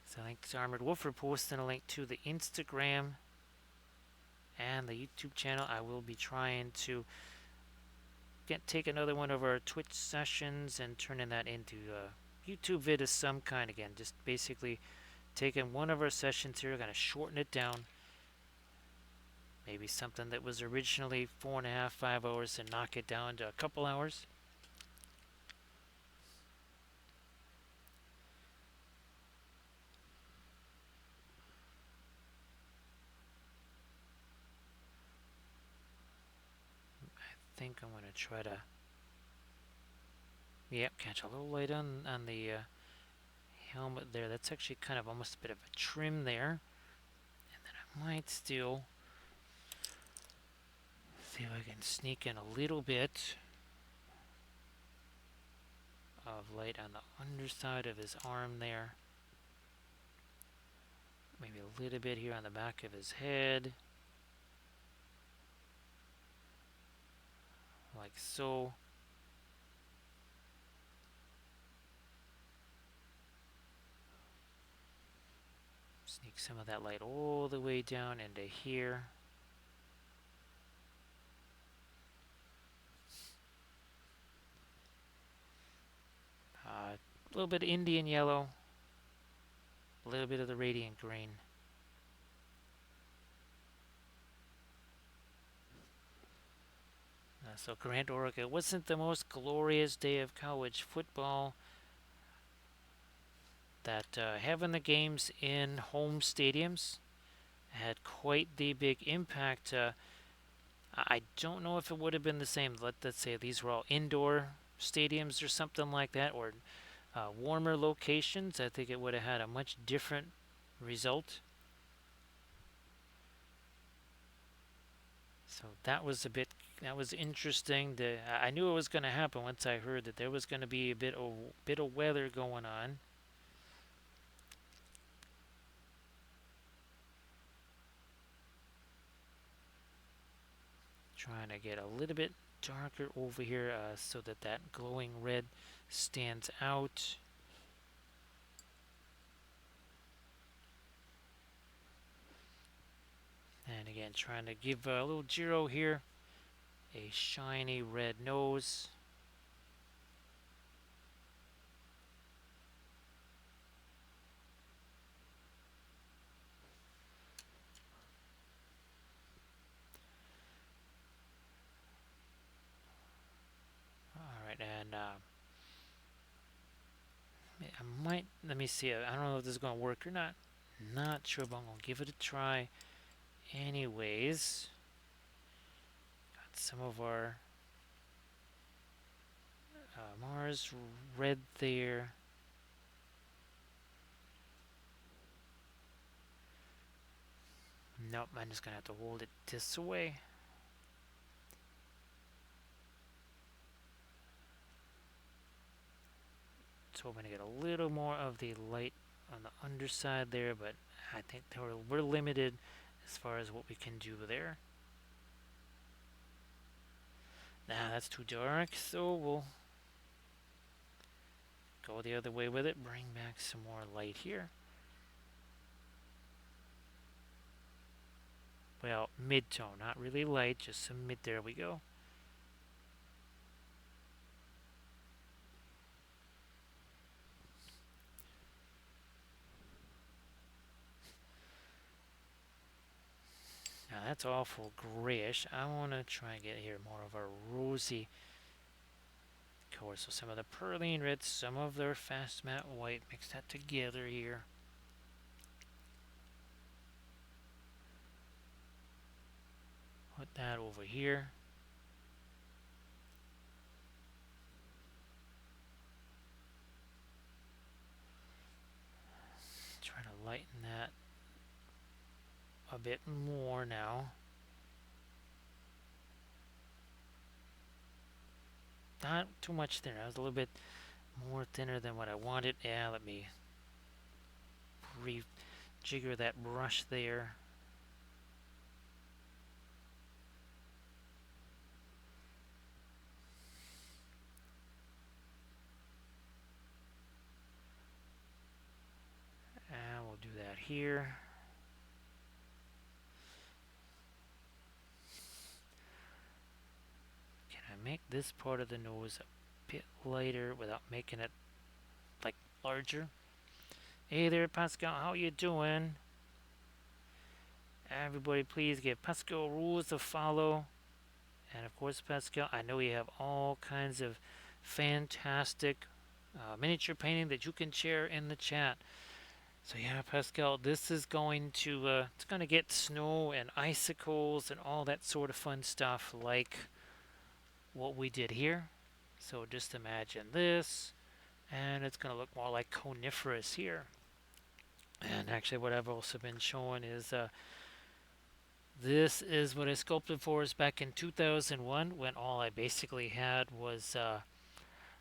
So thanks Armored Wolf for posting a link to the Instagram and the YouTube channel. I will be trying to take another one of our Twitch sessions and turning that into a YouTube vid of some kind again. Just basically taking one of our sessions here, going to shorten it down. Maybe something that was originally 4.5, 5 hours and knock it down to a couple hours. I think I'm going to try to, yep, catch a little light on the helmet there. That's actually kind of almost a bit of a trim there. And then I might still see if I can sneak in a little bit of light on the underside of his arm there. Maybe a little bit here on the back of his head. Like so. Sneak some of that light all the way down into here. A little bit of Indian yellow, a little bit of the radiant green. So Grant Oregon, it wasn't the most glorious day of college football. That having the games in home stadiums had quite the big impact. I don't know if it would have been the same. Let's say these were all indoor stadiums or something like that, or warmer locations. I think it would have had a much different result. So that was interesting. I knew it was going to happen once I heard that there was going to be a bit of weather going on. Trying to get a little bit darker over here so that that glowing red stands out. And again, trying to give a little Jeero here a shiny red nose. All right, and I might, let me see. I don't know if this is going to work or not. Not sure, but I'm going to give it a try anyways. Got some of our Mars red there. Nope, I'm just going to have to hold it this way. Just hoping to get a little more of the light on the underside there, but I think we're limited as far as what we can do there. Nah, that's too dark, so we'll go the other way with it. Bring back some more light here. Well, mid-tone, not really light, just some mid. There we go. Now that's awful grayish. I want to try and get here more of a rosy color. So some of the perline red, some of their fast matte white. Mix that together here. Put that over here. Try to lighten that a bit more now. Not too much thinner. I was a little bit more thinner than what I wanted. Yeah, let me rejigger that brush there. And we'll do that here. Can I make this part of the nose a bit lighter without making it like larger? Hey there, Pascal. How you doing? Everybody, please give Pascal rules to follow. And of course, Pascal, I know you have all kinds of fantastic miniature painting that you can share in the chat. So yeah, Pascal, this is going to it's going to get snow and icicles and all that sort of fun stuff like what we did here. So just imagine this, and it's going to look more like coniferous here. And actually, what I've also been showing is this is what I sculpted for us back in 2001 when all I basically had was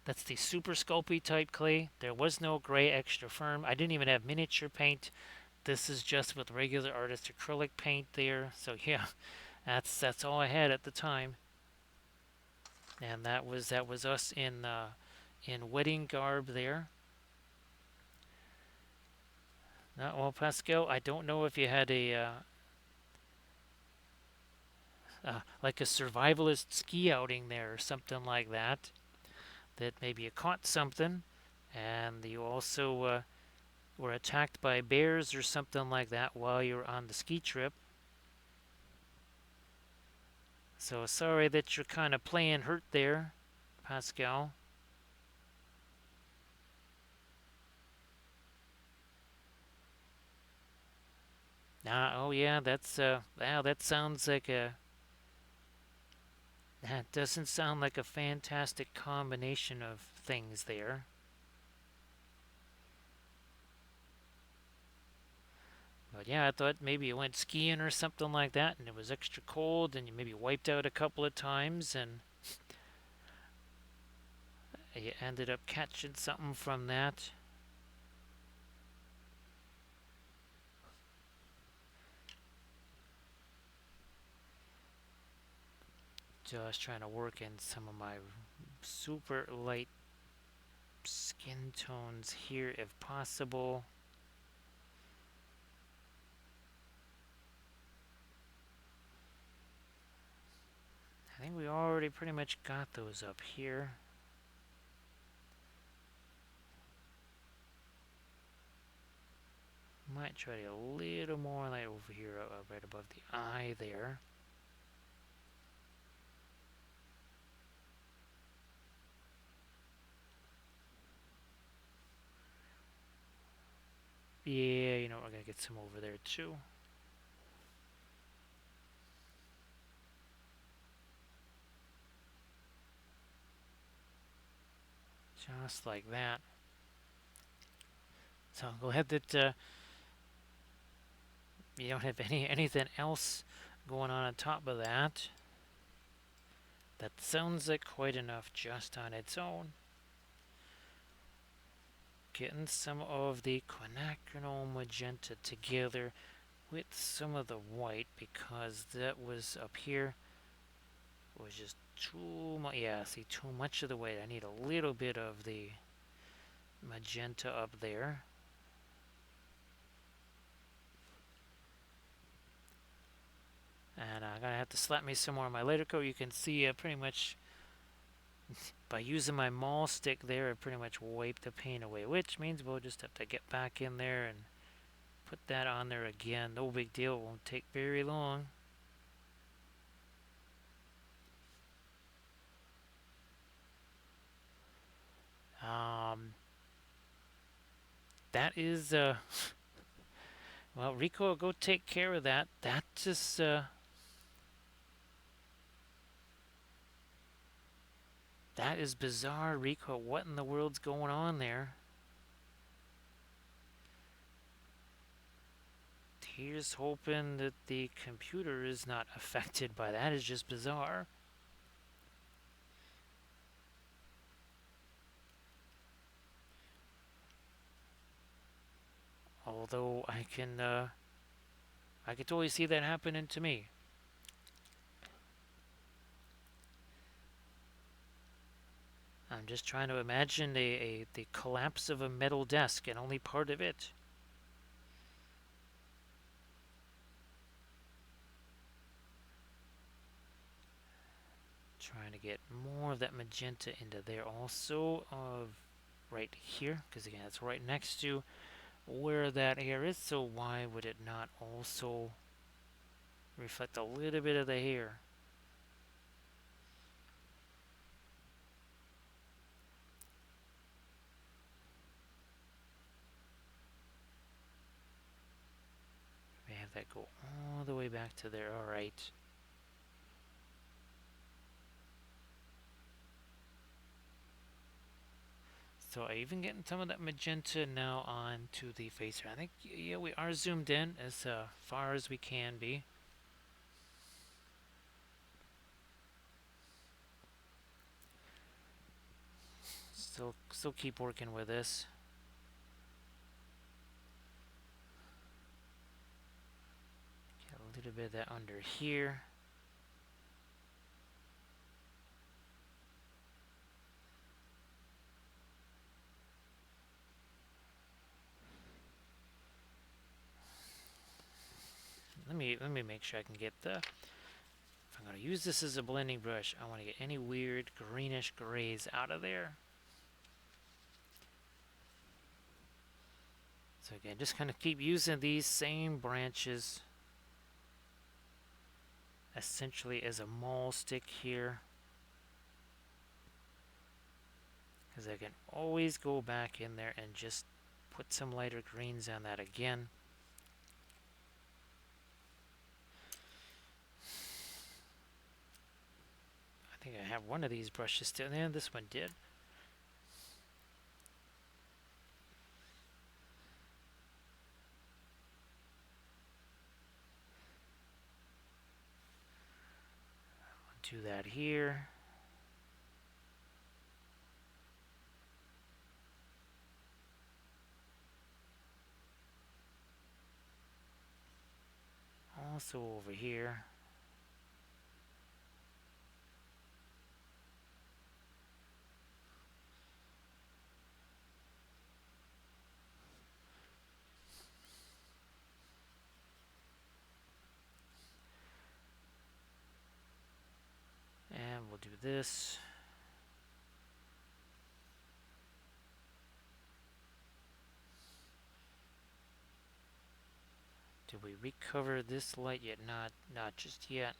that's the super sculpey type clay. There was no gray extra firm. I didn't even have miniature paint. This is just with regular artist acrylic paint there. So yeah, that's all I had at the time. And that was us in wedding garb there. Well, Pascal, I don't know if you had a like a survivalist ski outing there or something like that. That maybe you caught something And you also were attacked by bears or something like that while you were on the ski trip. So sorry that you're kind of playing hurt there, Pascal. Oh yeah, that sounds like a that doesn't sound like a fantastic combination of things there. But yeah, I thought maybe you went skiing or something like that and it was extra cold and you maybe wiped out a couple of times and you ended up catching something from that. Just trying to work in some of my super light skin tones here if possible. I think we already pretty much got those up here. Might try to get a little more light over here, right above the eye there. Yeah, you know, we're gonna get some over there too. Just like that. So go ahead that you don't have anything else going on top of that. That sounds like quite enough just on its own. Getting some of the quinacridone magenta together with some of the white because that was up here was just too much. Yeah, see, too much of the white. I need a little bit of the magenta up there. And I'm going to have to slap me some more on my later coat. You can see pretty much by using my maul stick there, I pretty much wiped the paint away, which means we'll just have to get back in there and put that on there again. No big deal. It won't take very long. Um, that is, well, Rico, go take care of that. That just, that is bizarre, Rico. What in the world's going on there? Here's hoping that the computer is not affected by that. It's just bizarre. Although I can totally see that happening to me. I'm just trying to imagine the collapse of a metal desk and only part of it. Trying to get more of that magenta into there also of right here, because again, it's right next to where that hair is, so why would it not also reflect a little bit of the hair? We have that go all the way back to there. All right. So I even getting some of that magenta now onto the face here. I think, yeah, we are zoomed in as far as we can be. Still keep working with this. Get a little bit of that under here. Let me make sure I can get the. If I'm gonna use this as a blending brush, I want to get any weird greenish grays out of there. So again, just kind of keep using these same branches essentially as a maul stick here, because I can always go back in there and just put some lighter greens on that again. I think I have one of these brushes still, and this one did. I'll do that here. Also over here. And we'll do this. Did we recover this light yet? Not just yet.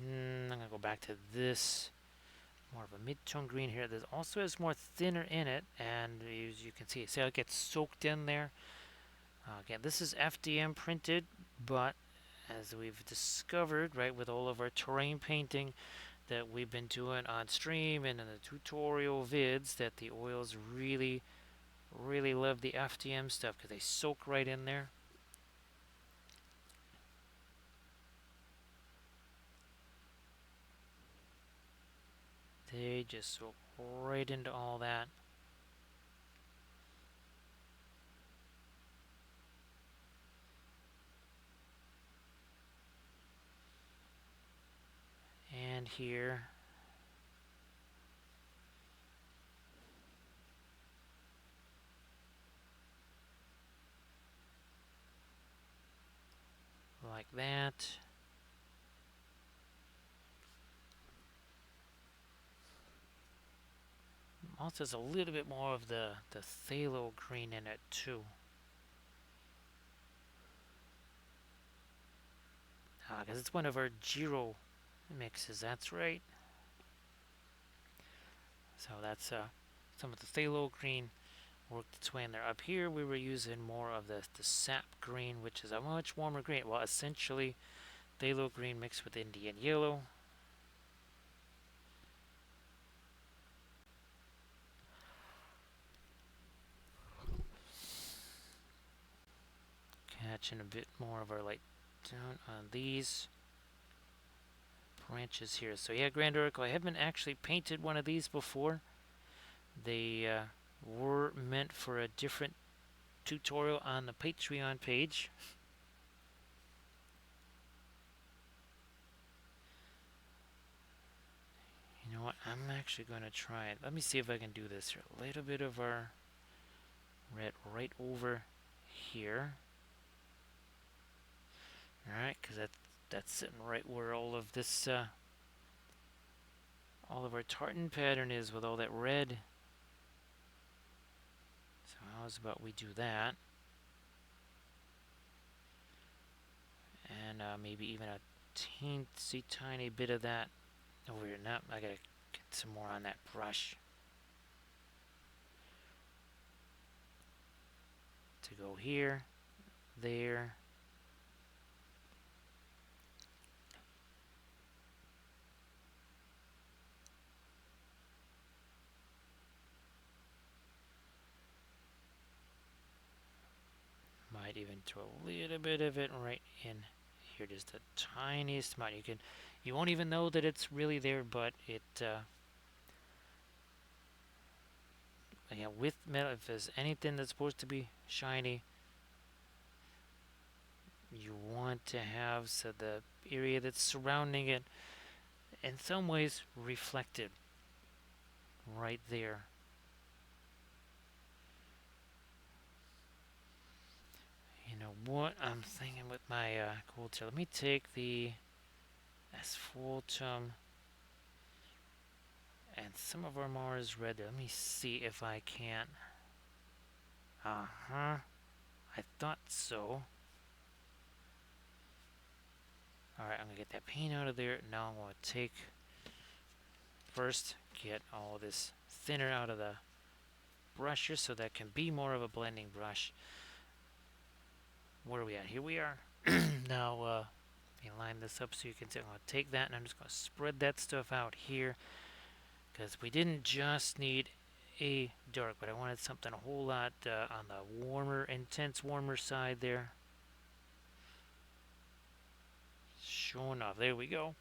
I'm gonna go back to this. More of a mid-tone green here. This also has more thinner in it, and as you can see how it gets soaked in there. Again, this is FDM printed, but as we've discovered, right, with all of our terrain painting that we've been doing on stream and in the tutorial vids, that the oils really, really love the FDM stuff because they soak right in there. They just soak right into all that. And here. Like that. Also has a little bit more of the phthalo green in it too. Because it's one of our Jeero mixes, that's right. So that's some of the phthalo green worked its way in there. Up here we were using more of the sap green, which is a much warmer green. Well, essentially phthalo green mixed with Indian yellow. Catching a bit more of our light down on these branches here. So yeah, Grand Oracle, I haven't actually painted one of these before. They were meant for a different tutorial on the Patreon page. You know what? I'm actually going to try it. Let me see if I can do this here. A little bit of our red right over here. Alright, because that's sitting right where all of this, all of our tartan pattern is with all that red. So how's about we do that? And maybe even a teensy tiny bit of that over here. Now I gotta get some more on that brush to go here, there. Might even throw a little bit of it right in here, just the tiniest amount. You won't even know that it's really there, but it, yeah, with metal, if there's anything that's supposed to be shiny, you want to have so the area that's surrounding it, in some ways, reflected right there. You know what I'm thinking with my gold here? Let me take the asphaltum And some of our more is red. Let me see if I can. Uh-huh. I thought so. Alright, I'm going to get that paint out of there. Now I'm going to take, first, get all this thinner out of the brushes so that can be more of a blending brush. Where are we at? Here we are. Now, let me line this up so you can see. I'm going to take that and I'm just going to spread that stuff out here because we didn't just need a dark, but I wanted something a whole lot on the warmer, intense warmer side there. Showing off. There we go.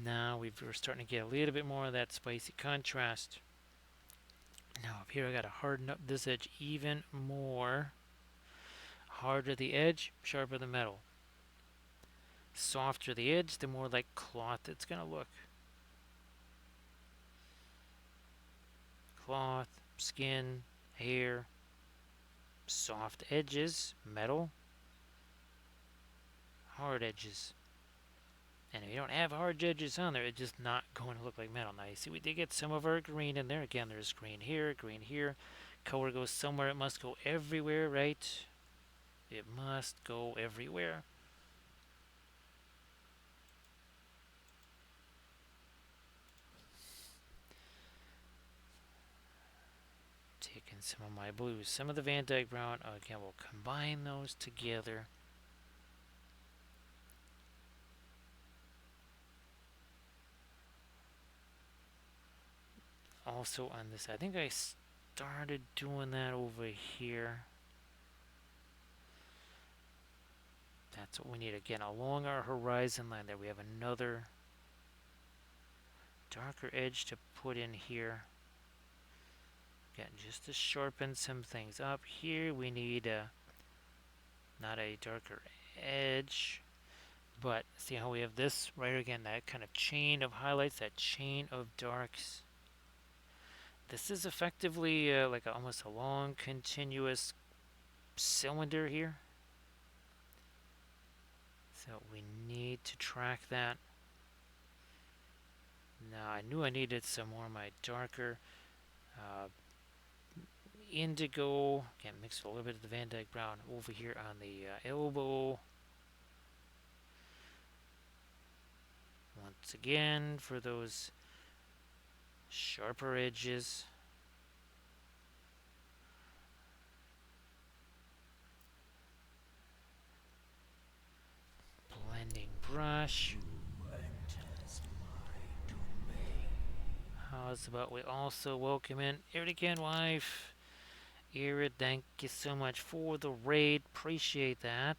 Now we're starting to get a little bit more of that spicy contrast. Now up here I got to harden up this edge even more. Harder the edge, sharper the metal. Softer the edge, the more like cloth it's going to look. Cloth, skin, hair, soft edges, metal, hard edges. And if you don't have hard edges on there, it's just not going to look like metal. Now you see we did get some of our green in there. Again, there's green here, green here. Color goes somewhere. It must go everywhere, right? It must go everywhere. Taking some of my blues, some of the Van Dyke brown. Again, we'll combine those together. Also on this, I think I started doing that over here. That's what we need. Again, along our horizon line there, we have another darker edge to put in here. Again, just to sharpen some things up. Here we need not a darker edge, but see how we have this right again, that kind of chain of highlights, that chain of darks. This is effectively like almost a long continuous cylinder here. So we need to track that. Now I knew I needed some more of my darker indigo. Again, mix a little bit of the Van Dyke brown over here on the elbow. Once again, for those sharper edges. Blending brush. How's about we also welcome in Eric wife. Irid, thank you so much for the raid. Appreciate that.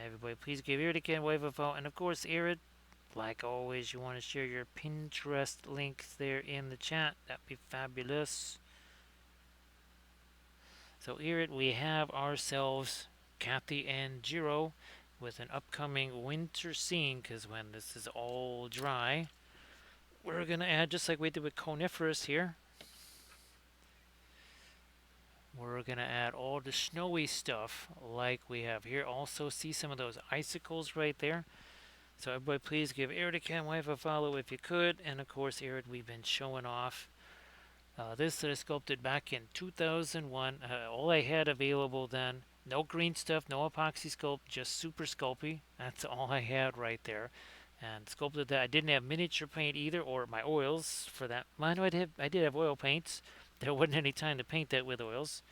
Everybody, please give Irid wife a vote. And of course, Irid, like always, you want to share your Pinterest links there in the chat. That'd be fabulous. So here we have ourselves Cathy and Jeero with an upcoming winter scene, because when this is all dry, we're going to add, just like we did with coniferous here, we're going to add all the snowy stuff like we have here. Also see some of those icicles right there. So everybody please give Eric and wife a follow if you could. And of course, Eric, we've been showing off this that I sculpted back in 2001. All I had available then, no green stuff, no epoxy sculpt, just super sculpey. That's all I had right there. And sculpted that. I didn't have miniature paint either, or my oils for that. Mine, I did have oil paints. There wasn't any time to paint that with oils.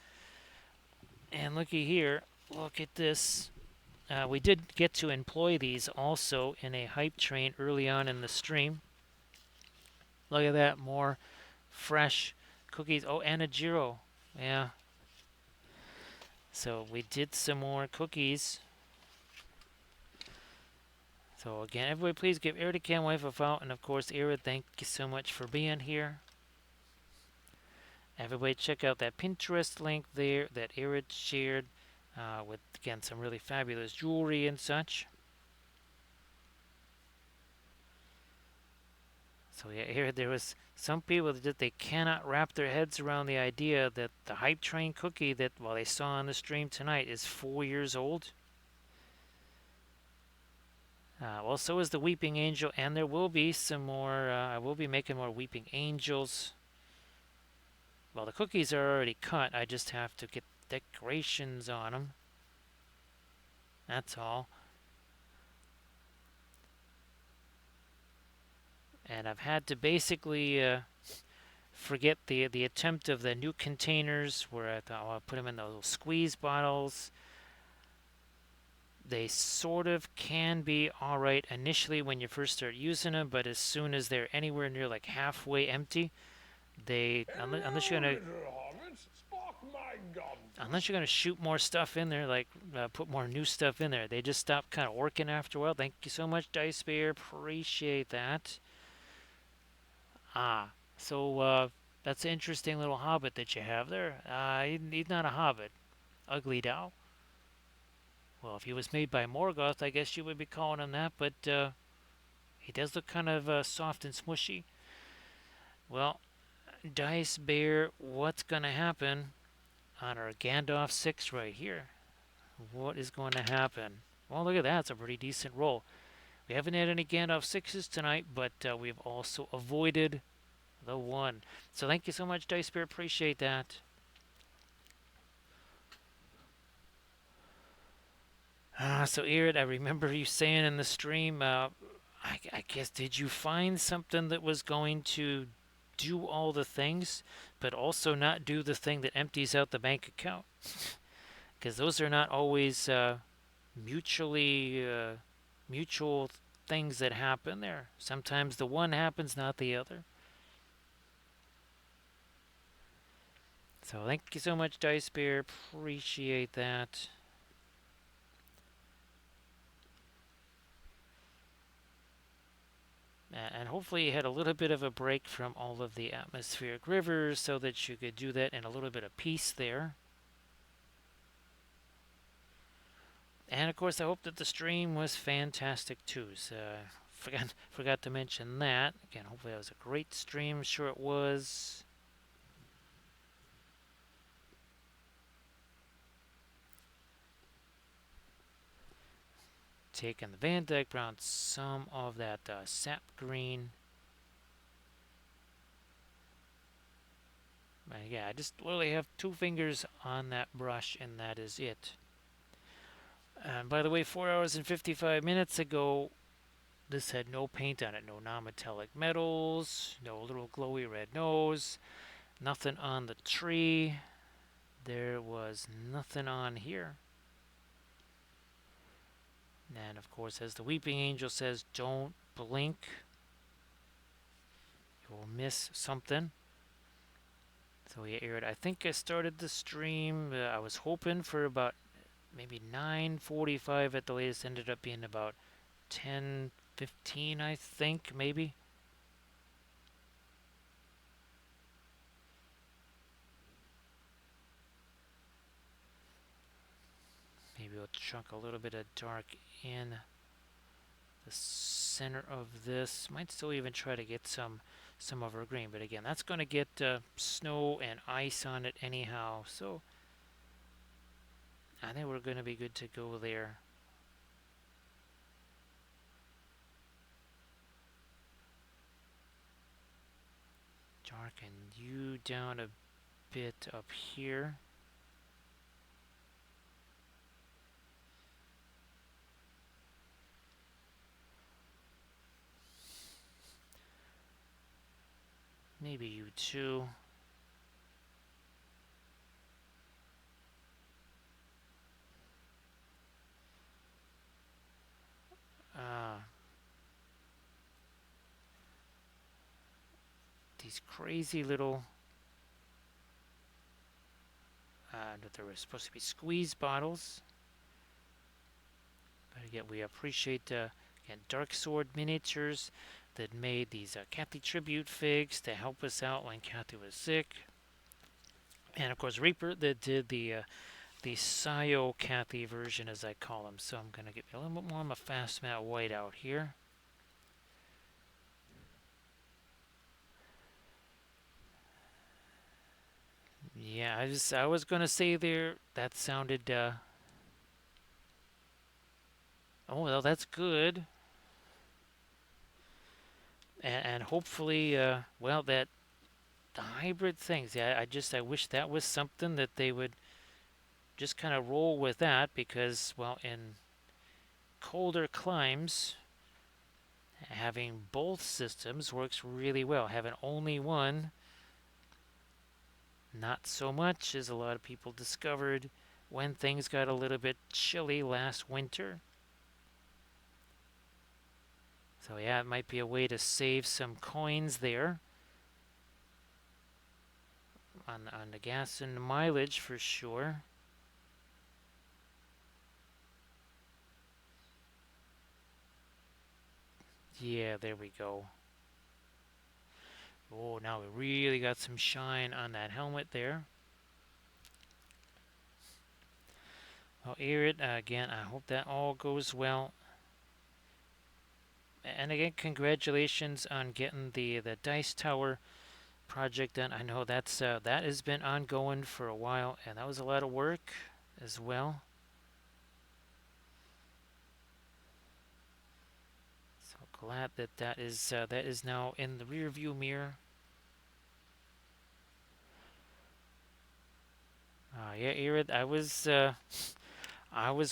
And looky here, look at this. We did get to employ these also in a hype train early on in the stream. Look at that, more fresh cookies. Oh, and a Jeero. Yeah. So we did some more cookies. So again, everybody please give Eric and wife a vote. And of course, Era, thank you so much for being here. Everybody check out that Pinterest link there that Era shared with, again, some really fabulous jewelry and such. So yeah, here there was some people that they cannot wrap their heads around the idea that the hype train cookie that they saw on the stream tonight is 4 years old. Well, so is the Weeping Angel, and there will be some more. I will be making more Weeping Angels. Well, the cookies are already cut. I just have to get decorations on them. That's all. And I've had to basically forget the attempt of the new containers where I thought, oh, I'll put them in those little squeeze bottles. They sort of can be alright initially when you first start using them, but as soon as they're anywhere near like halfway empty, they unless you're Hello, gonna little hobbits. Spark my guns. unless you're gonna shoot more stuff in there, like put more new stuff in there, they just stop kind of working after a while. Thank you so much, Dice Bear. Appreciate that. Ah, so that's an interesting little hobbit that you have there. He's not a hobbit. Ugly Dow. Well, if he was made by Morgoth, I guess you would be calling him that, but he does look kind of soft and smushy. Well, Dice Bear, what's going to happen on our Gandalf 6 right here? What is going to happen? Well, look at that. It's a pretty decent roll. We haven't had any Gandalf 6s tonight, but we've also avoided the 1. So thank you so much, Dice Bear. Appreciate that. So, Erid, I remember you saying in the stream, I guess, did you find something that was going to do all the things, but also not do the thing that empties out the bank account? Because those are not always mutually mutual things that happen there. Sometimes the one happens, not the other. So thank you so much, Dice Bear. Appreciate that. And hopefully you had a little bit of a break from all of the atmospheric rivers so that you could do that in a little bit of peace there. And of course, I hope that the stream was fantastic too. So forgot to mention that. Again, hopefully that was a great stream. Sure it was. Taking the Van Dyke Brown, some of that sap green. And yeah, I just literally have 2 fingers on that brush, and that is it. And by the way, 4 hours and 55 minutes ago, this had no paint on it, no non-metallic metals, no little glowy red nose, nothing on the tree. There was nothing on here. And of course, as the Weeping Angel says, don't blink. You'll miss something. So yeah, Aaron, I think I started the stream. I was hoping for about maybe 9:45 at the latest. Ended up being about 10:15, I think, maybe. Maybe we'll chunk a little bit of dark in the center of this. Might still even try to get some of our green, but again, that's going to get snow and ice on it anyhow. So I think we're going to be good to go there. Darken you down a bit up here. Maybe you too. Uh, these crazy little that there were supposed to be squeeze bottles. But again, we appreciate again, Dark Sword Miniatures that made these Cathy tribute figs to help us out when Cathy was sick. And of course, Reaper that did the Sio Cathy version, as I call them. So I'm going to get a little bit more of a fast matte white out here. Yeah, I was going to say there, that sounded, oh, well, that's good. and hopefully, well, that the hybrid things. Yeah, I wish that was something that they would just kind of roll with that because, well, in colder climes, having both systems works really well. Having only one, not so much, as a lot of people discovered when things got a little bit chilly last winter. So yeah, it might be a way to save some coins there on the gas and mileage for sure. Yeah, there we go. Oh, now we really got some shine on that helmet there. Well, Arid, again, I hope that all goes well. And again, congratulations on getting the Dice Tower project done. I know that has been ongoing for a while, and that was a lot of work as well. So glad that that is now in the rearview mirror. Yeah, Arid, I was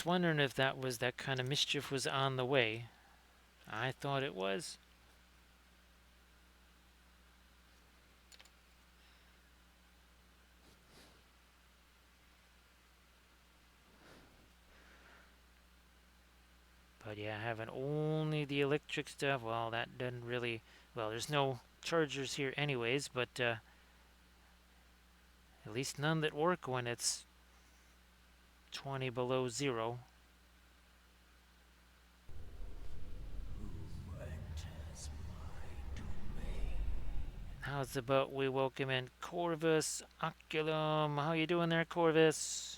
wondering if that kind of mischief was on the way. I thought it was. But yeah, having only the electric stuff, well, that doesn't really. Well, there's no chargers here, anyways, but at least none that work when it's 20 below zero. How's about we welcome in Corvus Oculum? How you doing there, Corvus?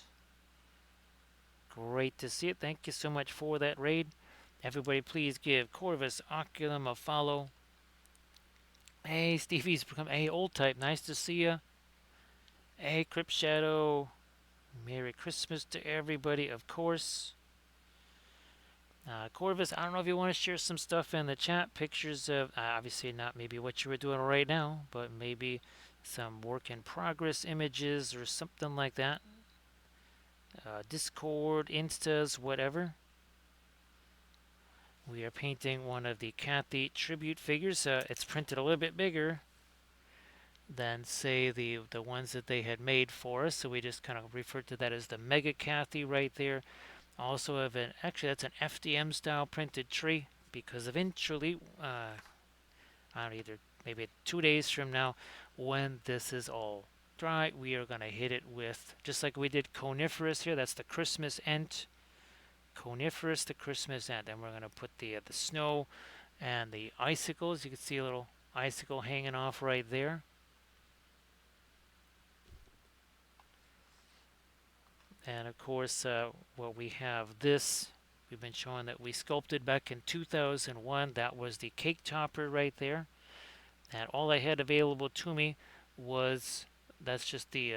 Great to see it. Thank you so much for that raid. Everybody, please give Corvus Oculum a follow. Hey, Stevie's become old type. Nice to see you. Hey, Crypt Shadow. Merry Christmas to everybody, of course. Corvus, I don't know if you want to share some stuff in the chat. Pictures of, obviously not maybe what you were doing right now, but maybe some work in progress images or something like that. Discord, Instas, whatever. We are painting one of the Cathy tribute figures. It's printed a little bit bigger than, say, the ones that they had made for us. So we just kind of refer to that as the Mega Cathy right there. Also have actually that's an FDM style printed tree because eventually, I don't know, either maybe 2 days from now, when this is all dry, we are going to hit it with, just like we did coniferous here, that's the Christmas Ent. Coniferous, the Christmas Ent. And we're going to put the snow and the icicles. You can see a little icicle hanging off right there. And of course, well, we have this. We've been showing that we sculpted back in 2001. That was the cake topper right there. And all I had available to me was, that's just the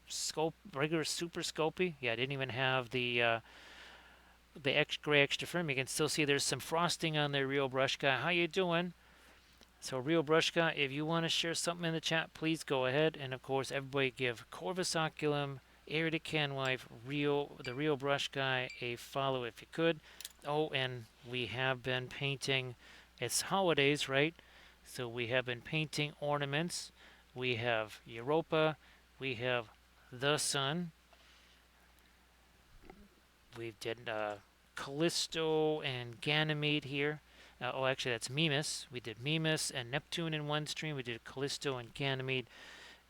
sculpt, regular super sculpey. Yeah, I didn't even have the gray extra firm. You can still see there's some frosting on there, Real Brush Guy. How you doing? So, Real Brush Guy, if you want to share something in the chat, please go ahead. And of course, everybody give Corvus Oculum, Air to Canwife, the Real Brush Guy a follow if you could. Oh, and we have been painting. It's holidays, right? So we have been painting ornaments. We have Europa. We have the sun. We did Callisto and Ganymede here. Oh, actually, that's Mimas. We did Mimas and Neptune in one stream. We did Callisto and Ganymede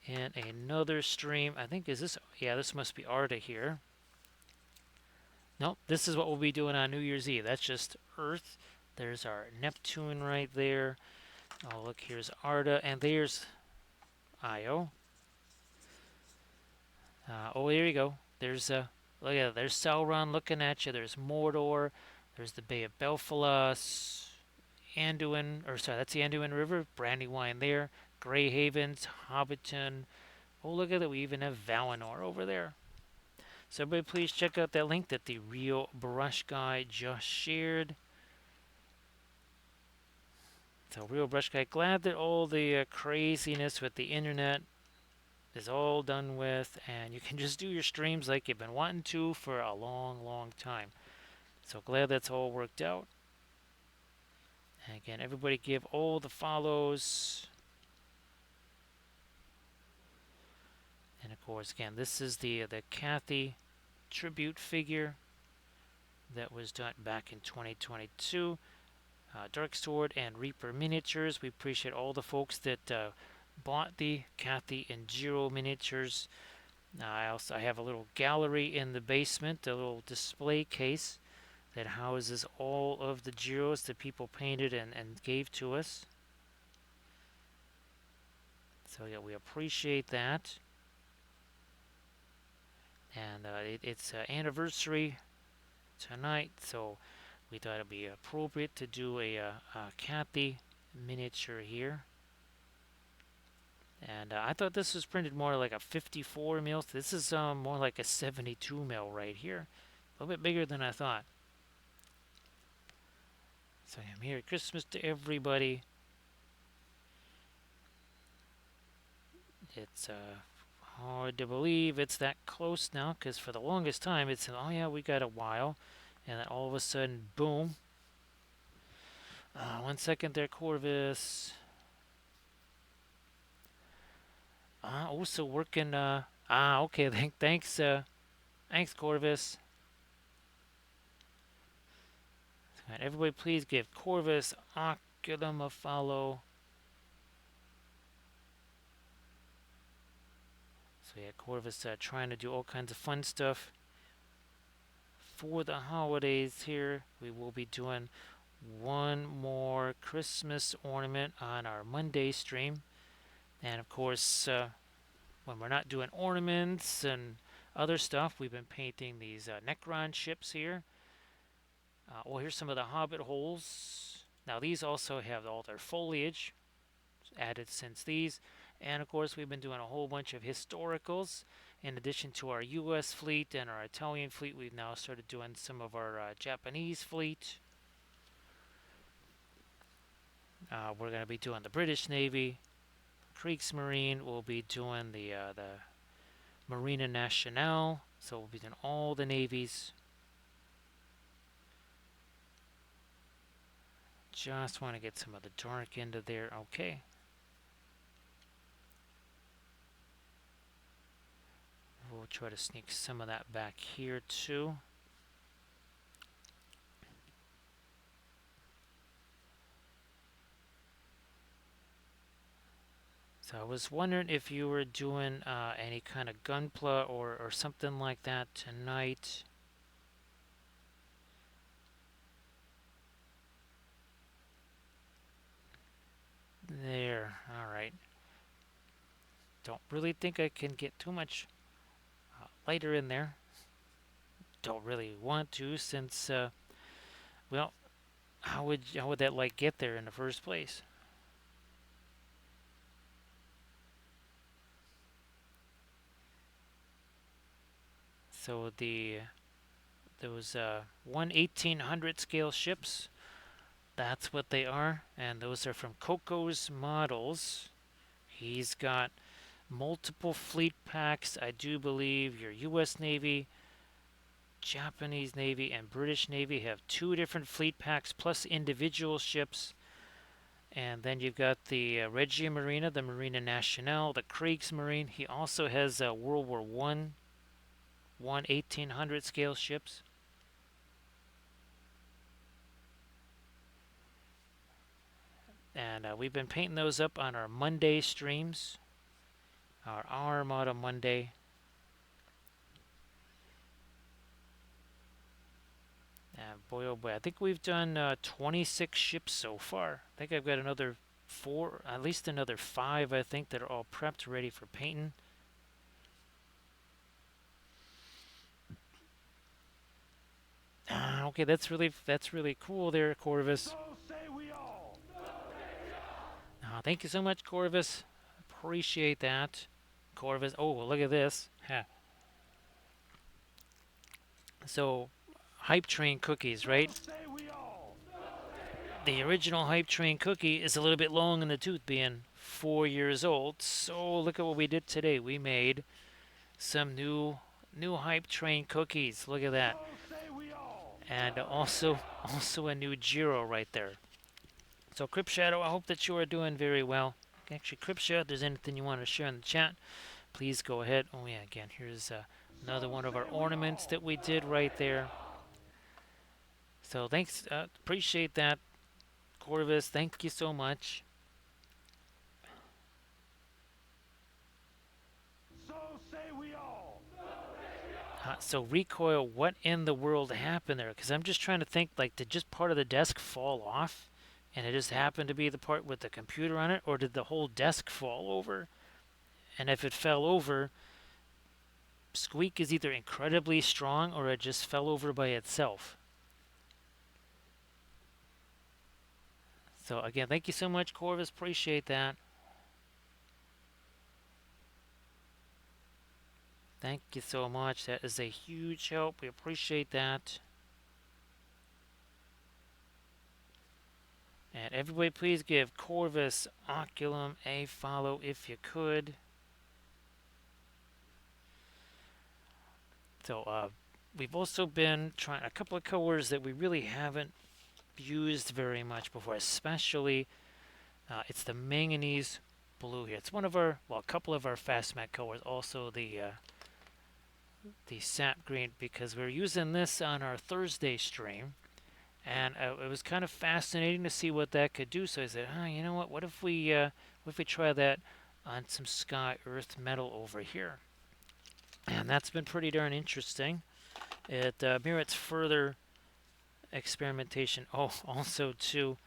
in another stream. I think, is this? Yeah, this must be Arda here. Nope, this is what we'll be doing on New Year's Eve. That's just Earth. There's our Neptune right there. Oh, look, here's Arda, and there's Io. Oh, here you go. There's look at that. There's Sauron looking at you. There's Mordor. There's the Bay of Belfalas. Anduin, or sorry, that's the Anduin River. Brandywine there. Grey Havens, Hobbiton. Oh, look at that. We even have Valinor over there. So everybody please check out that link that the Real Brush Guy just shared. So, Real Brush Guy, glad that all the craziness with the internet is all done with, and you can just do your streams like you've been wanting to for a long, long time. So, glad that's all worked out. And again, everybody give all the follows. And of course, again, this is the Cathy tribute figure that was done back in 2022. Dark Sword and Reaper miniatures. We appreciate all the folks that bought the Cathy and Jeero miniatures. I have a little gallery in the basement, a little display case that houses all of the Jeeros that people painted and gave to us. So yeah, we appreciate that. And it's anniversary tonight, so we thought it'd be appropriate to do a Cathy miniature here. And I thought this was printed more like a 54 mil. This is more like a 72 mil right here. A little bit bigger than I thought. So yeah, Merry Christmas to everybody. It's hard to believe it's that close now, because for the longest time it's, oh yeah, we got a while. And then all of a sudden, boom. 1 second there, Corvus. Also working. Okay. Thanks, Corvus. Right, everybody, please give Corvus Oculum a follow. So yeah, Corvus trying to do all kinds of fun stuff for the holidays here. We will be doing one more Christmas ornament on our Monday stream. And of course, when we're not doing ornaments and other stuff, we've been painting these Necron ships here. Well, here's some of the Hobbit holes. Now these also have all their foliage added since these. And of course, we've been doing a whole bunch of historicals. In addition to our US fleet and our Italian fleet, we've now started doing some of our Japanese fleet. We're going to be doing the British Navy, Kriegsmarine. We'll be doing the Marina Nationale. So we'll be doing all the navies. Just want to get some of the dark into there. Okay. We'll try to sneak some of that back here too. So I was wondering if you were doing any kind of gunpla or something like that tonight. There, alright. Don't really think I can get too much lighter in there. Don't really want to, since, well, how would that light get there in the first place? So those 1/1800 scale ships, that's what they are, and those are from Coco's models. He's got multiple fleet packs. I do believe your U.S. Navy, Japanese Navy, and British Navy have 2 different fleet packs plus individual ships. And then you've got the Regia Marina, the Marina Nationale, the Kriegsmarine. He also has World War I 1/1800 scale ships. And we've been painting those up on our Monday streams, our Armada Monday. And boy, oh boy, I think we've done 26 ships so far. I think I've got another 4, at least another 5, I think, that are all prepped, ready for painting. Okay, that's really cool there, Corvus. So say we all. Thank you so much, Corvus. Appreciate that, Corvus. Oh, look at this. Huh. So, hype train cookies, right? So say we all. the original Hype Train cookie is a little bit long in the tooth, being 4 years old. So look at what we did today. We made some new Hype Train cookies. Look at that, So say we all. and also a new Jeero right there. So Crip Shadow, I hope that you are doing very well. Actually, Crip Shadow, if there's anything you want to share in the chat, please go ahead. Oh yeah, again, here's So another one of our say we ornaments all. that we did right there. So thanks, appreciate that, Corvus. Thank you so much. So say we all. So recoil, what in the world happened there? Because I'm just trying to think, like, did just part of the desk fall off, and it just happened to be the part with the computer on it, or did the whole desk fall over? And if it fell over, Squeak is either incredibly strong or it just fell over by itself. So again, thank you so much, Corvus. Appreciate that. Thank you so much. That is a huge help. We appreciate that. And everybody, please give Corvus Oculum a follow if you could. So we've also been trying a couple of colors that we really haven't used very much before, especially it's the manganese blue here. It's one of our, well, a couple of our fast matte colors. Also the sap green, because we're using this on our Thursday stream, and it was kind of fascinating to see what that could do. So I said, you know what? What if we try that on some sky earth metal over here? And that's been pretty darn interesting. It merits further experimentation. Oh, also too,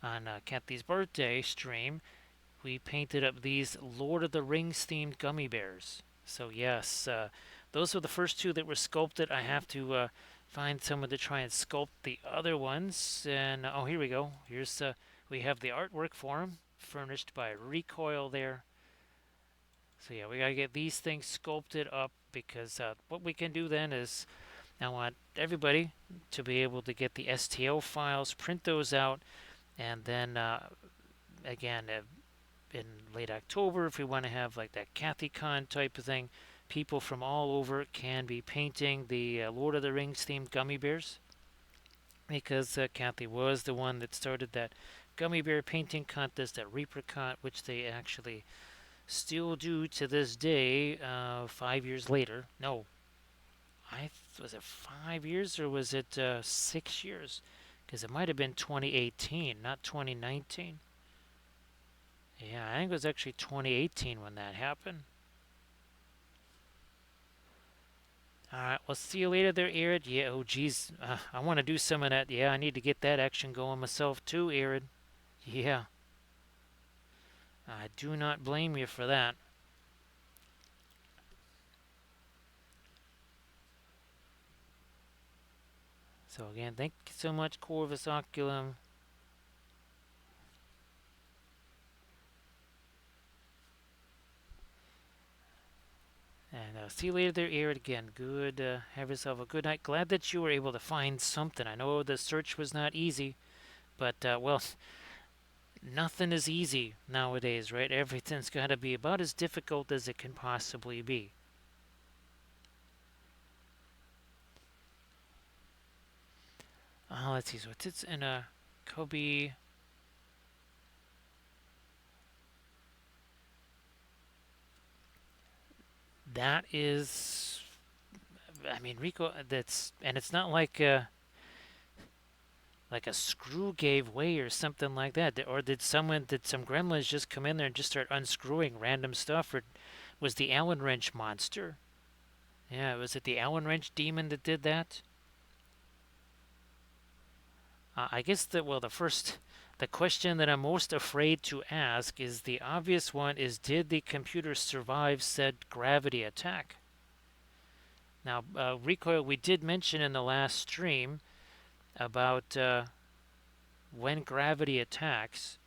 on Cathy's birthday stream, we painted up these Lord of the Rings themed gummy bears. So yes, those were the first two that were sculpted. I have to find someone to try and sculpt the other ones. And oh, here we go. Here's we have the artwork for them, furnished by Recoil there. So yeah, we gotta get these things sculpted up, because what we can do then is, I want everybody to be able to get the STL files, print those out, and then again, in late October, if we want to have like that CathyCon type of thing, people from all over can be painting the Lord of the Rings themed gummy bears, because Cathy was the one that started that gummy bear painting contest at Repricot, which they actually still do to this day, 5 years later. No, was it 5 years or was it 6 years? Because it might have been 2018, not 2019. Yeah, I think it was actually 2018 when that happened. Alright, well, see you later there, Arid. Yeah, oh, geez. I want to do some of that. Yeah, I need to get that action going myself, too, Arid. Yeah. I do not blame you for that. So, again, thank you so much, Corvus Oculum. And see you later there, Arid. Again, good. Have yourself a good night. Glad that you were able to find something. I know the search was not easy, but, well, nothing is easy nowadays, right? Everything's got to be about as difficult as it can possibly be. Let's see. So it's in a Kobe. That is, I mean, Rico. That's, and it's not like a screw gave way or something like that. Or did some gremlins just come in there and just start unscrewing random stuff? Or was the Allen wrench monster? Yeah, was it the Allen wrench demon that did that? I guess that, well, the question that I'm most afraid to ask is the obvious one: is did the computer survive said gravity attack? Now, recoil, we did mention in the last stream about when gravity attacks.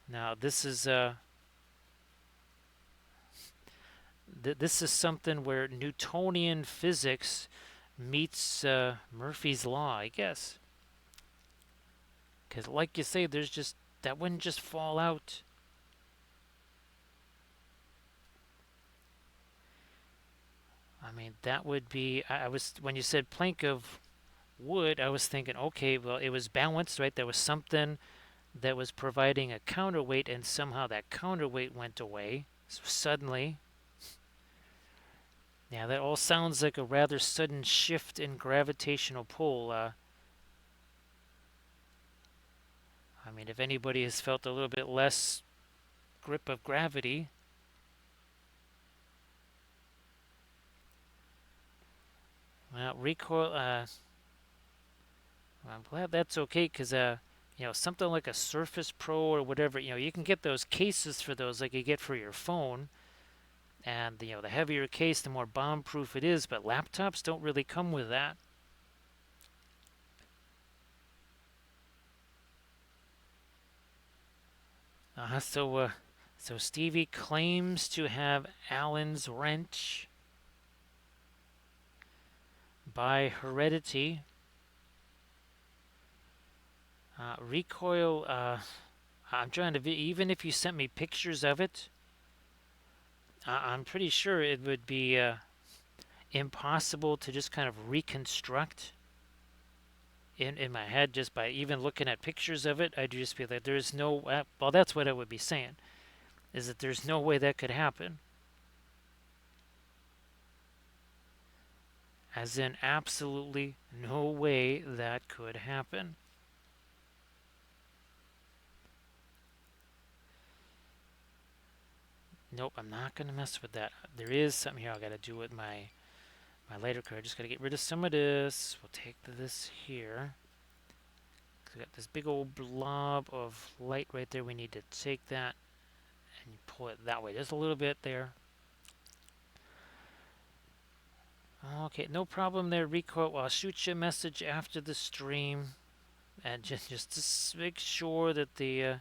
Now, this is something where Newtonian physics meets Murphy's law, I guess. Because, like you say, there's just that wouldn't just fall out. I mean, that would be. I was when you said plank of wood, I was thinking, okay, well, it was balanced, right? There was something that was providing a counterweight, and somehow that counterweight went away. So suddenly, yeah, that all sounds like a rather sudden shift in gravitational pull. I mean, if anybody has felt a little bit less grip of gravity, well, recoil. I'm glad that's okay because something like a Surface Pro or whatever, you can get those cases for those like you get for your phone. And the heavier case, the more bomb-proof it is. But laptops don't really come with that. Uh, so, uh, so Stevie claims to have Allen's wrench by heredity. Recoil. I'm trying to. Even if you sent me pictures of it, I'm pretty sure it would be impossible to just kind of reconstruct in my head just by even looking at pictures of it. I'd just be like, there's no. Well, that's what I would be saying. Is that there's no way that could happen. As in, absolutely no way that could happen. Nope, I'm not going to mess with that. There is something here I got to do with my lighter card. I just got to get rid of some of this. We'll take this here. We got this big old blob of light right there. We need to take that and pull it that way. Just a little bit there. Okay, no problem there, Recoil. Well, I'll shoot you a message after the stream, and just to make sure that the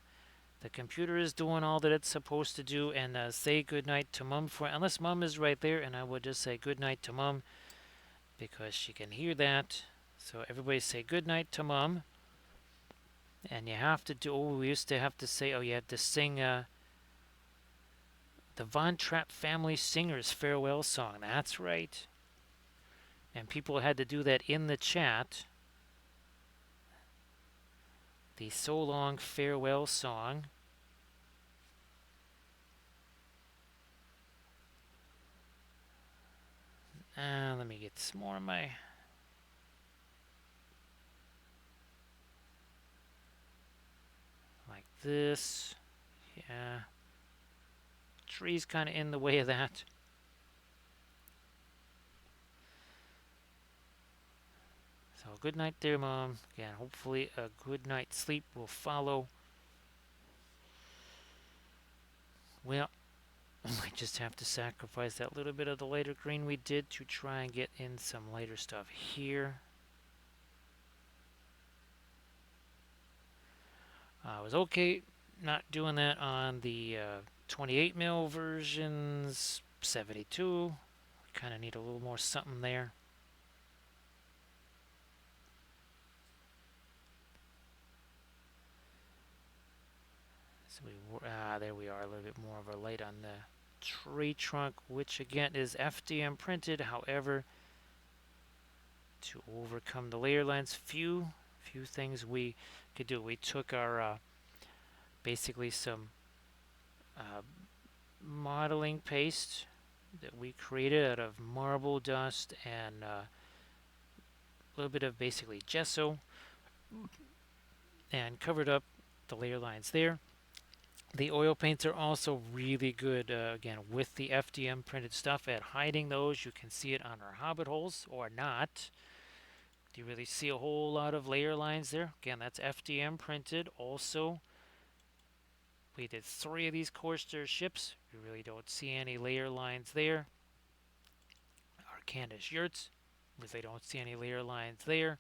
computer is doing all that it's supposed to do, and say goodnight to Mum for unless Mum is right there, and I would just say goodnight to Mum because she can hear that. So everybody say goodnight to Mum, and you have to do. Oh, we used to have to say. Oh, you had to sing the Von Trapp Family Singers farewell song. That's right. And people had to do that in the chat. The So Long farewell song. Let me get some more of my. Like this. Yeah. Tree's kind of in the way of that. So good night there, Mom. Again, hopefully a good night's sleep will follow. Well, I might just have to sacrifice that little bit of the lighter green we did to try and get in some lighter stuff here. I was okay not doing that on the 28 mil versions, 72. Kind of need a little more something there. So there we are, a little bit more of a light on the tree trunk, which again is FDM printed. However, to overcome the layer lines, few things we could do. We took our basically some uh, modeling paste that we created out of marble dust and a little bit of basically gesso and covered up the layer lines there. The oil paints are also really good, again, with the FDM printed stuff at hiding those. You can see it on our hobbit holes or not. Do you really see a whole lot of layer lines there? Again, that's FDM printed. Also, we did 3 of these coaster ships. You really don't see any layer lines there. Our Candace yurts, really don't see any layer lines there.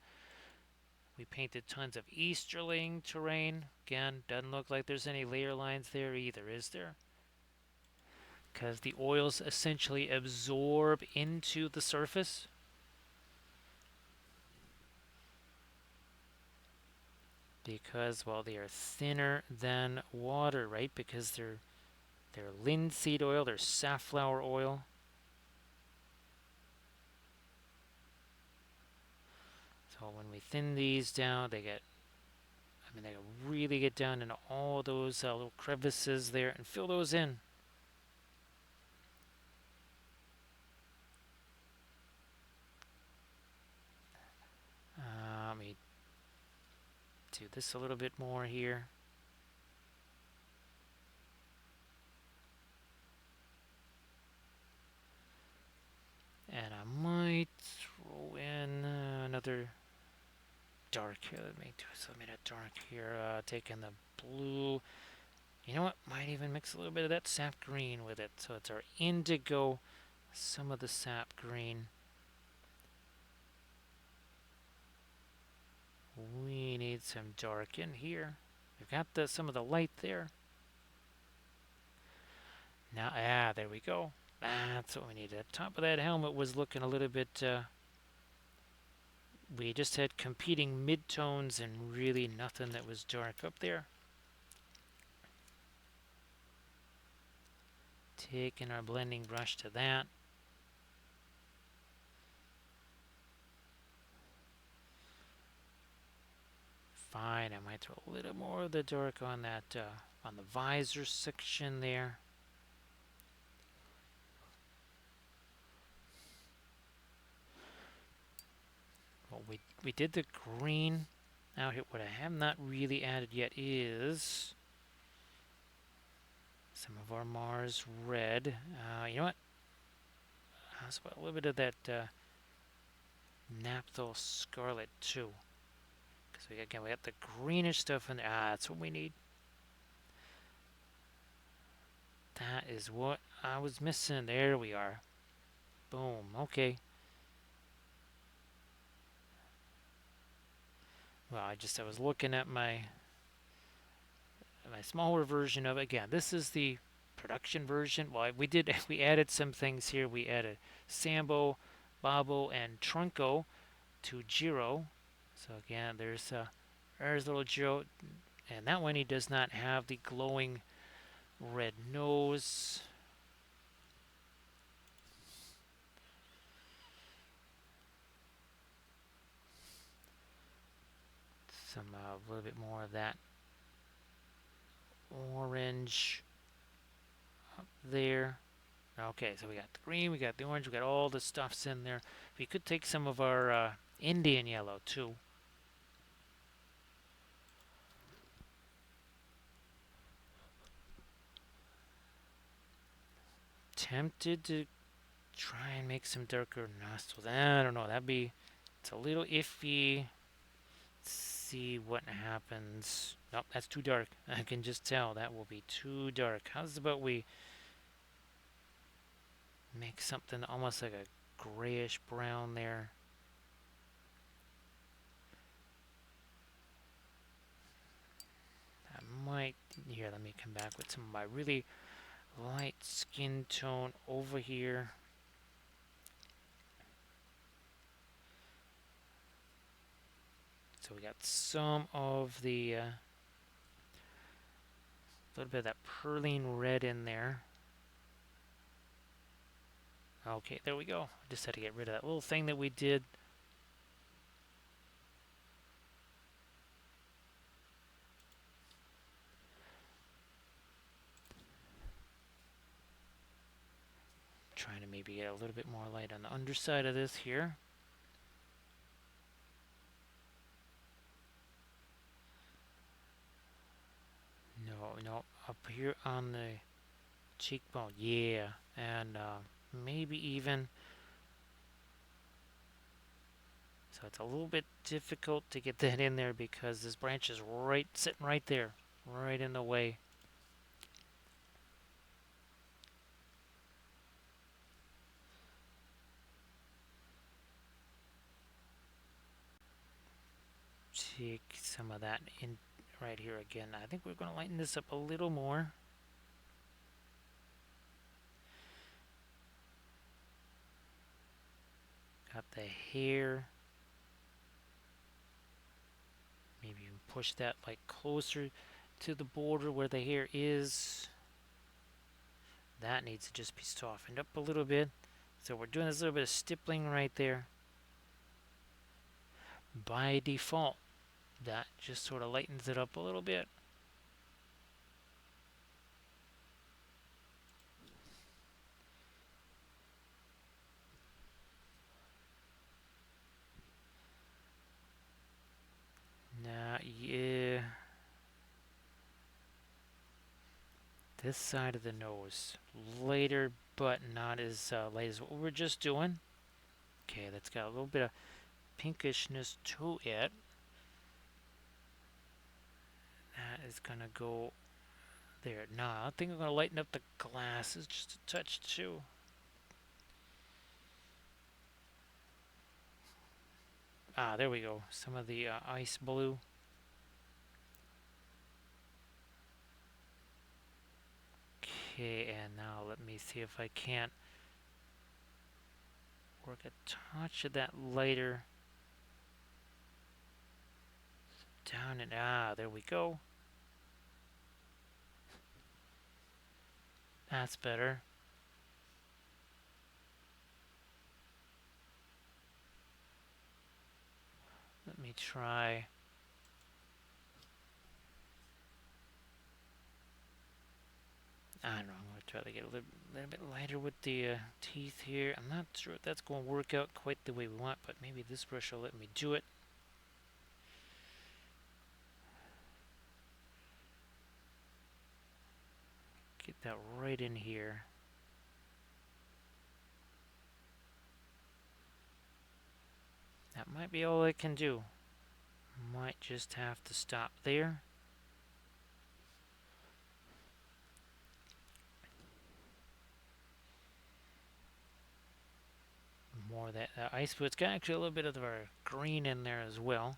We painted tons of Easterling terrain. Again, doesn't look like there's any layer lines there either, is there? Because the oils essentially absorb into the surface. because, well, they are thinner than water, right? Because they're linseed oil, they're safflower oil. So when we thin these down, they really get down into all those little crevices there and fill those in. Let me do this a little bit more here. And I might throw in another dark here. Let me do something dark here. Taking the blue. You know what? Might even mix a little bit of that sap green with it. So it's our indigo, some of the sap green. We need some dark in here. We've got some of the light there. Now, there we go. That's what we need. The top of that helmet was looking a little bit. We just had competing midtones and really nothing that was dark up there. Taking our blending brush to that. Fine, I might throw a little more of the dark on that, on the visor section there. Well, we did the green. Now here, what I have not really added yet is some of our Mars red. You know what? Let's put a little bit of that Naphthol Scarlet too. Because we got the greenish stuff in there. That's what we need. That is what I was missing. There we are. Boom. Okay. Well, I was looking at my smaller version of it. Again, this is the production version. Well, we added some things here. We added Sambo, Babo, and Trunco to Jeero. So again, there's little Jeero, and that one he does not have the glowing red nose. Some a little bit more of that orange up there. Okay, so we got the green, we got the orange, we got all the stuffs in there. We could take some of our Indian yellow too. Tempted to try and make some darker nostrils. I don't know. It's a little iffy. Let's see what happens. Nope, that's too dark. I can just tell that will be too dark. How's about we make something almost like a grayish brown there? Here, let me come back with some of my really light skin tone over here. So we got some of the little bit of that perline red in there. Okay, there we go. Just had to get rid of that little thing that we did. Trying to maybe get a little bit more light on the underside of this here. No, up here on the cheekbone, yeah, and maybe even. So it's a little bit difficult to get that in there because this branch is sitting right there, right in the way. Take some of that in right here again. I think we're going to lighten this up a little more. Got the hair. Maybe push that like closer to the border where the hair is. That needs to just be softened up a little bit. So we're doing this little bit of stippling right there. By default, that just sort of lightens it up a little bit. Now, yeah, this side of the nose, lighter, but not as light as what we were just doing. Okay, that's got a little bit of pinkishness to it. That is gonna go there. Now, I think I'm gonna lighten up the glasses just a touch too. Ah, there we go. Some of the ice blue. Okay, and now let me see if I can't work a touch of that lighter down and there we go. That's better. Let me try. I don't know. I'm going to try to get a little bit lighter with the teeth here. I'm not sure if that's going to work out quite the way we want, but maybe this brush will let me do it. Get that right in here. That might be all I can do. Might just have to stop there. More of that ice blue. It's got actually a little bit of our green in there as well.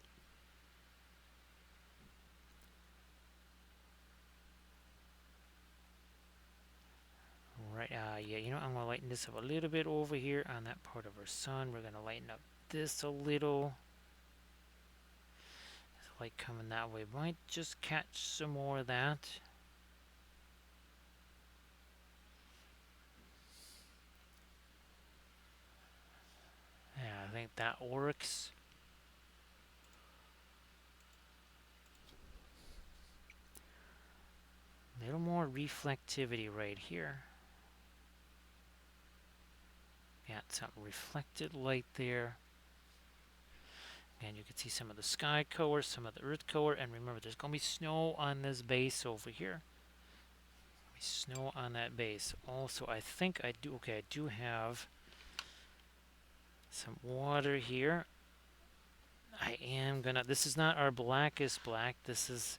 Right, yeah, you know, I'm going to lighten this up a little bit over here on that part of our sun. We're going to lighten up this a little. There's light coming that way. Might just catch some more of that. Yeah, I think that works. A little more reflectivity right here. Got some reflected light there. And you can see some of the sky color, some of the earth color, and remember there's going to be snow on this base over here. Snow on that base. Also, I think I do, okay, I do have some water here. I am gonna, this is not our blackest black, this is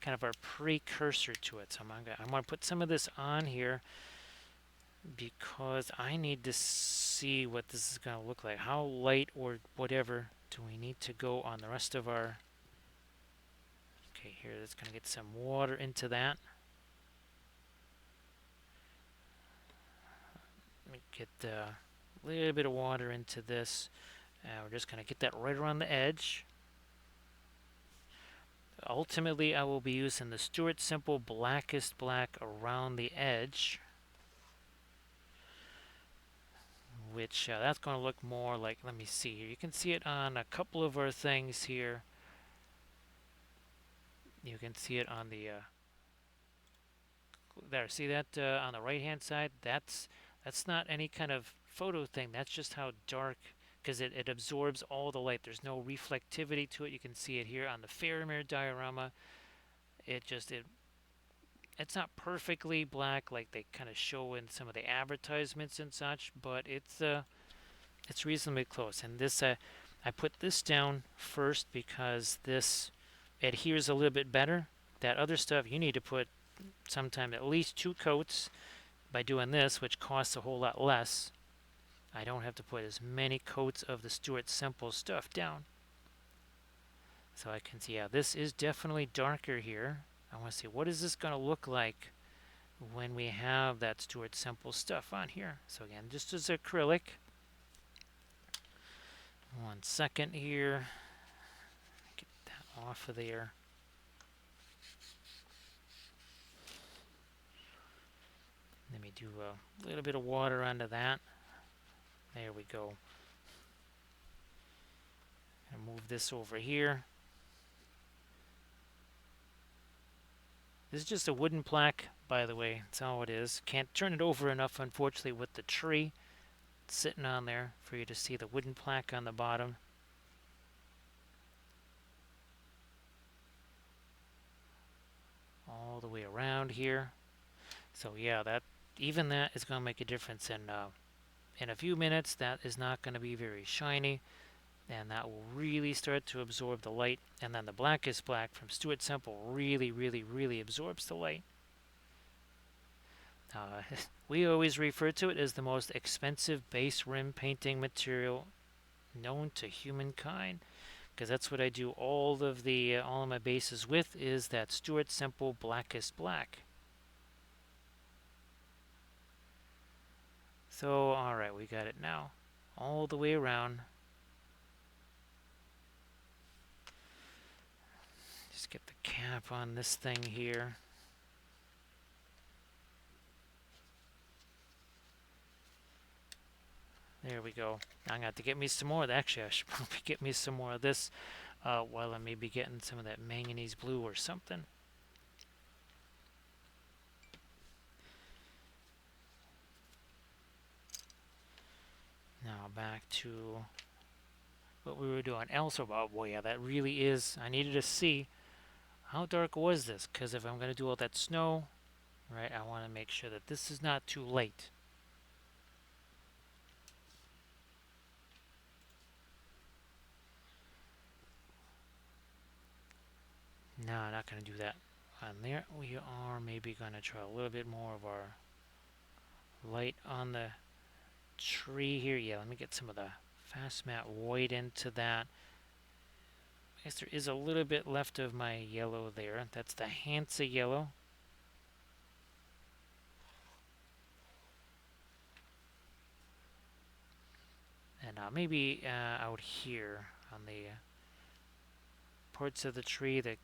kind of our precursor to it. So I'm gonna put some of this on here because I need to see what this is gonna look like. How light or whatever do we need to go on the rest of our, okay, here, that's gonna get some water into that. Let me get a little bit of water into this. We're just going to get that right around the edge. Ultimately, I will be using the Stuart Simple Blackest Black around the edge, which that's going to look more like, let me see here. You can see it on a couple of our things here. You can see it on the, there, see that on the right-hand side? That's not any kind of photo thing. That's just how dark, because it absorbs all the light. There's no reflectivity to it. You can see it here on the Fairmere diorama. It's not perfectly black like they kind of show in some of the advertisements and such, but it's reasonably close. And this I put this down first because this adheres a little bit better. That other stuff you need to put sometime at least 2 coats by doing this, which costs a whole lot less. I don't have to put as many coats of the Stuart Simple stuff down. So I can see, yeah, this is definitely darker here. I want to see, what is this going to look like when we have that Stuart Simple stuff on here? So again, just as acrylic. 1 second here. Get that off of there. Let me do a little bit of water under that. There we go. And move this over here. This is just a wooden plaque, by the way. That's all it is. Can't turn it over enough, unfortunately, with the tree sitting on there for you to see the wooden plaque on the bottom. All the way around here. So yeah, that even that is going to make a difference. In a few minutes, that is not going to be very shiny, and that will really start to absorb the light. And then the blackest black from Stuart Semple really, really, really absorbs the light. We always refer to it as the most expensive base rim painting material known to humankind, because that's what I do all of my bases with, is that Stuart Semple blackest black. So all right, we got it now, all the way around. Just get the cap on this thing here. There we go. I'm going to have to get me some more. Actually, I should probably get me some more of this while I'm maybe getting some of that manganese blue or something. Now back to what we were doing. Also, oh boy, yeah, that really is. I needed to see how dark was this, because if I'm going to do all that snow, right, I want to make sure that this is not too late. No, I'm not going to do that on there. We are maybe going to try a little bit more of our light on the tree here. Yeah, let me get some of the fast matte white into that. I guess there is a little bit left of my yellow there. That's the Hansa yellow. And maybe out here on the parts of the tree that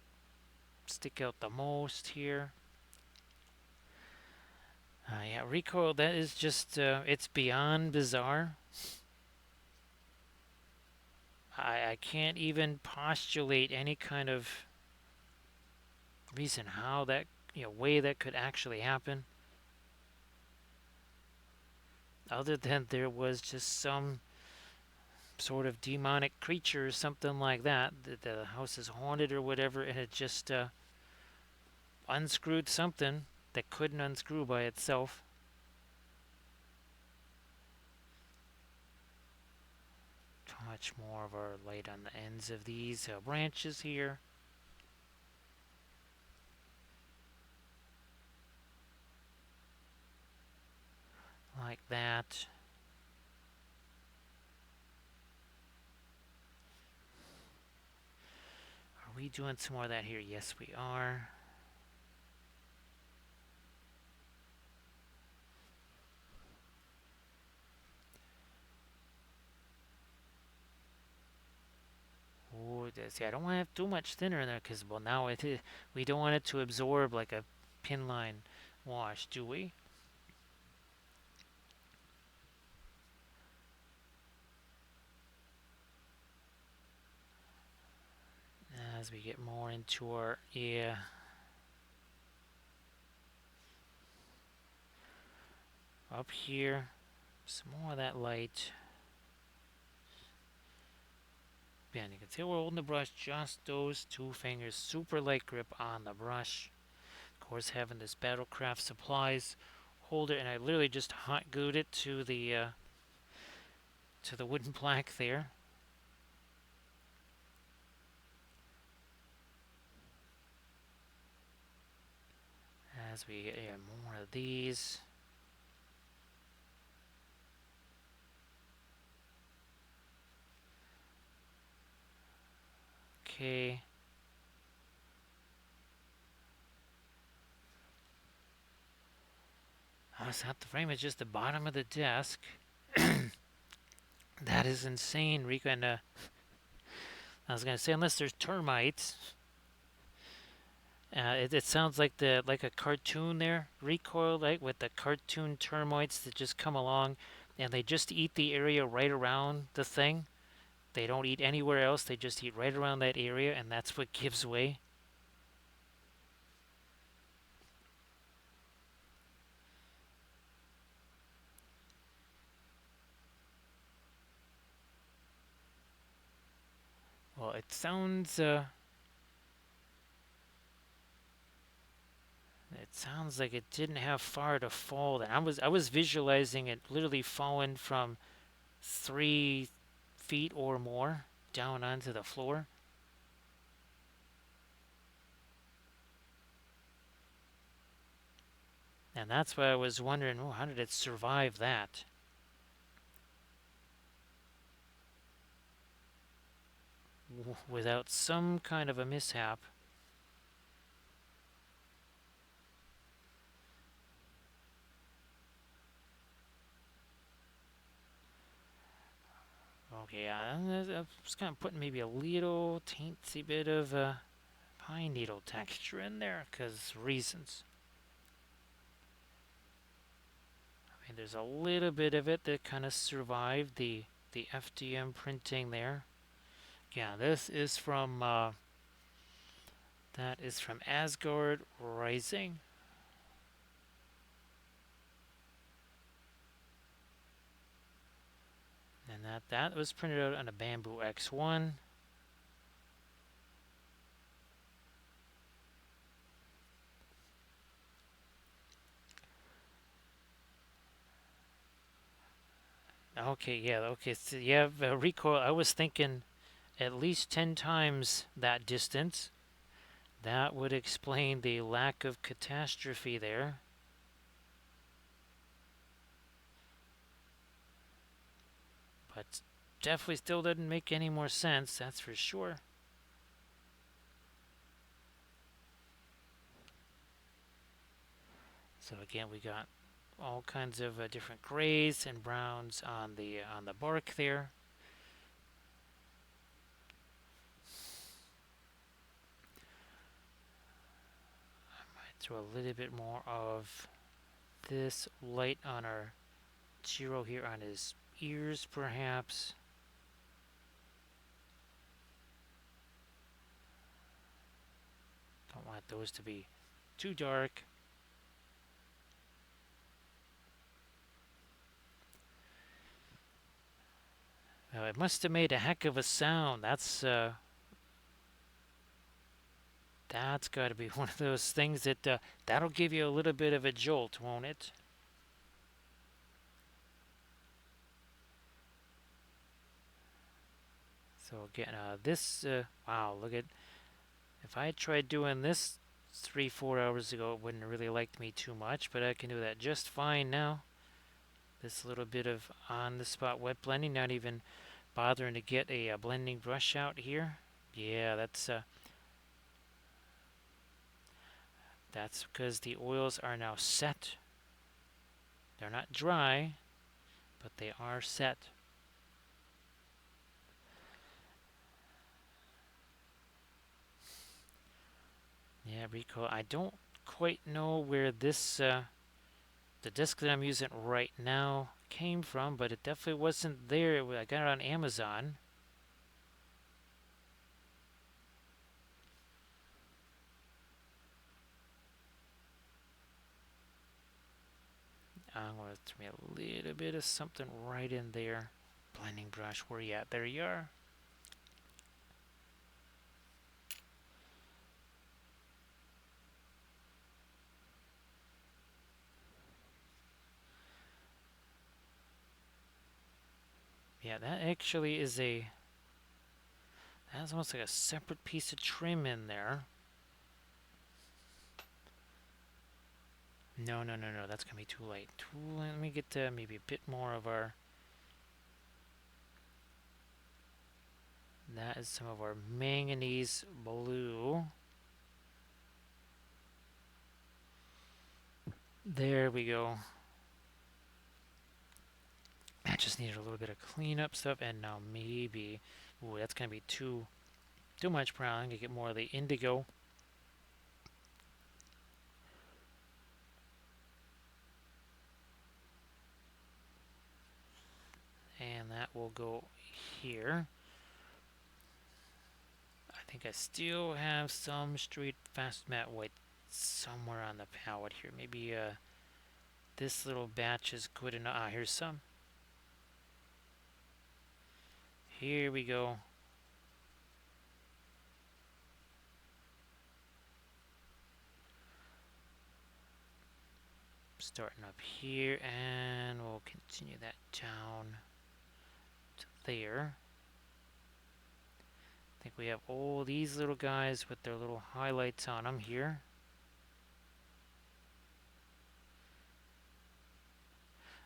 stick out the most here. Yeah, recoil, that is just, it's beyond bizarre. I can't even postulate any kind of reason how that, way that could actually happen. Other than there was just some sort of demonic creature or something like that. The house is haunted or whatever, and it just unscrewed something that couldn't unscrew by itself. Much more of our light on the ends of these branches here. Like that. Are we doing some more of that here? Yes, we are. Oh, see, I don't want to have too much thinner in there because, well, now we don't want it to absorb like a pin line wash, do we? As we get more into our, yeah. Up here, some more of that light. And you can see we're holding the brush, just those two fingers, super light grip on the brush. Of course, having this Battlecraft Supplies holder, and I literally just hot glued it to the wooden plaque there. As we get more of these. Okay. Oh, it's not the frame, it's just the bottom of the desk. That is insane, Rico. And I was gonna say unless there's termites. It sounds like a cartoon there, recoil like with the cartoon termites that just come along, and they just eat the area right around the thing. They don't eat anywhere else. They just eat right around that area, and that's what gives way. Well, it sounds like it didn't have far to fall. Then I was visualizing it literally falling from 3 feet or more down onto the floor, and that's why I was wondering, oh, how did it survive that without some kind of a mishap? Okay, yeah, I was kind of putting maybe a little teensy bit of pine needle texture in there because reasons. I mean, there's a little bit of it that kind of survived the FDM printing there. Yeah, this is from that is from Asgard Rising, and that was printed out on a Bamboo X1. Okay, yeah, okay, so yeah, recoil. I was thinking at least 10 times that distance. That would explain the lack of catastrophe there, but definitely still doesn't make any more sense, that's for sure. So again, we got all kinds of different grays and browns on the bark there. Might throw a little bit more of this light on our Jeero here on his ears, perhaps. Don't want those to be too dark. It must have made a heck of a sound. That's got to be one of those things that that'll give you a little bit of a jolt, won't it? So again, wow, look at, if I had tried doing this 3, 4 hours ago, it wouldn't have really liked me too much, but I can do that just fine now. This little bit of on-the-spot wet blending, not even bothering to get a blending brush out here. Yeah, that's because the oils are now set. They're not dry, but they are set. Yeah, recoil. I don't quite know where the disc that I'm using right now came from, but it definitely wasn't there. I got it on Amazon. I'm going to throw me a little bit of something right in there. Blending brush, where you at? There you are. Yeah, that actually that's almost like a separate piece of trim in there. No, no, no, no, that's going to be too light. Too light. Let me get maybe a bit more of our, that is some of our manganese blue. There we go. I just needed a little bit of cleanup stuff, and now maybe, ooh, that's going to be too too much brown. I'm gonna get more of the indigo. And that will go here. I think I still have some street fast matte white somewhere on the palette here. Maybe this little batch is good enough. Ah, here's some. Here we go. Starting up here, and we'll continue that down to there. I think we have all these little guys with their little highlights on them here.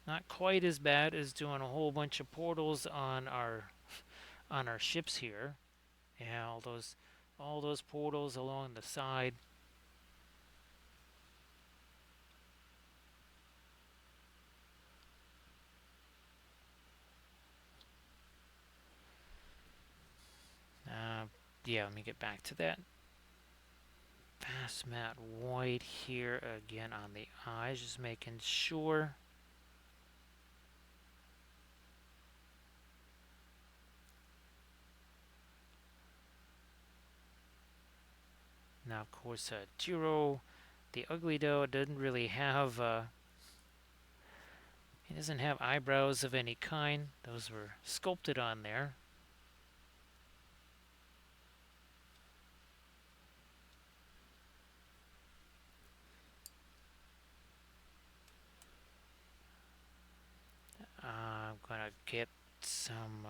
Not quite as bad as doing a whole bunch of portals on our ships here. Yeah, all those portals along the side. Uh, yeah, let me get back to that. Fast matte white here again on the eyes, just making sure. Now, of course, Jeero, the ugly doe, doesn't really have. He doesn't have eyebrows of any kind. Those were sculpted on there. I'm gonna get some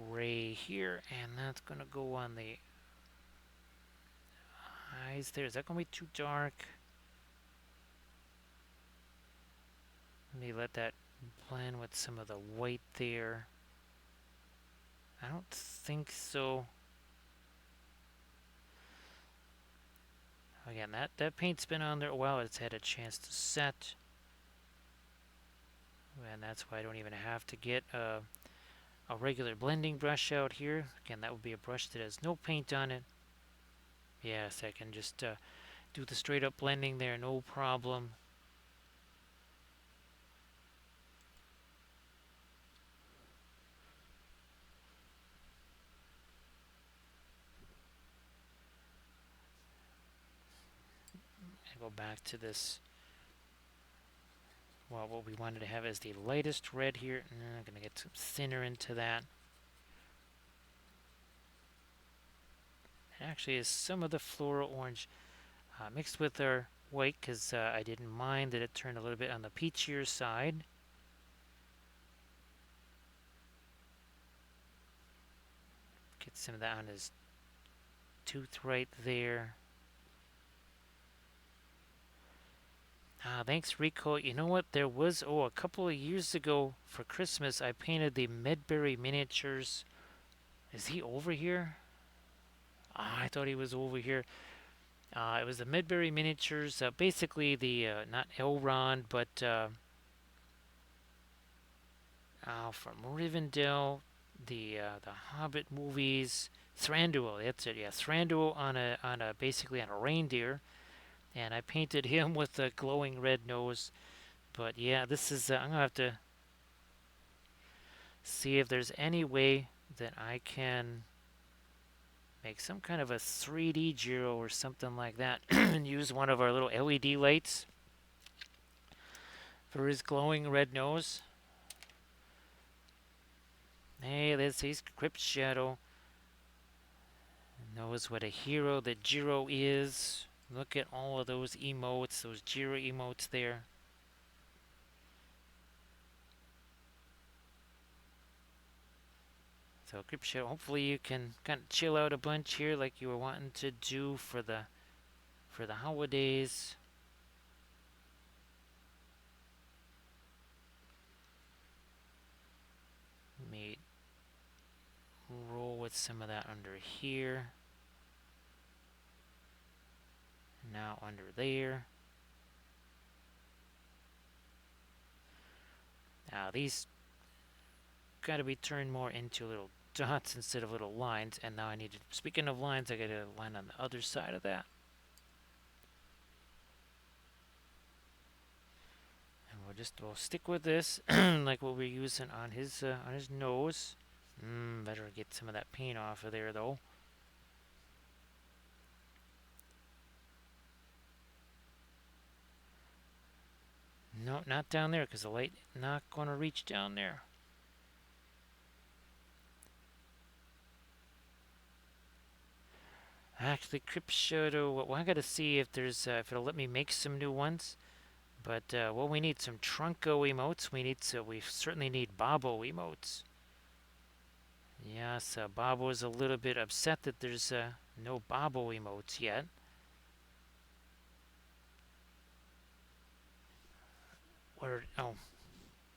gray here, and that's gonna go on the eyes there. Is that gonna be too dark? Let me let that blend with some of the white there. I don't think so. Again, that paint's been on there a while. It's had a chance to set. And that's why I don't even have to get a regular blending brush out here. Again, that would be a brush that has no paint on it. Yes, I can just do the straight up blending there, no problem. And go back to this. Well, what we wanted to have is the lightest red here. And I'm going to get some thinner into that. It actually is some of the floral orange mixed with our white because I didn't mind that it turned a little bit on the peachier side. Get some of that on his tooth right there. Thanks, Rico. You know what? There was, a couple of years ago for Christmas, I painted the Medberry miniatures. Is he over here? I thought he was over here. It was the Medberry miniatures, basically the, not Elrond, but from Rivendell, the Hobbit movies, Thranduil, that's it, yeah, Thranduil on a basically on a reindeer, and I painted him with a glowing red nose. But yeah, this is, I'm gonna have to see if there's any way that I can make some kind of a 3D Jeero or something like that and use one of our little LED lights for his glowing red nose. Hey, let's see, Crypt Shadow knows what a hero that Jeero is. Look at all of those emotes, those Jeero emotes there. So Crypt Shadow, hopefully you can kind of chill out a bunch here like you were wanting to do for the holidays. Let roll with some of that under here. Now under there. Now these got to be turned more into little dots instead of little lines. And now I need to, speaking of lines, I got a line on the other side of that. And we'll stick with this, like what we're using on his nose. Better get some of that paint off of there though. No, not down there, because the light not going to reach down there. Actually, Crypt Shadow. Well, I got to see if there's if it'll let me make some new ones. But well, we need some Trunko emotes. We certainly need Bobo emotes. Yes, Bobo is a little bit upset that there's no Bobo emotes yet. Where? Oh,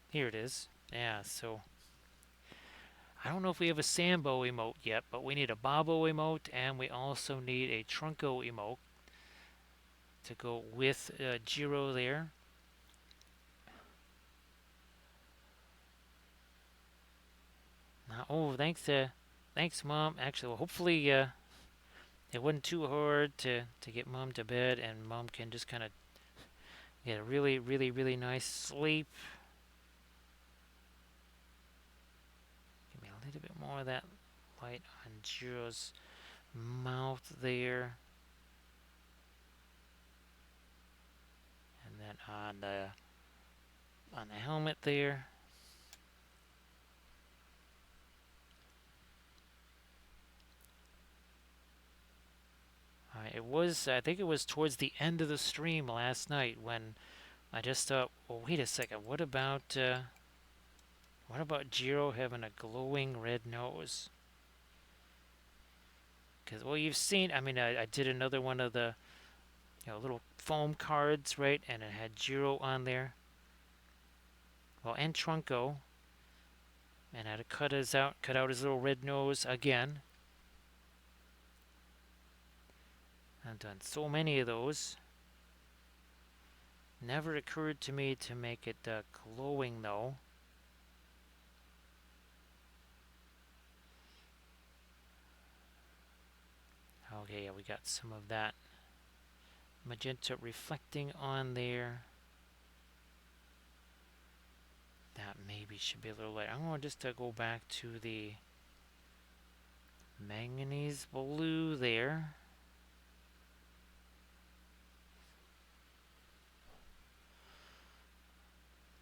here it is. Yeah, so I don't know if we have a Sambo emote yet, but we need a Bobo emote, and we also need a Trunko emote to go with Jeero there. Oh, thanks, Mom. Actually, well, hopefully it wasn't too hard to get Mom to bed, and Mom can just kind of get a really, really, really nice sleep. Give me a little bit more of that light on Jeero's mouth there, and then on the helmet there. It was, I think it was towards the end of the stream last night when I just thought, well, wait a second, what about Jeero having a glowing red nose? Because, well, you've seen, I mean, I did another one of the, little foam cards, right? And it had Jeero on there. Well, and Trunko. And I had to cut out his little red nose again. I've done so many of those. Never occurred to me to make it glowing, though. Okay, yeah, we got some of that magenta reflecting on there. That maybe should be a little light. I'm going to just go back to the manganese blue there.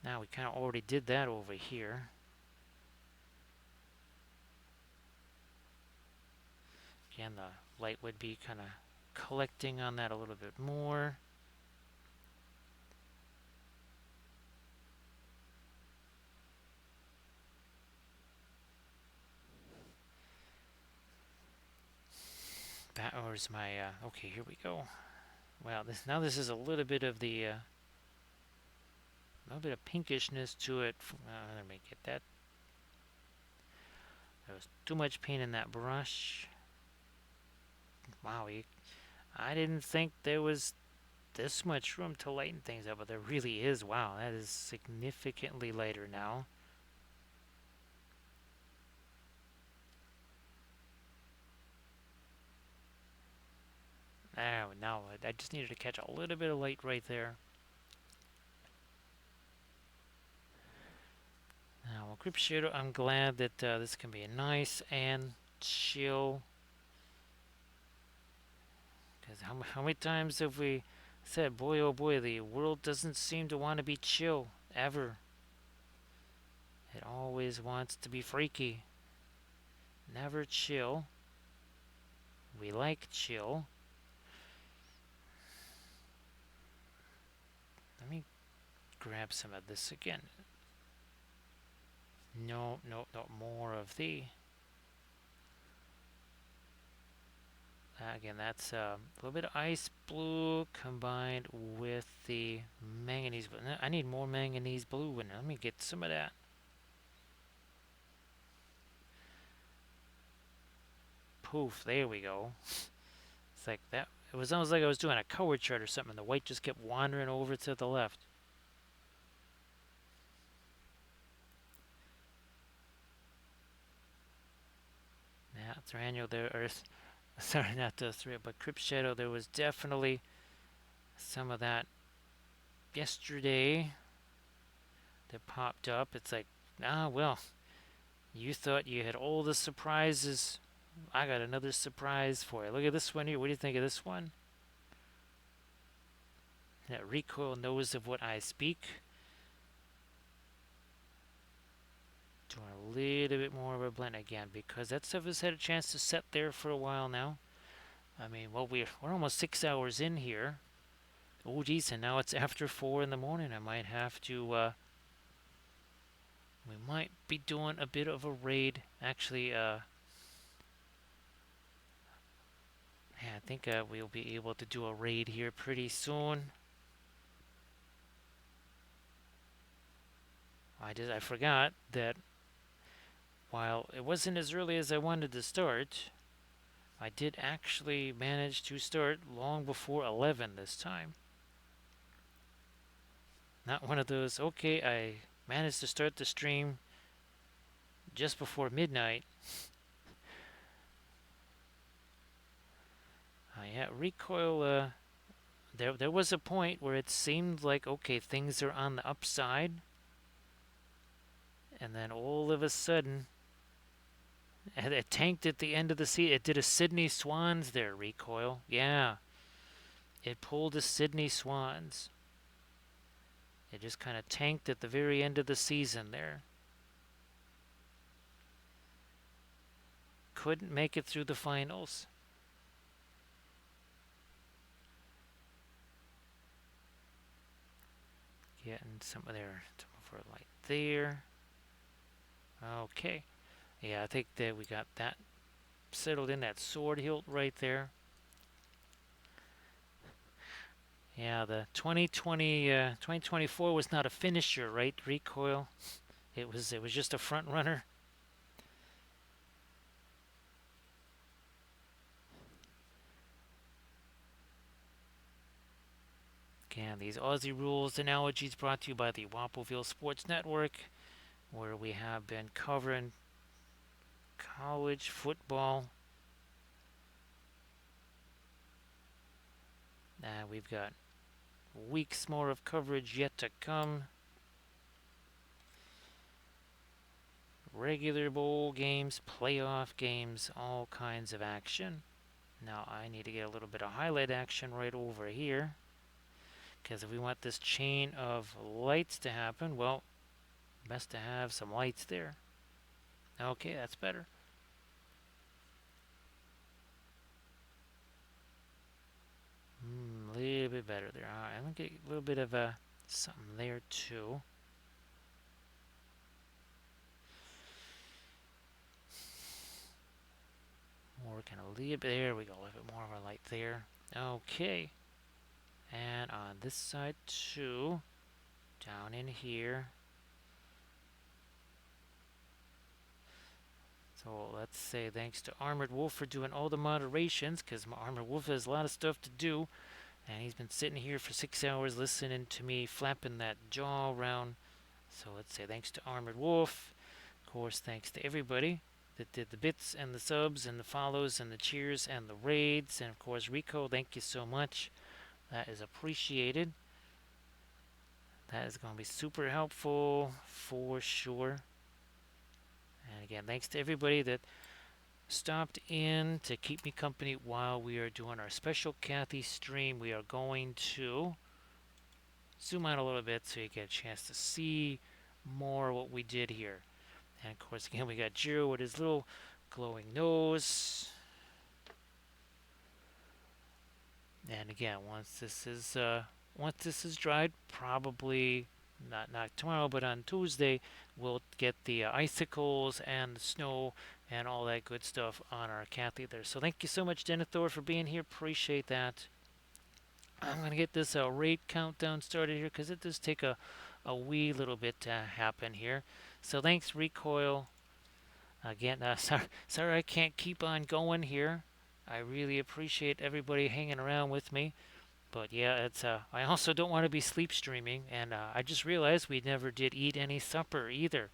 Now we kind of already did that over here. Again, the light would be kind of collecting on that a little bit more. That was my, okay, here we go. Well, this is a little bit of the, a little bit of pinkishness to it. Let me get that. There was too much paint in that brush. Wow, I didn't think there was this much room to lighten things up, but there really is. Wow, that is significantly lighter now. Now I just needed to catch a little bit of light right there. Now, well, Grip Shadow, I'm glad that this can be nice and chill. Because how many times have we said, boy, oh boy, the world doesn't seem to want to be chill, ever. It always wants to be freaky. Never chill. We like chill. Let me grab some of this again. No, more of the. Again, that's a little bit of ice blue combined with the manganese blue. I need more manganese blue in there. Let me get some of that. Poof, there we go. It's like that. It was almost like I was doing a color chart or something. The white just kept wandering over to the left. Thranduil there, or sorry, not the three, but Crypt Shadow. There was definitely some of that yesterday that popped up. It's like, well, you thought you had all the surprises. I got another surprise for you. Look at this one here. What do you think of this one? That recoil knows of what I speak. Doing a little bit more of a blend again because that stuff has had a chance to set there for a while now. I mean, well, we're almost 6 hours in here. Oh, geez, and now it's after 4 in the morning. I might have to, we might be doing a bit of a raid. Actually, yeah, I think we'll be able to do a raid here pretty soon. I forgot that while it wasn't as early as I wanted to start, I did actually manage to start long before 11 this time. Not one of those, okay, I managed to start the stream just before midnight. Yeah, recoil, there was a point where it seemed like, okay, things are on the upside. And then all of a sudden, it tanked at the end of the season. It did a Sydney Swans there, recoil. Yeah, it pulled a Sydney Swans. It just kind of tanked at the very end of the season there. Couldn't make it through the finals. Getting some of our light there. Okay. Yeah, I think that we got that settled in, that sword hilt right there. Yeah, the 2024 was not a finisher, right? Recoil. It was just a front runner. Again, these Aussie rules analogies brought to you by the Wapoville Sports Network, where we have been covering college football. We've got weeks more of coverage yet to come. Regular bowl games, playoff games, all kinds of action. Now I need to get a little bit of highlight action right over here, because if we want this chain of lights to happen, well, best to have some lights there. Okay, that's better. A little bit better there. All right, I'm going to get a little bit of something there too. Working a little bit. There we go. A little bit more of a light there. Okay. And on this side too. Down in here. So let's say thanks to Armored Wolf for doing all the moderations, because Armored Wolf has a lot of stuff to do. And he's been sitting here for 6 hours listening to me flapping that jaw around. So let's say thanks to Armored Wolf. Of course, thanks to everybody that did the bits and the subs and the follows and the cheers and the raids. And of course, Rico, thank you so much. That is appreciated. That is going to be super helpful for sure. And again, thanks to everybody that stopped in to keep me company while we are doing our special Cathy stream. We are going to zoom out a little bit so you get a chance to see more what we did here. And of course, again, we got Jeero with his little glowing nose. And again, once this is dried, probably not tomorrow, but on Tuesday, we'll get the icicles and the snow and all that good stuff on our Cathy there. So thank you so much, Denethor, for being here. Appreciate that. I'm going to get this raid countdown started here because it does take a wee little bit to happen here. So thanks, Recoil. Again, sorry I can't keep on going here. I really appreciate everybody hanging around with me. But yeah, it's I also don't want to be sleep streaming, and I just realized we never did eat any supper either.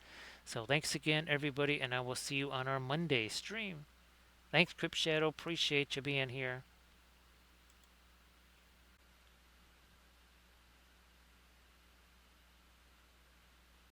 So thanks again, everybody, and I will see you on our Monday stream. Thanks, Crip Shadow. Appreciate you being here.